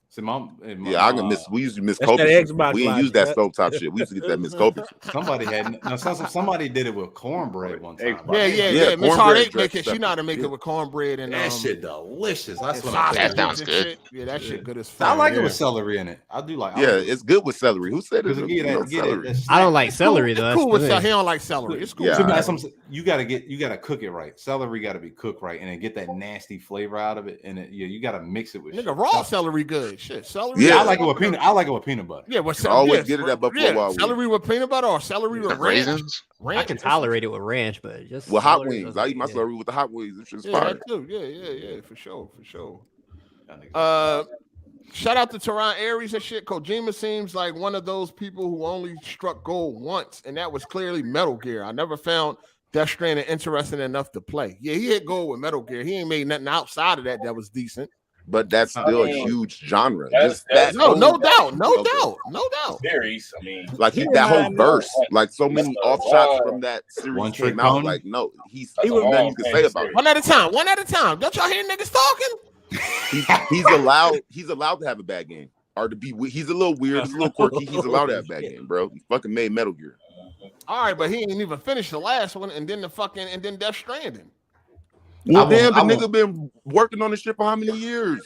See, Yeah, I can miss. We used to miss That's that Culbertson. Xbox We ain't logic, use that huh? stovetop shit. We used to get that Miss Culbertson. somebody did it with cornbread one time. Yeah, Yeah, Miss cornbread Hard8 make it. She dressing. know how to make Yeah. it with cornbread and That shit delicious. That's and what I'm sausage That saying. sounds and good. shit. Yeah, that shit good as I fuck. like it Yeah. with celery in it. I do like. Yeah, it's good with celery. Who said it? Because get No that, get celery. it. I don't like celery though. It's That's cool the with thing. celery. He don't like celery. It's cool. Yeah, So I- that's what I'm saying. You gotta cook it right. Celery got to be cooked right, and then get that nasty flavor out of it. And you gotta mix it with shit. Nigga, raw celery good. Shit, celery. Yeah. I like it with peanut. I like it with peanut butter. Yeah, with I always yeah, get it at Buffalo yeah, Wild Wings. celery with peanut butter or celery with ranch. Raisins? I can tolerate it with ranch, but just With hot celery wings, doesn't- I eat my yeah. celery with the hot wings. It's just Yeah, fire. that too. Yeah, for sure. Shout out to Teron Aries and shit. Kojima seems like one of those people who only struck gold once, and that was clearly Metal Gear. I never found Death Stranding interesting enough to play. Yeah, he hit gold with Metal Gear. He ain't made nothing outside of that was decent. But that's still a huge genre. That's- Just that. No, whole- no doubt, no Okay. doubt. Series, I mean, Like that whole verse, like so many offshots from that series One Trick came out. Pony? Like no, he's That's a nothing long you can thing say to about say. it. One at a time. Don't y'all hear niggas talking? He's allowed. He's allowed to have a bad game or to be. He's a little weird. He's a little quirky. He's allowed to have a bad game, bro. He fucking made Metal Gear. All right, but he ain't even finished the last one, and then Death Stranding. Well, I damn, the won't- nigga been working on this shit for how many years?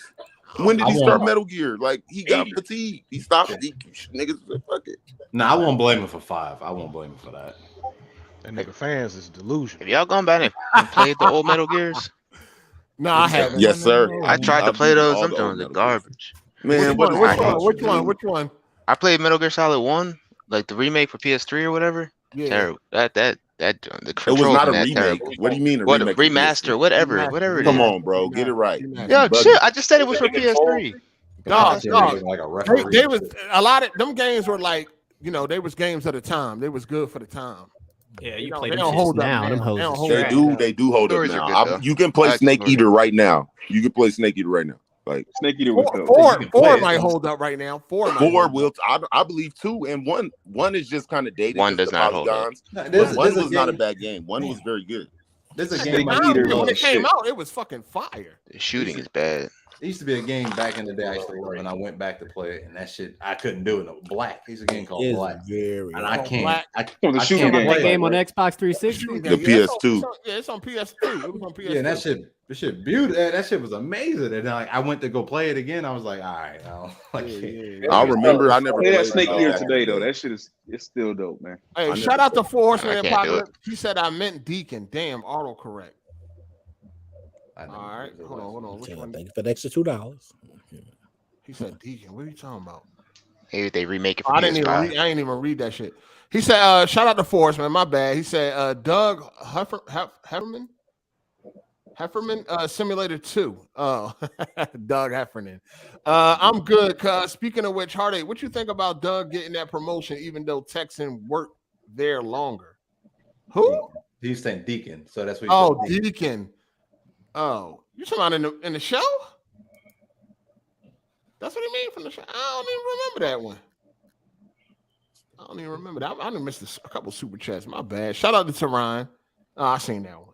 When did I he start won't- Metal Gear? Like he got fatigued. He stopped. Niggas said, fuck it. No, I won't blame him for 5. I won't blame him for that. That nigga fans is delusion. Have y'all gone back and played the old Metal Gears? No, I haven't. Yes, sir. I tried to play those. Them joints are garbage. Man, Which what one? Which one? I played Metal Gear Solid 1, like the remake for PS3 or whatever. Yeah. Terrible. That the It was controls not a in that remake. terrible. What do you mean a What remake? for remaster? PS3? Whatever it Come is. on, bro. Get it right. Yo, But- chill. I just said it was for PS3. Dog. Like a referee. They was a lot of them games were like, they was games of the time. They was good for the time. Yeah, They you don't- play they them don't shits hold up now. now. Them They hoes don't is hold trash. They do hold up Stories are now. good, though. You can play I like Snake stories. Eater right now. You can play Snake Eater right now. Like Snake Eater was dope. Four might hold up right now. Four will. I believe 2 and 1. 1 is just kind of dated. One just does not hold up. polygons. No, But there's a- one there's a was not a game- bad game. One was very good. There's a Snake game. Eater when was it came shit. out, it was fucking fire. The shooting is bad. There used to be a game back in the day I used to love, and I went back to play it, and that shit I couldn't do it. No, Black. There's a game called It's Black, very and I Oh, can't. Black. I was a I shooting can't game. play That it. game on Xbox 360. The PS2. It's on PS2. It was on PS2. Yeah, and that shit beautiful. That shit was amazing. And like I went to go play it again. I was like, all right, I remember I never Play that played Snake it. Eater today though. That shit it's still dope, man. Hey, shout out to Force Man I can't do Apocalypse. He said I meant Deacon. Damn, autocorrect. All right, hold on. Which one? Thank you for the extra $2. He said Deacon. What are you talking about? Maybe they remake it for I didn't PS5. even. I ain't even read that shit. He said, "Shout out to Forrest, man. My bad." He said, "Doug Hefferman, Simulator 2." Oh, Doug Heffernan. I'm good. Cause speaking of which, Hard8, what you think about Doug getting that promotion, even though Texan worked there longer? Who? He's saying Deacon, so that's what. Oh, Deacon. Oh, you talking about in the show? That's what he mean from the show. I don't even remember that one. I don't even remember that. I done missed a couple super chats. My bad. Shout out to Teron. Oh, I seen that one.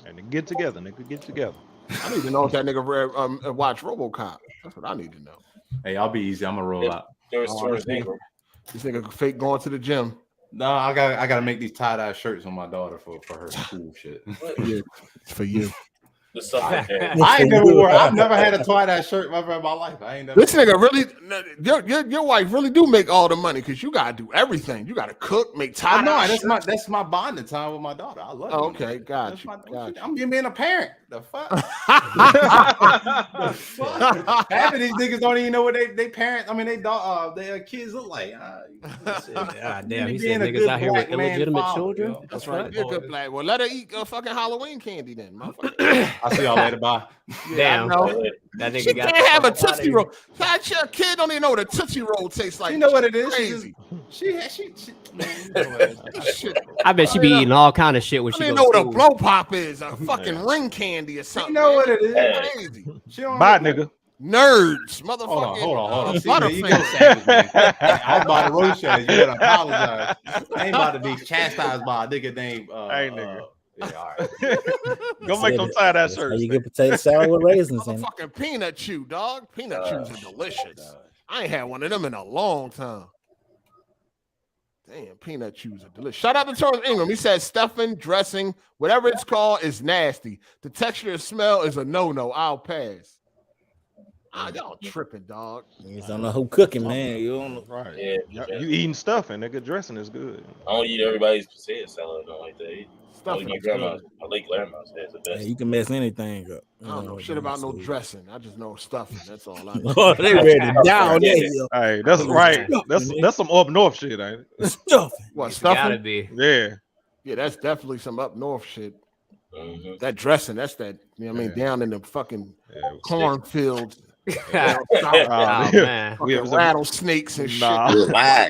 And to get together, nigga, get together. I need to know if that nigga watch RoboCop. That's what I need to know. Hey, I'll be easy. I'm gonna roll out. This nigga fake going to the gym. No, I gotta make these tie-dye shirts on my daughter for her school shit. It's for you. I ain't never wore. I've never had a tie-dye shirt ever in my life. I ain't never. This nigga really, your wife really do make all the money because you gotta do everything. You gotta cook, make tie. No, that's my bonding time with my daughter. I love it. Okay, got you. I'm being a parent. The fuck? Half of these niggas don't even know what they parents. I mean, their kids look like. God damn, he said niggas out here with illegitimate children. Yo, that's right. Be a good black. Well, let her eat fucking Halloween candy then. I'll see y'all later. Bye. Damn. That nigga can't have a Tootsie Roll. That your kid don't even know what a Tootsie Roll tastes like. You know what it is? Crazy. I bet she be eating all kind of shit when she I goes don't to know what a blow pop is. A fucking ring candy or something. You know what it is? Crazy. Bye, nigga. Nerds, motherfucker. Hold on. See, Butterfinger. you go savage, man. I was about to roast you. You gotta apologize. I ain't about to be chastised by a nigga named. Hey, nigga. Yeah, all right. Go make them tie-dye shirts. You get potato salad with raisins in it. Motherfucking peanut chew, dog. Peanut chews are delicious. I ain't had one of them in a long time. Damn, peanut chews are delicious. Shout out to Charles Ingram. He said stuffing, dressing, whatever it's called is nasty. The texture and smell is a no-no. I'll pass. Y'all tripping, dog. You don't know who cooking, man. You don't know. Right. Yeah, you eating stuffing, nigga. Dressing is good. I don't eat everybody's potato salad or like that. Stuffing. My grandma's, my late grandma's has the best. Yeah, you can mess anything up. I don't know shit about no dressing. I just know stuffing. That's all I know. Oh, they ready to down there. Hey, that's right. That's some up north shit, ain't it? Stuffing. What, stuffing? Gotta be. Yeah. Yeah, that's definitely some up north shit. Mm-hmm. That dressing, that's that, you know what I mean, down in the fucking cornfields. Man. We have rattlesnakes and shit.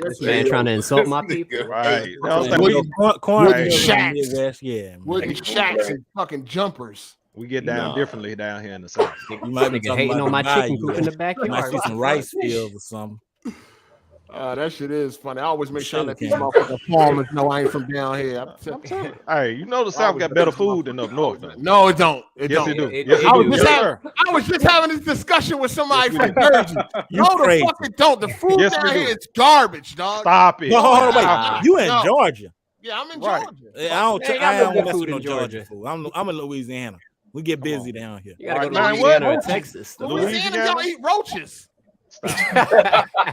This man trying to insult my people. Right. Wooden shacks. Yeah. Wooden shacks and fucking jumpers. We get down differently down here in the south. You might be hating on my chicken coop in the backyard. Might see some rice fields or something. That shit is funny. I always make sure that these motherfucking farmers know I ain't from down here. Hey, you know the South got better food than up north. Though. No, it don't. It Yes, don't. it do. I was just having this discussion with somebody from Jersey. No, the fuck it don't. The food down here is garbage, dog. Stop it. No, wait. You in Georgia? Yeah, I'm in Georgia. I don't mess with no Georgia food. I'm in Louisiana. We get busy down here. You gotta go to Louisiana or Texas. Louisiana, y'all eat roaches.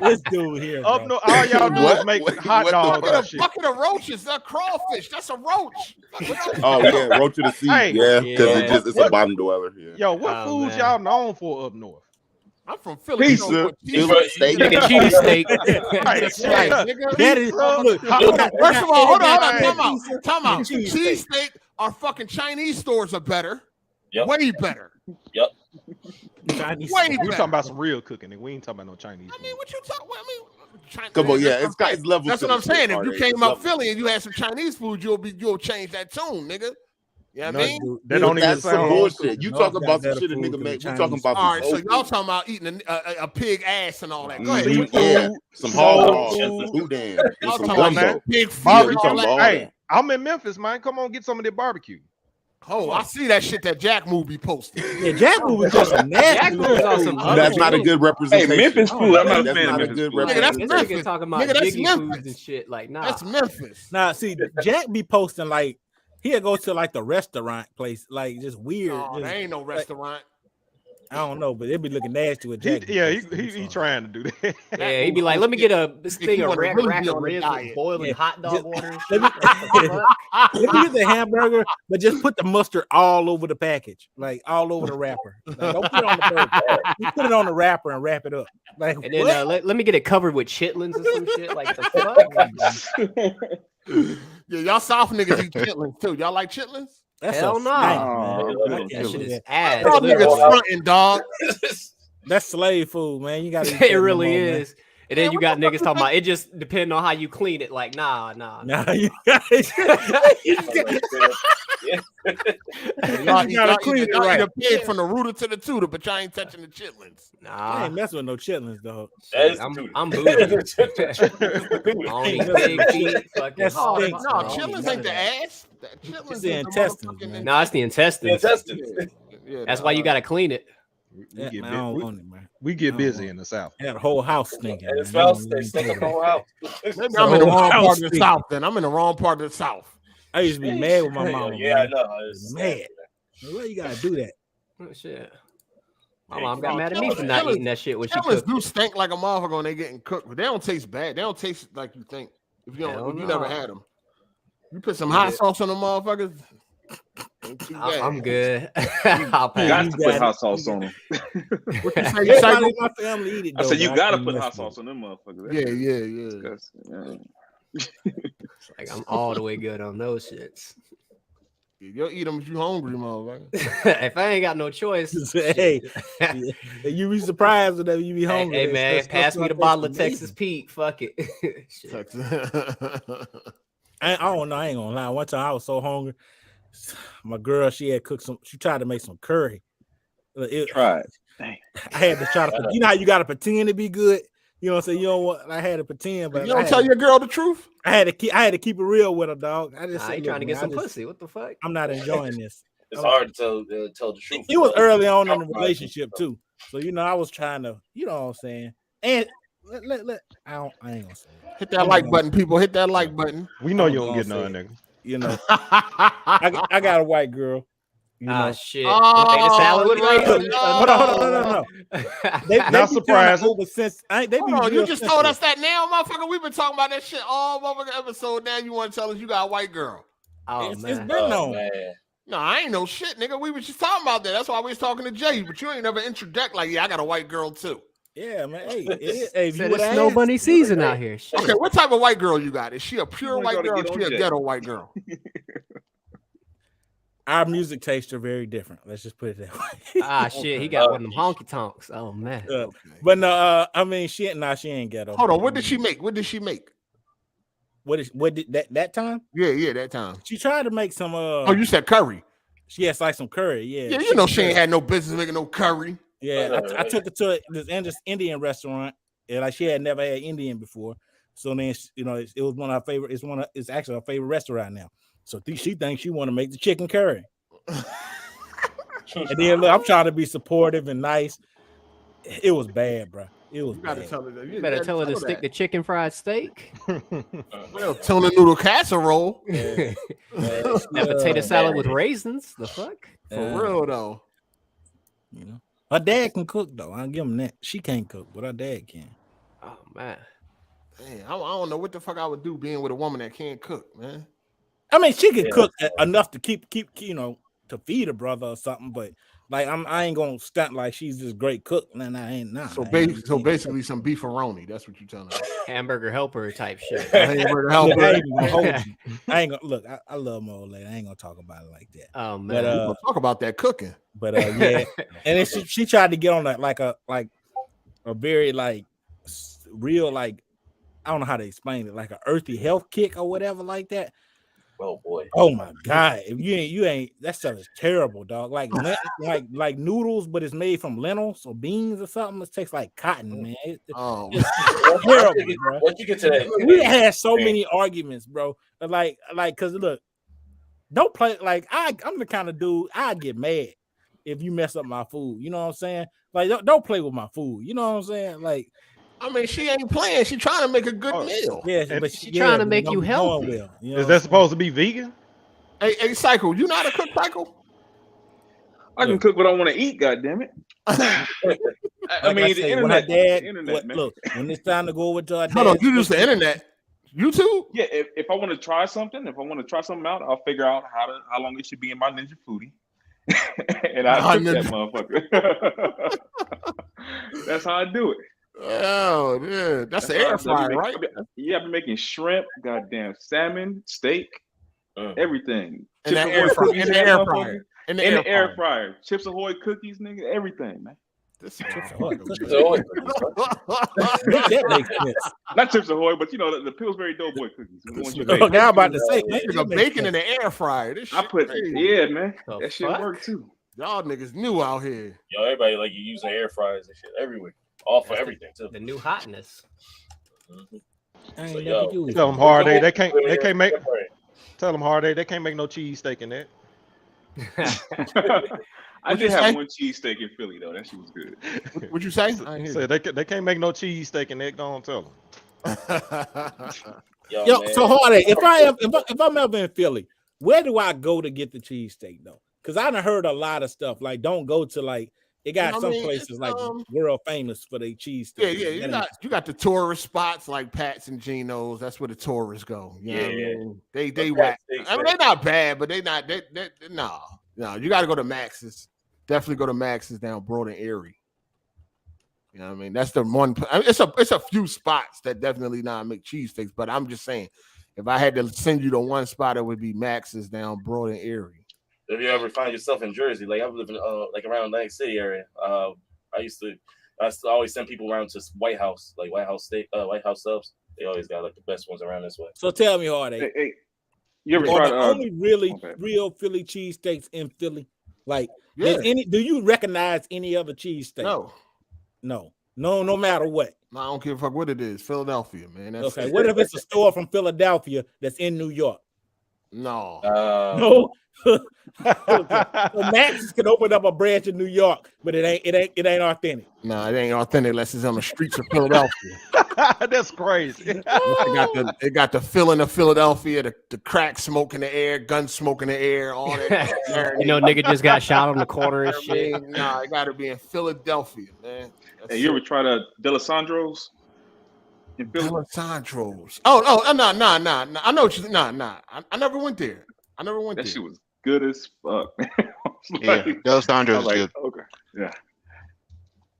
This dude here, bro. Up north, all y'all do is make hot dogs. A bucket of roaches, a crawfish. That's a roach. Oh yeah, roach of the sea. Hey, yeah, because it's a bottom dweller. Yeah. Yo, what foods y'all known for up north? I'm from Philly. Pizza, steak, cheesesteak. That is. First of all, hold on. Time out. Cheesesteak. Our fucking Chinese stores are better. Yep. Way better. Yep. Chinese. Way We better. talking about some real cooking, and we ain't talking about no Chinese. I mean, what you talking about? I mean, Come on, yeah, it's levels. That's to what I'm the shit, saying. If you R8. came It's out levels. Philly and you had some Chinese food, you'll change that tune, nigga. You know what I mean? They don't even That's some sound bullshit. You No, talking got about some better shit a food nigga than make. We Chinese talking about All right, some so soul y'all food. talking about eating a pig ass and all that. Go ahead. Yeah, some hog dogs, some boudin, and Y'all some talking about gumbo. big Yeah, feet we and all talking that. about all Hey, that. I'm in Memphis, man. Come on, get some of that barbecue. Oh, I see that shit that Jack movie posted. Yeah, Jack was just a nasty. That's not a good representation. Hey, Memphis food. I'm not a That's fan of not a Memphis good food. Nigga, that's This Memphis. nigga talking about Nigga, that's jiggy foods Memphis. and shit. Like, nah. That's Memphis. Now, see, Jack be posting like he'll go to like the restaurant place, like just weird. No, just, there ain't no restaurant. I don't know, but it be looking nasty with Jack. He trying to do that. Yeah, he'd be like, let me get this thing of wanna rack really of be on the ribs with diet. boiling hot dog Just- water and Let shit. me, let me get the hamburger, but just put the mustard all over the package, like all over the wrapper. Like, don't put it on the burger. You put it on the wrapper and wrap it up. Like, And then let me get it covered with chitlins and some shit. Like, the fuck? Yeah, y'all South niggas eat chitlins too. Y'all like chitlins? That's Hell a no. snack, man. That shit is ass. Y'all niggas fronting, dog. That's slave food, man. You got to. It really is. And then you got niggas talking about it just depending on how you clean it. Like, nah. Nah, you Y'all gotta clean it right. eat a pig from the rooter to the tutor, but y'all ain't touching the chitlins. I Nah. ain't messing with no chitlins, dog. I'm bougie. Only big feet. Fucking That's No, stinks, no, bro. chitlins ain't the ass. Chitlins It's is the the intestines, motherfucking man. No, it's the intestines. Yeah, That's why you got to clean it. Yeah, man, I don't want it, man. We get busy in the South. I got a whole house stinking. And it man. smells. I They don't stink even the whole house. Maybe I'm in the wrong part of the South. Then I'm in the wrong part of the South. I used to be mad with my mama. Yeah, I man. know. Mad. Well, you gotta do that. Oh, shit. My mom got mad at me for not eating that shit when she Killers cooked do it. stink like a motherfucker when they getting cooked, but they don't taste bad. They don't taste like you think. If you don't, if you never had them, you put some hot sauce on the motherfuckers. I'm good. I'll pass. got to put hot sauce on them. What you say? My family eat it. I said you gotta put hot sauce on them motherfuckers. Yeah. Like I'm all the way good on those shits. You'll eat them if you hungry, motherfucker. If I ain't got no choice, hey, you be surprised whenever you be hungry. Hey man, pass me the bottle of Texas Pete. Fuck it. I don't know. I ain't gonna lie. One time I was so hungry. My girl, she had cooked some. She tried to make some curry. Tried. I had to try to. You know how you gotta pretend to be good. You know what I'm saying? You know what? I had to pretend, but you don't tell your girl the truth. I had to keep it real with her, dog. I just said, trying to get some pussy. What the fuck? I'm not enjoying this. It's hard to tell the truth. It was early on in the relationship too, so you know I was trying to, you know what I'm saying. And I ain't gonna say it. Hit that like button, people. Hit that like button. We know you don't get none, nigga. You know, I got a white girl. You know. Shit. Oh, salad with raisins. Hold on. They not surprised. You just told us that now, motherfucker. We've been talking about that shit all motherfucking episode. Now you want to tell us you got a white girl? Oh, it's been known. No, I ain't no shit, nigga. We was just talking about that. That's why we was talking to Jay. But you ain't never introduced like, yeah, I got a white girl too. Yeah, man. Hey, if you it's snow bunny season out here. Shit. Okay, what type of white girl you got? Is she a pure white girl or is she a ghetto white girl? Our music tastes are very different. Let's just put it that way. Shit. He got one of them honky tonks. Oh man. But no, I mean, she ain't ghetto. Hold on, what did she make? What did she make? What did that time? Yeah, that time. She tried to make some. You said curry. She has like some curry. Yeah. Yeah, you know she ain't had no business making no curry. Yeah, I took her to this Indian restaurant, and like she had never had Indian before. So then, you know, it was one of her favorite. It's actually her favorite restaurant now. So she thinks she want to make the chicken curry. And then look, I'm trying to be supportive and nice. It was bad, bro. It was bad. You better tell her to stick to chicken fried steak. Well, tuna noodle casserole. That potato salad with raisins. The fuck? For real though. You know, her dad can cook though. I'll give him that. She can't cook, but her dad can. Oh man. Man, I don't know what the fuck I would do being with a woman that can't cook, man. I mean, she can cook enough to keep you know, to feed a brother or something, but like I ain't gonna stunt like she's this great cook. And I ain't not. So basically some beefaroni. That's what you're telling me. Hamburger helper type shit. Hamburger helper. I ain't gonna look. I love my old lady. I ain't gonna talk about it like that. Oh man, but, talk about that cooking. But yeah, and then she tried to get on that like a very like real like I don't know how to explain it, like an earthy health kick or whatever like that. Oh boy. Oh my god. If you ain't that stuff is terrible, dog. Like noodles, but it's made from lentils or beans or something. It tastes like cotton, man. It's terrible, bro. Once you get to that, we had so many arguments, bro. Like, cause look, don't play like I'm the kind of dude I get mad if you mess up my food. You know what I'm saying? Like, don't play with my food. You know what I'm saying? Like, I mean, she ain't playing. She trying to make a good meal. Yeah, but she trying to make you healthy. Well, you know? Is that supposed to be vegan? Hey, Cycle, you know how to cook, Cycle? I can cook what I want to eat, goddammit. I mean, the internet. Look, when it's time to go over to our dad. Hold on, you use the internet. YouTube? Yeah, if I want to try something, out, I'll figure out how long it should be in my Ninja Foodie. And I cook that motherfucker. That's how I do it. Oh, yeah. That's the air fryer, right? I've been making shrimp, goddamn salmon, steak, everything. In the air fryer. In the air fryer. Chips Ahoy cookies, nigga, everything, man. This Chips Ahoy. That makes sense. Not Chips Ahoy, but you know the Pillsbury Doughboy cookies. Now I'm about to say, nigga, bacon in the air fryer. This shit yeah, man. That shit work too. Y'all niggas new out here. Yo, everybody like you using air fryers and shit everywhere. All for everything too. The new hotness. So, yo, tell them hard they can't make. Tell them hard they can't make no cheese steak in that. I did have one cheesesteak in Philly though. That shit was good. What'd you say? So they can't make no cheese steak in that. Go on, tell them. Yo, so hard if I'm ever in Philly, where do I go to get the cheesesteak though? because I done heard a lot of stuff. Like, don't go to like it got some places like world famous for their cheese steaks. Yeah. You got the tourist spots like Pat's and Geno's. That's where the tourists go. You know what I mean? They whack. I mean, they're not bad, but they not. No. You got to go to Max's. Definitely go to Max's down Broad and Erie. You know what I mean? That's the one. I mean, it's a few spots that definitely not make cheesesteaks, but I'm just saying, if I had to send you to one spot, it would be Max's down Broad and Erie. If you ever find yourself in Jersey, like I live in like around Atlantic City area, I always send people around to White House, like White House steak, White House subs. They always got like the best ones around this way. So tell me, Hard8. Hey, you ever tried only really real Philly cheesesteaks in Philly? Like, do you recognize any other cheesesteak? No matter what. No, I don't give a fuck what it is. Philadelphia, man. That's okay. What if it's a store from Philadelphia that's in New York? No. No. Okay. So Max can open up a branch in New York, but it ain't authentic. No, it ain't authentic unless it's on the streets of Philadelphia. That's crazy. It got the feeling of Philadelphia, the crack smoke in the air, gun smoke in the air, all that. Nigga just got shot on the corner and shit. Nah, it got to be in Philadelphia, man. Hey, you ever tried D'Alessandro's? D'Alessandro's. Oh, no. I know what you. Nah. I never went there. That shit was good as fuck. Yeah, D'Alessandro's good. Okay, yeah.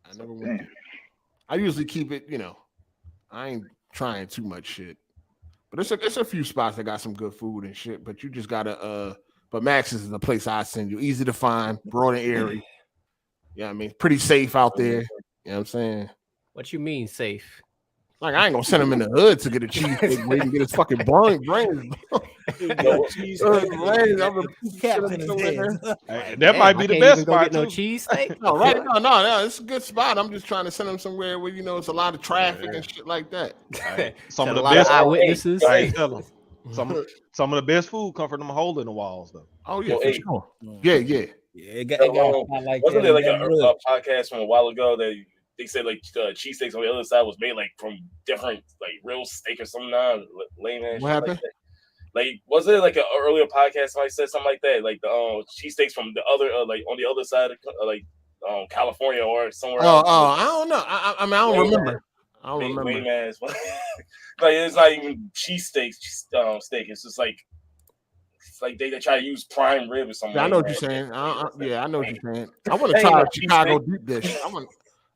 I never went there. I usually keep it. I ain't trying too much shit. But it's a few spots that got some good food and shit. But you just gotta. But Max's is the place I send you. Easy to find, Broad and Erie. Yeah, I mean, pretty safe out there. You know what I'm saying? What you mean safe? Like, I ain't gonna send him in the hood to get a cheesesteak where he can get his fucking brains. That might be the best spot. No cheesesteak. No, right? No. It's a good spot. I'm just trying to send him somewhere where it's a lot of traffic and shit like that. Some of the best eyewitnesses. Some of the best food come from them hole in the walls, though. Oh yeah, for sure. Yeah. Wasn't there like a podcast from a while ago that they said like cheesesteaks on the other side was made like from different like real steak or something? Lame ass. What happened? Like, was there like an earlier podcast somebody said something like that? Like the cheesesteaks from the other like on the other side of California or somewhere else. I don't know. I mean, I don't remember. I don't remember. Lame ass. Like it's not even cheesesteak steak. It's just like they try to use prime rib or something. Yeah, I know what you're saying. I know what you're saying. I want to try a Chicago deep dish.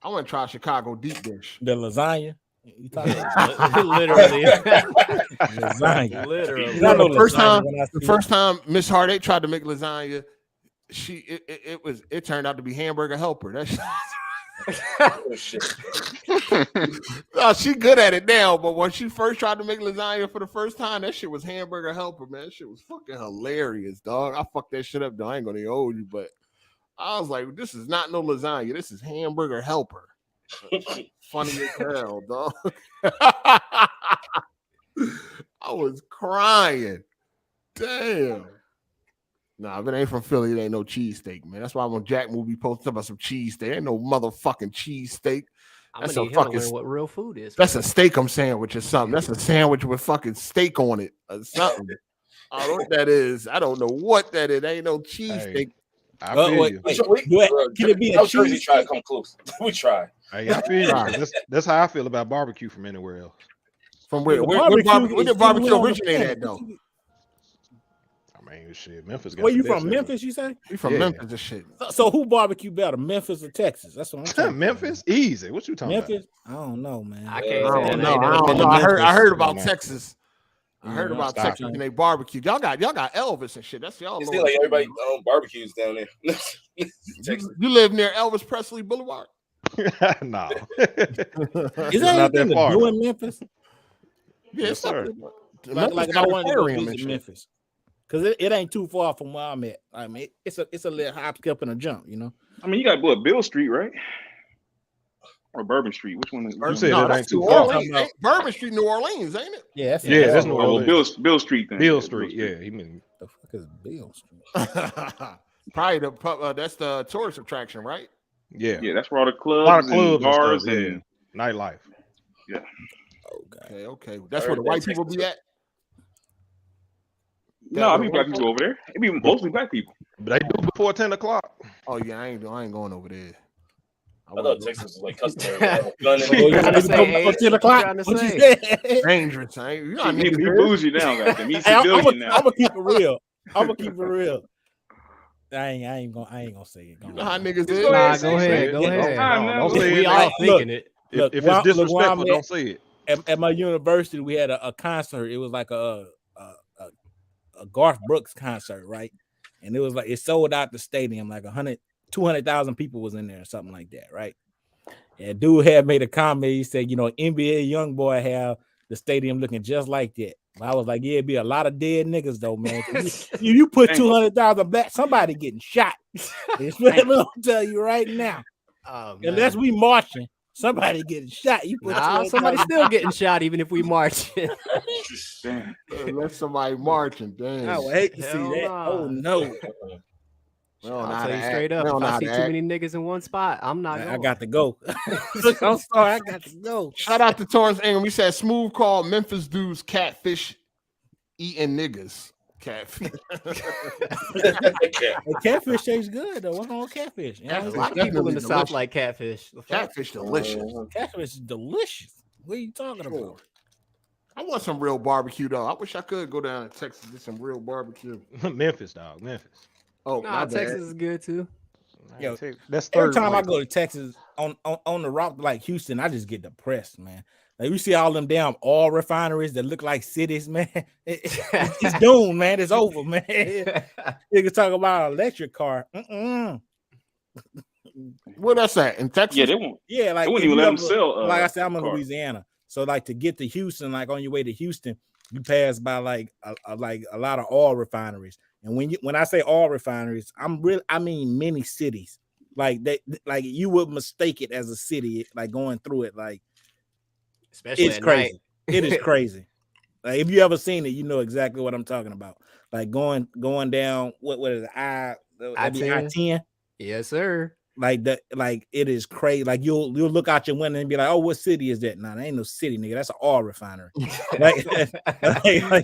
I want to try Chicago deep dish. The lasagna. You literally. Lasagna. Literally. The first time Miss Hard8 tried to make lasagna, it turned out to be hamburger helper. That's Oh, shit. She good at it now, but when she first tried to make lasagna for the first time, that shit was hamburger helper, man. That shit was fucking hilarious, dog. I fucked that shit up, though. I ain't gonna hold you, but I was like, this is not no lasagna. This is hamburger helper. Funny as hell, dog. I was crying. Damn. Nah, if it ain't from Philly, it ain't no cheesesteak, man. That's why when Jack movie posted about some cheesesteak, ain't no motherfucking cheesesteak. That's a fucking what real food is. That's a steak-um sandwich or something. That's a sandwich with fucking steak on it or something. I don't know what that is. I don't know what that is. Ain't no cheesesteak. I feel you. Can it be a cheese? Try to come close. We try. Hey, I feel you. That's how I feel about barbecue from anywhere else. From where? Where did barbecue originate at, though? I mean, shit, Memphis. Where you from? Memphis, you say? You from Memphis and shit. So who barbecue better, Memphis or Texas? That's what I'm saying. Memphis? Easy. What you talking Memphis? About? I don't know, man. I don't know. I heard about Texas. I heard about Texas and they barbecue. Y'all got Elvis and shit. That's y'all. It's like everybody barbecues down there. You live near Elvis Presley Boulevard? No. Is that anything to do in Memphis? Yeah, sir. Like I wanted to go visit Memphis. Because it ain't too far from where I'm at. I mean, it's a little hop, skip, and a jump, you know. I mean, you got to go up Bill Street, right? Or Bourbon Street. Which one? You said it ain't too far. Bourbon Street, New Orleans, ain't it? Yeah, that's New Orleans. Bill Street. Then. Bill Street. Yeah, he mean the fuck is Bill Street? Probably that's the tourist attraction, right? Yeah, that's where all the clubs, and bars, and nightlife. Yeah. Okay. That's where the white people be at. No, I mean black people over there. It be mostly black people. But they do before 10 o'clock. Oh yeah, I ain't going over there. I thought Texas was like customary. Have a gun in Well, you it. trying to say, Before 10 o'clock. trying to What you say? say? Dangerous. I ain't, you know how He niggas is. bougie now, goddamn. He's I'm civilian now. gonna keep it real. I'm gonna keep it real. I ain't gonna say it. You know how niggas is. Nah, go ahead. Don't say We it. all thinking it. If it's disrespectful, don't say it. At my university, we had a concert. It was like a Garth Brooks concert, right? And it was like it sold out the stadium, like 200,000 people was in there or something like that, right? And dude had made a comment. He said, NBA young boy have the stadium looking just like that. I was like, yeah, it'd be a lot of dead niggas though, man. You put 200,000 back, somebody getting shot. I'll tell you right now. Unless we marching, somebody getting shot. You put somebody still getting shot, even if we marching. Unless somebody marching, damn. I would hate to see that. Oh no. I'll tell you straight up. If I see too many niggas in one spot, I'm not going. I got to go. I'm sorry, I got to go. Shout out to Torrance Ingram. We said Smooth called Memphis dudes catfish eating niggas. Catfish. Catfish tastes good though. What's wrong with catfish? A lot of people in the South like catfish. Catfish delicious. Catfish is delicious. What are you talking about? I want some real barbecue though. I wish I could go down to Texas and get some real barbecue. Memphis, dog. Memphis. Oh, nah, Texas is good too. Yo, that's every time I go to Texas on the route like Houston, I just get depressed, man. Like we see all them damn oil refineries that look like cities, man. It's doomed, man. It's over, man. You can talk about an electric car. Where that's at in Texas? Yeah, they won't. Yeah, like they wouldn't even let them sell. Like I said, I'm in cars. Louisiana, so like to get to Houston, like on your way to Houston, you pass by like a lot of oil refineries. And when I say oil refineries, I mean many cities. Like like you would mistake it as a city, like going through it, like especially it's at crazy. night. It is crazy. Like if you ever seen it, you know exactly what I'm talking about. Like going down what is it? I-10? Yes, sir. Like that, like it is crazy. Like you'll look out your window and be like, "Oh, what city is that?" Nah, that ain't no city, nigga. That's an oil refinery. like,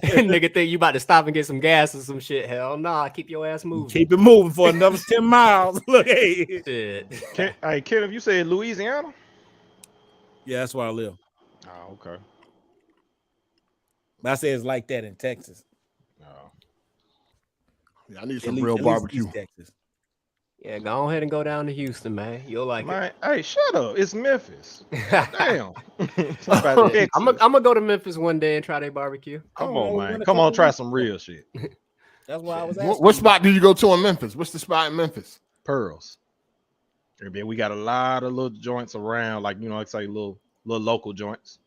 nigga think you about to stop and get some gas or some shit. Hell nah, keep your ass moving. Keep it moving for another 10 miles. Look, hey. Shit. Hey, Kenneth, you said Louisiana? Yeah, that's where I live. Oh, okay. But I say it's like that in Texas. Oh. Yeah, I need some real barbecue. Texas. Yeah, go ahead and go down to Houston, man. You'll like it. Hey, shut up. It's Memphis. Damn. I'm gonna go to Memphis one day and try their barbecue. Come on, man. Come on, try some real shit. That's why I was asking. What spot do you go to in Memphis? What's the spot in Memphis? Pearls. We got a lot of little joints around, like like say little local joints.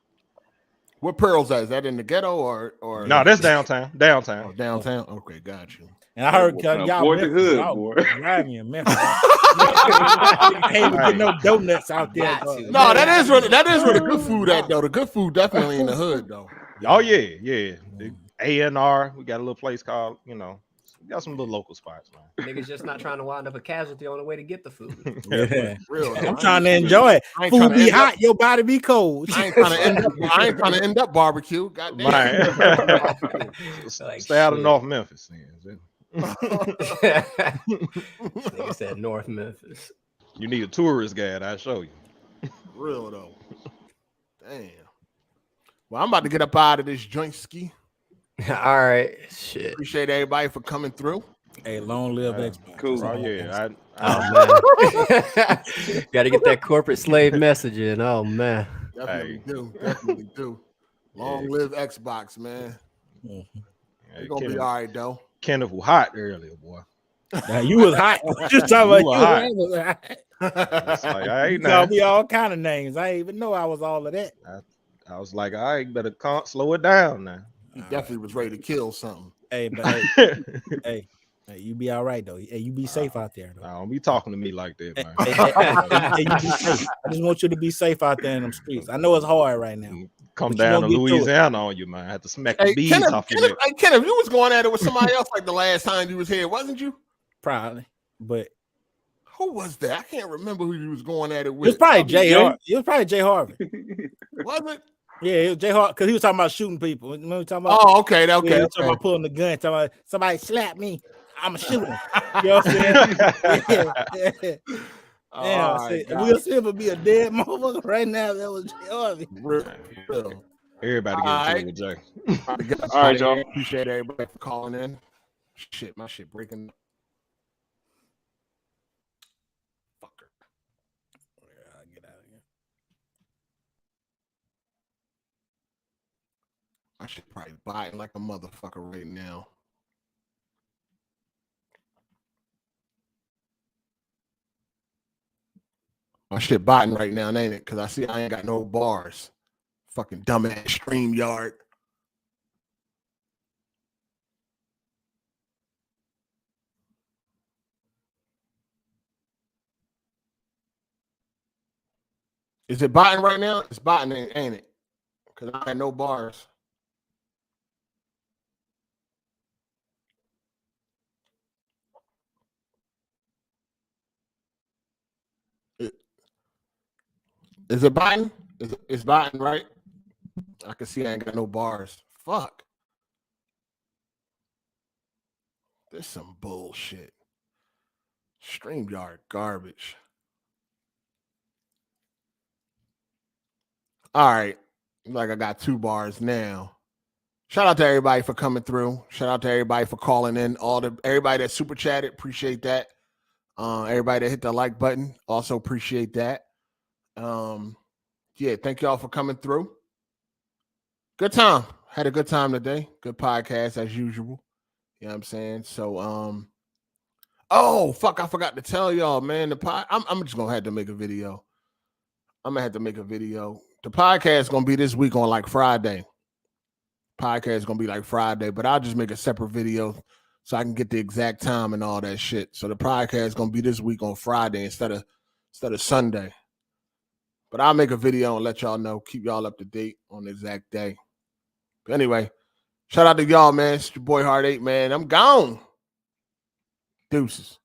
What Pearls at? Is that in the ghetto or no? That's downtown. Downtown. Oh, downtown. Okay, got you. And I heard y'all the hood, boy. Drive me in Memphis. Ain't get no donuts out there. No, that is where the good food at though. The good food definitely in the hood though. Oh yeah. The A&R. We got a little place called, we got some little local spots, man. Niggas just not trying to wind up a casualty on the way to get the food. Yeah. Real, I'm trying to enjoy it. Food be hot, your body be cold. I ain't trying to end up barbecue. Goddamn. Right. Like, stay out of North Memphis. Nigga said North Memphis. You need a tourist guide. I'll show you. Real though. Damn. Well, I'm about to get up out of this joint ski. All right. Shit. Appreciate everybody for coming through. Hey, long live Xbox. Cool. Oh yeah. Man. Gotta get that corporate slave message in. Oh man. Definitely do. Long live Xbox, man. You're gonna be all right though. Kenneth was hot earlier, boy. Now, you was hot. Just talking about you was hot. It's like, I ain't called me all kind of names. I didn't even know I was all of that. I was like, all right, better slow it down now. He definitely was ready to kill something. Hey, but hey, you be all right though. Hey, you be safe out there though. Don't be talking to me like that, man. Hey, you be safe. I just want you to be safe out there in them streets. I know it's hard right now. Come down to Louisiana on you, man. I had to smack the bees off your neck. Hey, Kenneth, you was going at it with somebody else like the last time you was here, wasn't you? Probably, but who was that? I can't remember who you was going at it with. It was probably Jay Harvey. It was probably Jay Harvey. Was it? Yeah, it was J-Hawk because he was talking about shooting people. Remember talking about? Oh, okay, Yeah, he was talking about pulling the gun. Talking about somebody slap me, I'ma shoot him. You know what I'm saying? Yeah. Damn, Will Smith would be a dead motherfucker right now. That was Harvey. Real. Everybody get into it with Jay. All right, y'all. Appreciate everybody for calling in. Shit, my shit breaking. Fucker. Yeah, get out of here. I should probably buy it like a motherfucker right now. My shit biting right now, ain't it? Because I see I ain't got no bars. Fucking dumbass StreamYard. Is it biting right now? It's biting, ain't it? Because I had no bars. Is it biting? It's biting, right? I can see I ain't got no bars. Fuck. This some bullshit. StreamYard garbage. All right. Like I got 2 bars now. Shout out to everybody for coming through. Shout out to everybody for calling in. Everybody that super chatted, appreciate that. Everybody that hit the like button, also appreciate that. Yeah, thank y'all for coming through. Good time. Had a good time today. Good podcast as usual. You know what I'm saying? So oh fuck, I forgot to tell y'all, man. I'm just gonna have to make a video. I'm gonna have to make a video. The podcast is gonna be this week on like Friday. Podcast is gonna be like Friday, but I'll just make a separate video so I can get the exact time and all that shit. So the podcast is gonna be this week on Friday instead of Sunday. But I'll make a video and let y'all know, keep y'all up to date on the exact day. But anyway, shout out to y'all, man. It's your boy Hard8, man. I'm gone. Deuces.